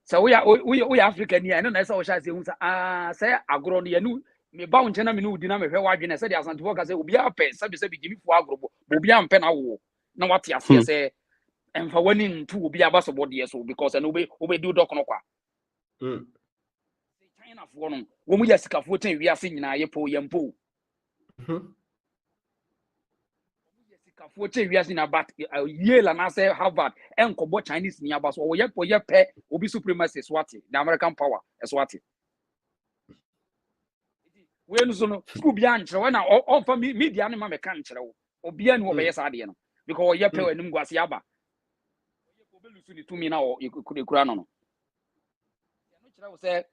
So we are African here. I don't know how say say agro no yanu me ba unche na me no udina me hwe wadwene say the asante work say obi apɛ say be gimi fo agro bo obi ampɛ na wo na wate ase say emfa wani ntu obi aba so body so because no obe do dok no kwa China fo no wo mu ya sikafo ten wi ase nyina ye po yempo for years in about Yale and I say Harvard and Kobo Chinese near bus or yet for your pet will be supremacy swati, the American power as swati. When so school beyond when I offer me media animal mechanical or beyond what yes I because your pay and Nguasiaba. To me now you could crown on. Say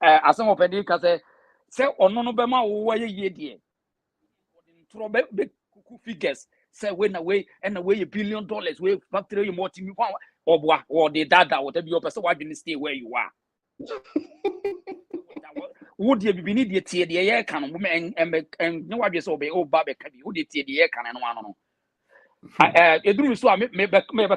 as some of the say or no bema why ye dear. Figures say when away and away $1 billion way factory more to me or the data whatever your person why didn't stay where you are. Would you be need the air can and no idea so be oh baby would the air can and one I do so I may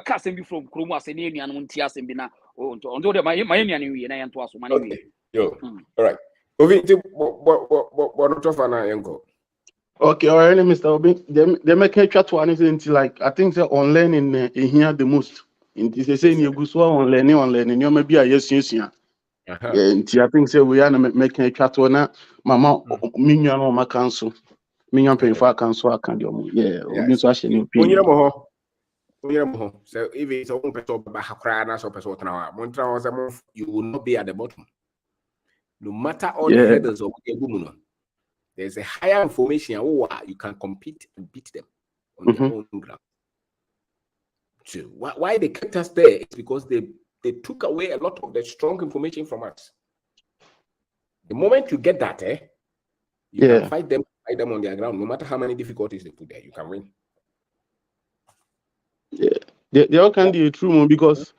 casting you from Kruma Senior and Muntias and Bina although the Miami and to us money. Yo, all right. What of an uncle? Okay, all right, Mr. Obi. They make a chat one into like I think they on learning in here the most. In this saying you go so on learning. You maybe a yes. Yeah. I think say we are making a chat one. Mama, minion on my council. Minion paying for council. I can't do. Yeah. Obi so actually opinion. So if it's own person Bahakra so person now, Montra was a move, you will not be at the bottom. No matter all the hurdles of the woman. There's a higher information you can compete and beat them on their own ground. So why they kept us there is because they took away a lot of the strong information from us. The moment you get that, you can fight them on their ground. No matter how many difficulties they put there, you can win. Yeah, they all can do it true because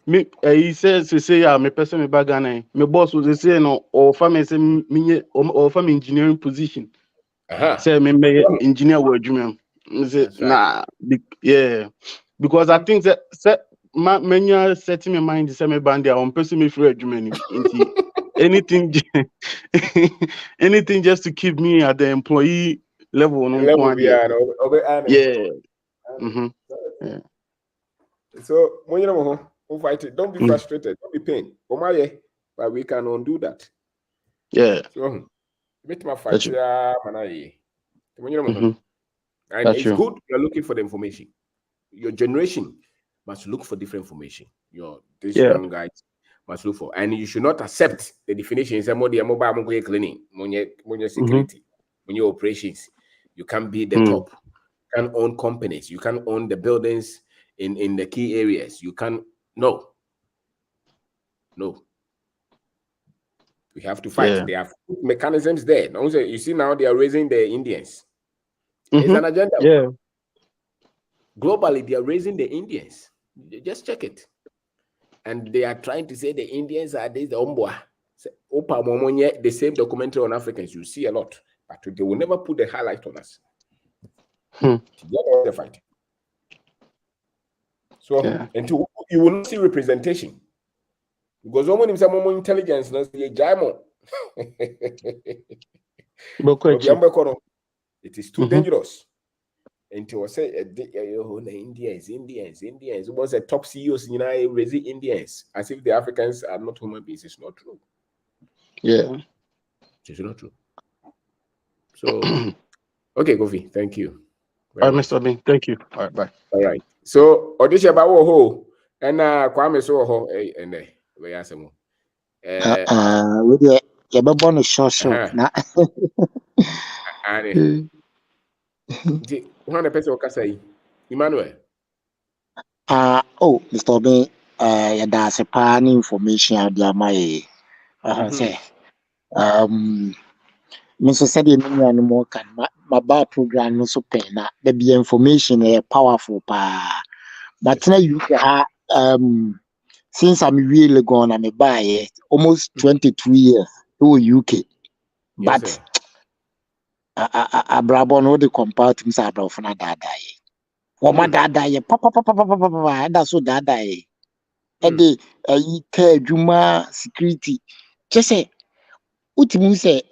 me he says to say me person me bagana me boss was say no or family say me or family engineering position say me engineer work dream say nah because I think that many setting my mind say me band there on person me free dream into anything anything just to keep me at the employee level yeah. So when you fight it, don't be frustrated, don't be pain. But we can undo that. Yeah. So meet my fight and it's good you're looking for the information. Your generation must look for different information. These young guys must look for, and you should not accept the definition. It's a mobile clinic, when your security, when your operations, you can't be the top. You can't own companies. You can't own the buildings in the key areas. You can't. No. We have to fight. They have mechanisms there. You see now they are raising the Indians. It's an agenda. Yeah. Globally, they are raising the Indians. Just check it. And they are trying to say the Indians are the same documentary on Africans. You see a lot. But they will never put the highlight on us. The fight. So until you will not see representation. Because someone is more intelligence, not the Jamo. It is too dangerous. Until I say Indians was a top CEOs in raising Indians as if the Africans are not human beings. It's not true. Yeah. It's not true. So okay, Kofi, thank you. All right, Mr. Bean, thank you. All right, bye. All right. So audition about ho and Kwame so ho and we ask him. With the Yababon short na And one person can say Emmanuel. Mr. Bean, that's a pan information out there my say Mr. said you no more can my bar program no so pay na the be information powerful but now you since I'm really gone I'm buy almost 22 years to UK but Abrabon no the compare to Mr. Abrafona dada my dada papa that's so dada e the Juma security just say utimi say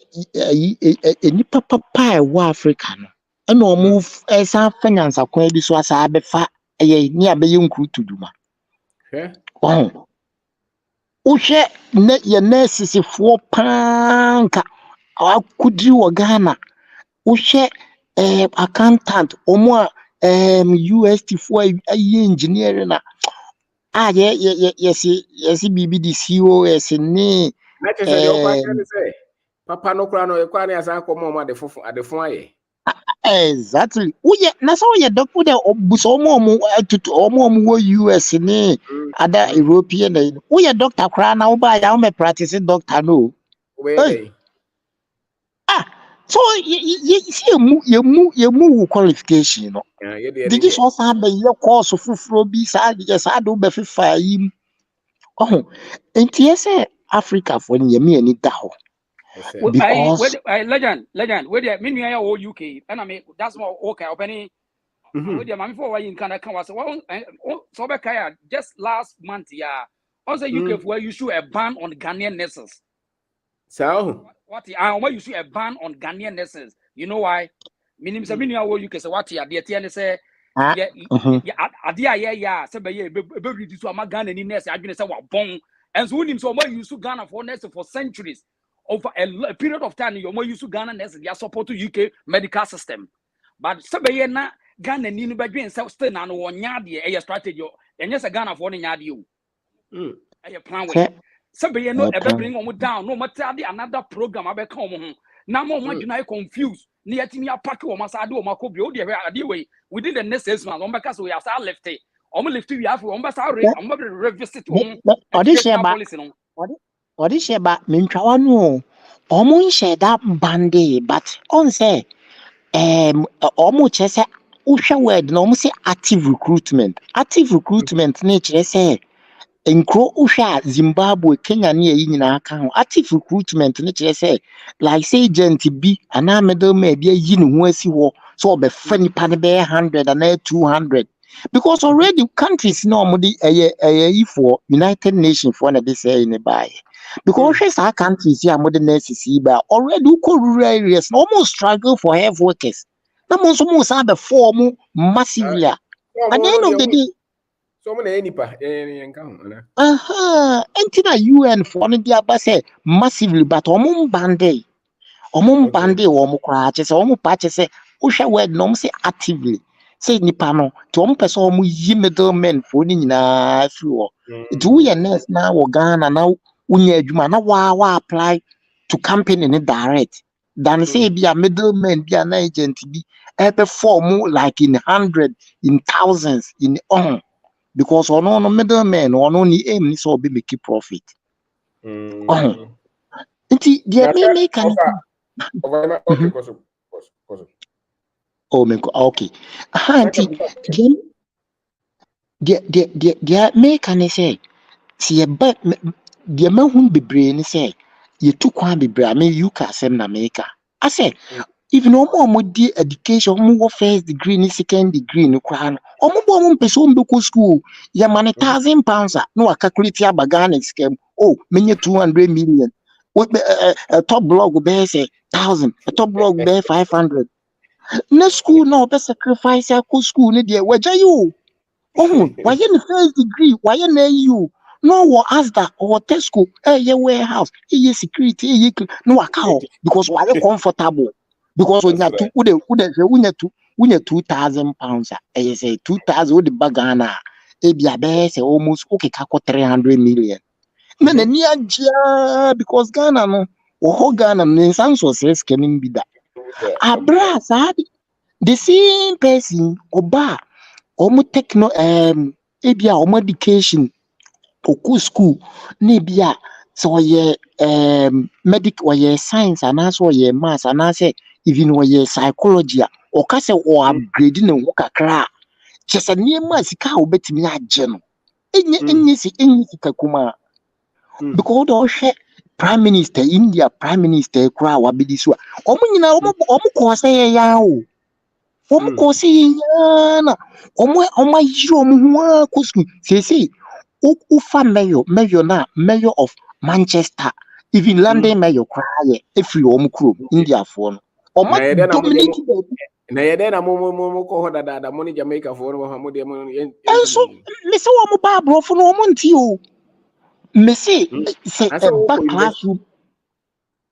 any papa wa Africa no and no move esa finance akwan bi so asa abefa ni abeye nkru tuduma uhwe na ye nurses fo panka akudi wo Ghana uhwe accountant omo UST fo ayi engineer na yes bibi di COS ni Papa no kra no e kwa na asa komo ma de fo aye exactly uye na so ye doctor de obuso omo wo US ni other European uye doctor kra na uba ya me practice doctor no so you move qualification no did you so have the course of fufuro bi sa do be fifa yi enti yes Africa for ni me ani da ho because legend where the menu ya o UK and I mean that's more okay opening with the man for why in Canada can was so be kaya just last month yeah also UK for you issue a ban on Ghanaian nurses so what why you issue a ban on Ghanaian nurses you know why minim say menu ya o UK say what ya dey tell say yeah adia yeah say be reduce am Ghana ni nurse adwene say wa bon and so unim so you use Ghana for nurse for centuries over a period of time you use Ghana nurse they support to UK medical system but say na Ghana ni no badwen say still na no wonya de e strategy enye say Ghana for no nya de o e plan way say no e be bring them down no matter the another program abeka them ho na mo adwena confused na yetimi apake wo masade wo makobi o de ade we within the next 6 months on beka so we have start left lift we have on besa revisit policy no Odisheba mintwa no omo nhyɛ da bande but on say omo kyerɛ uhwɛ word na omo say active recruitment na kyerɛ sɛ nkro uhwɛ Zimbabwe Kenya ne yi nyina aka ho active recruitment na kyerɛ sɛ like say agent bi ana middleman bi ayi ne ho asi ho so obefa nipa ne be 100 and 200 because already countries no omo di for United Nations for na this say in buy because our countries here more than necessary but already rural areas almost struggle for health workers na mo so mo sa be form massively at the end of the day so many nipa entina UN for no dia ba say massively but omo bande omo kra che say omo pa che say uhwe word no say actively say nipa no to omo person omo yi middlemen for ni nyina fi wo do we nurse na wo Ghana na unya adwuma na wa apply to company in direct than say be a middleman be an agent be perform like in 100 in thousands in because no middleman no ni aim ni so be make profit nti dia me can okay nti dia me can say see but dia mahun bebre ni say ye tu kwa bebre ame you ka sem na America I say if no more di education mo first degree ni second degree ni kwa no omo pese ombe ko school ya man £1,000 no calculate ya bagana scam menya 200 million A top blog will be say 1,000, a top blog will be 500. No school no be sacrifice a school ni there. Where you? Oh, why in the first degree? Why in you? No, what Asda or Tesco? Your warehouse, security, no account because why you comfortable? Because when you 2,000 pounds, you say 2,000 with the bagana, say almost okay, 300 million. No, because Ghana no, or Ghana, no, some sources can be that. Abra, the same person, Oba. Omo techno ebia omo education oku school na ebia so ye medical ye science anaso ye maths anase even ye psychology o ka se o upgrade na wo kakra chese niema sika obetimi age no enye sika kuma because do hwe prime minister India prime minister kura wa bedi so omo nyina omo ko se ye ya o omo ko se yana omo yiri omo ho akosu sese ufa mayor of Manchester even London mayor cry every omo kro India for no omo dominate na yede na mo ko hoda da mo ni Jamaica for no mo de mo so me se omo ba bro for no omo nti o me se back classroom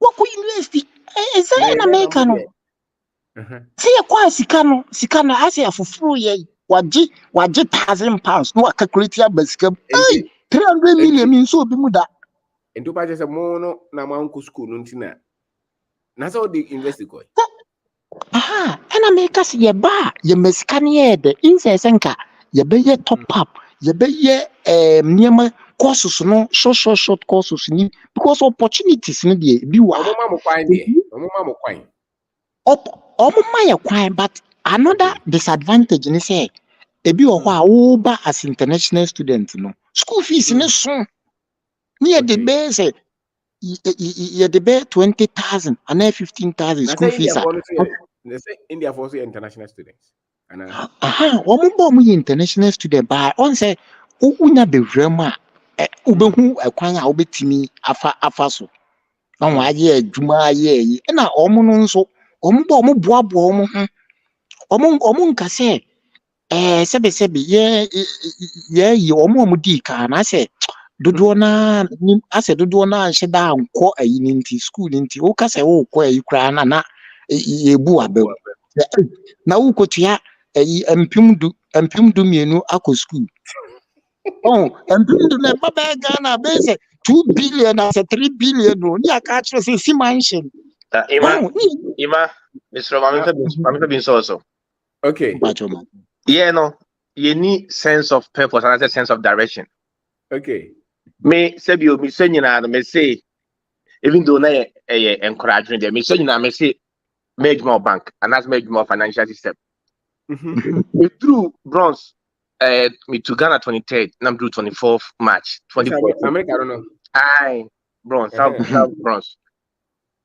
wako university say na America no see kwa sika no ase afufuru ye waji 1,000 pounds no calculate ya basika 300 million min so bi mu da ento pa se mo no na manku school no ntina na so the university ko ana America se ye ba ye mesika ne ye de insenka ye be ye top up ye be ye niema courses no short courses ni because opportunities no dey bi wa omo ma mo kwan ọmụma ya kwan but another disadvantage ni say ebi wɔ hɔ a woba as international student no school fees ne so ne yɛ de bɛyɛ sɛ yɛ de bɛyɛ 20,000 anaa 15,000 school fees a India for international students wɔn bɔ ɔmo yɛ international student baa ɔn sɛ wonya bewura mu a wobɛhu kwan a wobɛtumi afa so na wɔn ayɛ adwuma ayɛ yi ɛna ɔmo no nso ɔmo bɔ ɔmo boaboa ɔmo ho ɔmo nka sɛ sɛbɛsɛbɛ yɛ ɔmo di ka na sɛ dodoɔ na asɛ dodoɔ na nhyɛ da nkɔ ayi ne nti school ne nti woka sɛ wokɔ ayi koraa na yɛbu abam na wokotua ayi mpem du mmienu akɔ school mpem du na ɛba bɛyɛ Ghana bɛyɛ sɛ 2 billion asɛ 3 billion no ne aka kyerɛ sɛ si mansion Ima Mr. Mamisa bin so. Okay. Yeah, no. You need sense of purpose and a sense of direction. Okay. Me say me say me say even though na encouraging them, me say me say make more bank and that's make more financial system. Me through bronze me to Ghana 23rd, and I'm through 24th March 2014. America, I don't know. Aye, bronze, South bronze.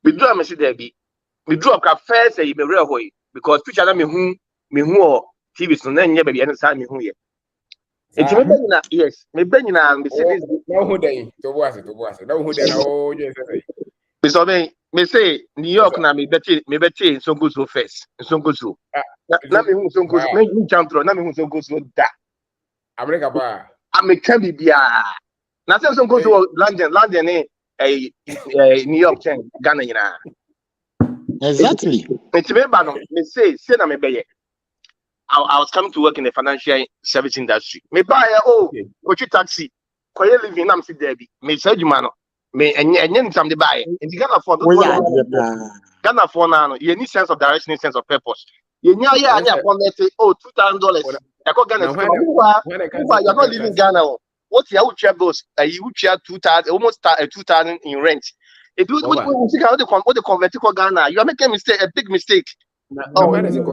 Me do me see there be. Me do up first say me real hoy because picture na me hu TV so na nye baby any say me hu ye. Enti me banyina yes, me banyina me see this na hu dey to bo ase na hu dey na o je say. Me so me say New York na me beti so go so first. So go so. Na me hu so go so me jump through na me hu so go so da. America ba. America bibia. Na say so go so London New York chain Ghana nyina. Exactly. It's remember no, me say na me beye. I was coming to work in the financial service industry. Me buy go to taxi. Koye living am sit there be. Me say you man no. Me enye some dey buy. In Ghana for Ghana for now, you need sense of direction, sense of purpose. You nya anya say $2,000. I call Ghana. You're not living Ghana. What you share bills? You share 2,000, almost 2,000 in rent. If you what the convert to Ghana, you are making a big mistake. When is it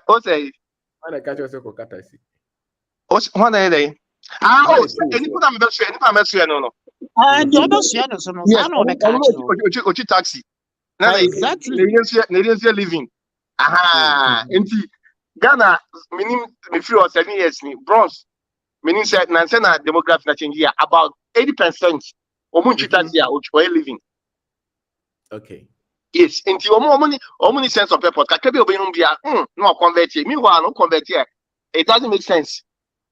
what say? When I catch you kokatasi. What are they? Any put am best any am best no. The other share no so no. I know the catch. Ochi taxi. Now exactly. Nigerian living. Aha. Enti Ghana minim me free or 7 years ni bronze. Meaning said na demography na change here about 80%. Omunchi taxi a ochoy living. Okay. Yes, into omuni sense of purpose. Kakebe obeyum bia, no convert it. Meanwhile, no convert it. It doesn't make sense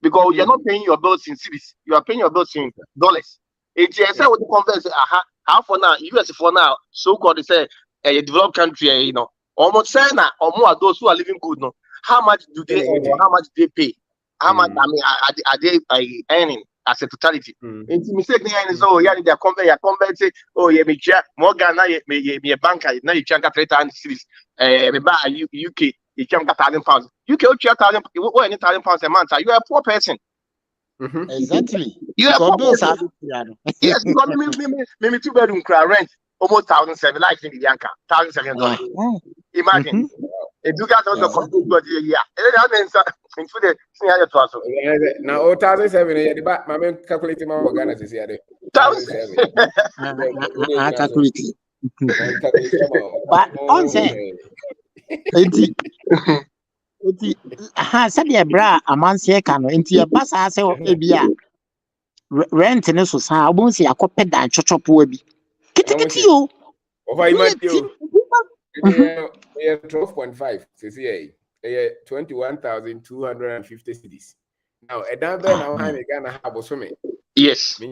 because you're not paying your bills in cities. You are paying your bills in dollars. It's yes, I would convert. How for now? US for now. So called they say a developed country. You know, almost say now, or more those who are living good. No, how much do they earn? Or how much do they pay? How much? I mean, are they earning as a totality? It's mistake. So yeah, they convert. Oh yeah, me check Morgan. Now me a banker. Now you check 3,000 cities. Me buy UK. You check £1,000. UK you check £1,000. What any £1,000 a month? You are a poor person. Exactly. You are a poor person. Yes, because me 2-bedroom rent almost 1,700. Like in Bianca, $1,700. Imagine. If you got on the computer, yeah. Into the senior trust. Now 2007, the back, my man calculating my organs is here. 2007. But on say, enti said bra amansie ka no enti e basa se ebia rent ne so sa obonsi akope dan chochopo abi kitikiti o over imagine 12.5 CCA 21,250 cities. Now a down there now I Ghana have so many. Yes. I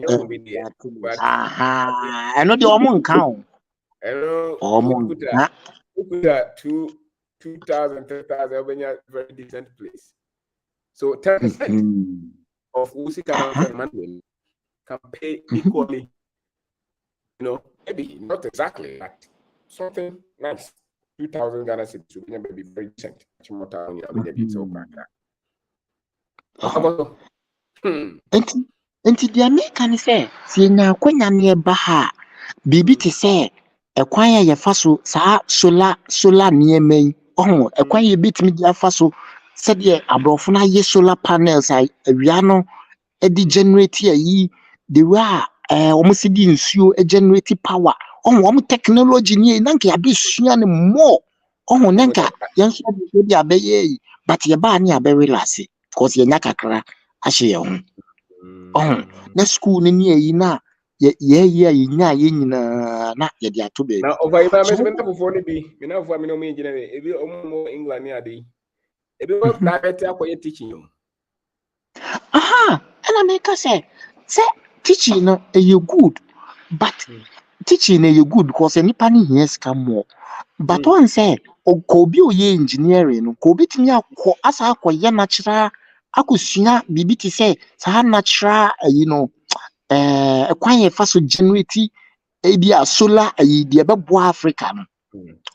know the omon count. I know put 2,000, 3,000 very decent place. So 10% of Usi can pay equally. You know, maybe not exactly, but something nice. 2,000 Ghana cedis will be very decent. Enti the American say, see na kwanya ne ba ha bibi te say ekwan ya yefa so sa solar niema yi ekwan ye bitimi dia fa so se de abrofo na ye solar panels awia no e di generate yi the way omo se di nsuo e generate power omo technology ni na nka abesua ne more na nka yenso di abeye yi but ye ba ni abe relax because ye nya kakra ahye ye ho na school ni yi na ye nya ye nyina na ye di ato be na over iba me for ni bi me na for me no me ngina me ebi omo England ni ade ebi wo private akoye teaching yo and I make say teaching no you good but teaching you good because anypa ni here scam more but one say ko bi oye engineering no ko bitimi akọ asa akọye natural akosua bibi ti say sa natural ekwan ye fa so generate ebia solar de bebo Africa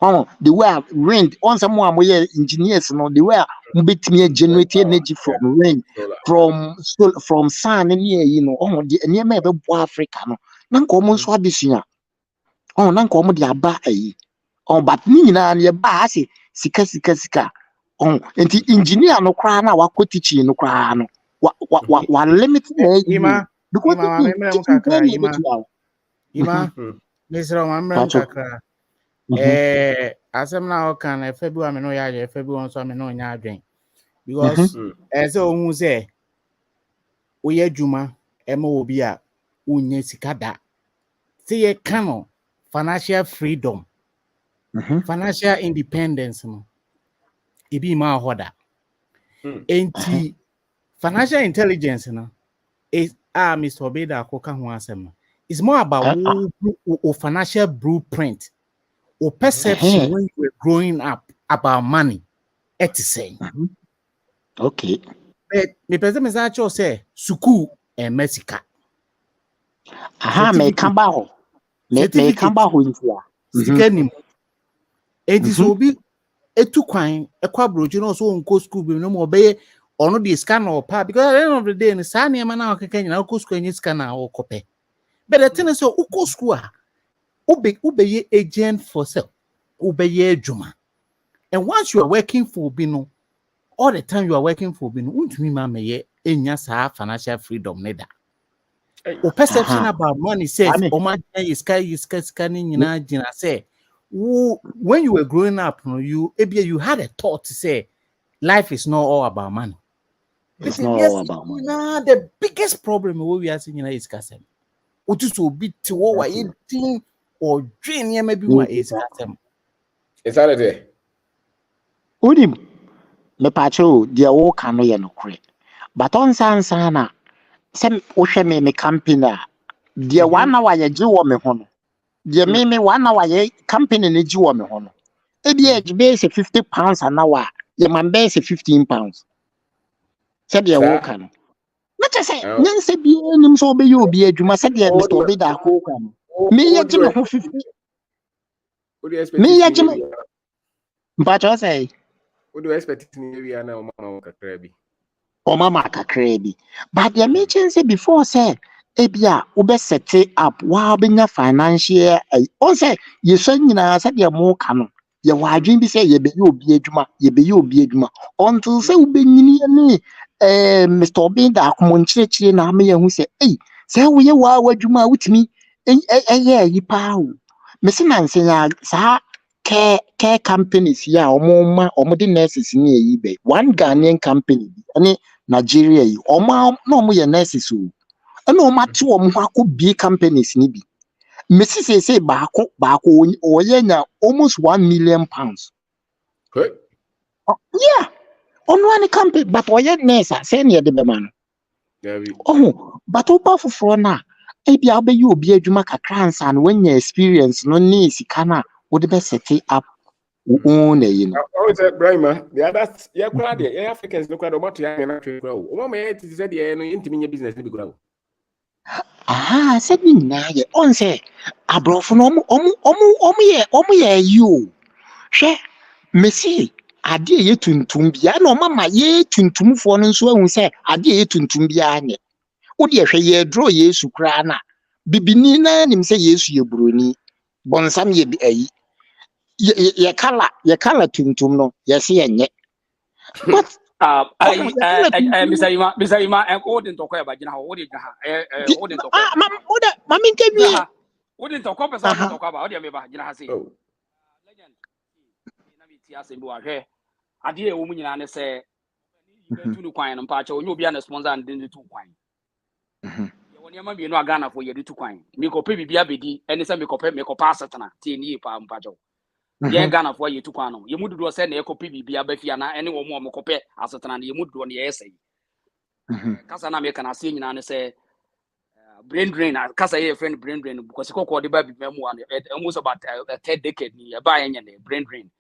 no the way wind on some more engineers no the way mbetimi generate energy from wind from sun ni the niema bebo Africa no na nko mo so adesua na nko mo de aba but ni nyina ne ba ase sika enti engineer no kra na wa teaching no kra no wa limit na because ima Mr. Mamman kakra asem na o kan efa bi wa me no ya efa bi won so me no nya adwen because say ohun say oye adwuma ema obi a unye sika da say ye kan financial freedom financial independence no ibi ma hoda enti financial intelligence no is Mr. Obeda akoka ho asem no it's more about financial blueprint or perception when you were growing up about money. Okay. But me person is actually say suku and Mexica. Me come back. Me come back with you. Sikanim. And this will be a two coin, a quabro, so on co school, no more bay or no the scanner or part because at the end of the day, in the sunny man, can you go school and scanner or copy. But the tennis so uko school. Ube agent for sale, ube juma. And once you are working for Bino, all the time you are working for Bino, untumi mama ye enya sa financial freedom neda. O perception about money says, "O man is scanning nyina say." When you were growing up, you had a thought to say, life is not all about money. It's not all about money. The biggest problem we are seeing is scarcity. Uti so bit to what eating or drain ya maybe my is custom. It's out of there. Udim, me pacho, dear walk no ye no cre. But on Sansana, some Osha me campina, dear 1 hour ye jew me hono. Dear me 1 hour ye camping in a jew me hono. Ebi edge base £50 an hour, your man base £15. Said dear walk no. Not I say, Nancy be any so be you be a Juma said dear Mr. Obeda Hokan. Me ya Jimmy 50. What do you expect? Me ya Jimmy. But I say, what do you expect in area now, Mama Kakrabi? Or Mama Kakrabi. But the mention say before say, Ebia, Ube set it up while being a financial. On say, you send I said you're more canon. Your wajin be say ye be you be a Juma, ye be you be a Juma. Until say Ube ni Mr. Obeda Kumonchi na me who say, hey, say we are Juma with me. Yeah, you pow. Missing and say, sir. Care companies here, omo the nurses ni eBay. One Ghanaian company, any Nigeria, omo no mo ye nurses o. And no matter omo ako big companies ni bi. Mrs. say baako oye na almost £1 million. Good. Yeah, on one company, but oye nurse say near the man. Oh, but opa for na. Ebi abe you obi adwuma kakra ansa when your experience no ni sika na wo de be set up. You know. Oh, it's a Brahma. The others, yeah, crowd, yeah, Africans look at what you are and grow. Oh, my head is said, yeah, no intimate business to be grow. Ah, said me na ye. On say, abrofo no omo ye you. She, me see, ade ye tuntum bia na mama ye tuntum fo no nso ahu say ade ye tuntum bia anye. Wo de hwe ye draw Yesu kra na. Bibini na nim say Yesu ye broni. Bonsam ye bi ayi. Ye kala tuntum no, ye se ye. But Mr. Ima, and Odin to Queba, you know, Odin, Odin to Queba. Mamma can be Odin to Copper, something to cover, you know, say, legend. I dear woman, and say, two coin and patch, or you'll be a sponsor and then the 2 coin. When you might be no Ghana for your 2 coin. Miko Pibi Biabidi, and it's a Miko Pass Satana, TNE Pam Pajo. Yeah, Ghana for you to Quano. You would do a send a copy be a Befiana, any one more Mocope, as a tan, you would do on the essay. Casana make an assing and say, brain drain, Casa a friend brain drain, because Coco the baby memoir almost about a 3rd decade near buying and brain drain.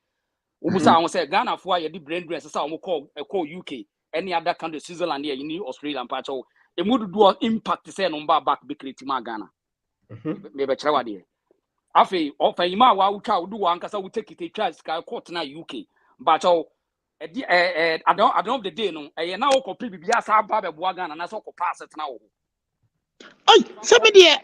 Ubusa will say Ghana for you did brain drain, so I will call UK, any other country, Switzerland, here, you Australia and Pacho. A would do an impact to say on back big to my Ghana. Maybe Chawadi. Afi ofa ima wa ucha udu wa ankasa we take it charge sky court na UK but at the the day no e na wo copy bibia sa ba be boa Ghana na so ko pass it na wo oi se me de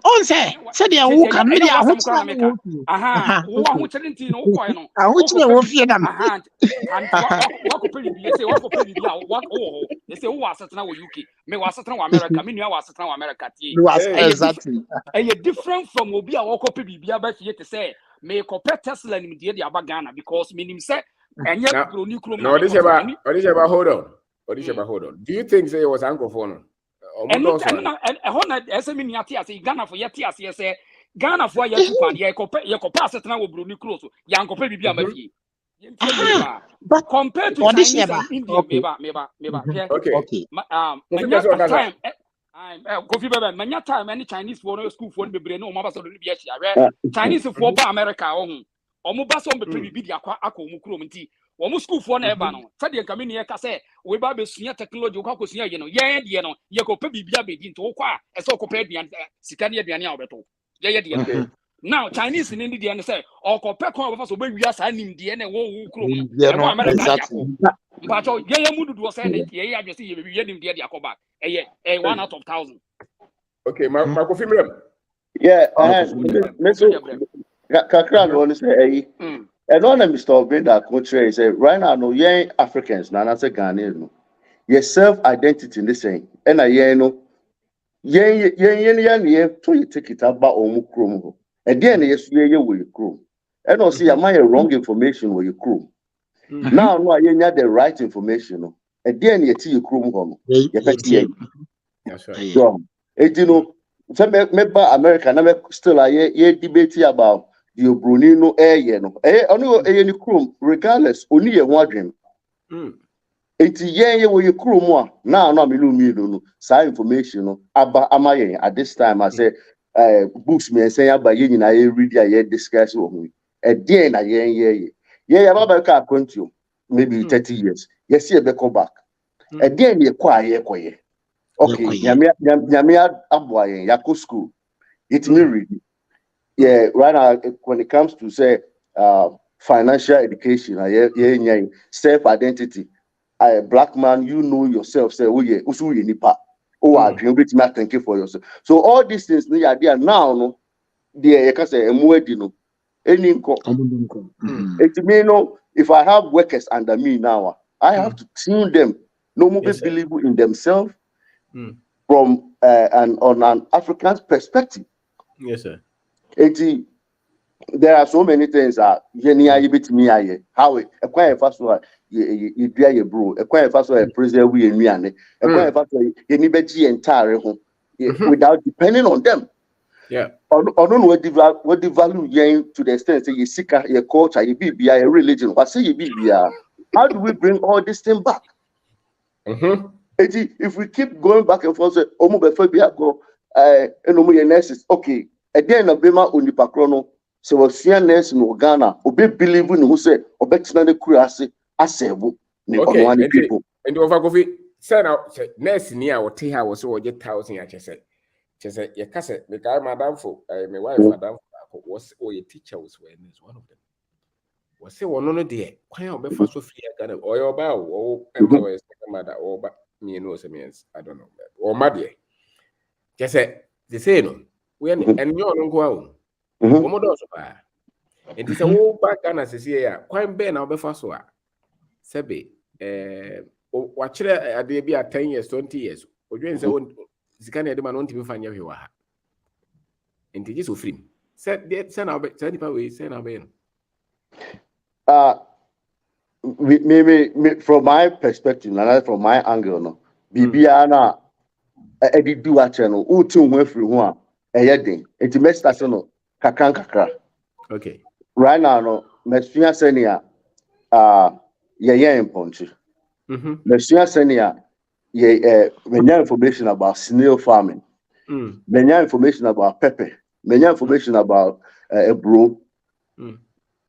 on se de wo kan me de aha wo ahu chelenti no wo no ahu chile wo fie na aha and wa copy bibia say wa copy bibia wa oh they say wo asset na wo UK me wa asset na wo America me nua wa asset na wo America tie exactly different from obi a wo copy bibia ba fie to say me copy Tesla nim de aba Ghana because me nim say enye broni krom no this about hold on do you think say it was uncle for no and hona esemi ni ati ase Ghana for yeti ase say Ghana for yeti pan ye copy asset na wo broni kro so ya copy bibia ma fie but compared to Chinese and Indian meba okay time Kofi Baba, many time any Chinese for school for the brain, no matter of the Chinese for America on Omubason be be the Ako Mukrumti, or school for never no. Sadia Camini say, we baby senior technology, Kakusia, Yako Pebi Biabi into Oka, a so compared the Sicania Diana Beto. Now Chinese in India and say, or Copecon of us will be assigning DNA Wo America. But Yamudu was saying, yeah, I see you getting the Yakoba. 1 out of 1,000. Okay, my coffee milk. Yeah, Kakran want to say, and on Mr. Obeda country say, right now, no, yeah, Africans, Nana say Ghanaian, your self identity in the same, and I know, yeah, so you take it up by Omukrum, and then yes, you will crew. And also, you might wrong information with your crew. Now, no, you need the right information, and then you see your crew home. That's right. So, you know, So me America na me still ye debate about the Obroni no ye no. Ono ni krom regardless oni ye ho adwen. Enti ye wo ye krom a na me no sa information no aba amaye at this time I say books me say aba ye nyina ye read ye discuss wo hu. Then na ye baba ka continue maybe 30 years. Yes ye be come back. Then ye kwa ye koye. Okay, nyame aboye yako school. It's me reading. Yeah, right now when it comes to say financial education, self-identity, a black man, you know yourself, say, oh yeah, also you nipa. Oh, I dream with me thinking for yourself. So all these things the idea now, no, you can say any income. It mean no, if I have workers under me now, I have to tune them. No more believe in themselves from on an African perspective. Yes, sir. There are so many things that you bit me how it acquire first one you do your bro acquire first one preserve we and acquire first one you need be entire home without depending on them. Yeah. I don't know what the value you to the extent say you seek your culture, you be your religion. What say you be how do we bring all this thing back? If we keep going back and forth, say, "Omo befe bi ago, enomo ye nurses." Okay, again, na bema onipa krono. So we see nurse no Ghana. Obe believe in who say, "Obe tina ne kurase asevu ne onwani people." And over coffee, say now, nurse near or tea house or get 1,000 I just said, your cassette, the guy, madam for my wife, madam was or your teacher was wearing is one of them. Was say one on a day, why not be fast so free again or your bow or second mother or me no means I don't know or maddy. Just say the say no when and you don't go out. Omodo so ba. And this all back and as say ya quite ben now be fast so sebe watch it be 10 years 20 years. Odwen say won sika na de man won timi fanya hwe wa ha. And this so free. Say now be say nipa we say now be no. Maybe from my perspective, and from my angle, no, Bibiana, Eddie do a channel, Utu went through one, a heading, it makes that no, kakra. Okay. Right now, no, Messia Senia, in Ponchi. Messia Senia, many information about snail farming, many information about pepper, many information about a bro.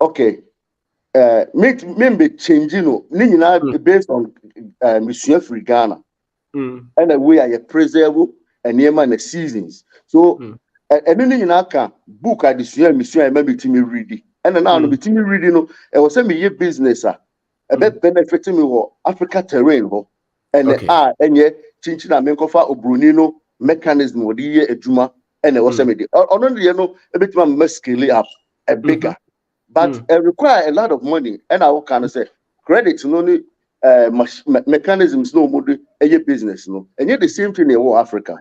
Okay. Me changing based on Monsieur Free Ghana and the way I preserve and near the seasons. So and then in our book I Monsieur I remember to me reading and now no be me reading no it was send me your business a bit benefiting me what Africa terrain and and yeah changing na men kofa obroni mechanism or the year ejuma and it was send me no a bit my scale up a bigger. But it requires a lot of money. And I can of say credit no only mechanisms no more a business no. And yet the same thing in Africa.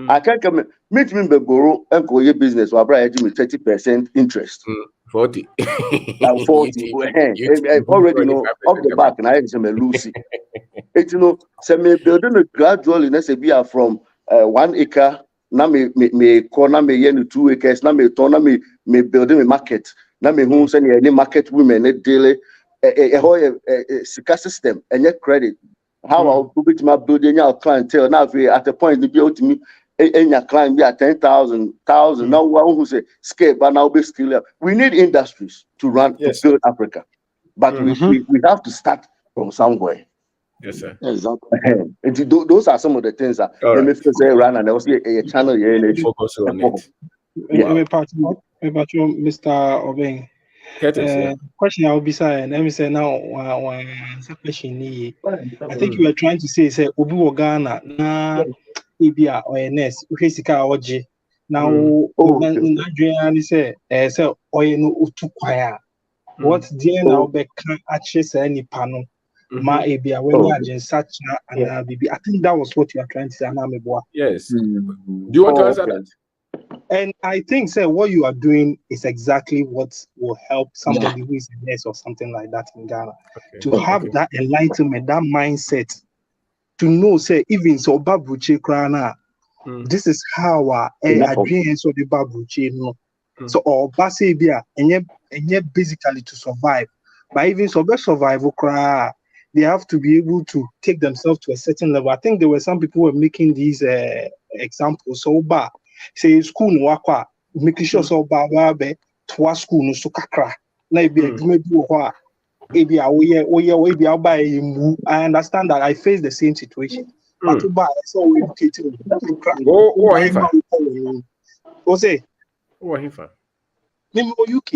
I can't come meet me borrow and go your business or I give me 30% interest. 40. 40. Already know off the back and I am a Lucy. It's send me building a gradually let's say we are from 1 acre. Now me corner me yen 2 acres. Now me turn me building a market. Na me who send any market women daily a whole system and yet credit. How I'll put my building your clientele now at the point to be able to me and your client be at 10,000. Now one who say scale, but now be skill up. We need industries to run to build Africa, but we have to start from somewhere. Yes, sir. Exactly. Those are some of the things that me feel say run and also a channel here focus on it. Mr. Obeng. Question I will be saying, let me say now one question. I think you were trying to say Obu Ghana na Ibia or NS Ukesika Oji. Now Nigerian say no utu kwaya. What dear now be can access any panel. Ma Ibia when you are such and Bibi. I think that was what you are trying to say. Yes. Do you want to answer that? And I think, what you are doing is exactly what will help somebody who is a nurse or something like that in Ghana to have that enlightenment, that mindset, to know, even so, Babuche Krana, This is how dreams of the Bible chain. So or basebia and basically to survive. But even so best survival cry, they have to be able to take themselves to a certain level. I think there were some people who were making these examples. So say school no wakwa, making sure so wabe to school no so kakra. Na be a I understand that I face the same situation. But so educated. Say UK.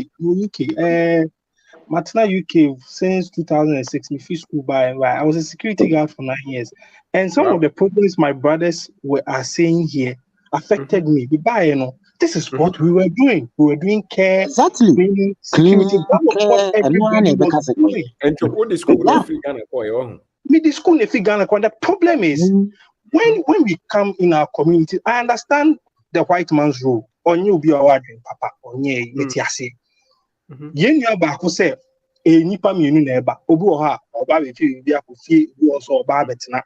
Matna UK since 2006, me free school by. I was a security guard for 9 years, and some of the problems my brothers are saying here affected me. This is what we were doing. We were doing care, cleaning, security. That was what everybody was doing. And to all the school free Ghana boy. Me the school in Ghana. The problem is when we come in our community, I understand the white man's role. On you be our papa, on ye metiase. Yenya baako sɛ nipa mienu na ɛba obi wɔ ha ɔba befi bi akofie bi also ɔba betena.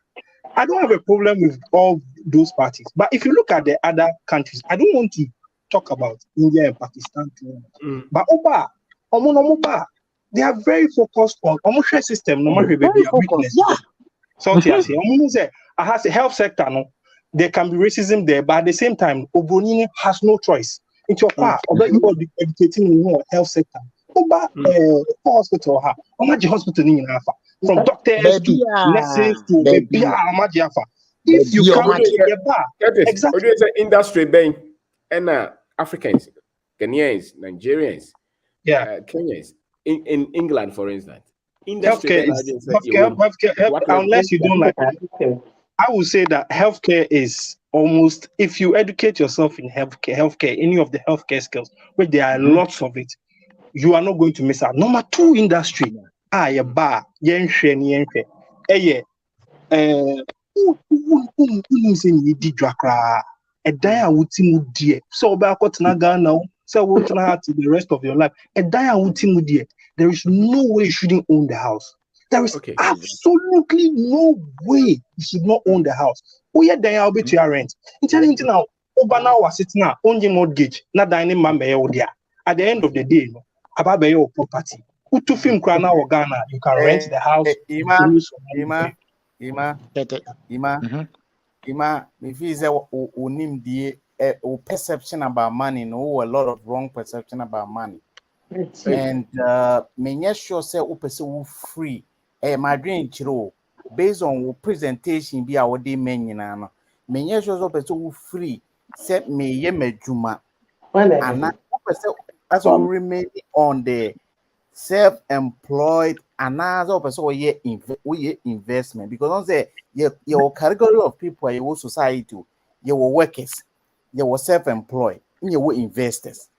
I don't have a problem with all those parties, but if you look at the other countries, I don't want to talk about India and Pakistan too much. But oba they are very focused on share system no matter baby weakness. So say I has a health sector no there can be racism there, but at the same time Obonini has no choice. It's your part, although you are educating in your health sector. Hospital, hospital from doctors to nurses to if you come to exactly industry bank and Africans, Ghanaians, Nigerians, Kenyans in England, for instance. Healthcare, unless you don't like it, I would say that healthcare is almost, if you educate yourself in healthcare, any of the healthcare skills, which there are lots of it, you are not going to miss out. Number 2 industry, bar, so the rest of your life. There is no way you shouldn't own the house. There is absolutely no way you should not own the house. I'll be to your rent. Now, Obana was sitting now, only mortgage, not dining member. At the end of the day, about your property. To film Krana or Ghana, you can rent the house. Ima, if you say unim die perception about money, no, a lot of wrong perception about money. And me sure say person free. My dream chiro based on presentation be our day menu na. Me sure person free set me ye medjuma. And na person as remain on the self-employed and as person we investment because don't say your category of people your society your workers your self-employed your investors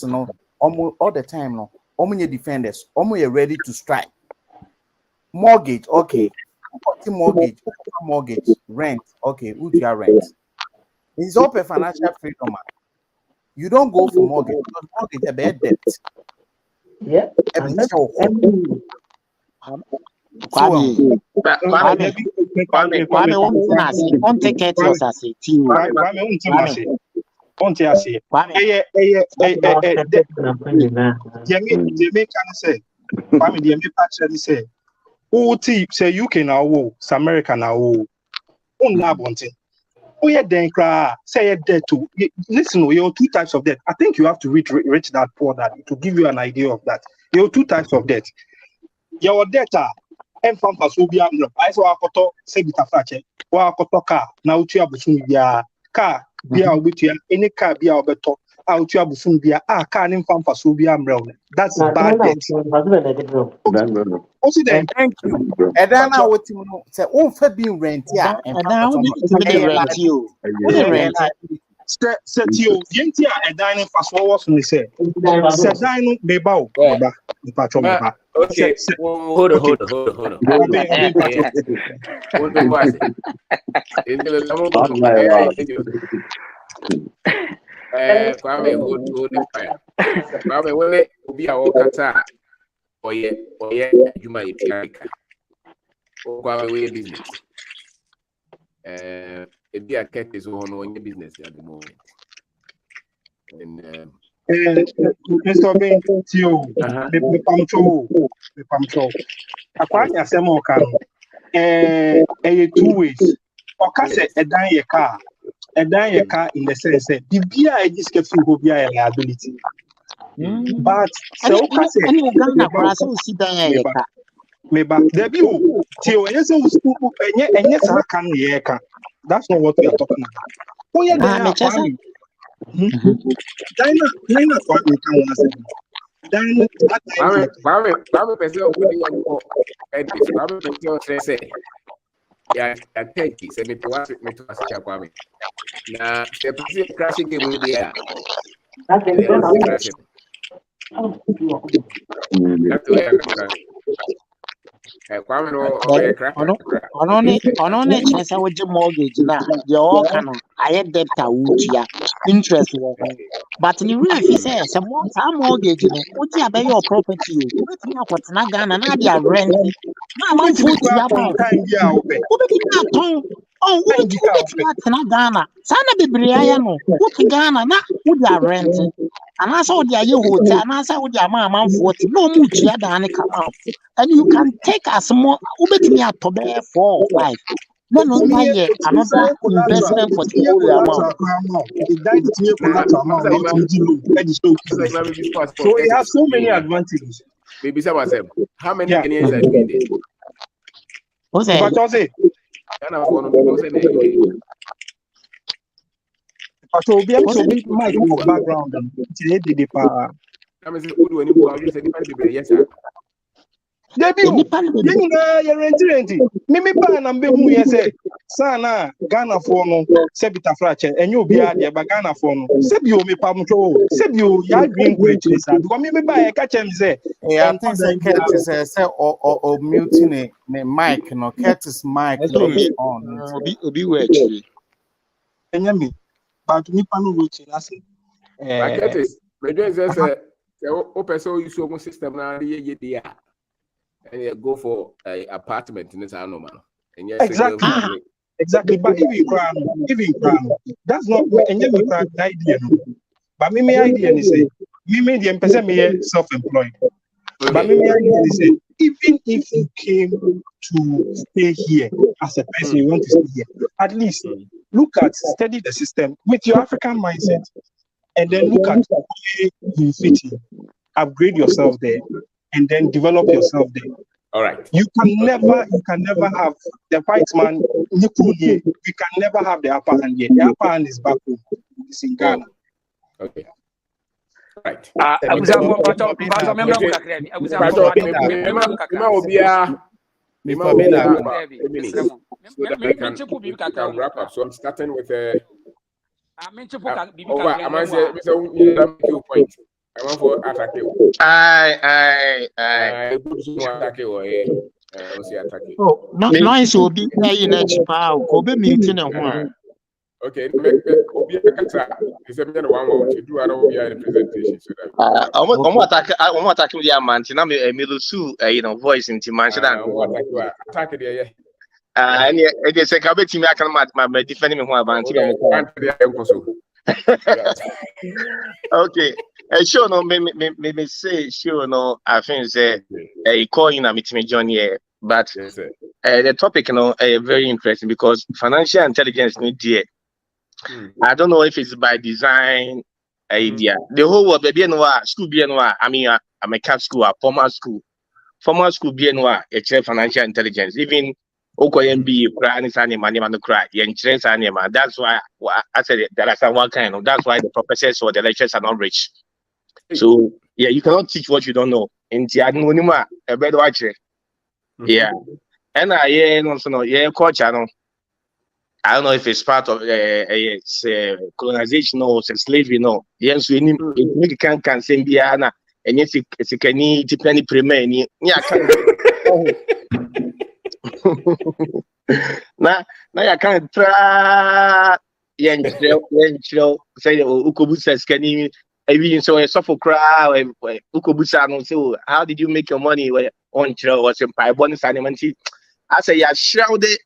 no all the time no your defenders you're ready to strike mortgage okay mortgage rent okay who do you rent it's all financial freedom. You don't go for mortgage because mortgage is a bad debt. Yeah. Say UK now, America now, say debt too. Listen, you have 2 types of debt. I think you have to reach that poor that to give you an idea of that. You have 2 types of debt. Your debt are from Pasobia. I saw a photo, say Bitafache, or a photo car, now to Abusumbia, car, be out with you, any car be out better, out to Abusumbia, car in from Pasobia umbrella. That's bad debt. Also, then, thank you. And then I would say, oh, for being rent, yeah, and now rent you. Set you, Yentia, and dining fast forwards, and they say, Set dining, Beba, okay, hold on. Kwame, hold the fire. Kwame, when we are all kata, oye, you might Kwame, we business. be a cat is on your business at the moment. And Mr. Ben, Tio, the Pamcho. Akwanya Semo Kano. 2 ways. Or Cassa a dying car. A dying car in the sense that the beer I just get through be a liability. But so Cassa, maybe there be Tio, and yes, I can yeka. That's not what we are talking about. Oh, yeah, they are farming. Dina farming can answer. Dina that time. Baba person putting on edits. Baba person say, yeah, at 30, 71 to Kwame. Now, the person crashing game will be here. That's the way I understand. Ọno kyerɛ sɛ wogye mortgage na deɛ ɔɔka no ayɛ debt a wotua interest wɔ ho but ne werɛ fi sɛ saa mortgage no wogye a bɛyɛ property o wobɛtumi akɔtena Ghana na ade arɛnte na amanfoɔ tua back wobɛtumi atɔn wobɛtumi atena Ghana saa na bebree ayɛ no wote Ghana na wode arɛnte anaasɛ wode ayɛ hotel anaasɛ wode ama amanfoɔ te na ɔmo tua daa ne kama and you can take as more ubetumi atɔ 4 or 5 then buy another investment portfolio amount. So it has so many advantages. Maybe someone said, how many Kenyans are doing this? What's that? So be my background yes, sir. Debi you're renting. Mimi pa na mbe hu yese sana Ghana for no sebita frache enyo bia de ba Ghana for no sebio me pa mtwo sebio ya dream kwetire sa because mimi ba e ka chem say I think say Curtis say or mute ne mic no Curtis mic on obi we actually enyami but me pa no we chira say Curtis me do say o person use your system na ye dia and you go for a apartment in this animal. And yes, exactly. But even that's not any idea. But me idea is say me the person me self-employed. But me idea is say even if you came to stay here as a person, you want to stay here, at least study the system with your African mindset, and then look at where you fit in, upgrade yourself there. And then develop yourself there. All right. You can never have the white man. You can never have the upper hand here. The upper hand is back home. It's in Ghana. Okay. Right. Wrap up. So I'm starting with point. I want for attack you. I attack you. Oh, noise will be playing a child. Kobe meeting a one. Okay, make Obi Akata is a one more to do. I don't be a presentation. I'm attacking the man. Now me Milusu, voice into mansion. Attack it. And it is a cabin to me. I can my defending me one okay. Sure, no, me say sure, no. I think say a coin a meeting John here, but the topic, very interesting because financial intelligence need there. I don't know if it's by design idea. The whole world, baby, school be I mean, I'm a cat school, a formal school be a financial intelligence. Even OKMB, that's why I said there are some one kind of. That's why the professors or the lecturers are not rich. So yeah, you cannot teach what you don't know. In the a better watcher. Yeah. And culture. No. I don't know if it's part of colonization or slavery. No. Yes, we need can say Biana and yes, it's a canny penny premain. Yeah. Now I can't try. Say Ukubu says, can you? Even so, a suffer crowd, Ukubusa, so how did you make your money on was in Pi bonus animal? I say you shrouded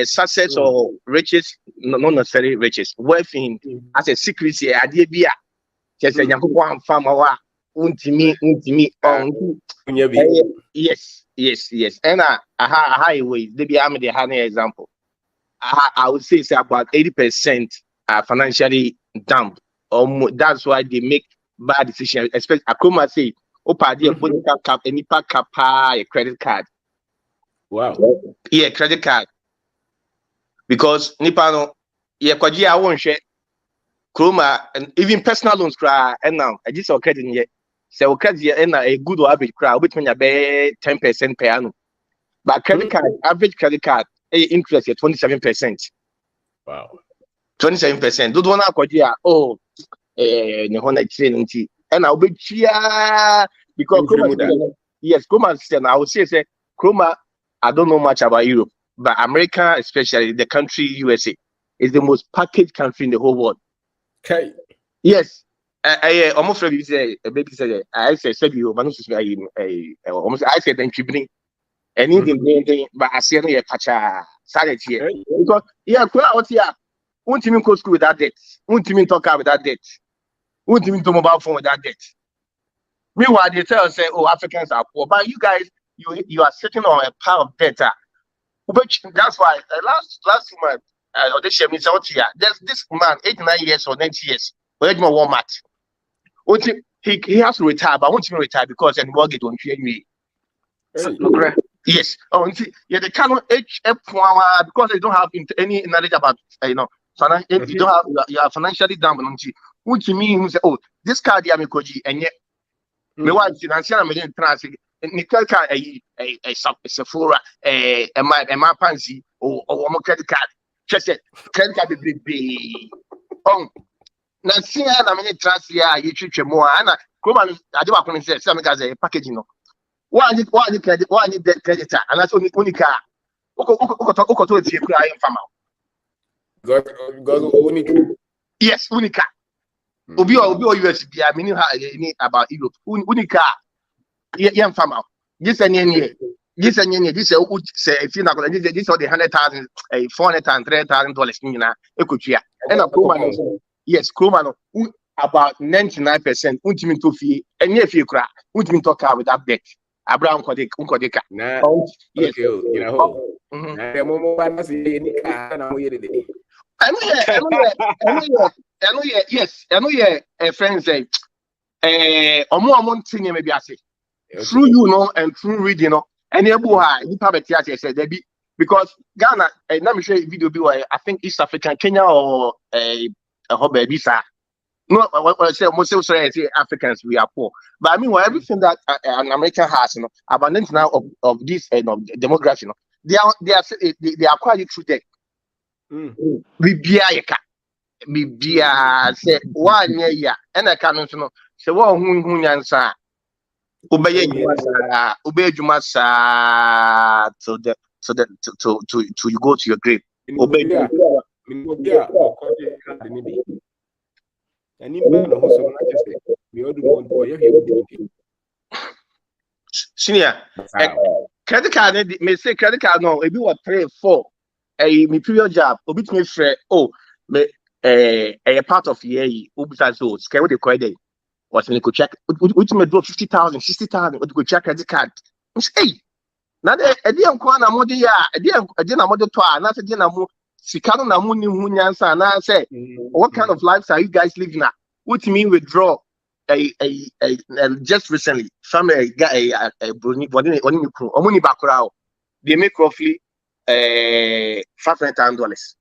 success or riches, not necessarily riches, wealth in as a secret here. Idea be just a young one farmer. Untimi. Yes. And a highway. They be the honey example. I would say it's about 80% are financially dumb. That's why they make bad decisions. Especially, I say, any pack a credit card. Wow. Yeah, credit card. Because Nipano, I won't share. Chroma and even personal loans cry and now I just saw credit yet. So credit and a good or average crowd between a 10% per annum. But credit card, average credit card, interest at 27%. Wow. 27%. Do one out and I'll be cheer because Chroma, yes, Chroma system. I would say Chroma, I don't know much about Europe, but America, especially the country USA, is the most packaged country in the whole world. Okay. Yes. I almost ready to say a baby said I said you almost I said then tribune anything but I see a pacha started here. Because out here won't even go school with that debt, won't even talk about that debt, won't even talk mobile phone with that debt. Meanwhile, they tell us oh Africans are poor, but you guys you are sitting on a pile of debt. Which that's why last month there's this man 89 years or 90 years. Walmart. He has to retire, but I want him to retire because and mortgage won't change me. Yes. The canon HF because they don't have any knowledge about you don't have you are financially down. Which means this card I'm koji and yet me want financial million transit. Nickel card a Sephora my pansy or credit card. Just credit card be na see na me trust ya you twetwe mo ana Chroma ade wa kono say some guys packaging no one credit creditor and that's only unika uko to tie kura am farmer because unika yes unika obi US be I mean about Europe unika yam farmer this any this say if you na this all the $100,000 $400,000 nyina ekotua and Chroma yes, Chroma about 99%. Ultimate to fee, and if you cry, ultimate talk with that debt. Abraham Kodeka. Yes, you know. I know, a friend say, Omo maybe I say, through you know, and through reading, and you probably said, there be because Ghana, let me show you video, I think East African, Kenya, or baby, sir. No, I say most Africans we are poor, but I mean, everything that an American has, abundance now of this demography, they are quite through that. We say 1 year, and I can't know. So what who answer? Obey Jumasa to you go to your grave. Obey. Senior, credit card may say credit card no, if you were 3 4 my previous job, obit me free a part of ye ubisa so scale with the credit was me could check which may draw 50,000 60,000 what could check credit card. Hey, now the idea na modi ya idea na modi to na say na mo sikano na mo ni hunyansa na say what kind of lives are you guys living at? What you mean withdraw just recently some guy a Bruni Omuni Bakurao they make roughly $500,000.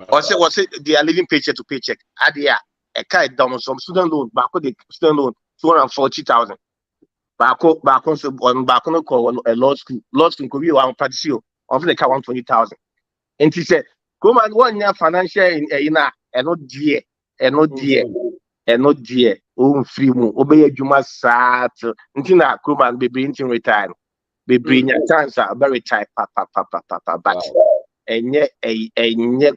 Or say they are living paycheck to paycheck. Adia a kite down some student loan, Bako the student loan 240,000. Bako so on Bako call a law school could be one party of the car 120,000. And he said, come on 1 year financial in and not dear, oh free moon, obey Juma sat, Ntina Kuman be bring retire. Be bring your chance very tight, but and yet a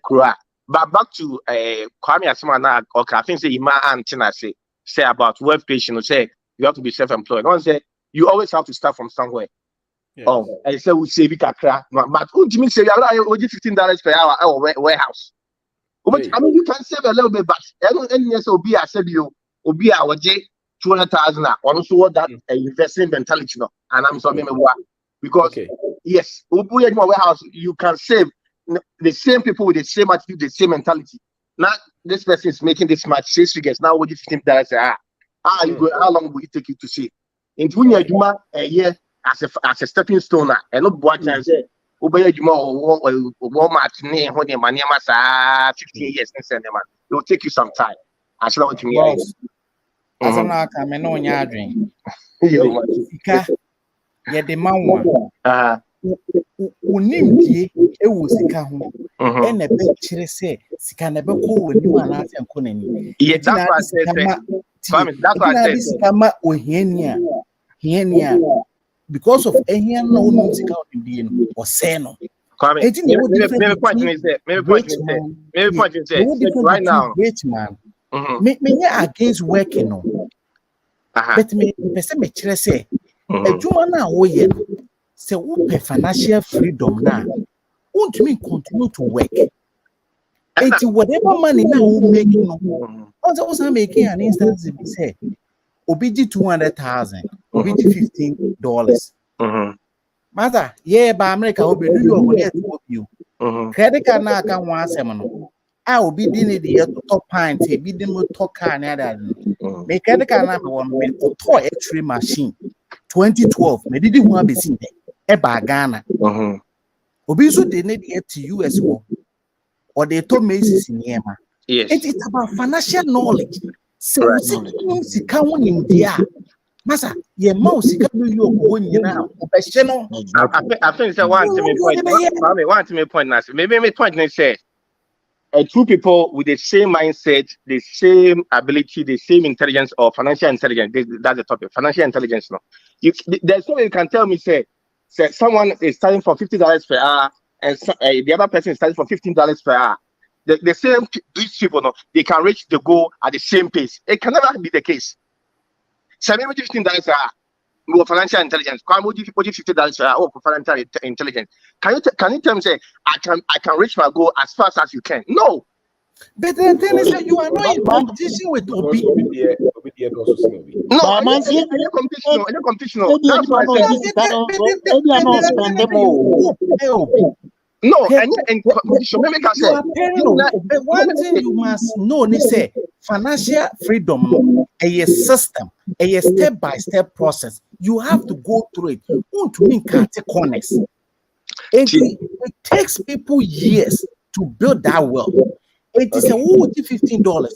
cry. But back to Kwame Asamana or I think say my antenna say about wealth creation, say you have to be self-employed. Don't say you always have to start from somewhere. Oh, and so we save it kakra. But who do you say you allow $15 per hour at warehouse? I mean, you can save a little bit, but I don't yes, Obi, I said you, Obi, I would 200,000. Also, what that investing mentality, no, and I'm sorry, because yes, Obi at my warehouse, you can save the same people with the same attitude, the same mentality. Now, this person is making this much 6 figures. Now, what you $15? You go, how long will it take you to save? In 2 years, a year as a stepping stone, and no boy can say, Obey you more Walmart, near when your money 16 years, and it will take you some time. I should want to me. As I'm not coming on your dream. Yeah, the man unimdie ewo sika ho na be kire se sika na be ko wani wana se nko nani that's what I said hiania because of ehia na onu sika odie no o se no maybe point is right now great man me against working no but me person me kire se adwuma na wo ye no se wo financial freedom na won't mean continue to work. It's whatever money now we make, also making an instance if we say OBG 200,000, OBG $15. Mother, yeah, by America will be New York you. Credit card now can one seminal. I will be dinner the top pint, be the top car and make credit card number one toy X-ray machine 2012. Maybe didn't want to be seen there. Ghana. Obiso they need to US or they told Macy's in Yema. Yes. It's about financial knowledge. So si count in India. Masa, ye mouse can do your own now. I think it's a one to me point. Maybe my point is say two people with the same mindset, the same ability, the same intelligence or financial intelligence. That's the topic. Financial intelligence. No, there's no way you can tell me say someone is starting for $50 per hour and the other person is starting for $15 per hour. The same these people, no, they can reach the goal at the same pace. It can never be the case. So maybe $15 per hour. More financial intelligence. Can you $50 per hour for financial intelligence? Can you tell me say I can reach my goal as fast as you can? No. But the thing is that you are not in competition with Obi. No, any competition. That's why and competition. But one thing you must know is say financial freedom a system, a step-by-step process. You have to go through it. To mean corners. It takes people years to build that wealth. It is a $15.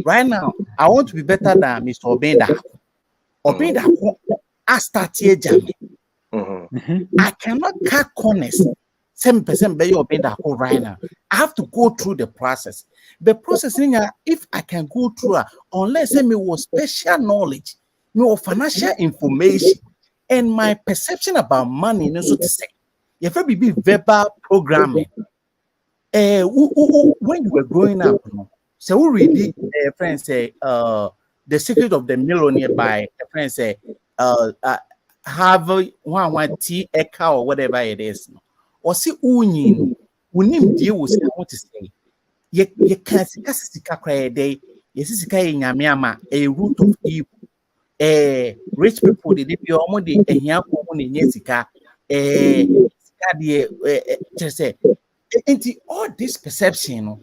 Right now, I want to be better than Mr. Obenda. Obenda, I start here, Jamie. I cannot cut corners. 7% by your Obenda right now. I have to go through the process. The processing, if I can go through, unless me was special knowledge, no financial information, and my perception about money, so to say, if it be verbal programming. When you were growing up, so we read friends say The Secret of the Millionaire by a friend say have one tea eka or whatever it is. Or see unim deal with what to say. You can't see cry day. Yes, is a root of evil. Rich people did be almost a young woman in Jessica. Just say. Into all this perception,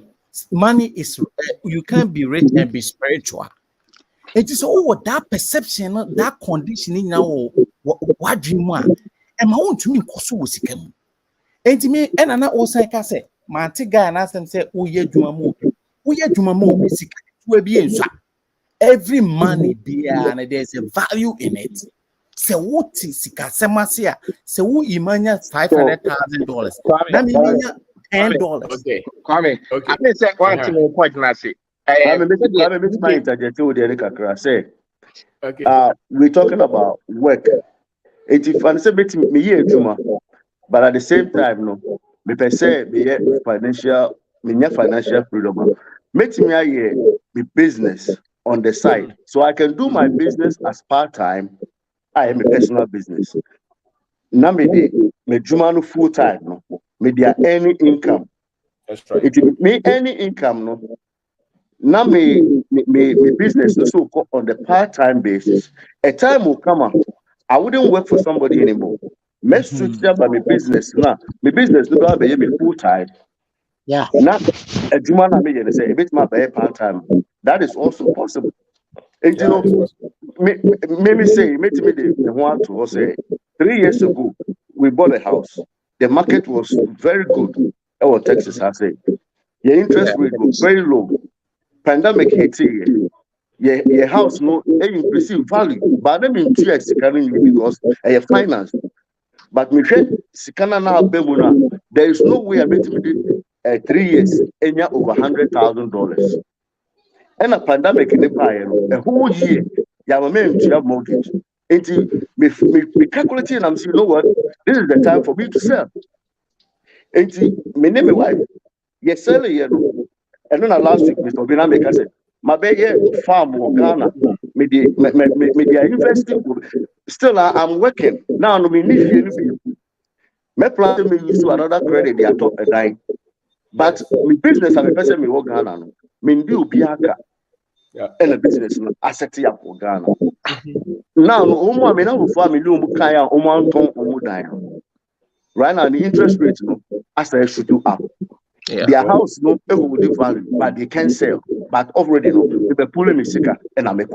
money is you can't be rich and be spiritual. It is all that perception, that conditioning now. What do you want? And my own to me, Kosu was coming. And to me, and I also can say, Mantiga and ask them say, oh, yeah, Jumamo, will be in every money be and there's a value in it. So what is Sikasemasia? So who imagine $500,000? $10. Okay, Kwame. Okay. I think say one thing point na say. We're talking about work. If I say me here juma, but at the same time, no, me per se me financial freedom. Make me here be business on the side, so I can do my business as part time. I am a personal business. na me juma no full time no me dia any income. That's right. It me any income no. Now me business no so on the part-time basis. A time will come up. I wouldn't work for somebody anymore. Me switch up by my business now. My business no be me full time. Yeah. Now a juma na me say a bit my part-time. That is also possible. And you know, me say the one to say 3 years ago we bought a house. The market was very good. Our Texas, I say. Your interest rate was very low. Pandemic hit here. Your house no increase in value, but I mean two because I finance. But me sikana na bemuna. There is no way I made 3 years enya over $100,000. And a pandemic in the a whole year. You have a mortgage. Until me calculating and I'm saying, you know what? This is the time for me to sell. Until me name my wife. Yes, sell it. And then last week, Mr. Obinameka said, my baby farm or Ghana, me investing. Still, I'm working. Now, no, me need me plan me use another credit, they are top a dime. But me business, I'm a person me work Ghana. Me do biaka and a business asset ya for Ghana. Now, no, I mean, I'm for me, no, Kaya, right now, the interest rate, no, as I should do up. Their house no hold value, but they can sell. But already no, they pulling me sicker and I make.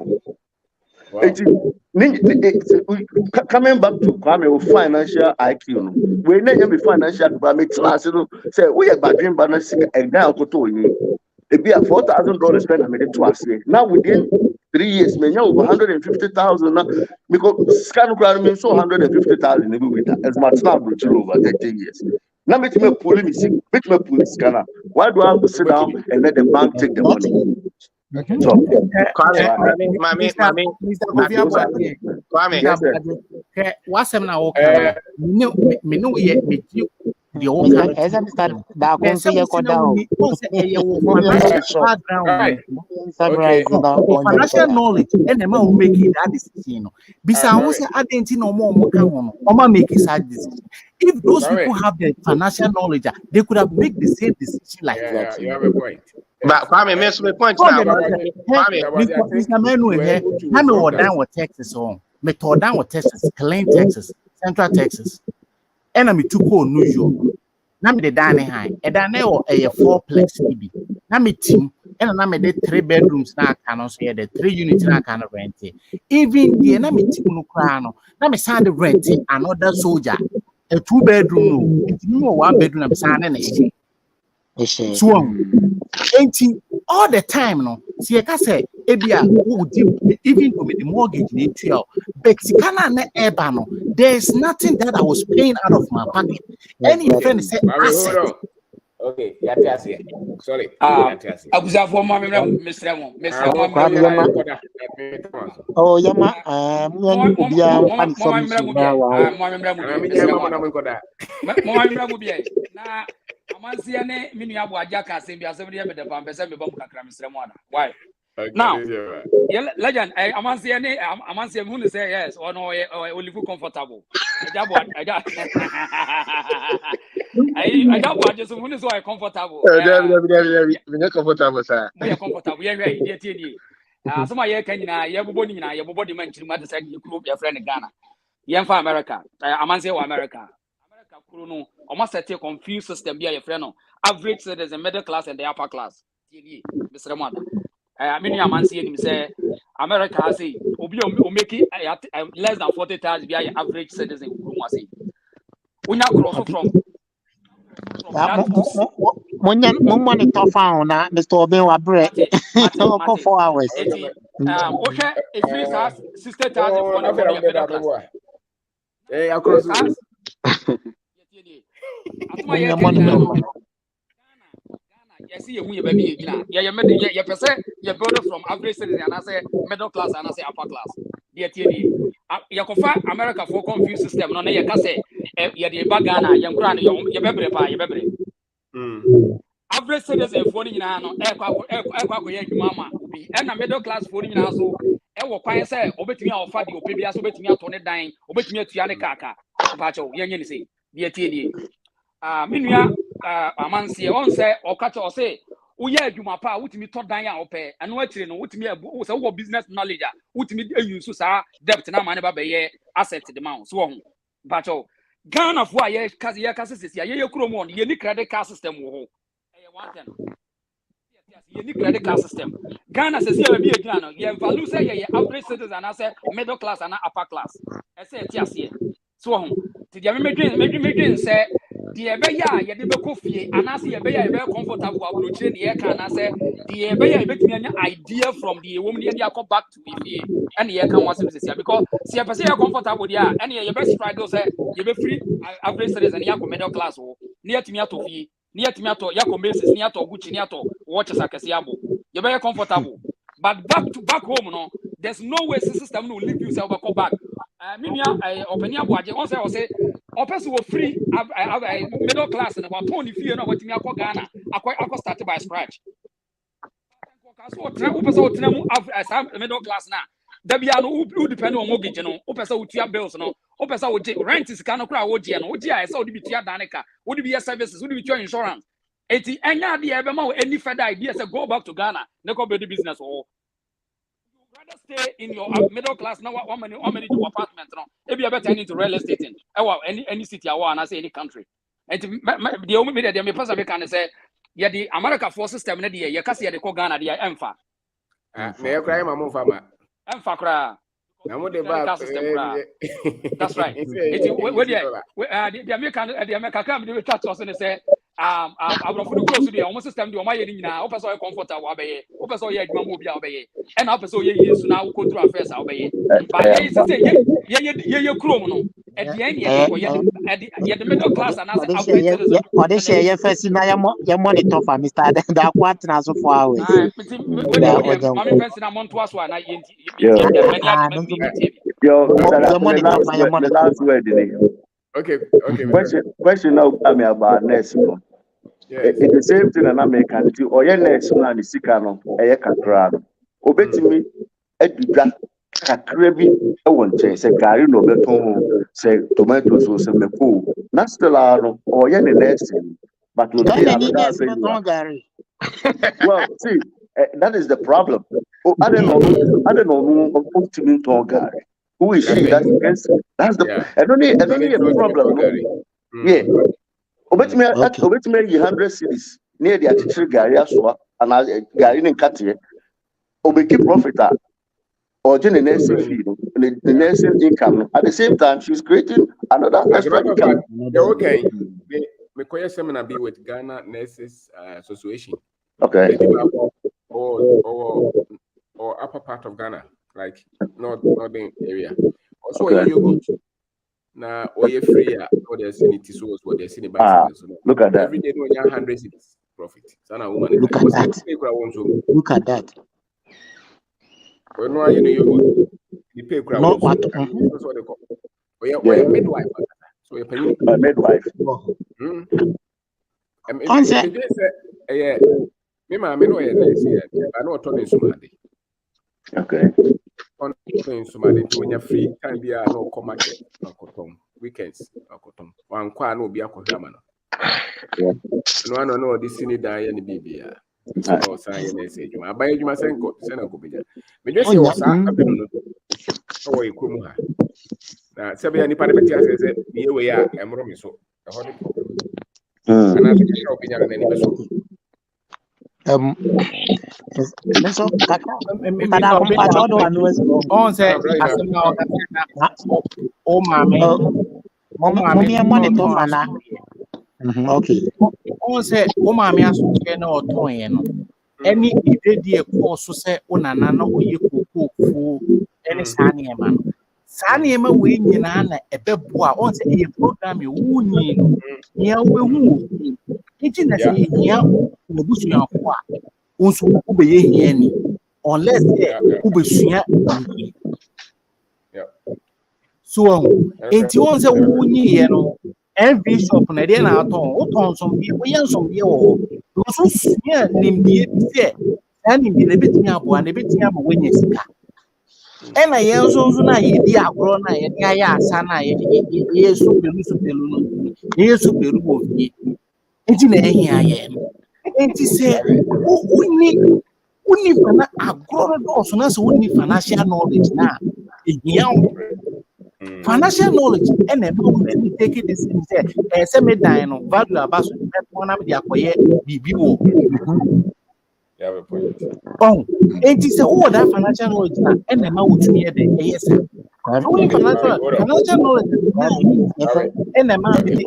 Coming back to Kwame financial IQ, no, we never be financial, but me class, say we are bad dream balance and now go to you. It be a $4,000 spend I made it twice. Now within 3 years, me over 150,000 now because scan crowd means so 150,000 every week as much now over 30 years. Now make me pull me sick, make me pull scanner. Why do I have to sit down and let the bank take the money? So, what's happening now? Me know ye me the old financial knowledge and the man making that decision. Besides, I didn't know more making that decision. If those people have the financial knowledge, they could have made the same decision like that. You have a point. But Kwame, makes my point now. Mr. Manu here, I'm down with Texas on. Me tore down with Texas, Plain Texas, Central Texas. And I'm too cold New York. Now me the dining high. And then a 4-plex BB. Now me team. And now me the 3 bedrooms now can also hear the 3 units now can rent it. Even the na me team no crown. Now me sign the rent another soldier. A 2-bedroom no. It's more 1 bedroom I'm signing a so all the time no. See, I can say ebia even to me the mortgage need 12. But there's nothing that I was paying out of my pocket. Any friend say asset. Okay, sorry. Abusa for mama Mr. Oh, Yama, why? Now, legend, Amansi who say yes or no, only comfortable. I just who is so comfortable. We're comfortable, sir. We are comfortable. We are ready. Some of you can your body mention what said you group your friend in Ghana. Young for America. Amansi America. America, Kuno, almost a confused system. Be a friend. Average citizen, middle class, and the upper class. Mr. Mother. I mean, Amansi him say America has say Obi make it less than 40,000 be average citizen. We now cross from monitor found that Mr. Obin wa break for 4 hours. Okay, if we has 60,000 for the middle class. Hey, across yes, you baby. You percent you build from average citizen and I say middle class and I say upper class. You can America for confused system. No, you can say you the bagana, you crown, you bebre. Average citizen for you know, mama be and a middle class for you now. So, I will quite say, obey me or Fabio, maybe I so bet me out on a dime, obey me to Yanni Kaka. bacho yenye ni say die tie die menua amanse on say okacho o say uye adwuma pa wutimi to dan a ope eno akire no wutimi abu say wo business knowledge a wutimi use sa debt na mane ba be ye asset de ma so ho bacho Ghana fo a ye kase sesi ye kuro mu on ye ni credit card system wo ho e one thing ye ni credit card system Ghana sesi e bi e gina no ye value say ye average citizen and say middle class and upper class e say ti ase so ho ti dia medwen say the ebeya ye de be kofie anase ye beya ye be comfortable abrochire ne ye kan na say the ebeya ye betumi anya idea from the woman ye dey back to ifie and ye kan wasem sesi because se ye pese ye comfortable there and ye be struggle say ye be free average citizen ye ko middle class wo ne yetumi atofie ne yetumi ato ye ko basis ne ato gucci ne ato watches akese abo ye be comfortable but back home no there's no way system no leave you say go back minia openia boaje on say or person will free middle class and about 20 fear no what me akọ Ghana akọ start by scratch so middle class na da bia no who depend on mortgage no o person wo tua bills no o person wo rent is kan no kra wo je no wo je a say wo bi tua daneka wo bi services wo bi tua insurance eti enya de e be ma any further idea say go back to Ghana na go build business or stay in your middle class now how many do apartment no if you better into real estate in any city or and I say any country and the only media me person can say yeah the America for system na dey you can say they call Ghana dey emfa na you cry mama fama emfa kra na mo dey back that's right the American come dey chat us and say abrofo no close dey almost system dey o ma ye ni nyina o person o comfortable abeye o person o ye adwuma mo bia obeye and o person o ye yesu na go through affairs obeye but ye krom no at the end ye the middle class and as average or they share your first na your monitor for Mr. that quite na so 4 hours mami fence na monto aso na ye the last word okay question now I mean about next it's the same thing an American do or your next na the sika no e kakra no obetimi adudwa kakra bi e won che se gari no beton se tomatoes so se meko na still no or your next but will be well see that is the problem I don't know ultimate gari who is she that's the I don't need a problem yeah obetime 100 cities near the atchire gari aso and gari nin katie obeki profit or the nursing fee the nursing income at the same time she's creating another extra income. Okay me koye seminar be with Ghana Nurses Association okay or upper part of Ghana like northern area also okay. You now or you free or there's unity so what there's in bicycles look at that every day no 100 cities profit sana woman look at that well no you know you the pay crowd not what so they call we midwife so you midwife yeah me ma me no yeah I know turn in sumade okay on in sumade to when you free time be no come market no kotom weekends no kotom wan kwa no obi akohwama no no this ni dan ya ni bibia so say na say juma abaye juma senko senko beja me just say osa abenu no so we krom ha na sebe ya nipa de beti ase say me we ya emro me so e ho de problem ana se kira obinya na ni be so so kaka tada kumpa chodo on say asema o mame mommy monitor fana okay on say o mame aso na oton ye no any idedie course say onana na oye kokoko any sane ema no sane ema we nyina na ebeboa on say e program e wunyi no nya we hu iti na say nya obusu yanko a unso ubeye hia ni unless ubesua ni so enti on say wunyi ye no every shop na dey na aton o ton so bi o yen so bi o so sua nimdie bi se na nimdie na betimi abo na betimi abo wenye sika ɛna yɛn nso na yɛdi agorɔ na yɛde ayɛ asa na yɛ supelu no yɛyɛ supelu wɔ fie nti na ɛhia yɛn nti sɛ wonni fana agorɔ no dɔɔso na sɛ wonni financial knowledge na ɛhia wo financial knowledge ɛna ɛma wotumi take decision sɛ ɛyɛ sɛ me dan no value aba so mɛtɔn na mede akɔyɛ biribi wɔ enti sɛ wowɔ that financial knowledge na ɛna ɛma wotumi yɛ dɛ ɛyɛ sɛ wonni financial knowledge ɛna ɛma mede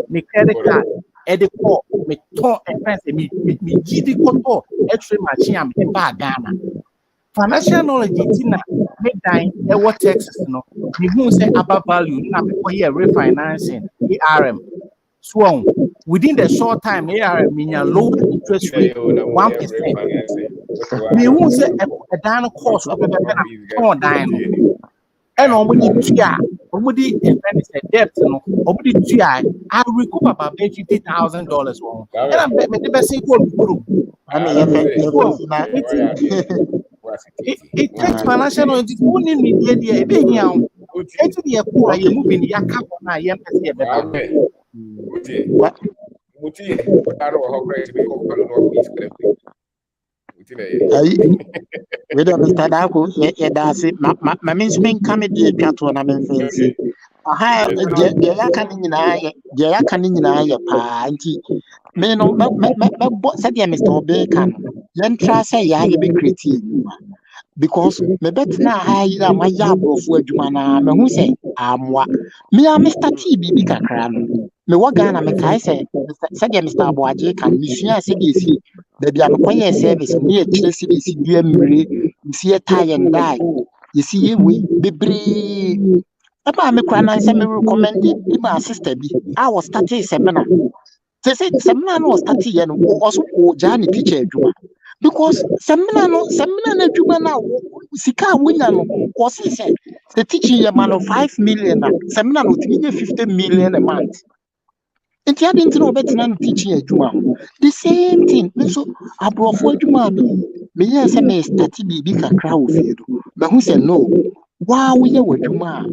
me credit card ɛde kɔ metɔn ɛfɛn sɛ megyi de kɔtɔ x-ray machine a mede baa Ghana financial knowledge nti na me dan ɛwɔ Texas no mehu sɛ aba value na mekɔyɛ refinancing ARM so within the short time ARM minya low interest rate 1%. Mehu sɛ ɛdan no cost ɔbɛbɛbɛ na tɔn dan no ɛna ɔmode tua ɔmode ɛfɛn sɛ debt no ɔmode tua I recoup about $50,000 wɔ ho ɛna mede bɛsen kɔ kurom it takes financial knowledge who need me deɛ ɛbɛhia wo ɛnti deɛ ɛkɔ a yɛ mu bi ne yɛaka hɔ no a yɛmpɛ sɛ yɛbɛba with the Mr. Dako, that's it. My means being coming to Catwana and fancy. Aha, Jaya canning in a party. May no, but said Mr. Bacon. Then try say, ya be creative. Because me bet na high my yab of word you man, who say, what me are Mr. TB Kakran. Me wagana me kai say, said Mr. Boaje can mission say this. Baby, I'm quite service near Chelsea. You see a tie and die. You see, we be brave. About me, crying and say, me recommended my sister. I was starting seminar. They said seminar was starting and also Johnny teacher. Because seminar no Juma now, Sika winner was he said the teaching a man of 5 million, seminar no 50 million a month. And he didn't know better than teaching a Juma. The same thing. So I brought for Juma. Me, yes, I may start to be big a crowd of you. But who said no? Wow, we are with Juma.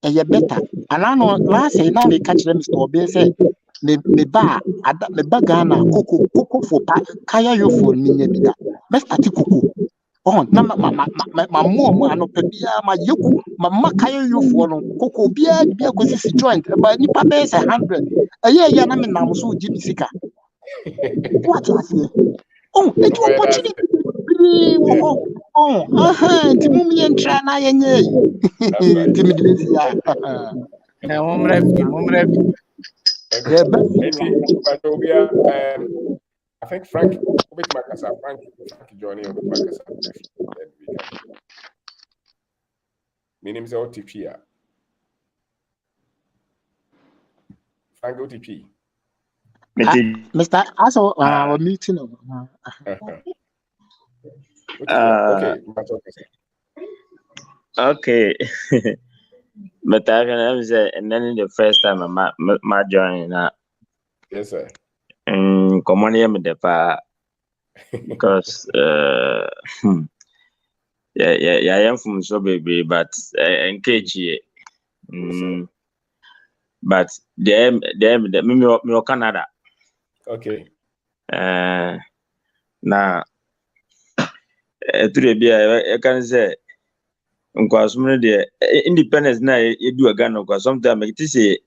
And you better. And I know last say now they catch them store. They say, me ba Ghana, cocoa for kaya you for me. Let's start to cocoa. Oh, na my mom, I know Pebia, my yoku, my makaya you for cocoa beer, because it's joint, but Nipa bears 100. A year, I mean, I'm so Jimmy Sika. What was it? Oh, it's opportunity. Oh, Timmy and Trana and I think Frank joining on the podcast. My name is OTP. Frank OTP. Mr. Also, our meeting. Okay. But I can say, and then the first time I joined. Yes, sir. Come on here with the pa because I am from so baby, but engage here. But them me Canada. Okay. Now today be I can say independence na you do a Ghana because sometimes it is a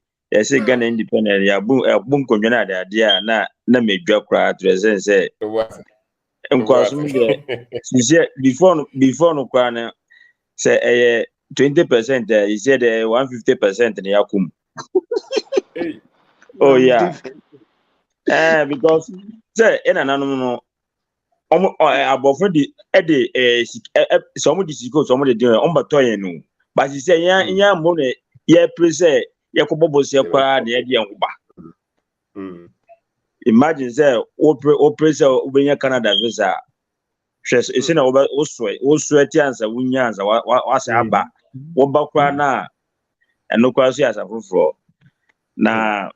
say Ghana independent ya boom konjona da dia na me dwa kra to say before no kwa na say 20% he said 150% na yakum. Oh yeah. Because say no abofo di some di siko some di ombato no but he say ya mo na ya prese ya ko bobo se kwa na ya di enba. Imagine say o prese obenya Canada visa ese na oswe ti ansa wunya ansa wa se aba wo ba kwa na eno kwa so asa foforo na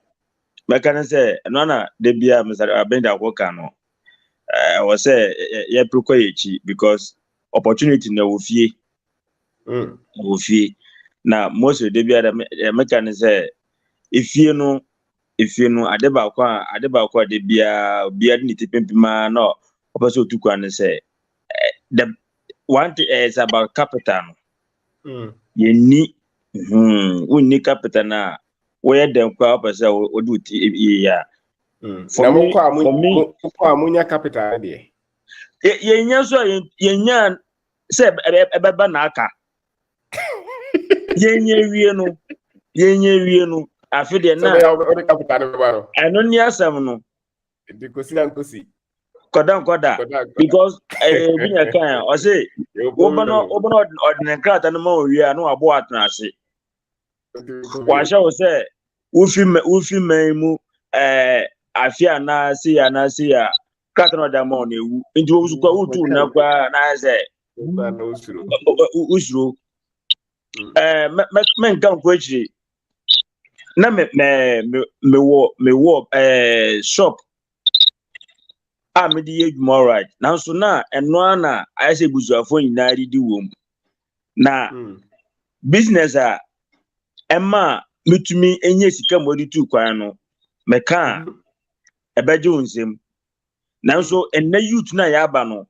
mekana say no na de bia Mr. Abenda ko ka no was say yeah because opportunity na wo fie Ofi. Now most of the be the mechanism if you know adeba kwa de bia ni tipempima no opeso tukwa ne say the one thing is about capital. You need we need capital na where them kwa opesa o do ya For me amunya capital there. Yenya so yenya say ebeba na aka yenye wie no afi de na so the capital no baro eno ni asem no nkosi koda because binya kan o say obono ordinary krata no ma owie no abo atenase wa sha o say ufi memu afi anase ya krata no da ma on ewu nti wo su kwa utu na kwa na say usuro men kan ko echi na me shop me di edwuma right now so na eno na I say busuafo nyina di wom na business a ema metumi enye sika modi tu kwan no me ka ebeje onsem na so enne youth na ya aba no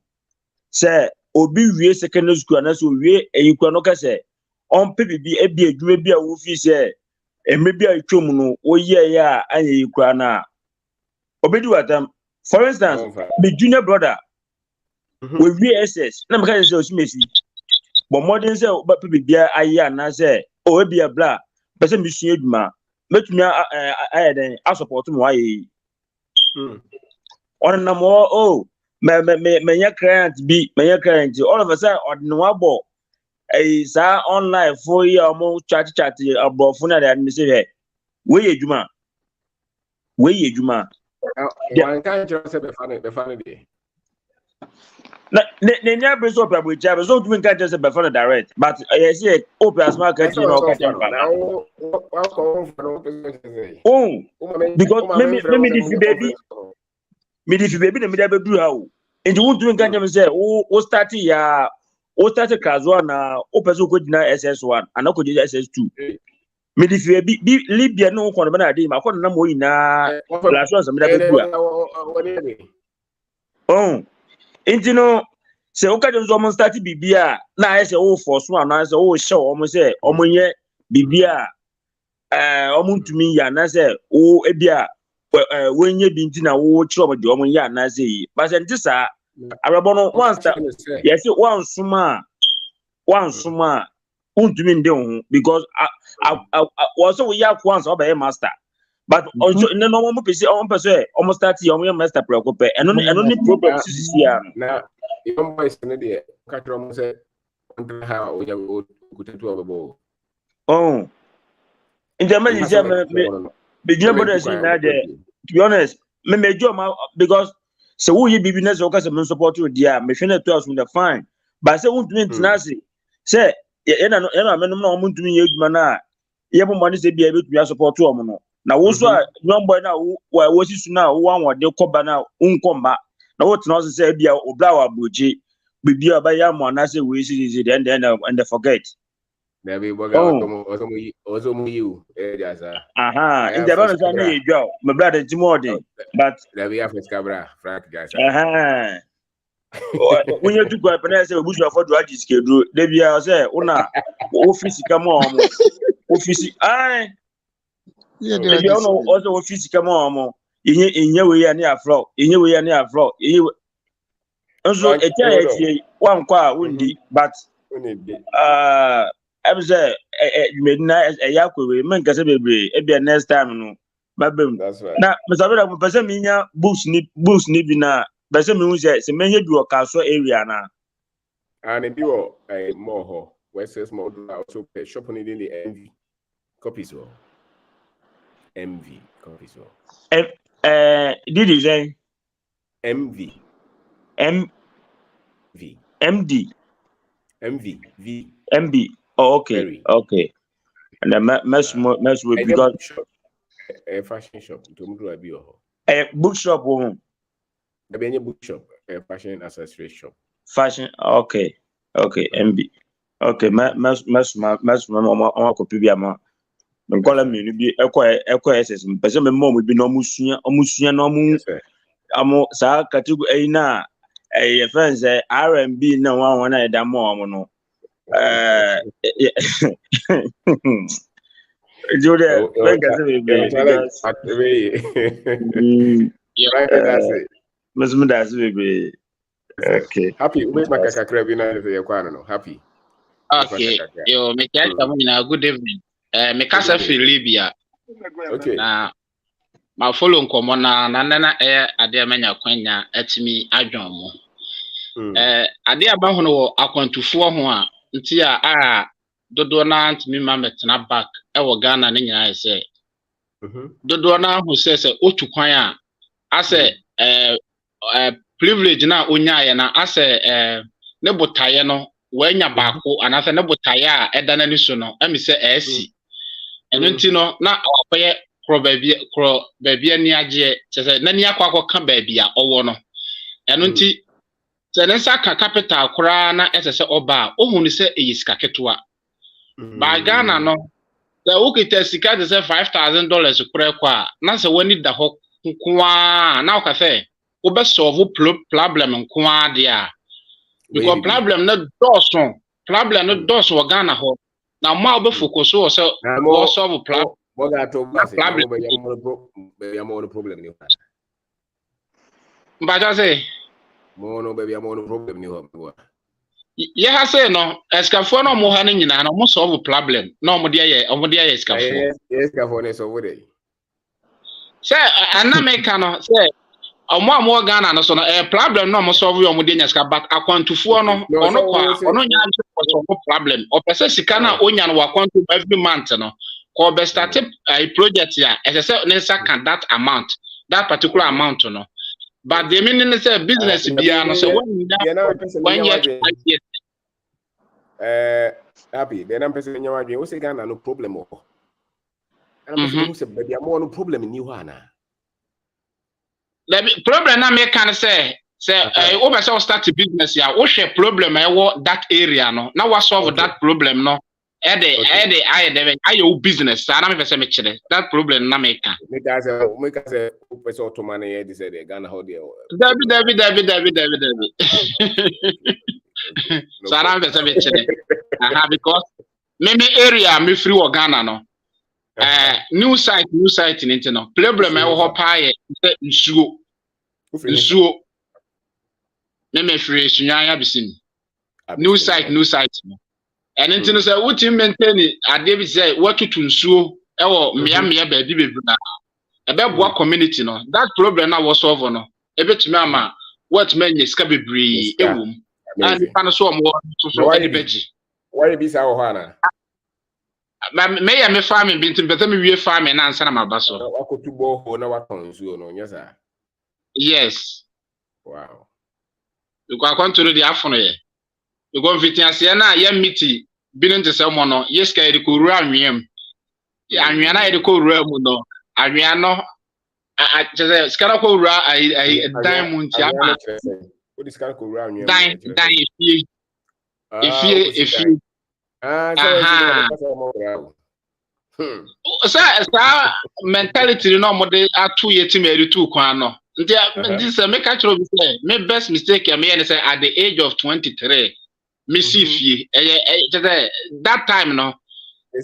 say obi wie secondary school na so wie eyikwa no ka say on pebibi ebi adwuma bi a wo fi say emebi a twom no oye ya anya yikwa na obedi watam. For instance, my junior brother, we VSS. Na meka say osimesi. But modern say but people be aya na say o be a bla. Person be sua adwuma. Metumi aya den a support mo aye. On na mo me client bi, me client all of a sudden ordinary wabo. Sa online for year mo chat abofo na dey say we adwuma. One can't just say the funny day. Ne nya breso opera bo cha so do nka just be for direct but I say opera smart catch you know catch am because me di baby na me da be do ha o nti won do nka jam say o start casual na opera ko dina SS1 and ko dina SS2 me di baby Libya no ko na dey ma ko na mo ina relation so me da be do nti no se o ka je zo mo start bibia na aye se o force one na se o show o mo se o mo nye bibia o mo ntumi ya na se o ebia we nye bi nti na wo kire o mo de o mo ya na se yi ba se nti sa arabo no once yes one suma untumi nde ho because also we ya once o be master but also no mo pese o pese o mo start ya o mo master preoccupy eno ni problem sisi ya na young boys na dey catch them say under how we go to ababo in the Malaysia me brother say na there to be honest me job because so we business o ka say me support you there me feel to us with the fine but say won't mean tenacity say na me no na o ntumi ye adwuma na ye bo money say bia betumi support o mo no na wo so young boy na wo sisu na wo anwode koba na unkomba na what no say bia obla wa broji bibia ba ya mo na say we see then and forget there be boga also mu you just in the balance na you go my brother Timothy but there be Africa cabra frank guys when you do go up and say bush for do agis kedu dey bia say una office kama omo office dey bia no also office kama omo inye we ya ni afro nso etia wan kwa wundi but I'm say midnight yakwe men kase bebre e bia next time no babem na mesabela mo pese minya books ni bi na pese mi hu se menye bi o kaso area na and bi o more ho west small do also shop ni the MV copies o MV copies o did you say MV MB. Oh, okay. Okay. And then mess with because a fashion shop to do a bookshop woman. A bookshop, a fashion accessory shop. Fashion. Okay. MB. Okay, mas copy bi ama. Nkola menu bi ekọ SS mpese me mom bi no musua no amu sa category na friends R&B na wan na da mo no. Julia, make us because okay. Happy with Makaka Krabina the Yaquano. Happy. Okay, yo, me good evening. Me kasa fi Libya. Okay. Ma follow nkomo na ade amanya kwanya atimi adwon mo. Ade aba ho no akwantufo ho a nti a dodo na ntimi ma metena back e wo Ghana ne nyina ese. Dodo na ho se otu kwan a ase privilege na onya ye na ase ne botaye no wanya baako anase ne botaye a edana ni so no emi se esi eno nti no na akoye kro baabia ni age se na ni akwa ka baabia owo no eno nti se ne saka capital kura na ese oba ohun ni se eyiska ketwa ba Ghana no the ukita sika de se $5,000 kura kwa na se wani da ho kwa na o se wo be solve problem kwa dia because problem na doso wa Ghana ho na ma obe focus o se wo solve problem problem ni mbaja se mono baby amono problem ni ho ye ha say no escafo no mo ha ni nyina no mo solve problem no mo de ye escafo escafo ne solve dey say anameka no say omo Ghana no so no problem no mo solve yo mo de nya ska but akwantufuo no ono kwa ono nya solve problem o pese sika na onya no akwantu every month no ko be start a project ya ese ne saka that amount that particular amount no but the meaning is a business bia no so when you happy then I'm person nya wadwe wo se Ghana no problem o and I'm person who say baby am no problem ni ho ana the problem na me can say o be say start business ya wo hwe problem e wo that area no na wa solve that problem no aye business na me pese me kire that problem na me can make us person automane here this say Ghana how there David so na me pese me kire because me area me free wo Ghana no new site ni no problem e wo ho pa ye nsuo me free sunya ya bisin new site no and nti no say what you maintain ade bi say what to nsuo e wo mia ba di bebu na e be boa community no that problem na was solve no e betumi ama what man yeska bebree ewom and pa no so mo so e beji why be say ho ana me ya me farming bi nti be me wie farming na ansa na mabaso wakotubo ho na waton nsuo no nyesa yes wow you go control the afono ye you go fitiase na ya miti binin te se mo no yeska e ko ru anwem anwea na e ko ru amu no anwea no a skara ko ru ai diamond ya ma o di skara ko ru anwea dan ifie sa mentality no mo de atu yeti me retu kwan no nti say make actually be say my best mistake me and say at the age of 23 me see fie that time no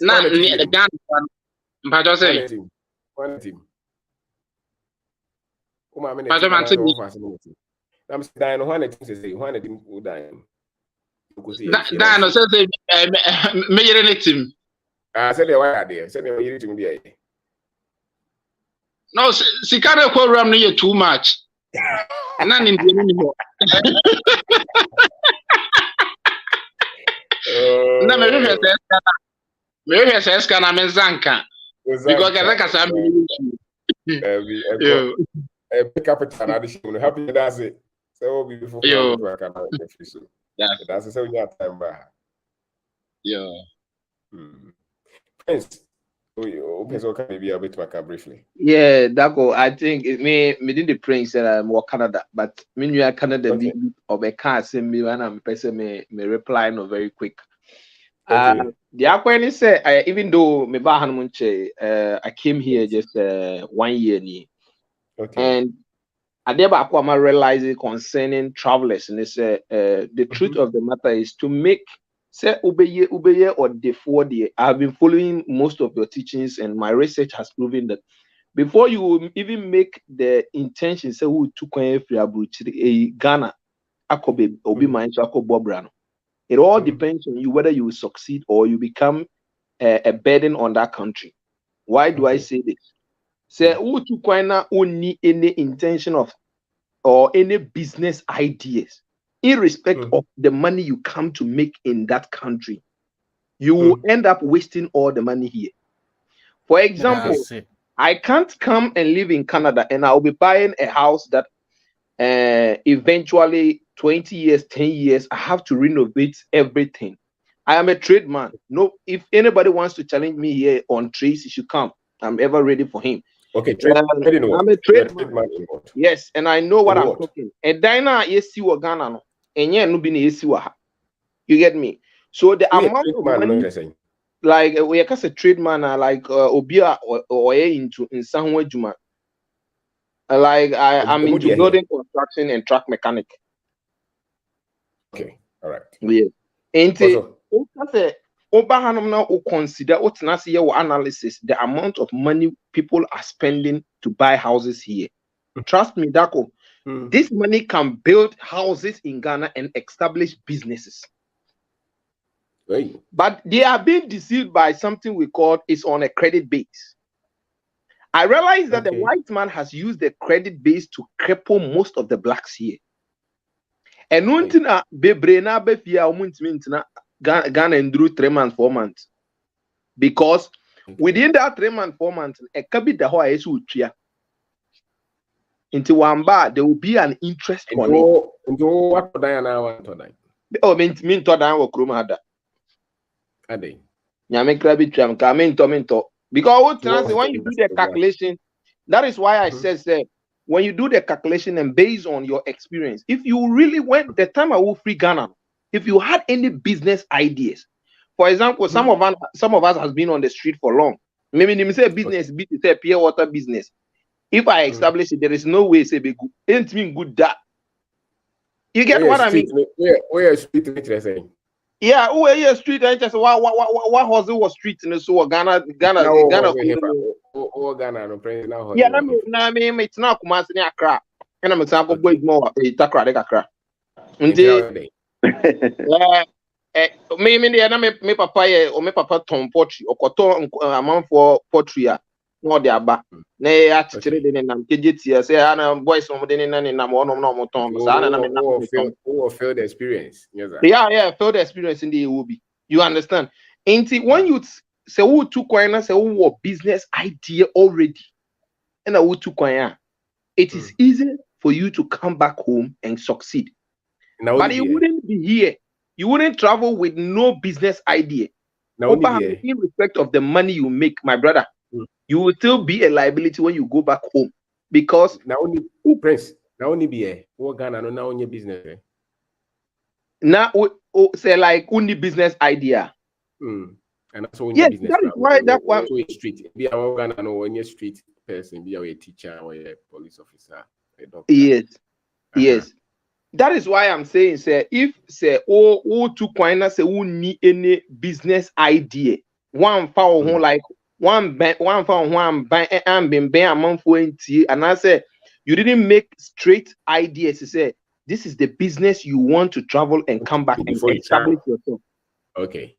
na the Ghana mpacho say one team o ma me na I'm saying no one team say one team o dan no say me yere ne team say the why there say the yere team there no sikana ko ram no too much na ni ndie ni ho na me hwe se skana me zanka because get ka sa me pick up it and addition happy that's it so we before I can so that's so you time ba Prince can be a bit back briefly. Yeah, Dago, I think it may did the Prince and more Canada, but me Canada or be can't send me when I'm person may reply no very quick. The Aquani say, even though me ba Hanmunche, I came here just 1 year ni. And I never aquama realizing concerning travelers, and they say the truth of the matter is to make say ubeye or the 4D. I have been following most of your teachings, and my research has proven that before you even make the intention, say who took a Ghana, akobe obi mind akobobrano. It all depends on you whether you will succeed or you become a burden on that country. Why do I say this? Say who took only any intention of or any business ideas, irrespective of the money you come to make in that country, you will end up wasting all the money here. For example, I can't come and live in Canada and I'll be buying a house that eventually 20 years, 10 years, I have to renovate everything. I am a trade man. No, if anybody wants to challenge me here on trades, he should come. I'm ever ready for him. Okay, I'm a trade man. Yes, and I know what I'm talking. And Dina yesi wa Ghana no, enye no bi na yesi wa ha. You get me? So the amount of money, like we are a trade man, like Obia or into in Sanwa Juma. Like I'm into building construction and truck mechanic. Okay, all right. Yeah. And Obahanum now consider what analysis the amount of money people are spending to buy houses here. Trust me, Dako, this money can build houses in Ghana and establish businesses. Right. But they are being deceived by something we call it's on a credit base. I realize that the white man has used the credit base to cripple most of the blacks here. And untina bebrena befia umuntimintina Ghana and drew 3 months, 4 months. Because within that 3 months, 4 months, a cabit the whole is into one bar, there will be an interest on it. Into what Diana want to die? Oh, mean to die or Krumada. Are they? Yame crabby tram, Kaminto. Because when you do the calculation, that is why I said, when you do the calculation and based on your experience, if you really went the time I will free Ghana, if you had any business ideas, for example, some of us has been on the street for long. Maybe they say business, say pure water business. If I establish it, there is no way say be good. Ain't mean good that. You get what I mean? Where street interesting? Yeah, where you street interest? What hustle was street in the so Ghana. Oh, Ghana no praise now. Yeah, I mean, it's not Kumasi ni Accra. And I'm example boy more Takra de Accra. Indeed. Me papa or me papa Tom Potri or Cotton amount for pottery. No, they are back. Nay, actually, they didn't get say, I'm boys from within and I'm one of normal Tom. Field experience. Yeah, field experience in the will be. You understand? Ain't it when you say, who took coin, say, who business idea already, and who took coin, it is easy for you to come back home and succeed. But you wouldn't be here. You wouldn't travel with no business idea. In respect of the money you make, my brother, you will still be a liability when you go back home because now only Prince, now only be a what Ghana no now only business. Now say like only business idea. And that's only yes, business. That is why that one street. Be a Ghana no only street person, be a teacher or a police officer, a doctor. Yes. Yes. That is why I'm saying, say, if say to coin say who need any business idea, one found like one found one buy and been a month and I say you didn't make straight ideas to say this is the business you want to travel and come back and establish yourself. Okay.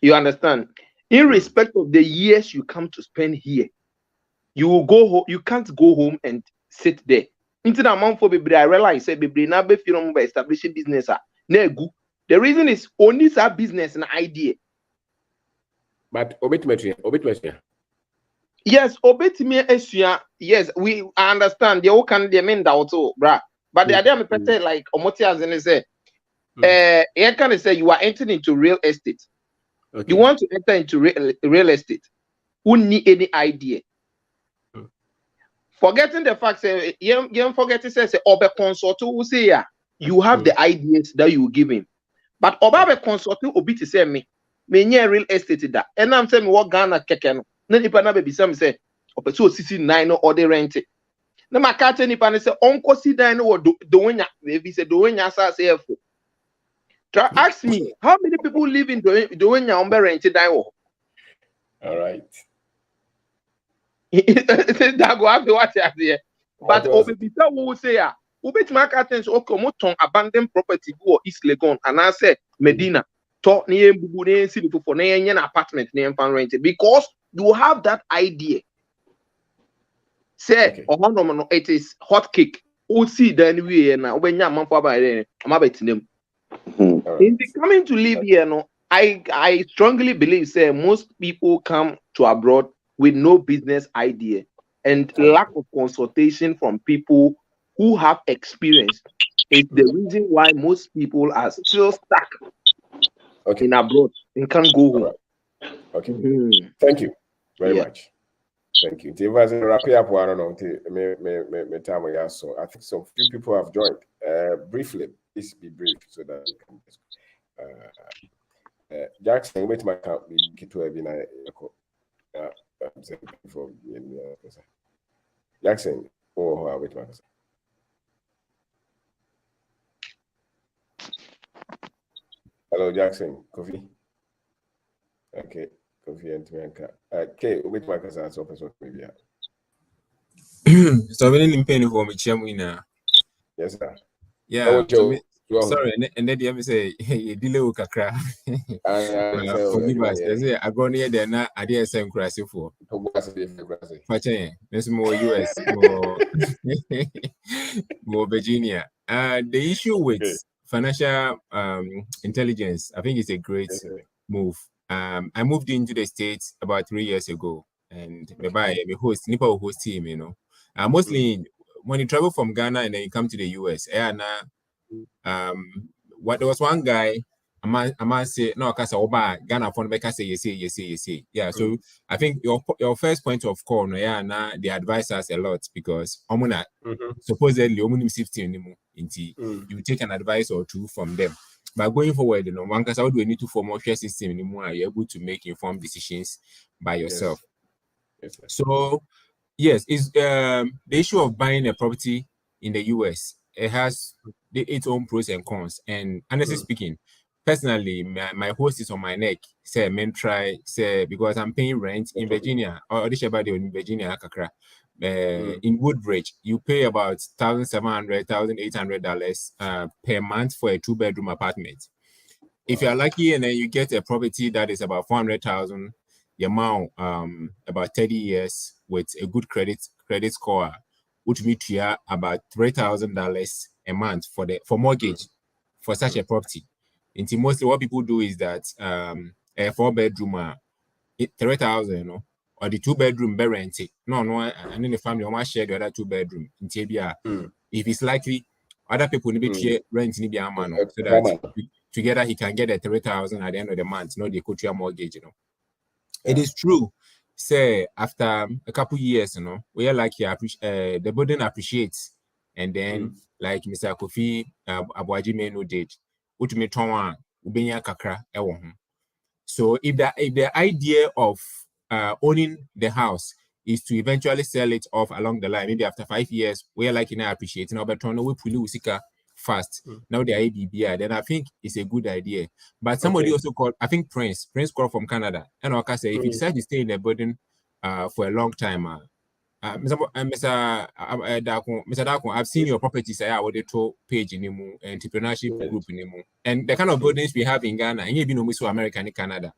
You understand? In respect of the years you come to spend here, you will go home, you can't go home and sit there. Into the amount for baby, I realize say baby now be film by establishing business. The reason is only that business and idea. But obituary. Yes, obituary. Yes, I understand. The whole can they mean that also, bruh. But the idea me like Omoti as in say, here can say you are entering into real estate. Okay. You want to enter into real estate. Who need any idea? Forgetting the fact say you forgetting say obe consult who say you have the ideas that you give him. But obe consult obi to say me me nye real estate da. And I'm saying me what Ghana keke no. Na nipa na baby some say opeso sisi 9 no or they rent it. Na makate nipa na say onko si dan no do wenya baby say do wenya sa say efo. Ask me how many people live in do wenya on rent dan wo. All right. That go have to watch it here. But obebisa wo say ah, obetuma ka things okay mo ton abandoned property go East Legon and I say Medina to na embubu na ensi before na enye na apartment na enfan rent because you have that idea. Say no it is hot cake. O see then we na obenya manfo aba there am abetinem. In the coming to live here no I strongly believe say most people come to abroad with no business idea and lack of consultation from people who have experience is the reason why most people are still stuck in abroad and can't go home. Okay. Thank you very much. Thank you. If I say wrap up, I don't know. So I think some few people have joined. Briefly, please be brief so that we can. Jackson, wait my count. Jackson, oh, wait my. Hello, Jackson. Coffee. Okay, Coffee and Tianka. Okay, wait my cousin. So maybe. So I've been in pain for me, Chamina. Yes, sir. Yeah. Sorry, and then you say, hey, delay Kakra. Forgive us. I say, I go near there now. I didn't say crazy for. There's more US, more Virginia. The issue with financial intelligence, I think it's a great move. I moved into the States about 3 years ago, and me host Nipa host team, you know. Mostly when you travel from Ghana and then you come to the US, what there was one guy, I might say no, cause Ghana phone make say yes. Yeah, so I think your first point of call, no, they advise us a lot because supposedly you take an advice or two from them. But going forward, you know, one case how do we need to form a share system anymore? You're able to make informed decisions by yourself. Yes, so yes, it's the issue of buying a property in the US. It has its own pros and cons. And honestly speaking, personally, my host is on my neck. Say, men try, say, because I'm paying rent in Virginia, or this about in Virginia, Kakra. In Woodbridge, you pay about $1,700, $1,800 per month for a 2-bedroom apartment. If you're lucky and then you get a property that is about $400,000, the amount about 30 years with a good credit score, which means you are about $3,000 a month for mortgage for such a property. And mostly what people do is that a 4-bedroom 3,000, you know, or the 2-bedroom be rented. No, and then the family almost share the other 2-bedroom. If it's likely, other people need to rent in the amount so that together he can get a 3,000 at the end of the month. No, they could your mortgage, you know. It is true. Say after a couple years, you know, we are like the burden appreciates, and then like Mr. Kofi Abuaji Menu did, which me tonwa ubenya kakra ewo ho. So if the idea of owning the house is to eventually sell it off along the line, maybe after 5 years, we are like appreciating our better we pull usika fast. Now the IBBI, then I think it's a good idea. But somebody also called, I think Prince called from Canada, and I can say if you decide to stay in the burden for a long time, Mr. Dako, I've seen your properties what they told page in the entrepreneurship group in the and the kind of buildings we have in Ghana, and even almost America and Canada.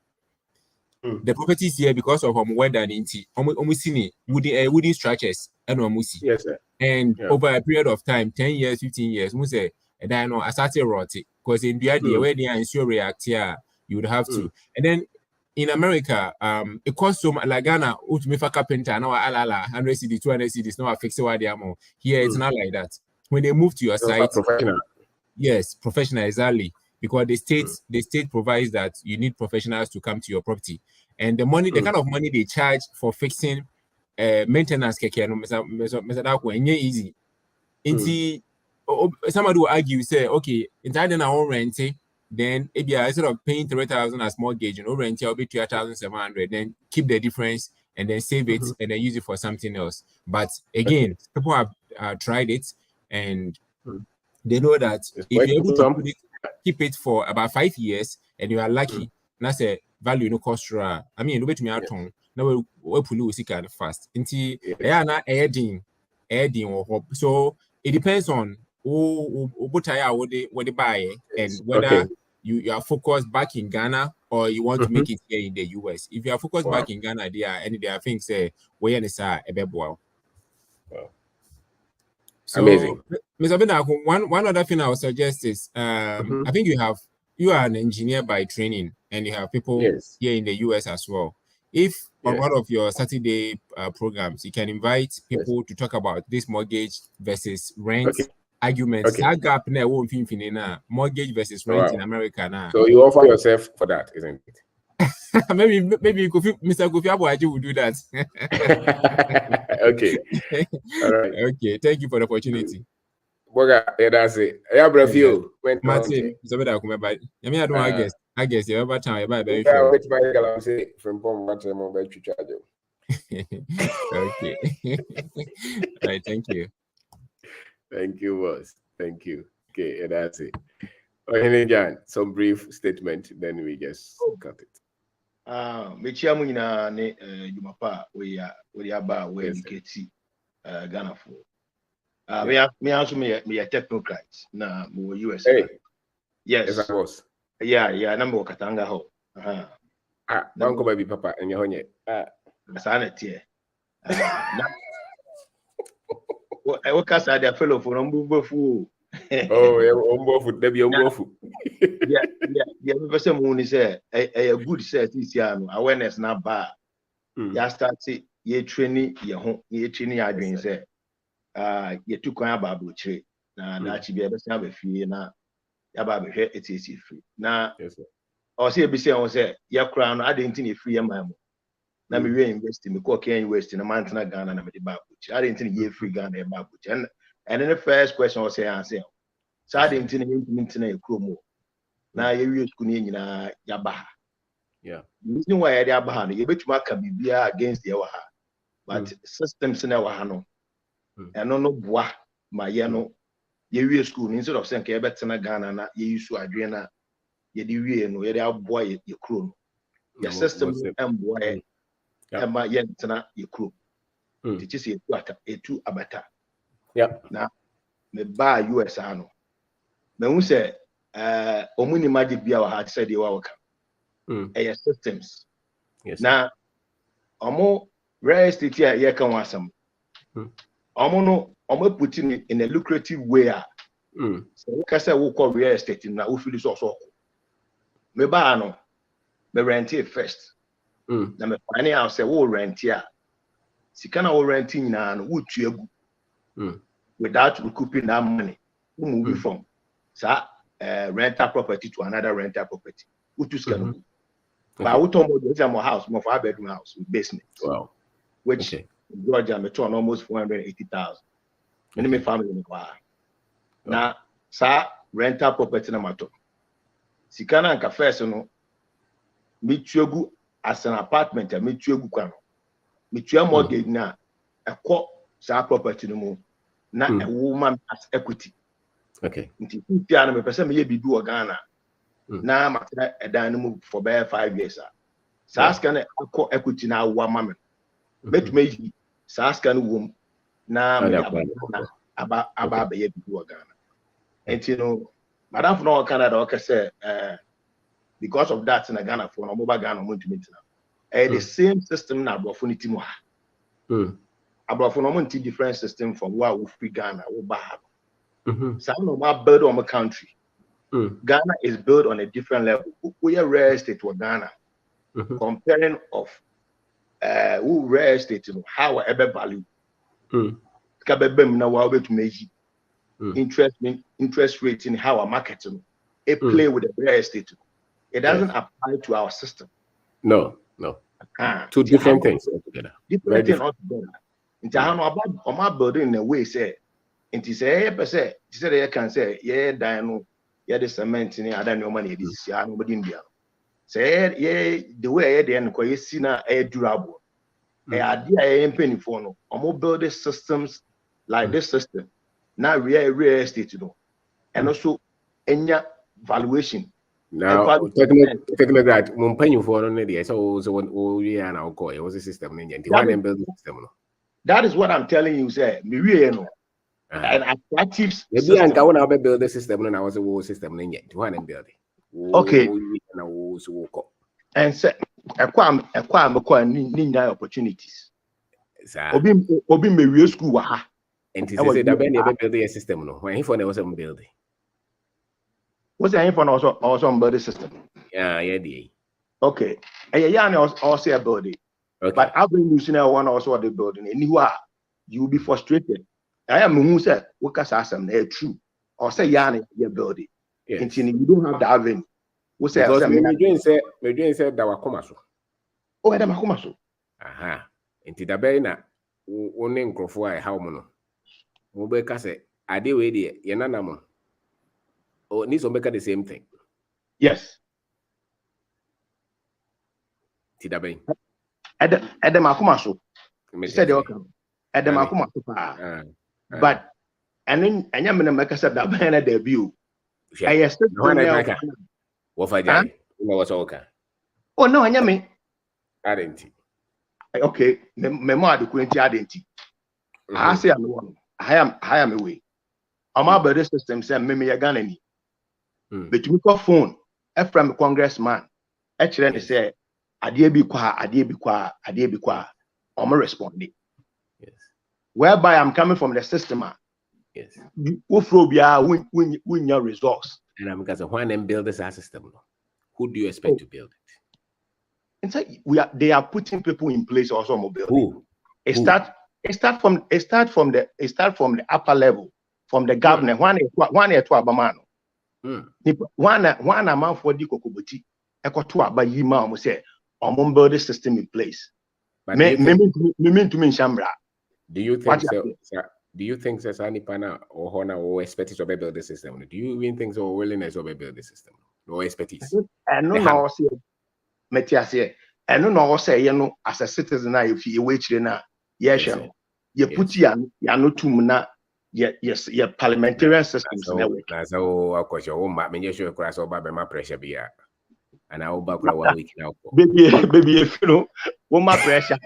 The properties here because of weather and almost wooden structures and yes, sir. And over a period of time, 10 years, 15 years, we say, and I know I started rotting because in the idea where they are in your react here, you would have to. And then in America, it costs so much. Like Ghana, ultimate carpenter, now 100 cedis, 200 cedis, now I fix it while they are more. Here, it's not like that. When they move to your site, professional. Yes, professional, exactly. Because the state provides that you need professionals to come to your property. And the money, the kind of money they charge for fixing maintenance keke no easy. Somebody will argue, say, okay, in that I won't rent it then instead of paying 3,000 as mortgage, and over until I'll be 2,700, then keep the difference and then save it and then use it for something else. But again, people have tried it and they know that if you're able to keep it for about 5 years and you are lucky, that's a value no cost. I mean, look at me at home. Now we pull kind of fast. So it depends on what they buy and whether you are focused back in Ghana or you want to make it here in the US. If you are focused back in Ghana, there are things where you are a bit wow. So, amazing. Mr. Benako, one other thing I would suggest is I think you are an engineer by training and you have people here in the US as well. If on one of your Saturday programs, you can invite people to talk about this mortgage versus rent arguments. Gap mortgage versus rent in America now. So you offer yourself for that, isn't it? maybe Mr. Kofi Abuaji will do that. Okay. All right. Okay. Thank you for the opportunity. Boga, that's it. Yeah, bro, you went Martin, I don't I guess you ever time about very few. Which my girl say from Pom what I'm about to charge you. Okay. All right, thank you. Thank you, boss. Thank you. Okay, that's it. Okay, John, some brief statement, then we just cut it. Mechiamu ina ne Jumapa we aba we educate Ghana for. Me also me a technocrat na mo US. Yes. Yes, I was. Yeah, number Katanga ho. Banko baby papa and your honey. Sanity. I work as a fellow for Umbufu. Oh, Debbie Umbufu. Yeah, person who is a good set this year. Awareness not bad. Ya start see ye training ye training your dreams. You took on about butchery. Now that you be able to have a fee now. About here it is free. Now, or see a BC on say, your crown, I didn't think free a man. Now me reinvest in the cocaine waste in a mountain Ghana and the babuch. I didn't think ye free Ghana a babuch. And then the first question was say, answer. So I didn't think internet chromo. Now you use Kunin Yabaha. Yeah. The reason why I Yabaha, you bet you can be against the Yawaha. But systems in our Hano. And no bois, my yano. You school instead of saying better na Ghana na you use to Adriana, you do no you boy your crew. Your system and boy my yentana your crew. Teaches you a two abata. Yeah. Now me buy US ano. Me who say omuni magic be our heart said you are welcome. Systems. Yes. Now omo real estate here you can want some. Omo no put in a lucrative way. So we can say we call real estate in we feel this also. Me buy no, me rent it first. Na me find out say we rent here. Sikana we renting na no we tuegu. Without recouping that money, we move from rental property to another rental property. We to scan. But we talk about the house, more 5-bedroom house with basement. Wow. Which Georgia me turn almost 480,000. Many me family in the now, sa rental property na matter. Sikana and first no meet you as an apartment and meet you kwano. Meet you mortgage na a co sa property no more. Na a woman as equity. Okay. Nti piano me person me be do Ghana. Na matra a dynamo for bare 5 years. Sa scan co equity na wa mama. Bet me sa scan wom na about be do Ghana. And you know, Madam for no Canada, okay, say, because of that in Ghana for no mobile Ghana to meet now. The same system now, but for Nitimo. About for no different system from what we free Ghana or Bahab. Some of my build on my country. Ghana is built on a different level. We are rare estate to Ghana. Comparing of who rare estate, how ever value. Kabebem na wa to meji. Interest rate in how our marketing it play with the real estate. It doesn't apply to our system. No. Two different things altogether. Different things altogether. Into how about my building in a way say, and to say, say, you can say, yeah, Dino, yeah the cement ni ada no money this year nobody India say yeah the way the end ko see na durable idea penny for no omo build systems like this system now real estate no and also enya valuation now technically that when paying for no dey so we are now call it was a system nti why dem build the system no. That is what I'm telling you, say me we no an attractive maybe I can now build the system and I was a whole system nti why dem build it. Okay. And say ekwa ni opportunities. Obi me we school wa ha. And he say that ben build the system no. When he for was build it. What's the info also build the system? Yeah, yeah. Okay. Yeah, also a building. Okay. But I've been using one also the building. And you'll be frustrated. I am who said, what can say true? Or say, Yanni, your building. Yes. You don't have the avenue. What's that? Because said that were commercial. Oh, I am commercial. Aha. Into the Bena, one name Crofua, how mono. Mobeka say, I do with it, Yanamo. Or needs to make the same thing. Yes. Tidabe. Adam Akumaso. Said welcome. Adam Akumaso. But and then I am going to said that banner debut. I still what I did. Was okay. Oh no, I am. I didn't. Okay, my mother couldn't identity. I say I am away. I'm about this system send me a gun. But you call phone from a congressman. Actually, say adie bi kwa I'm responding. Yes. Whereby I'm coming from the system. Yes. Win your results. And I'm because when them build this system, who do you expect to build it? In fact, they are putting people in place also mobile. Who? It start from the upper level, from the governor. One year to Abamano. One amount for the Kokoboti. To Abayima almost say, build the system in place. Do you think so? Do you think there's any pana or honor or expertise to build the system? Do you even think so willingness to build the system? No expertise. I know say Metiasie. I know say as a citizen if you wait na yes you put ya no tumna yes your parliamentarian systems na so akwaje o ma menye sure class o ba be ma pressure bia and I will back 1 week now. Baby if you know my pressure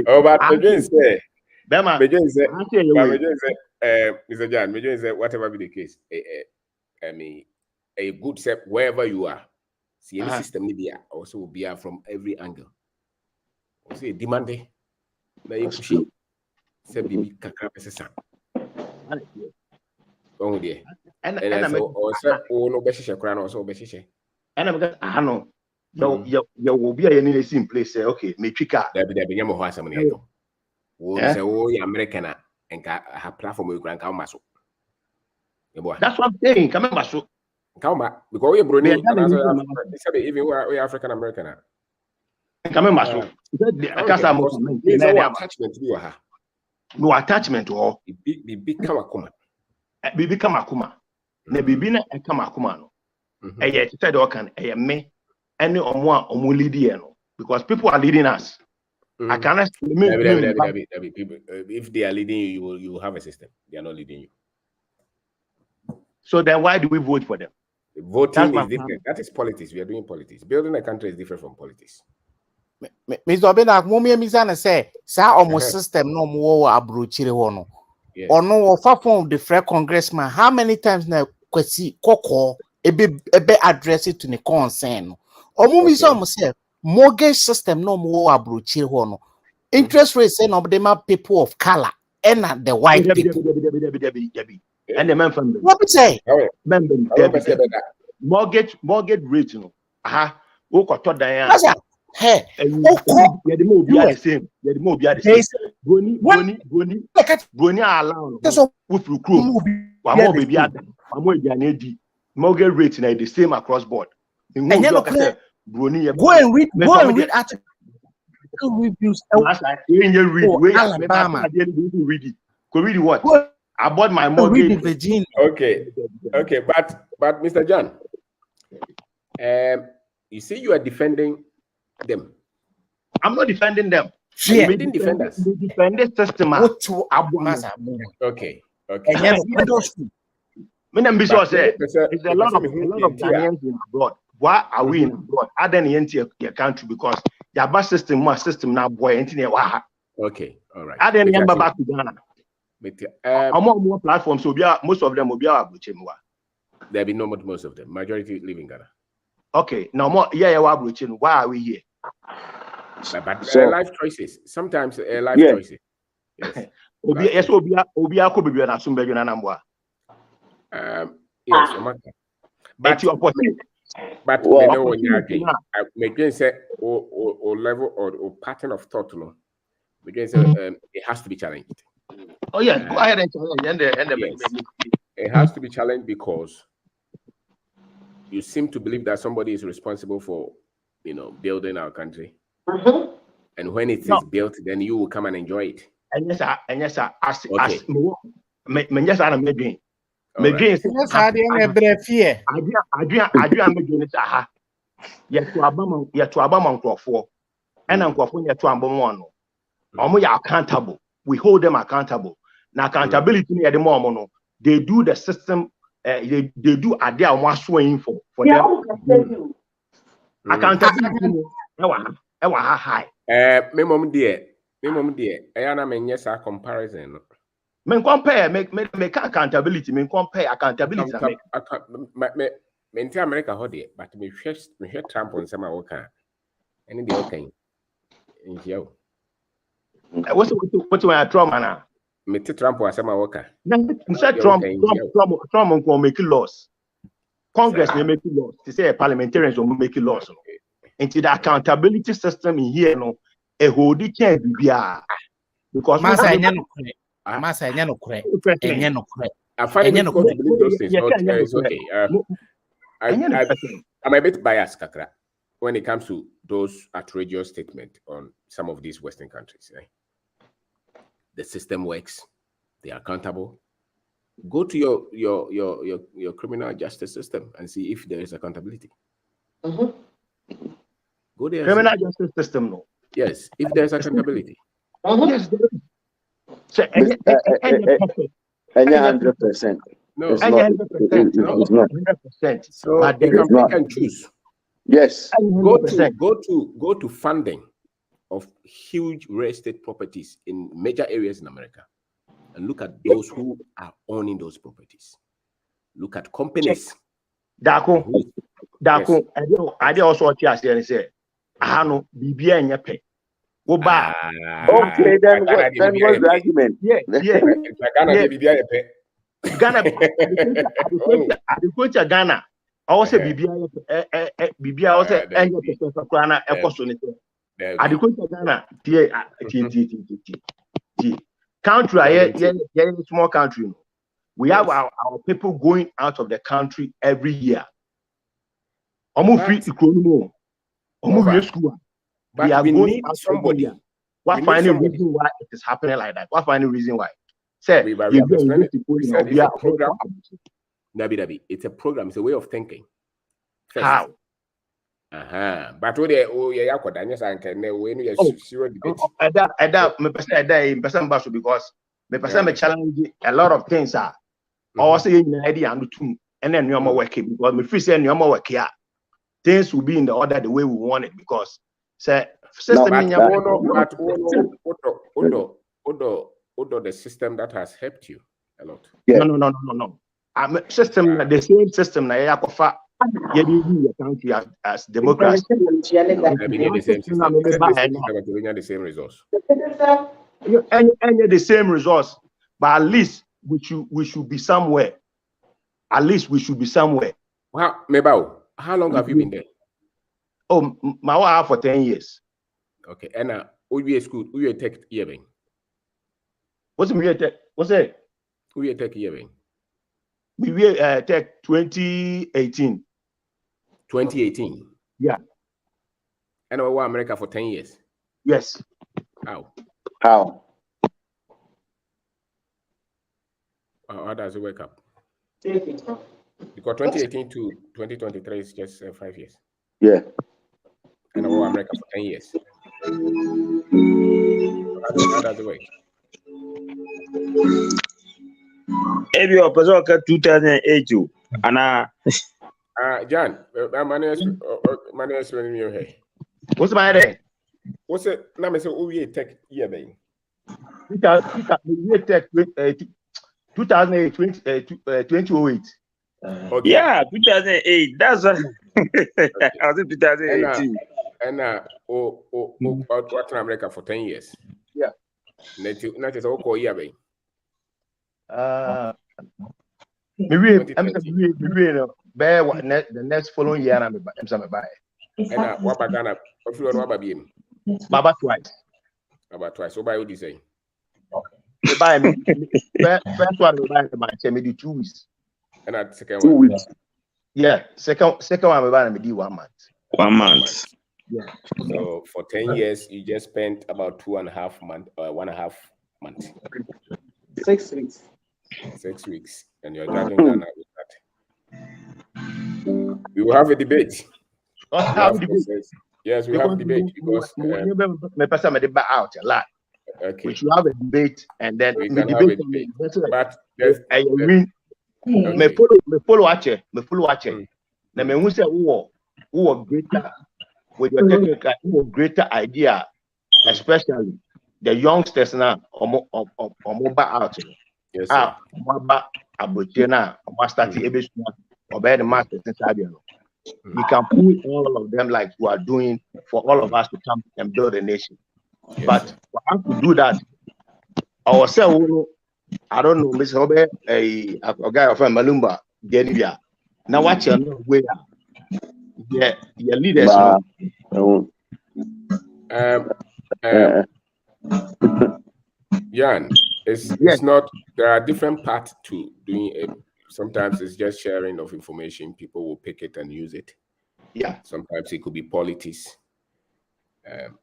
oh, but Mejoin say, Mr. John, Mejoin say, whatever be the case, I mean, a good step wherever you are. See any system media also will be from every angle. Also, demanding. Now you push it. Say, baby, kakra pesa. Oh dear. And also, oh no, beshisha crown also beshisha. And I'm going. I know. You will be in same place. Say, okay, me trika. There be more horse money. Oh, say, oh, you American and her platform will grant come maso. That's what I'm saying. Come on, maso. Come back because we Bruni. Even we African American. Come on, maso. Because I'm no attachment to you. No attachment to all. Become a kuma. Become a kuma. Ne bibina e kama kuma no. Eye te said can me. Any or more leading because people are leading us. I cannot. If they are leading you, you will have a system. They are not leading you. So then, why do we vote for them? Voting is different. That is politics. We are doing politics. Building a country is different from politics. Mr. Obenak, Mumia Misana say, "Sa almost system no more abrochire hono." Or no, far from the Fred Congressman. How many times now? Kwesi Koko ebe address it to the concern. Omumi some say mortgage system no more abrochi hono. Interest rate say no be people of color and the white people. And the man from what say? Mortgage rate no. Aha. O ko to dan ya. Hey. You the more be the same. You the more be the same. Boni allow. We through crew. Wa more be ada. Wa more be anedi. Mortgage rate na the same across board. And go and read article reviews. Alabama. Read it. Go read what? I bought my mortgage. Virginia. Okay, but Mr. John, you say you are defending them. I'm not defending them. Yeah. We didn't defend us. We defend the system. Okay. When I'm busy, there's a lot of Ghanaians in abroad. Why are we in abroad? I don't enter your country because your bus system now boy okay, all right. I didn't remember back to Ghana. I'm on more platforms, so most of them will be our There'll be no most of them. Majority live in Ghana. Okay, now more why are we here? But life choices. Sometimes life choices. Yes. Yes, but you know when you're again, again say or level or pattern of thought, no. Again say it has to be challenged. Oh yeah, go ahead and challenge. It has to be challenged because you seem to believe that somebody is responsible for, building our country. And when it is built, then you will come and enjoy it. And yes, sir. Okay. Accountable. We hold them accountable. Now accountability near the moment, they do the system. They do a day swing for them. Accountability. High. Me mom dear. I am yes a comparison. Men compare, make accountability. Men compare accountability. Me in America how there, but me hear Trump on some worker. Any the okay. In here. What's Trump now? Me Trump was some worker. Trump will make laws. Congress will make laws. To say parliamentarians will make laws. Into the accountability system in here, no, a hold it can't be because I find it difficult to believe those things, but it's okay. I'm a bit biased, Kakra, when it comes to those outrageous statements on some of these Western countries. The system works; they are accountable. Go to your criminal justice system and see if there is accountability. Go there. Criminal justice system, no. Yes, if there's accountability. Yes, there is. So, 100%. No, it's not. 100%. So But you can pick and choose. Yes. Go to funding of huge real estate properties in major areas in America, and look at those who are owning those properties. Look at companies. Dako. I did also what you say. No, BBA in your pay. Go back. Okay, then what's the argument? Ghana, I go to Ghana. I also BBA also I go to Ghana. Country, small country. We have our people going out of the country every year. But we need somebody. What finding reason why it is happening like that? What finding reason why? Say, it's a program. It's a program. It's a way of thinking. First. How? But we because me challenge a lot of things are also in idea and two and then you're working because me free say you're working. Things will be in the order the way we want it because say system the system that has helped you a lot. Yeah. No. System the same system na ya kofa ye dey the country as democracy. The same resource. And the same resource, but at least we should be somewhere. At least we should be somewhere. Wow, Mebao, how long have you been there? Oh, my wife for 10 years. Okay, and who you school? Who you take year? What's it? Who you take year? We take 2018. 2018. Yeah. And I was America for 10 years. Yes. How? How does it work up? Because 2018 to 2023 is just 5 years. Yeah. And all America for 10 years. How does it work? Maybe your person 2008 Anna. John, my name is here. What's my name? What's it? Now I say, oh, we tech year, baby. 2008, 2008. Okay. Yeah, 2008. That's what I was in 2018. And what in America for 10 years. Yeah. Not just all year, baby. Maybe the next following year I'm buy. And what about Ghana? What you want to Baba twice. About twice. So buy what you say? Buy me. First one we buy me 2 weeks. And that second 2 one. weeks. Yeah. Second one we buy me 1 month. 1 month. Yeah. So for 10 years, you just spent about 2.5 months, 1.5 months. 6 weeks. 6 weeks, and you're judging Ghana with that. We will have a debate. Yes, we have a debate because my person may buy out a lot. Okay. We should have a debate, and then we the can have a debate. But I mean, me follow watch it. Now me who say who greater with your technical, who greater idea, especially the youngsters now or mobile out. Yes, sir. Mobile abotena or starting ebesuna or by the masters inside you. We can pull all of them like we are doing for all of us to come and build a nation. Yes, but sir. for us to do that, ourselves, I don't know, Mr. Obe, a guy of Malumba, Genivia. Now, watch your way. Yeah, your leaders. Jan, it's not. There are different parts to doing it. Sometimes it's just sharing of information. People will pick it and use it. Yeah. Sometimes it could be politics.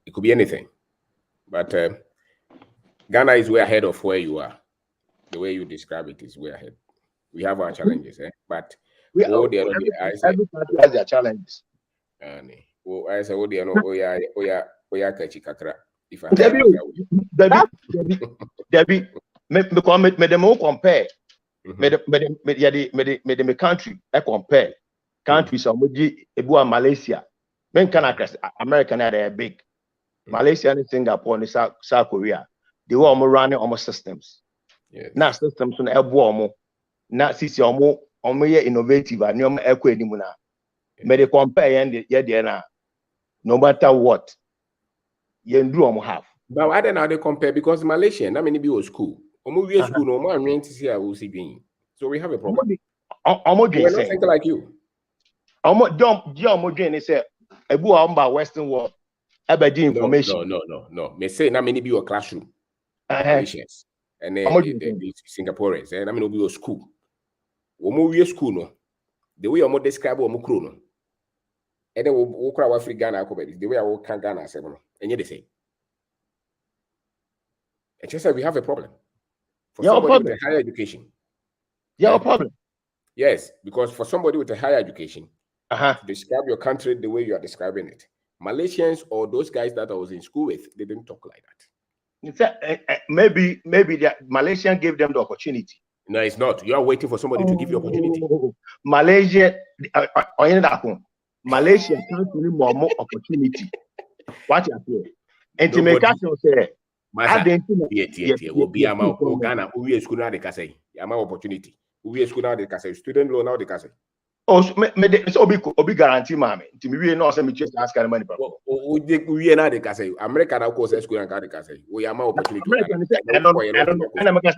It could be anything. But Ghana is way ahead of where you are. The way you describe it is way ahead. We have our challenges, but every country has their challenges. I say, Oya Kachikakra. If I Debbie, me compare. Me country, I compare countries of Malaysia. Men can American are they big. Malaysia and Singapore and South Korea. They were running almost systems. Yes. Now systems on elbow not see innovative and new echo anymore. May they compare and no matter what you do have. But why then are they compare? Because Malaysian, that many be school. School, no man rent to see I will see. So we have a problem. We're not thinking like you. Don't say Western world. Information. No. May say na many be your classroom. Malaysians and the Singaporeans. And I mean be your school. We school no. The way you describe what we no. And then we cry Africa Ghana the way I will can Ghana seven. And yet they say. It's just that we have a problem. For somebody with a higher education. Yeah, problem. Yes, because for somebody with a higher education, to describe your country the way you are describing it, Malaysians or those guys that I was in school with, they didn't talk like that. Maybe the Malaysian gave them the opportunity. No, it's not. You are waiting for somebody to give you opportunity. Malaysia can't give more opportunity. What you say? And to make us say, will be Ghana. We school now. They can say, opportunity. We school now. They can say, student loan now. They can say. Oh, so be guarantee, mommy. To me, no, some just ask the money. We now they can say, America now course school and they can say, we are more opportunity. I don't know,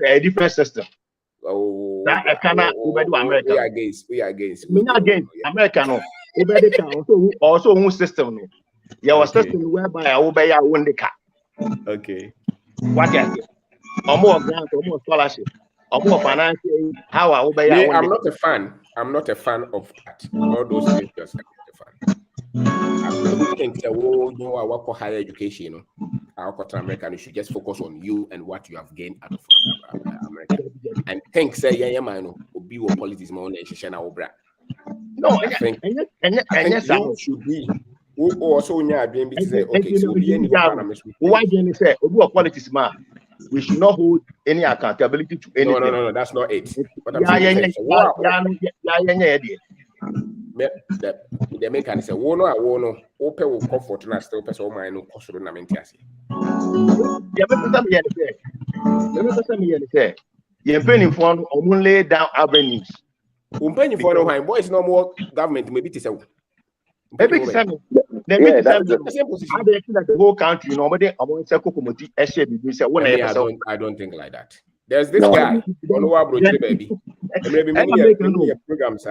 a different system. Oh, I cannot. We are against. We not against America. No, also one system. No, there was system whereby I obey our own the car. Okay. What is it? Or more grant, or more scholarship, or more financial. How I obey. I'm not a fan. I'm not a fan of that. All those things just like a fan. I think that I work for higher education. Our American, you should just focus on you and what you have gained out of America, and think say yeah man no obi wo politics ma on ehye na obra. No, I think you you should be who also nya adwen bi to say okay so obi any ho na me so. Why do you say obi wo politics ma? We should not hold any accountability to anything. No, that's not it. What I'm saying is the make say wo no open wo comfort na still person o man no kosoro na mente ase. Yeah, but some here say you penny for on lay down avenues. Penny for no why boys no more government maybe to say maybe to say the whole country nobody among say kokomoti ehye bi say one I don't think like that. There's this guy on our broche baby. Maybe many programs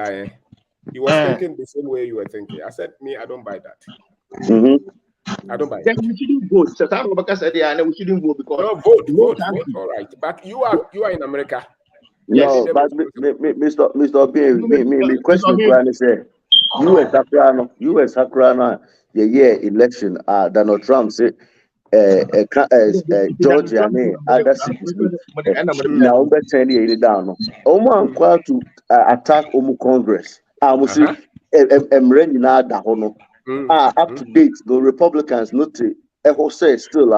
he was thinking the same way you were thinking. I said me I don't buy that. I don't buy it. Then we shouldn't vote. So Rebecca said, yeah, we shouldn't vote because no, vote. All right, but you are in America. No, but Mr. B, me question is say U.S. Sakrano, the election. Donald Trump said, Georgia, other cities. Now, we're 10 years down. Oman quite to attack Congress. I must say, I'm ready now. Up to date, the Republicans not say still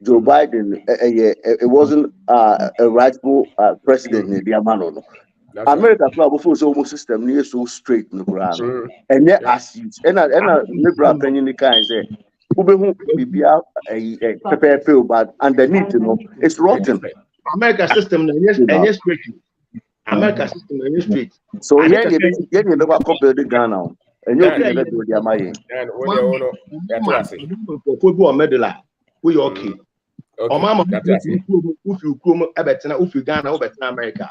Joe Biden it wasn't a rightful president in the Amano. America before so almost system near so straight no ground. And yet as you and liberal opinion kind say who be prepare feel but underneath it's rotten. America system and straight. America system and straight. So yeah, you never compare the Ghana. And you can never do the Amaya. And we okay. Or mama, if you come if you Ghana over America,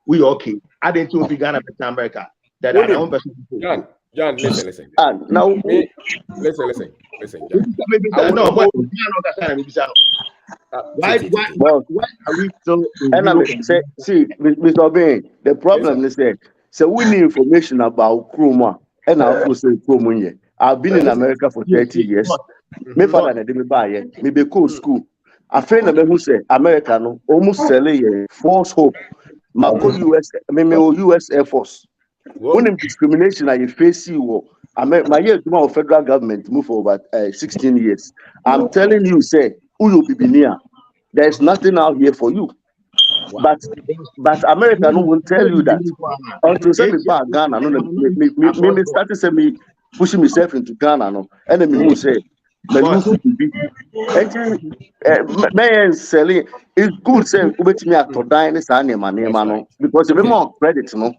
we okay. I didn't know if you Ghana America. That I don't John, listen. Now listen. No, why are we so? And I say, see, Mr. Bain, the problem is that so we need information about Chroma and I'll say Chroma. I've been in America for 30 years. My father didn't buy it. Me be cool school. A friend of me who say American almost selling false hope. My US Air Force. When discrimination I face you, my year of federal government move for about 16 years. I'm telling you, say, who will be near? There's nothing out here for you. But America won't tell you that. Until say me back Ghana, me started say me pushing myself into Ghana, no. Enemy who say, man selling it's good saying ubet me at dying this animal no because if more credit no.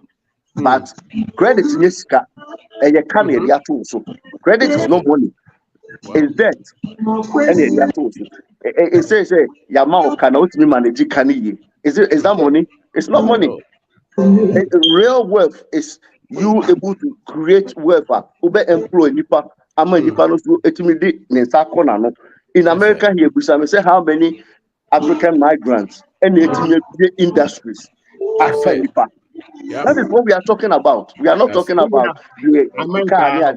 But credit is so credit is no money. It's debt. It says Yamao cannot manage can is that money? It's not money. Real wealth is you able to create wealth. Ube employ nipa. In America here, we say how many African migrants and industries are nipa. That is what we are talking about. We are not talking about the car.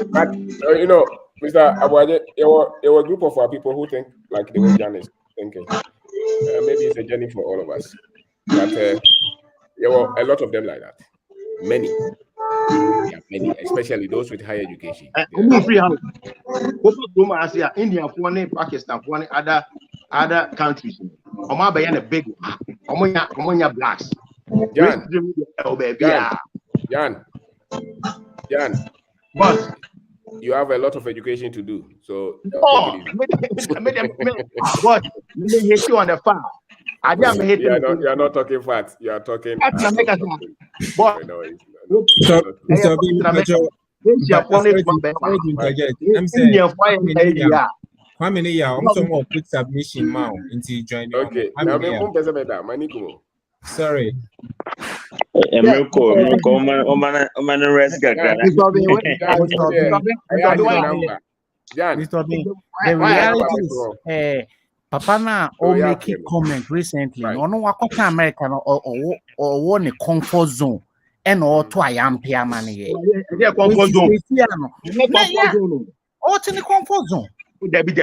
But you know, Mr. Abuaje, there were a group of our people who think like the way Jan is thinking. Maybe it's a journey for all of us. But there were a lot of them like that. Many, especially those with higher education. India, Pakistan, other countries. A big blacks. Jan. But you have a lot of education to do, so take it easy. But you hit you on the farm. You are not talking facts. You are talking. But how many years? Also more quick submission now into joining. Okay. Sorry. Mr. B, the reality is, Papa na o make a comment recently. No wakota America or one a comfort zone and or to I am pay money. Yeah, comfort zone. What's in the comfort zone? Debbie.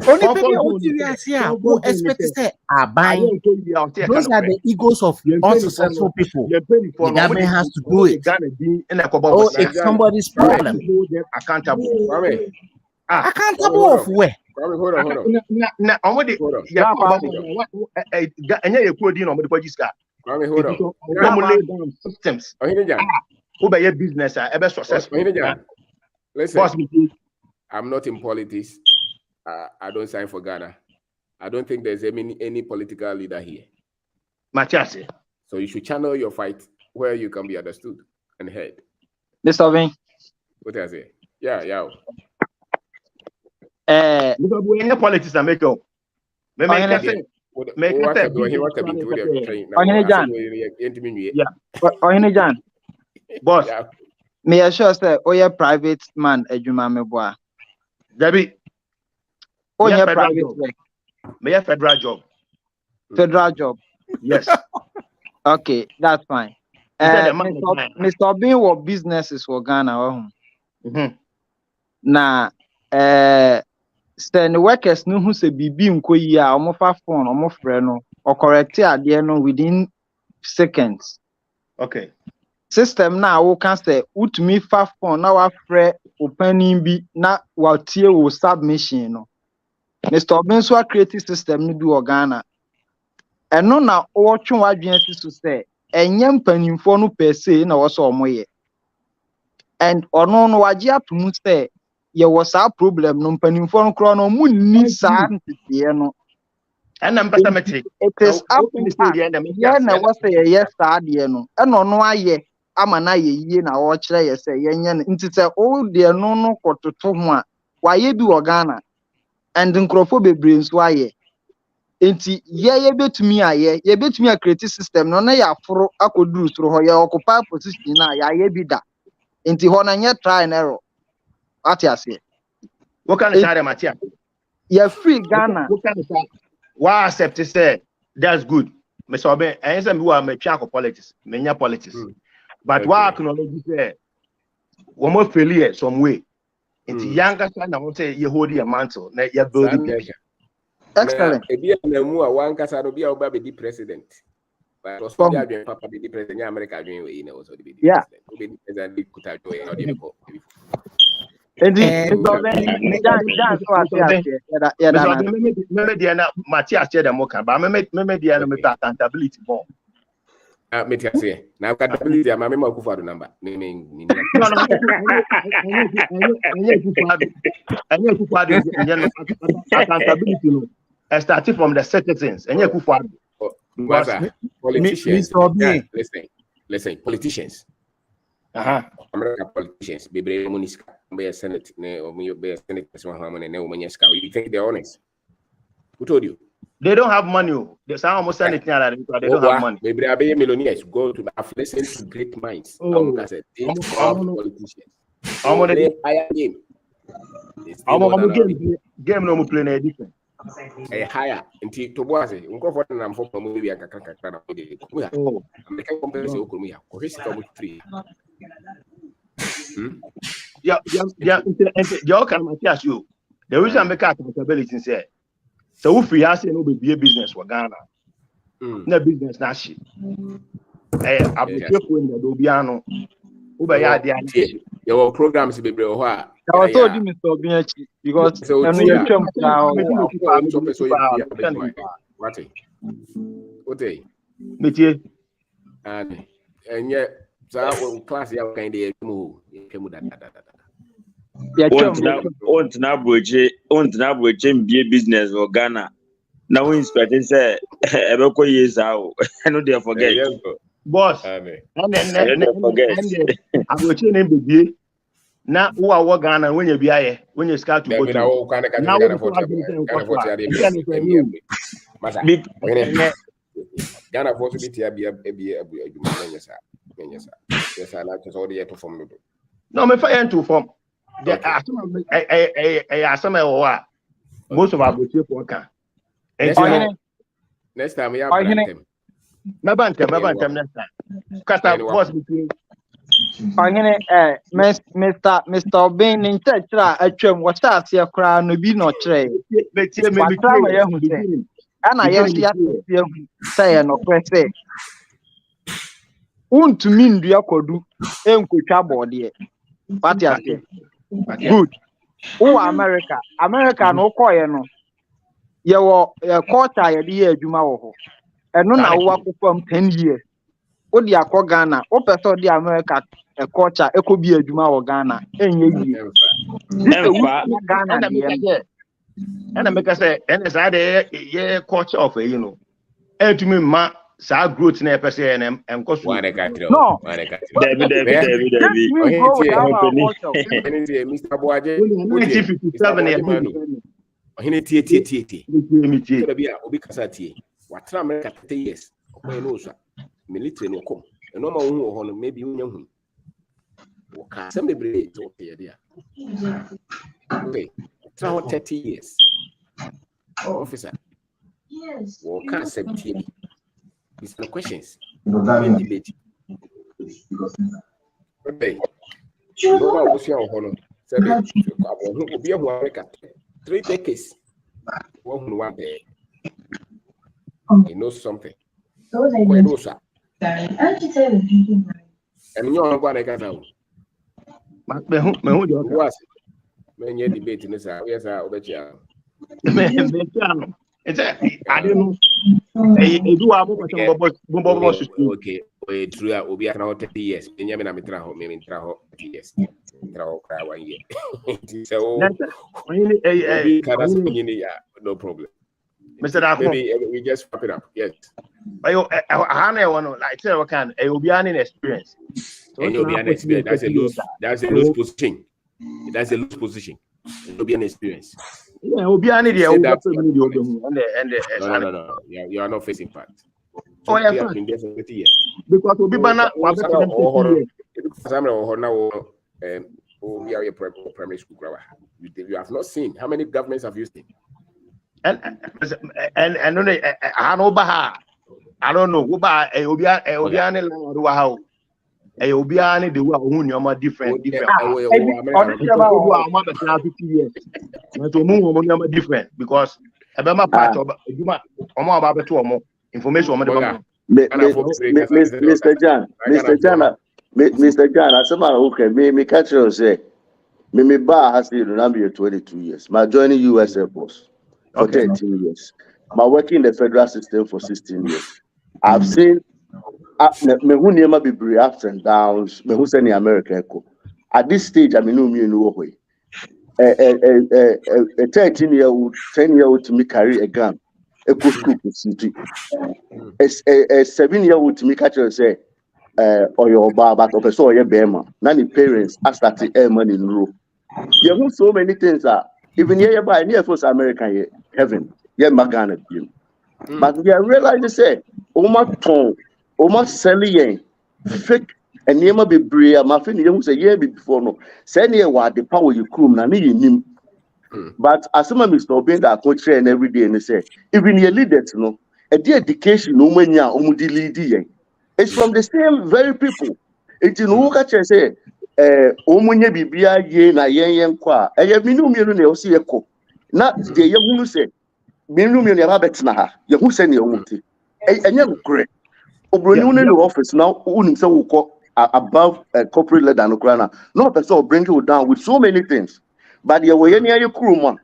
Only people who who expect to say buying. Those are the egos of unsuccessful people. The government has to do it. Oh, it's somebody's problem. Accountable. Accountable of where? Hold on. Now, on what the systems. Who buy your business? Ever successful. Listen, I'm not in politics. I don't sign for Ghana. I don't think there's any political leader here. Machiasi. So you should channel your fight where you can be understood and heard. Mr. Vin. What I say? Yeah. Because we ain't politics that make up. John. Boss. Me assure say oye private man adwuma me boa. Dabi. Oye private work. Me a federal job. Federal job. Yes. Okay, that's fine. Mr. Bean what businesses for Ghana. Na send workers no who say bibi nko yi a omo fa phone omo frɛ no or correct ade no within seconds. Okay. System na wo can say utumi fa phone na wa frɛ opening bi na wa tie wo submission no. Mr. Bean so creative system no bi o Ghana. Eno na wo twe wadwen siso say enye mpanimfo no per se na wo so omo ye. And ono no wagye atum say ye was a problem no mpanimfo no kro no munni saa ntete no. And I'm better it is up to us. Na wo say yes saa de no. Eno no aye ama na ye yie na wo kire ye say yenye nti say o de no kototo ho a waye bi wo Ghana and nkrofo bebre nso aye. Enti ye betumi aye ye betumi a create system no na ya foro akoduru soro ho ye occupy position na ya bi da. Enti ho na nye try and error. What you say? What kind of time, Matia? You're free Ghana. What kind of time? Why accept say that's good? Mr. Oben, I am who are my politics, many politics. But why acknowledge say one more failure some way. It's younger son, I want to say you hold your mantle, na you build it. Excellent. One casa be the president. But was Papa be president, America doing also the president. And Matthias said Moka, but maybe I know accountability more. Now accountability, I'm a member of number. Accountability starting from the citizens. And you politicians. Listen, politicians. American politicians, be a Senate, be a Senate, you think they're honest? Who told you? They don't have money. They sound almost anything like that. They don't have money. Maybe I be millionaires. Go to the listen to great minds. Politicians. I'm play higher game. Game no play na different. A higher until to was it. Unko for na mfo pa movie akakaka na kodi. Oh, American companies okurumia. Kohisi ka 3. Yeah. You can match you. The reason I make accountability say, so if we have say no be business for Ghana, no business na shit. I'm careful in the Dobiano. Uber ya there. Your programs be bro. I was told you, Mr. Obiachi, because and yet, class ya kind of move. On be business for Ghana. Now we inspect say ebeko years out. I know they forget. Boss. And forget. I go change baby. Now who are Ghana when you be here when you start to go to now Ghana for to be no me fire to form most of our for can next time we have them next time because boss between Ɔhene Mr. Obin ne nkyerɛkyerɛ a atwam wɔhyɛ aseɛ koraa no bi na ɔkyerɛɛ. Watra ma yɛahu sɛ ɛna yɛn nso yɛate aseɛ ahu sɛ yɛ nokorɛ sɛ wontumi ndua kwadu nkotwa bɔɔdeɛ. Wate aseɛ? Good. Wowɔ America no wokɔɔeɛ no yɛwɔ culture a yɛde yɛ adwuma wɔ hɔ. Ɛno na wowɔ akɔfam 10 years. Wode akɔ Ghana wopɛ sɛ ɔde America culture ɛkɔ bi adwuma wɔ Ghana ɛnyɛ yie. And I make us say, and as I yeah, culture of you know, and to me, ma, sa growth in a person and cost one. No, David. Mr. Boaje, 1957. Ohine tie. Could be a obikasati. What America 30 years. Okay, no, sir. Military no come. And no more who maybe young. Okay, some debris to okay, okay. 30 years. Officer. Yes. Well, can't 70. These are the questions. Debate. Okay. No one was your honor. 3 decades. One day. He knows something. Quite no, sir. And you're going to get out. When you debate in this, yes, I'll bet you. Exactly. I don't know. I do have okay. We true. We'll be around 30 years. Benjamin Amitra, maybe 30 years. 1 year. So, no problem. Mr. Maybe we just wrap it up. Yes. I want to like say what can a Obian experience. And you'll be an experience. That's a loose position. That's a loose position. It'll be an experience. Yeah, Obian no. You are not facing fact. Oh, yeah, been there for 30 years. Because we'll be banner. Primary school grammar. You have not seen how many governments have used it. And I don't know. Obiani the way who you different. Different because about part of information. Mr. John, as a man okay, me catch you say, me bar has been Nambia 22 years. My joining US Air Force for 13 years. My working in the federal system for 16 years. I've seen me who never be ups and downs, me who send America echo. At this stage, I mean, no me no way. A 13-year-old, 10-year-old to me carry a gun, a go school to city. A 7-year-old to me catch you say, or your bar, but of your bema. Nanny parents are starting air money in row. You have so many things that even here by near first American heaven, yeah, Magana. But we are realizing to say, almost selling fake and never be bria. My friend, you say, yeah, before no. Send you what the power you come, and him. But as someone is not being that coach and every day, and they say, even your leaders, no, a dear education, no many are lead. It's from the same very people. It's in who catch say, Omunya Bibia ye na yen qua, a minimum you see a co. Not the young who say, minimum you rabbits na, you who send your woody. A young great. Obrunun office now, wouldn't so call above a corporate leader and Ukraine. No person bring you down with so many things. But you were any your crew, man.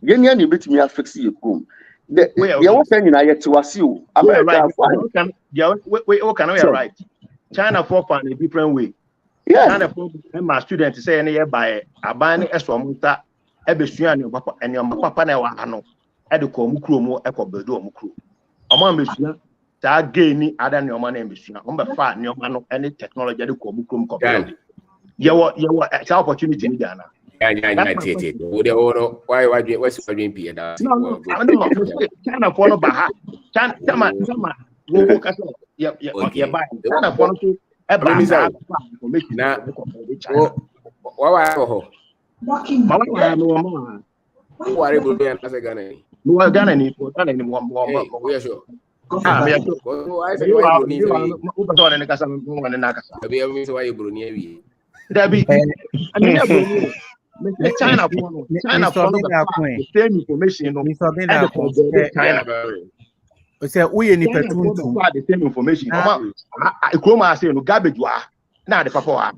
Yenny bit me fix your crew. The old thing I yet to see you. America, fine. Can we right? China for fun a different way. Yeah, China for my students say any by a buying a swamata, a besuan your papa and your papa no. At the Comucrumo, a cobedo mucru. Among Messiah, that gaining other your money and Messiah. Number 5, your man of any technology at the Comucrum. You were at opportunity in Ghana. Why what's doing P? No, China for Baha. China, yeah, buy China for to a Ah, me ato. I said why Bruni so who pato na kasa mo na kasa. Abi am so why Bruni wi. Dabi. I mean Bruni. Me say China for no. China for no the same information no. And the China. Say we ni China petuntum. the same information. Kroma say no garbage wa. Na the papa wa.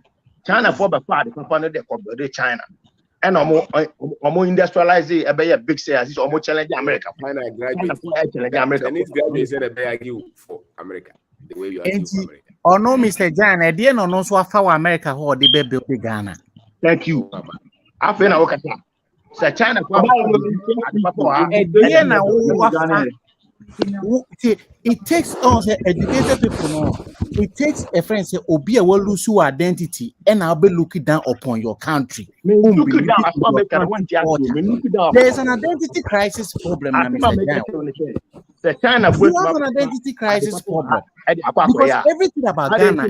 China for the papa no the China. And omo industrialize e be big sales is omo challenge America. China graduate America. Chinese graduate say they argue for America. The way you argue for America. Or no, Mr. John, I didn't know so far America or the baby Ghana. Thank you. I feel now okay. So China it takes us educated people now. It takes a friend say Obi will lose your identity and I'll be looking down upon your country. There is an identity crisis problem, Mr. China you have an identity crisis problem because everything about Ghana,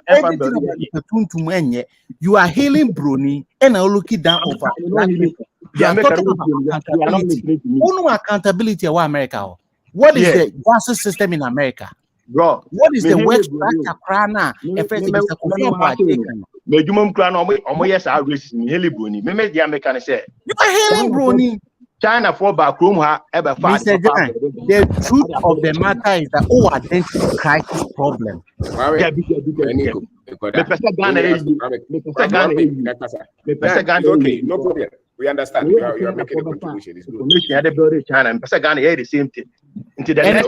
everything about you are hailing Bruni and are looking down over black people. You are talking about accountability. No accountability of America. What is the justice system in America? Bro, what is the work structure? Krana, you are hailing Bruni. China for back room ever Mr. John, the truth of the matter is that identity crisis problem. Okay, no problem. We understand. You are making a contribution. It's good. China and Ghana the same thing. Into the next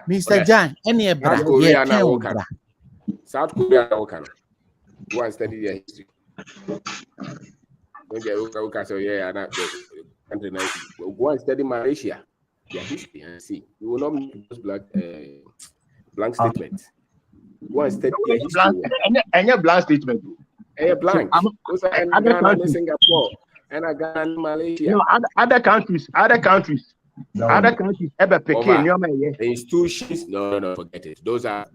Mr. John, any South Korea go and study their history. Don't get okay, so yeah, country go and study Malaysia, their history and see. You will not make those blank statements. Go and study their history. And your blank statement. Blank. Those are Ghana, Singapore, and Ghana, Malaysia. No, other countries. Ever the institutions, no, forget it. Those are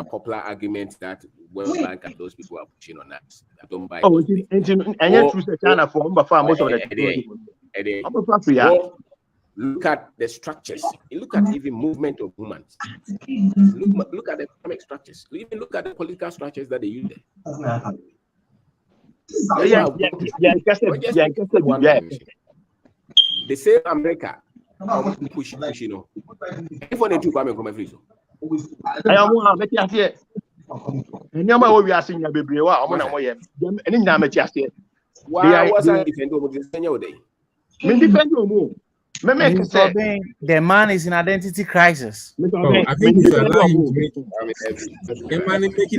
popular arguments that World Bank and those people are pushing on us. I don't buy. Oh, and yet through China for most of the look at the structures. Look at even movement of humans. Look at the economic structures. Even look at the political structures that they use there. The same America push, you know. If they do come free, so. I am one make you here. And you know we are seeing a baby. Wow, I'm not here. And in Namach here. Why was I defend over the same day? Me defend you. The man is in identity crisis. I think it's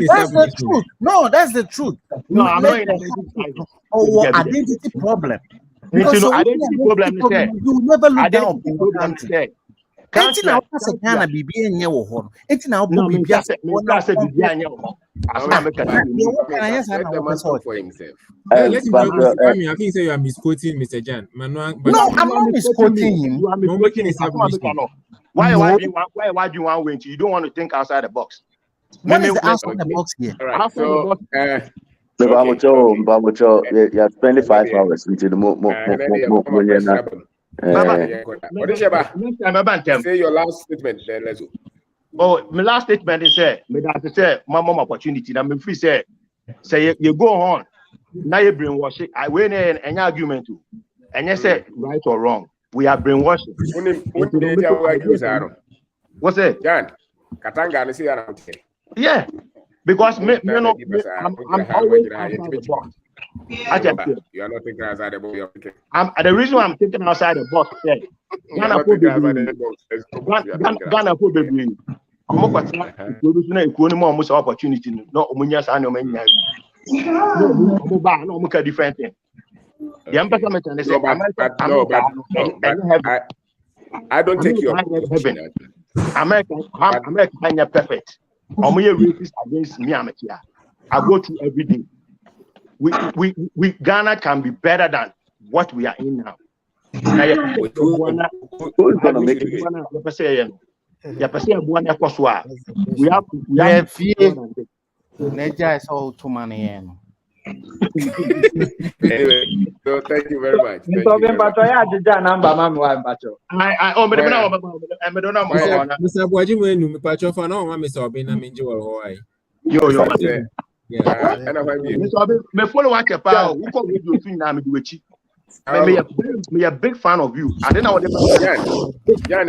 that's the truth. No, that's the truth. No, I'm not in identity crisis. Identity problem. Because identity problem is there. You never look down on the country. Enti na wasa Ghana bibia nye wo ho. Enti na wo bibia se bibia nye wo ho. I think you are misquoting Mr. Jan. No, I'm not misquoting him. You are making a submission. Why do you want to? You don't want to think outside the box. What is the outside the box here? Right. So, you are 25 hours into the say your last statement, then let's go. Oh, my last statement is my mom opportunity. I'm free. Say you go on. Now you brainwash it. I win any argument to, and you say right or wrong. We are brainwashing. What's it, Jan? Katanga, see around here. Yeah, because I'm always outside the box. You are not thinking outside the box. The reason why I'm thinking outside the box is Ghana for baby. I'm not opportunity. No, no, different thing. I don't take your America perfect. I'm racist against me. I go to every day. We Ghana can be better than what we are in now. Who's gonna make it? We have Neja is all too many. Anyway, so thank you very much. Thank So you very much. Mr. Boajimu, me patcho for no, Mr. Obina Minjo or Hawaii. Yo, Yeah. And I might be. Me follow what you power. Who come with you to now me do it? Me a big fan of you. I don't know what the Jan,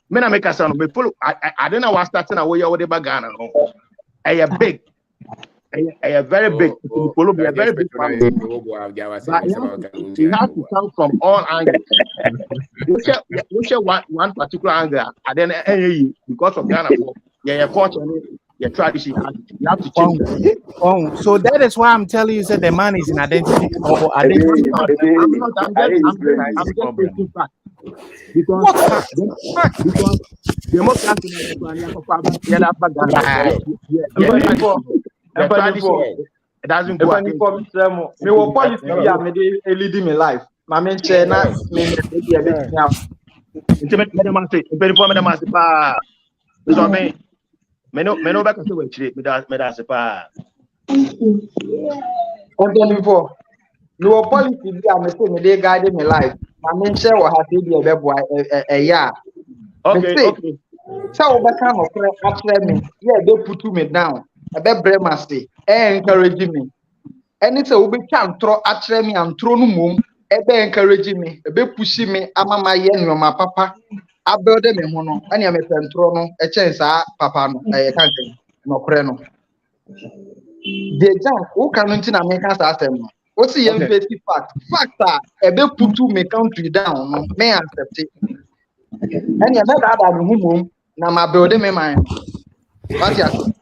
me na make a sound. Me follow. I don't know what starting away over the bagana. I a big. A very big. Follow me a very big fan. It has to come from all angles. You share one particular angle, and then because of Ghana, your culture, your tradition, you have to change that. So that is why I'm telling you that the man is in identity or identity. I'm just taking fact. Because democracy it doesn't go against me will policy me leading my life. My men say na me no back to we chire me that's pa me will policy me say me dey guide my life. My men say we have to be a bebo yeah. Okay. So we can offer me. Yeah, they put me down. A be bremasi. Encourage me. Anything we can throw at me and throw no mum. Ebe encourage me. Ebe push me. Ama my yen my papa. I build them in hono. Any a me throw no. A chance papa no. I can't no creno. The jam. Who can na make us ask them? What's the empathy fact? Fact that ebe put me country down. No, may accept it. Any another than whom na my building me mind. What you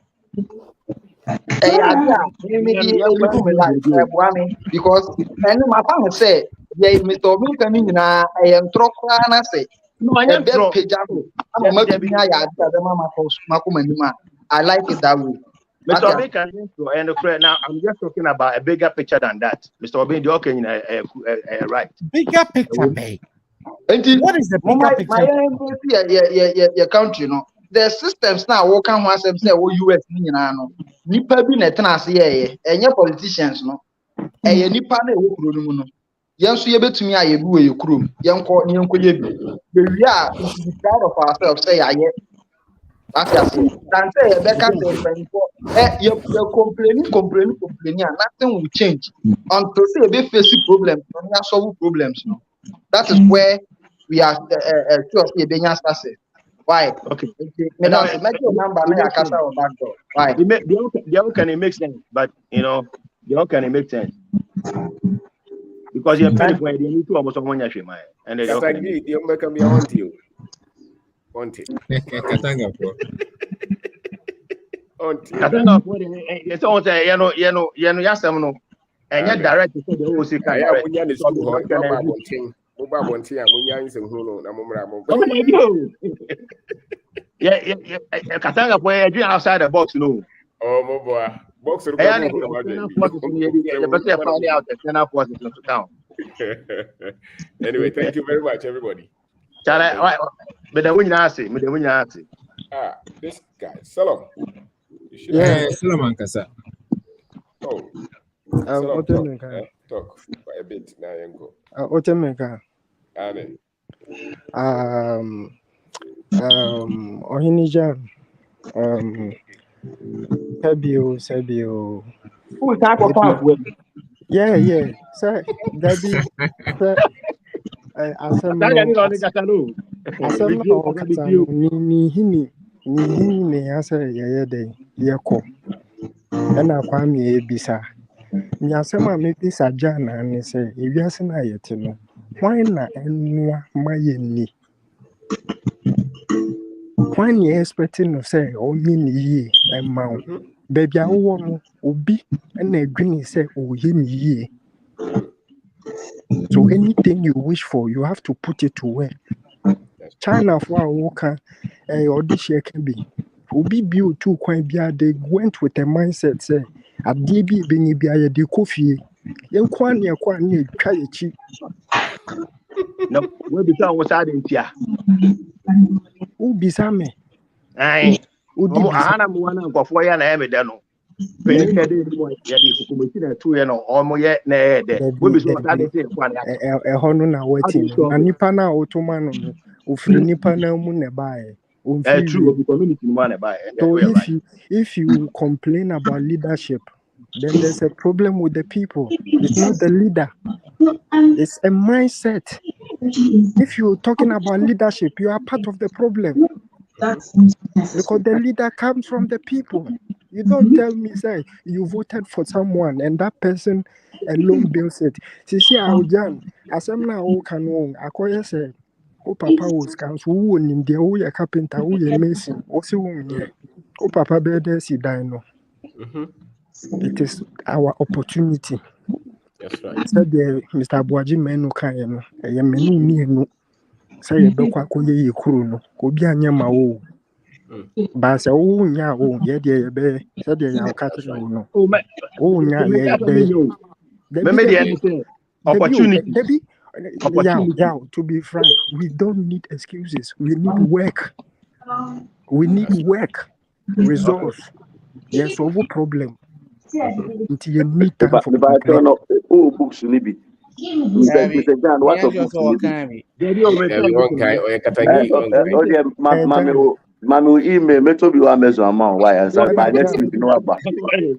because and my family say yeah Mr. Obi can na am trokra na say no I am I like it that way. Mr. Obi can and now I'm just talking about a bigger picture than that. Mr. Obi the okay right. Bigger picture, babe. What is the bigger picture? Your country, no. The systems now work on once them say US no. Nipa bi na tena ase ye enye politicians no. Eye nipa na e kuro no mu no. Yen so ye betumi aye bi we ye kuro. Yenko ye bi. The we are proud of ourselves say aye. That's just it. And say ye beka say you complaining and nothing will change until say be face problems, not solve problems no. That is where we are sure say benya success. Why? Okay. Me now say make your number na yakasa or back door. Why? The can it makes sense, but you know, the can it make sense. Because you're paying for it, you need to almost one year, and then you can be on to you. On to Katanga for it's all say, you know, yasam no, and yet direct to say the whole secret. Yeah, Katanga boy, you outside the box, no. Oh, my boy. Box you better find out the center forces to town. Anyway, thank you very much, everybody. This guy, Salam. Yeah, Salam Kasa. Oh, talk for a bit now, Yanko. Otemeka. Ohinija. Sabio. Who talk about? Yeah. Sir, Daddy. Asem ni asa yeye de yeko na kwa mi ebisa ni asem a me bisa jana ni se ewiase na yete no why na enua mayeni why ni expecting no say onye ni yi emma baby awo no obi na adwini say oye ni yi. So anything you wish for, you have to put it to work. China for a worker, audition can be. Ubi build two coin bia, they went with a mindset say, a DB being bia de coffee. Young kwan try it cheap. No, we be town was out in here. Ubi Same. Aye, Ubi Hana Muana for 4 years and I done. Penny here dey mo ya dey kukumeti na tu ye no omo ye na e de. We be so that dey say kwa na. Ɛhɔ no na waiting na nipa na otoma no ofiri nipa na mu na bae. True, the community man about it. So if you complain about leadership, then there's a problem with the people. It's not the leader. It's a mindset. If you're talking about leadership, you are part of the problem. Because the leader comes from the people. You don't tell me, say, you voted for someone and that person alone builds it. See, Jan, as I'm now can I say, oh, Papa was council, who in India, who a carpenter, who a mason, also, oh, Papa, better see dino. It is our opportunity. That's right. Said Mr. Boaji Menu Kayano, a menu near say a Bokwa Koye Kuruno, Kobianya Mao. Basa, oh, nya, oh, yeah, dear, be, said the young catcher, no. Oh, nya, yeah, opportunity. Yeah, to be frank, we don't need excuses. We need work. We need work. Results. Yes, over problem. Until you need time for complaint. Oh, books maybe. Mr. John, what of books maybe? Mami email me to be one measure amount. Why? So by next week, no about.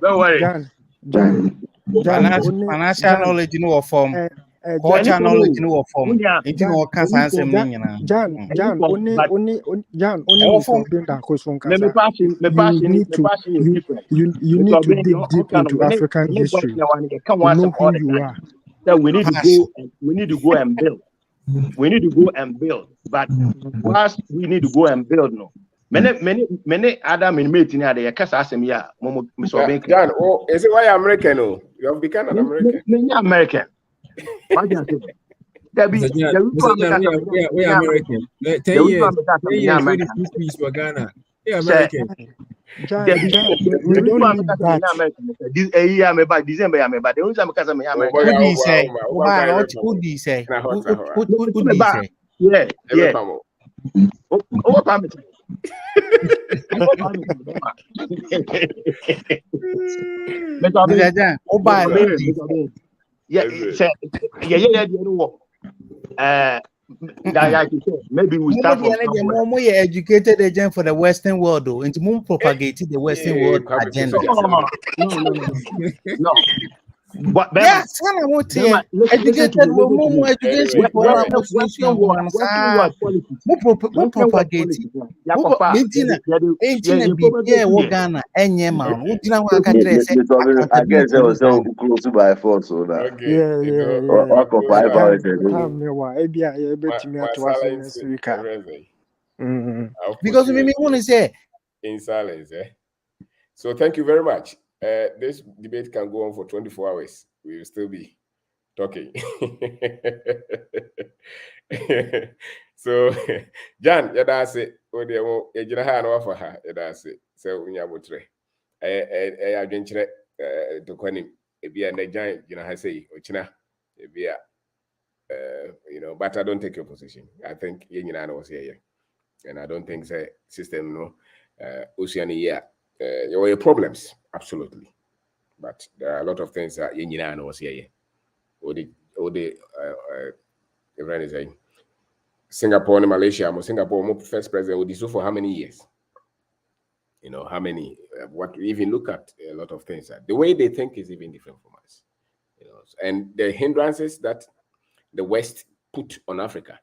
Don't worry. John. Financial knowledge in our form. Culture knowledge in our form. John, you need to dig deep into African history. You know who you are. That we need to go and build. We need to go and build. But whilst we need to go and build, no. Many other men in there, because I say, yeah, John, oh, is it why American? Oh, you have become an American. Many American. Why do you say? We are American. 10 years, for Ghana. We are American. John, we don't need that. This year, I'm about December, I'm about the only time because I'm American. Who do you say? Who do you say? Who do you say? Yeah. Oh, permit. Maybe we start from more educated agent for the Western world, though, and to propagate the Western world agenda. No. But yes, I want to educated more education. More propagate. Ghana, I guess I was so close by force. Yeah. Because we want to say in silence. So thank you very much. This debate can go on for 24 hours. We will still be talking. So, John, that's it. You know for her. That's it. So, we are mutre. I adventure to Quenim. It be a giant, you know, I say, Ochina. It be a, you know, but I don't take your position. I think you know was here, and I don't think the system, no, Oceania, there were problems, absolutely. But there are a lot of things that you know was here. Or the is saying Singapore and Malaysia, Singapore first president would do for how many years? You know, how many? What we even look at a lot of things. The way they think is even different from us. You know, and the hindrances that the West put on Africa,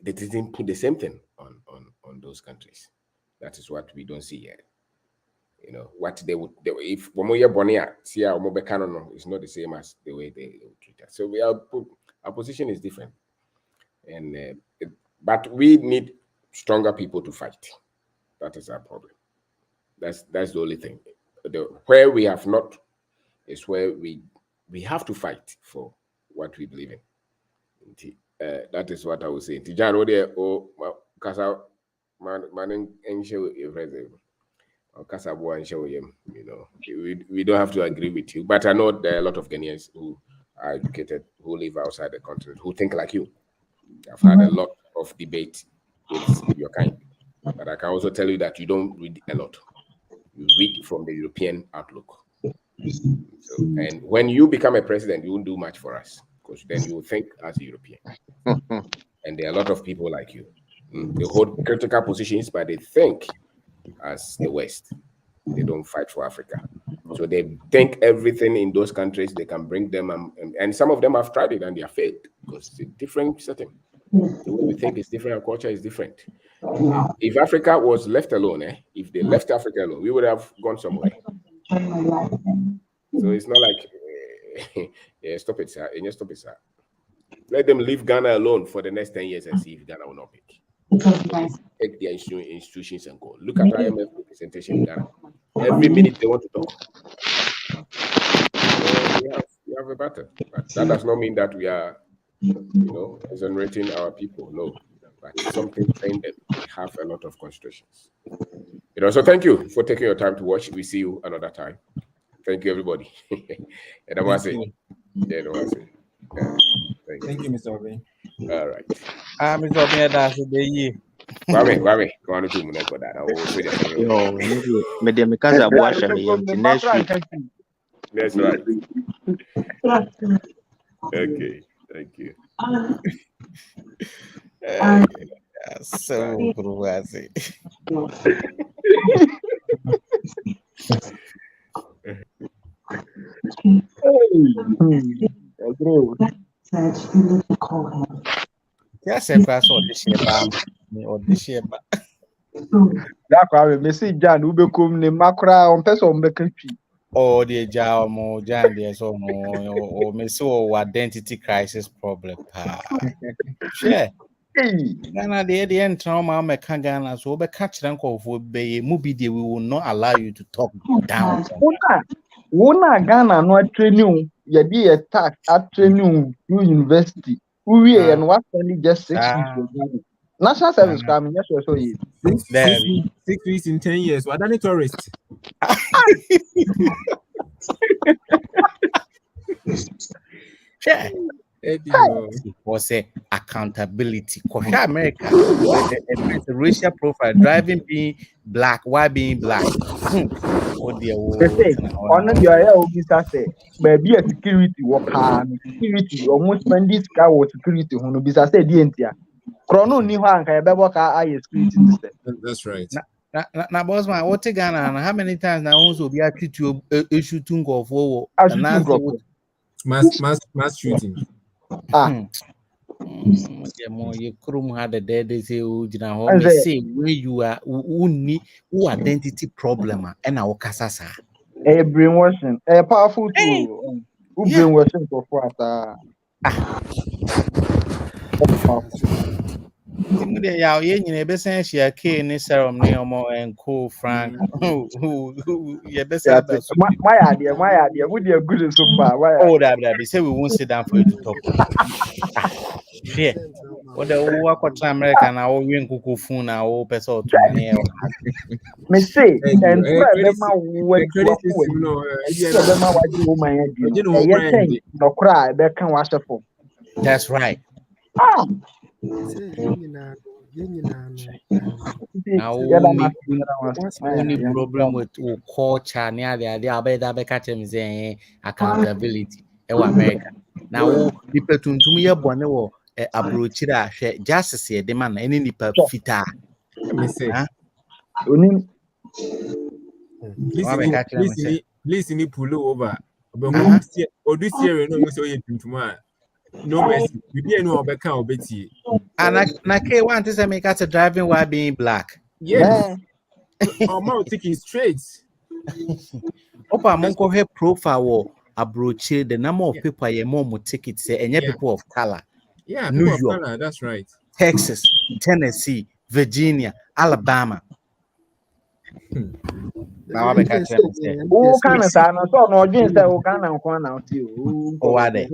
they didn't put the same thing on those countries. That is what we don't see yet. You know, what they would, if Momoya Bonia, see our Mobekano is not the same as the way they would treat us. So our position is different. And but we need stronger people to fight. That is our problem. That's the only thing. Where we have not is where we have to fight for what we believe in. That is what I would say. Tijan Ode o Kasa Maning Ensho you know, we don't have to agree with you, but I know there are a lot of Ghanaians who are educated, who live outside the continent, who think like you. I've had a lot of debate with your kind, but I can also tell you that you don't read a lot. you read from the European outlook. So, and when you become a president, you won't do much for us because then you will think as a European. And there are a lot of people like you. They hold critical positions, but they think as the West. They don't fight for Africa. So they think everything in those countries, they can bring them. And some of them have tried it and they have failed because it's a different setting. The way we think is different, our culture is different. If Africa was left alone, if they left Africa alone, we would have gone somewhere. So it's not like, yeah, stop it, sir. Stop it, sir. Let them leave Ghana alone for the next 10 years and see if Ghana will not pick. Take their institutions and go. Look at IMF representation in Ghana. Every minute they want to talk. We have a battle. But that does not mean that we are, exonerating our people. No. But something trained them. They have a lot of constitutions. So thank you for taking your time to watch. We see you another time. Thank you, everybody. And that was it. Yeah, that was it. Thank you, Mr. Obi. All right. Mr. Obi, that's the day. Wame. Go on to Muneko that. That's right. Okay. Thank you. So crazy. Yes, I pass all this year, or this year. That's why we see Jan who become the macra on person country. Oh, the Jan, there's or miss identity crisis problem. Share. Ghana, the end trauma, me can Ghana, so be catch them for be movie, we will not allow you to talk down. Wona Ghana no training, you be a tax at training through university. We and what only just 6 weeks. National service coming, yes, so you 6 weeks in 10 years. What are the tourists? Yeah. Was a accountability. Because America, the racial profile, driving being black, why being black? Oh dear, on the say, maybe a security worker, security almost spend this car or security who be say the Chrono ni one can be work I security. That's right. Now, boss man, what Ghana and how many times now also be at you issue to go forward mass shooting. You couldn't have the dead they say, me say where you are who identity problem and our casasa. A brainwashing, a powerful tool. Who brainwashing for what? Yeah, you be saying she a key in this ceremony and cool Frank. Who you be saying my idea, would you good so far? Oh, that be say we won't sit down for you to talk. Yeah. What the work of American now we kuku phone now or person to my me say and that's right. Now only problem with culture near the other catch him saying accountability. America. Now people to me born abrochira justice here the man any nipa fita. Let me say. Please need pull over. But this year no so you tomorrow. No mercy. We didn't know about can obeti. And I can't want to say make us driving while being black. Yes. Our mouth taking straight. Opa monko he profile abrochi the number of people are more tickets say and people of color. Yeah, New York, York, color, that's right. Texas, Tennessee, Virginia, Alabama. Now I catch them. Who can say no? So no, just say who can and who now see. Oh, are they?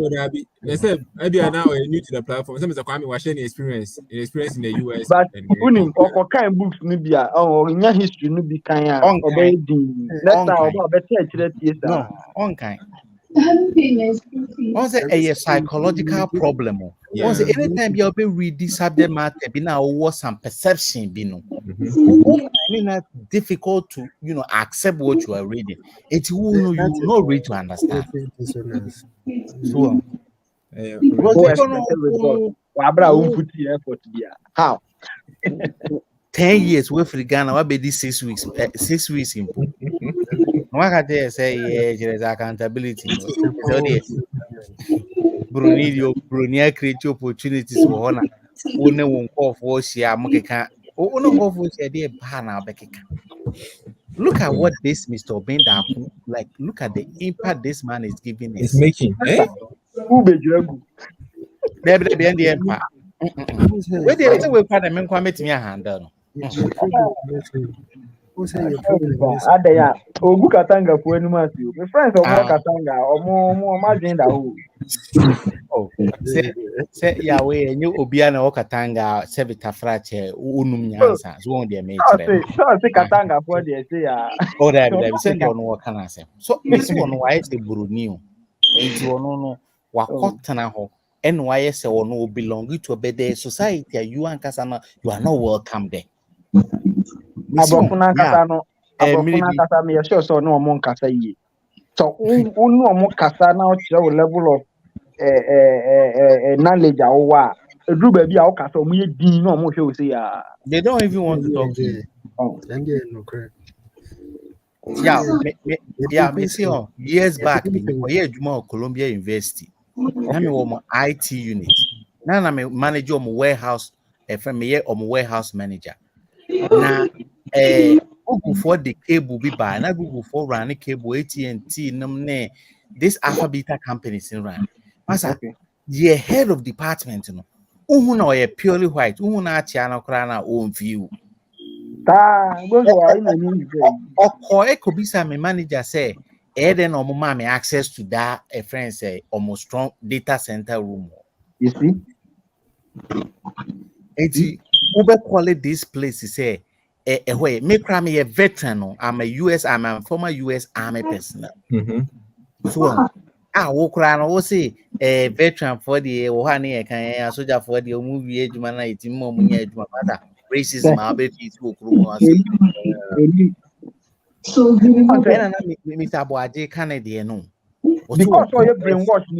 They said maybe are now new to the platform. Some is Kwame was sharing experience in the US. But unim or kind books maybe or in your history no be kind obey the next time about better no on kind. Also a psychological problem. Once anytime you read this subject matter, be now was some perception, be no. It's difficult to accept what you are reading. It will know you will not read to understand. So, Who expected result? Put the effort there. How? 10 years with Ghana, what be this 6 weeks? 6 weeks in pool. No, I can say, yeah, there is accountability. Brunei create opportunities for honor. One won't call for share, Mokeka. Oh, no, go for share, dear Bana Bekeka. Look at what this Mr. Benda, like, look at the impact this man is giving us. It's making, Who be Jagu? There be the empire. Where they say we find them in me a handle. Adaya, Ogu Katanga for any month. My friends of Katanga, or more margin that who. Oh, say Yahweh, and you Obiana or Katanga, Sevita Frache, Unum Yansa, so on their mate. Say Katanga for the say, oh, there be send on what can I say. So, Miss one why is the Brunio? Ain't you no Wakotana ho, NYS or no belong to a better society, you and Kasama, you are not welcome there. Abofuna kasa me sure so no mo kasa yi. So unu mo kasa na o kire level of knowledge awa. Edru ba bi a o kasa o mo ye din na o mo hwe o say ya. They don't even want to talk to you. Me see years back me here Juma Columbia University. Now me was my IT unit. Now me manager of my warehouse, from me here my warehouse manager. Now Google for the cable be by na Google for running cable AT&T ne this alpha beta companies in run. Master, the head of department who know a purely white, who na channel crana own view. Or could be some manager say, then or mommy access to that a friend say almost strong data center room. You see? Uber quality this place is say way make me a veteran. I'm a former US Army personnel. So I walk around or say a veteran for the Ohani can soldier for the movie age man, it's more racism, I'll bet it's so Mr. Boaje Canada, no. Because you're brainwashed.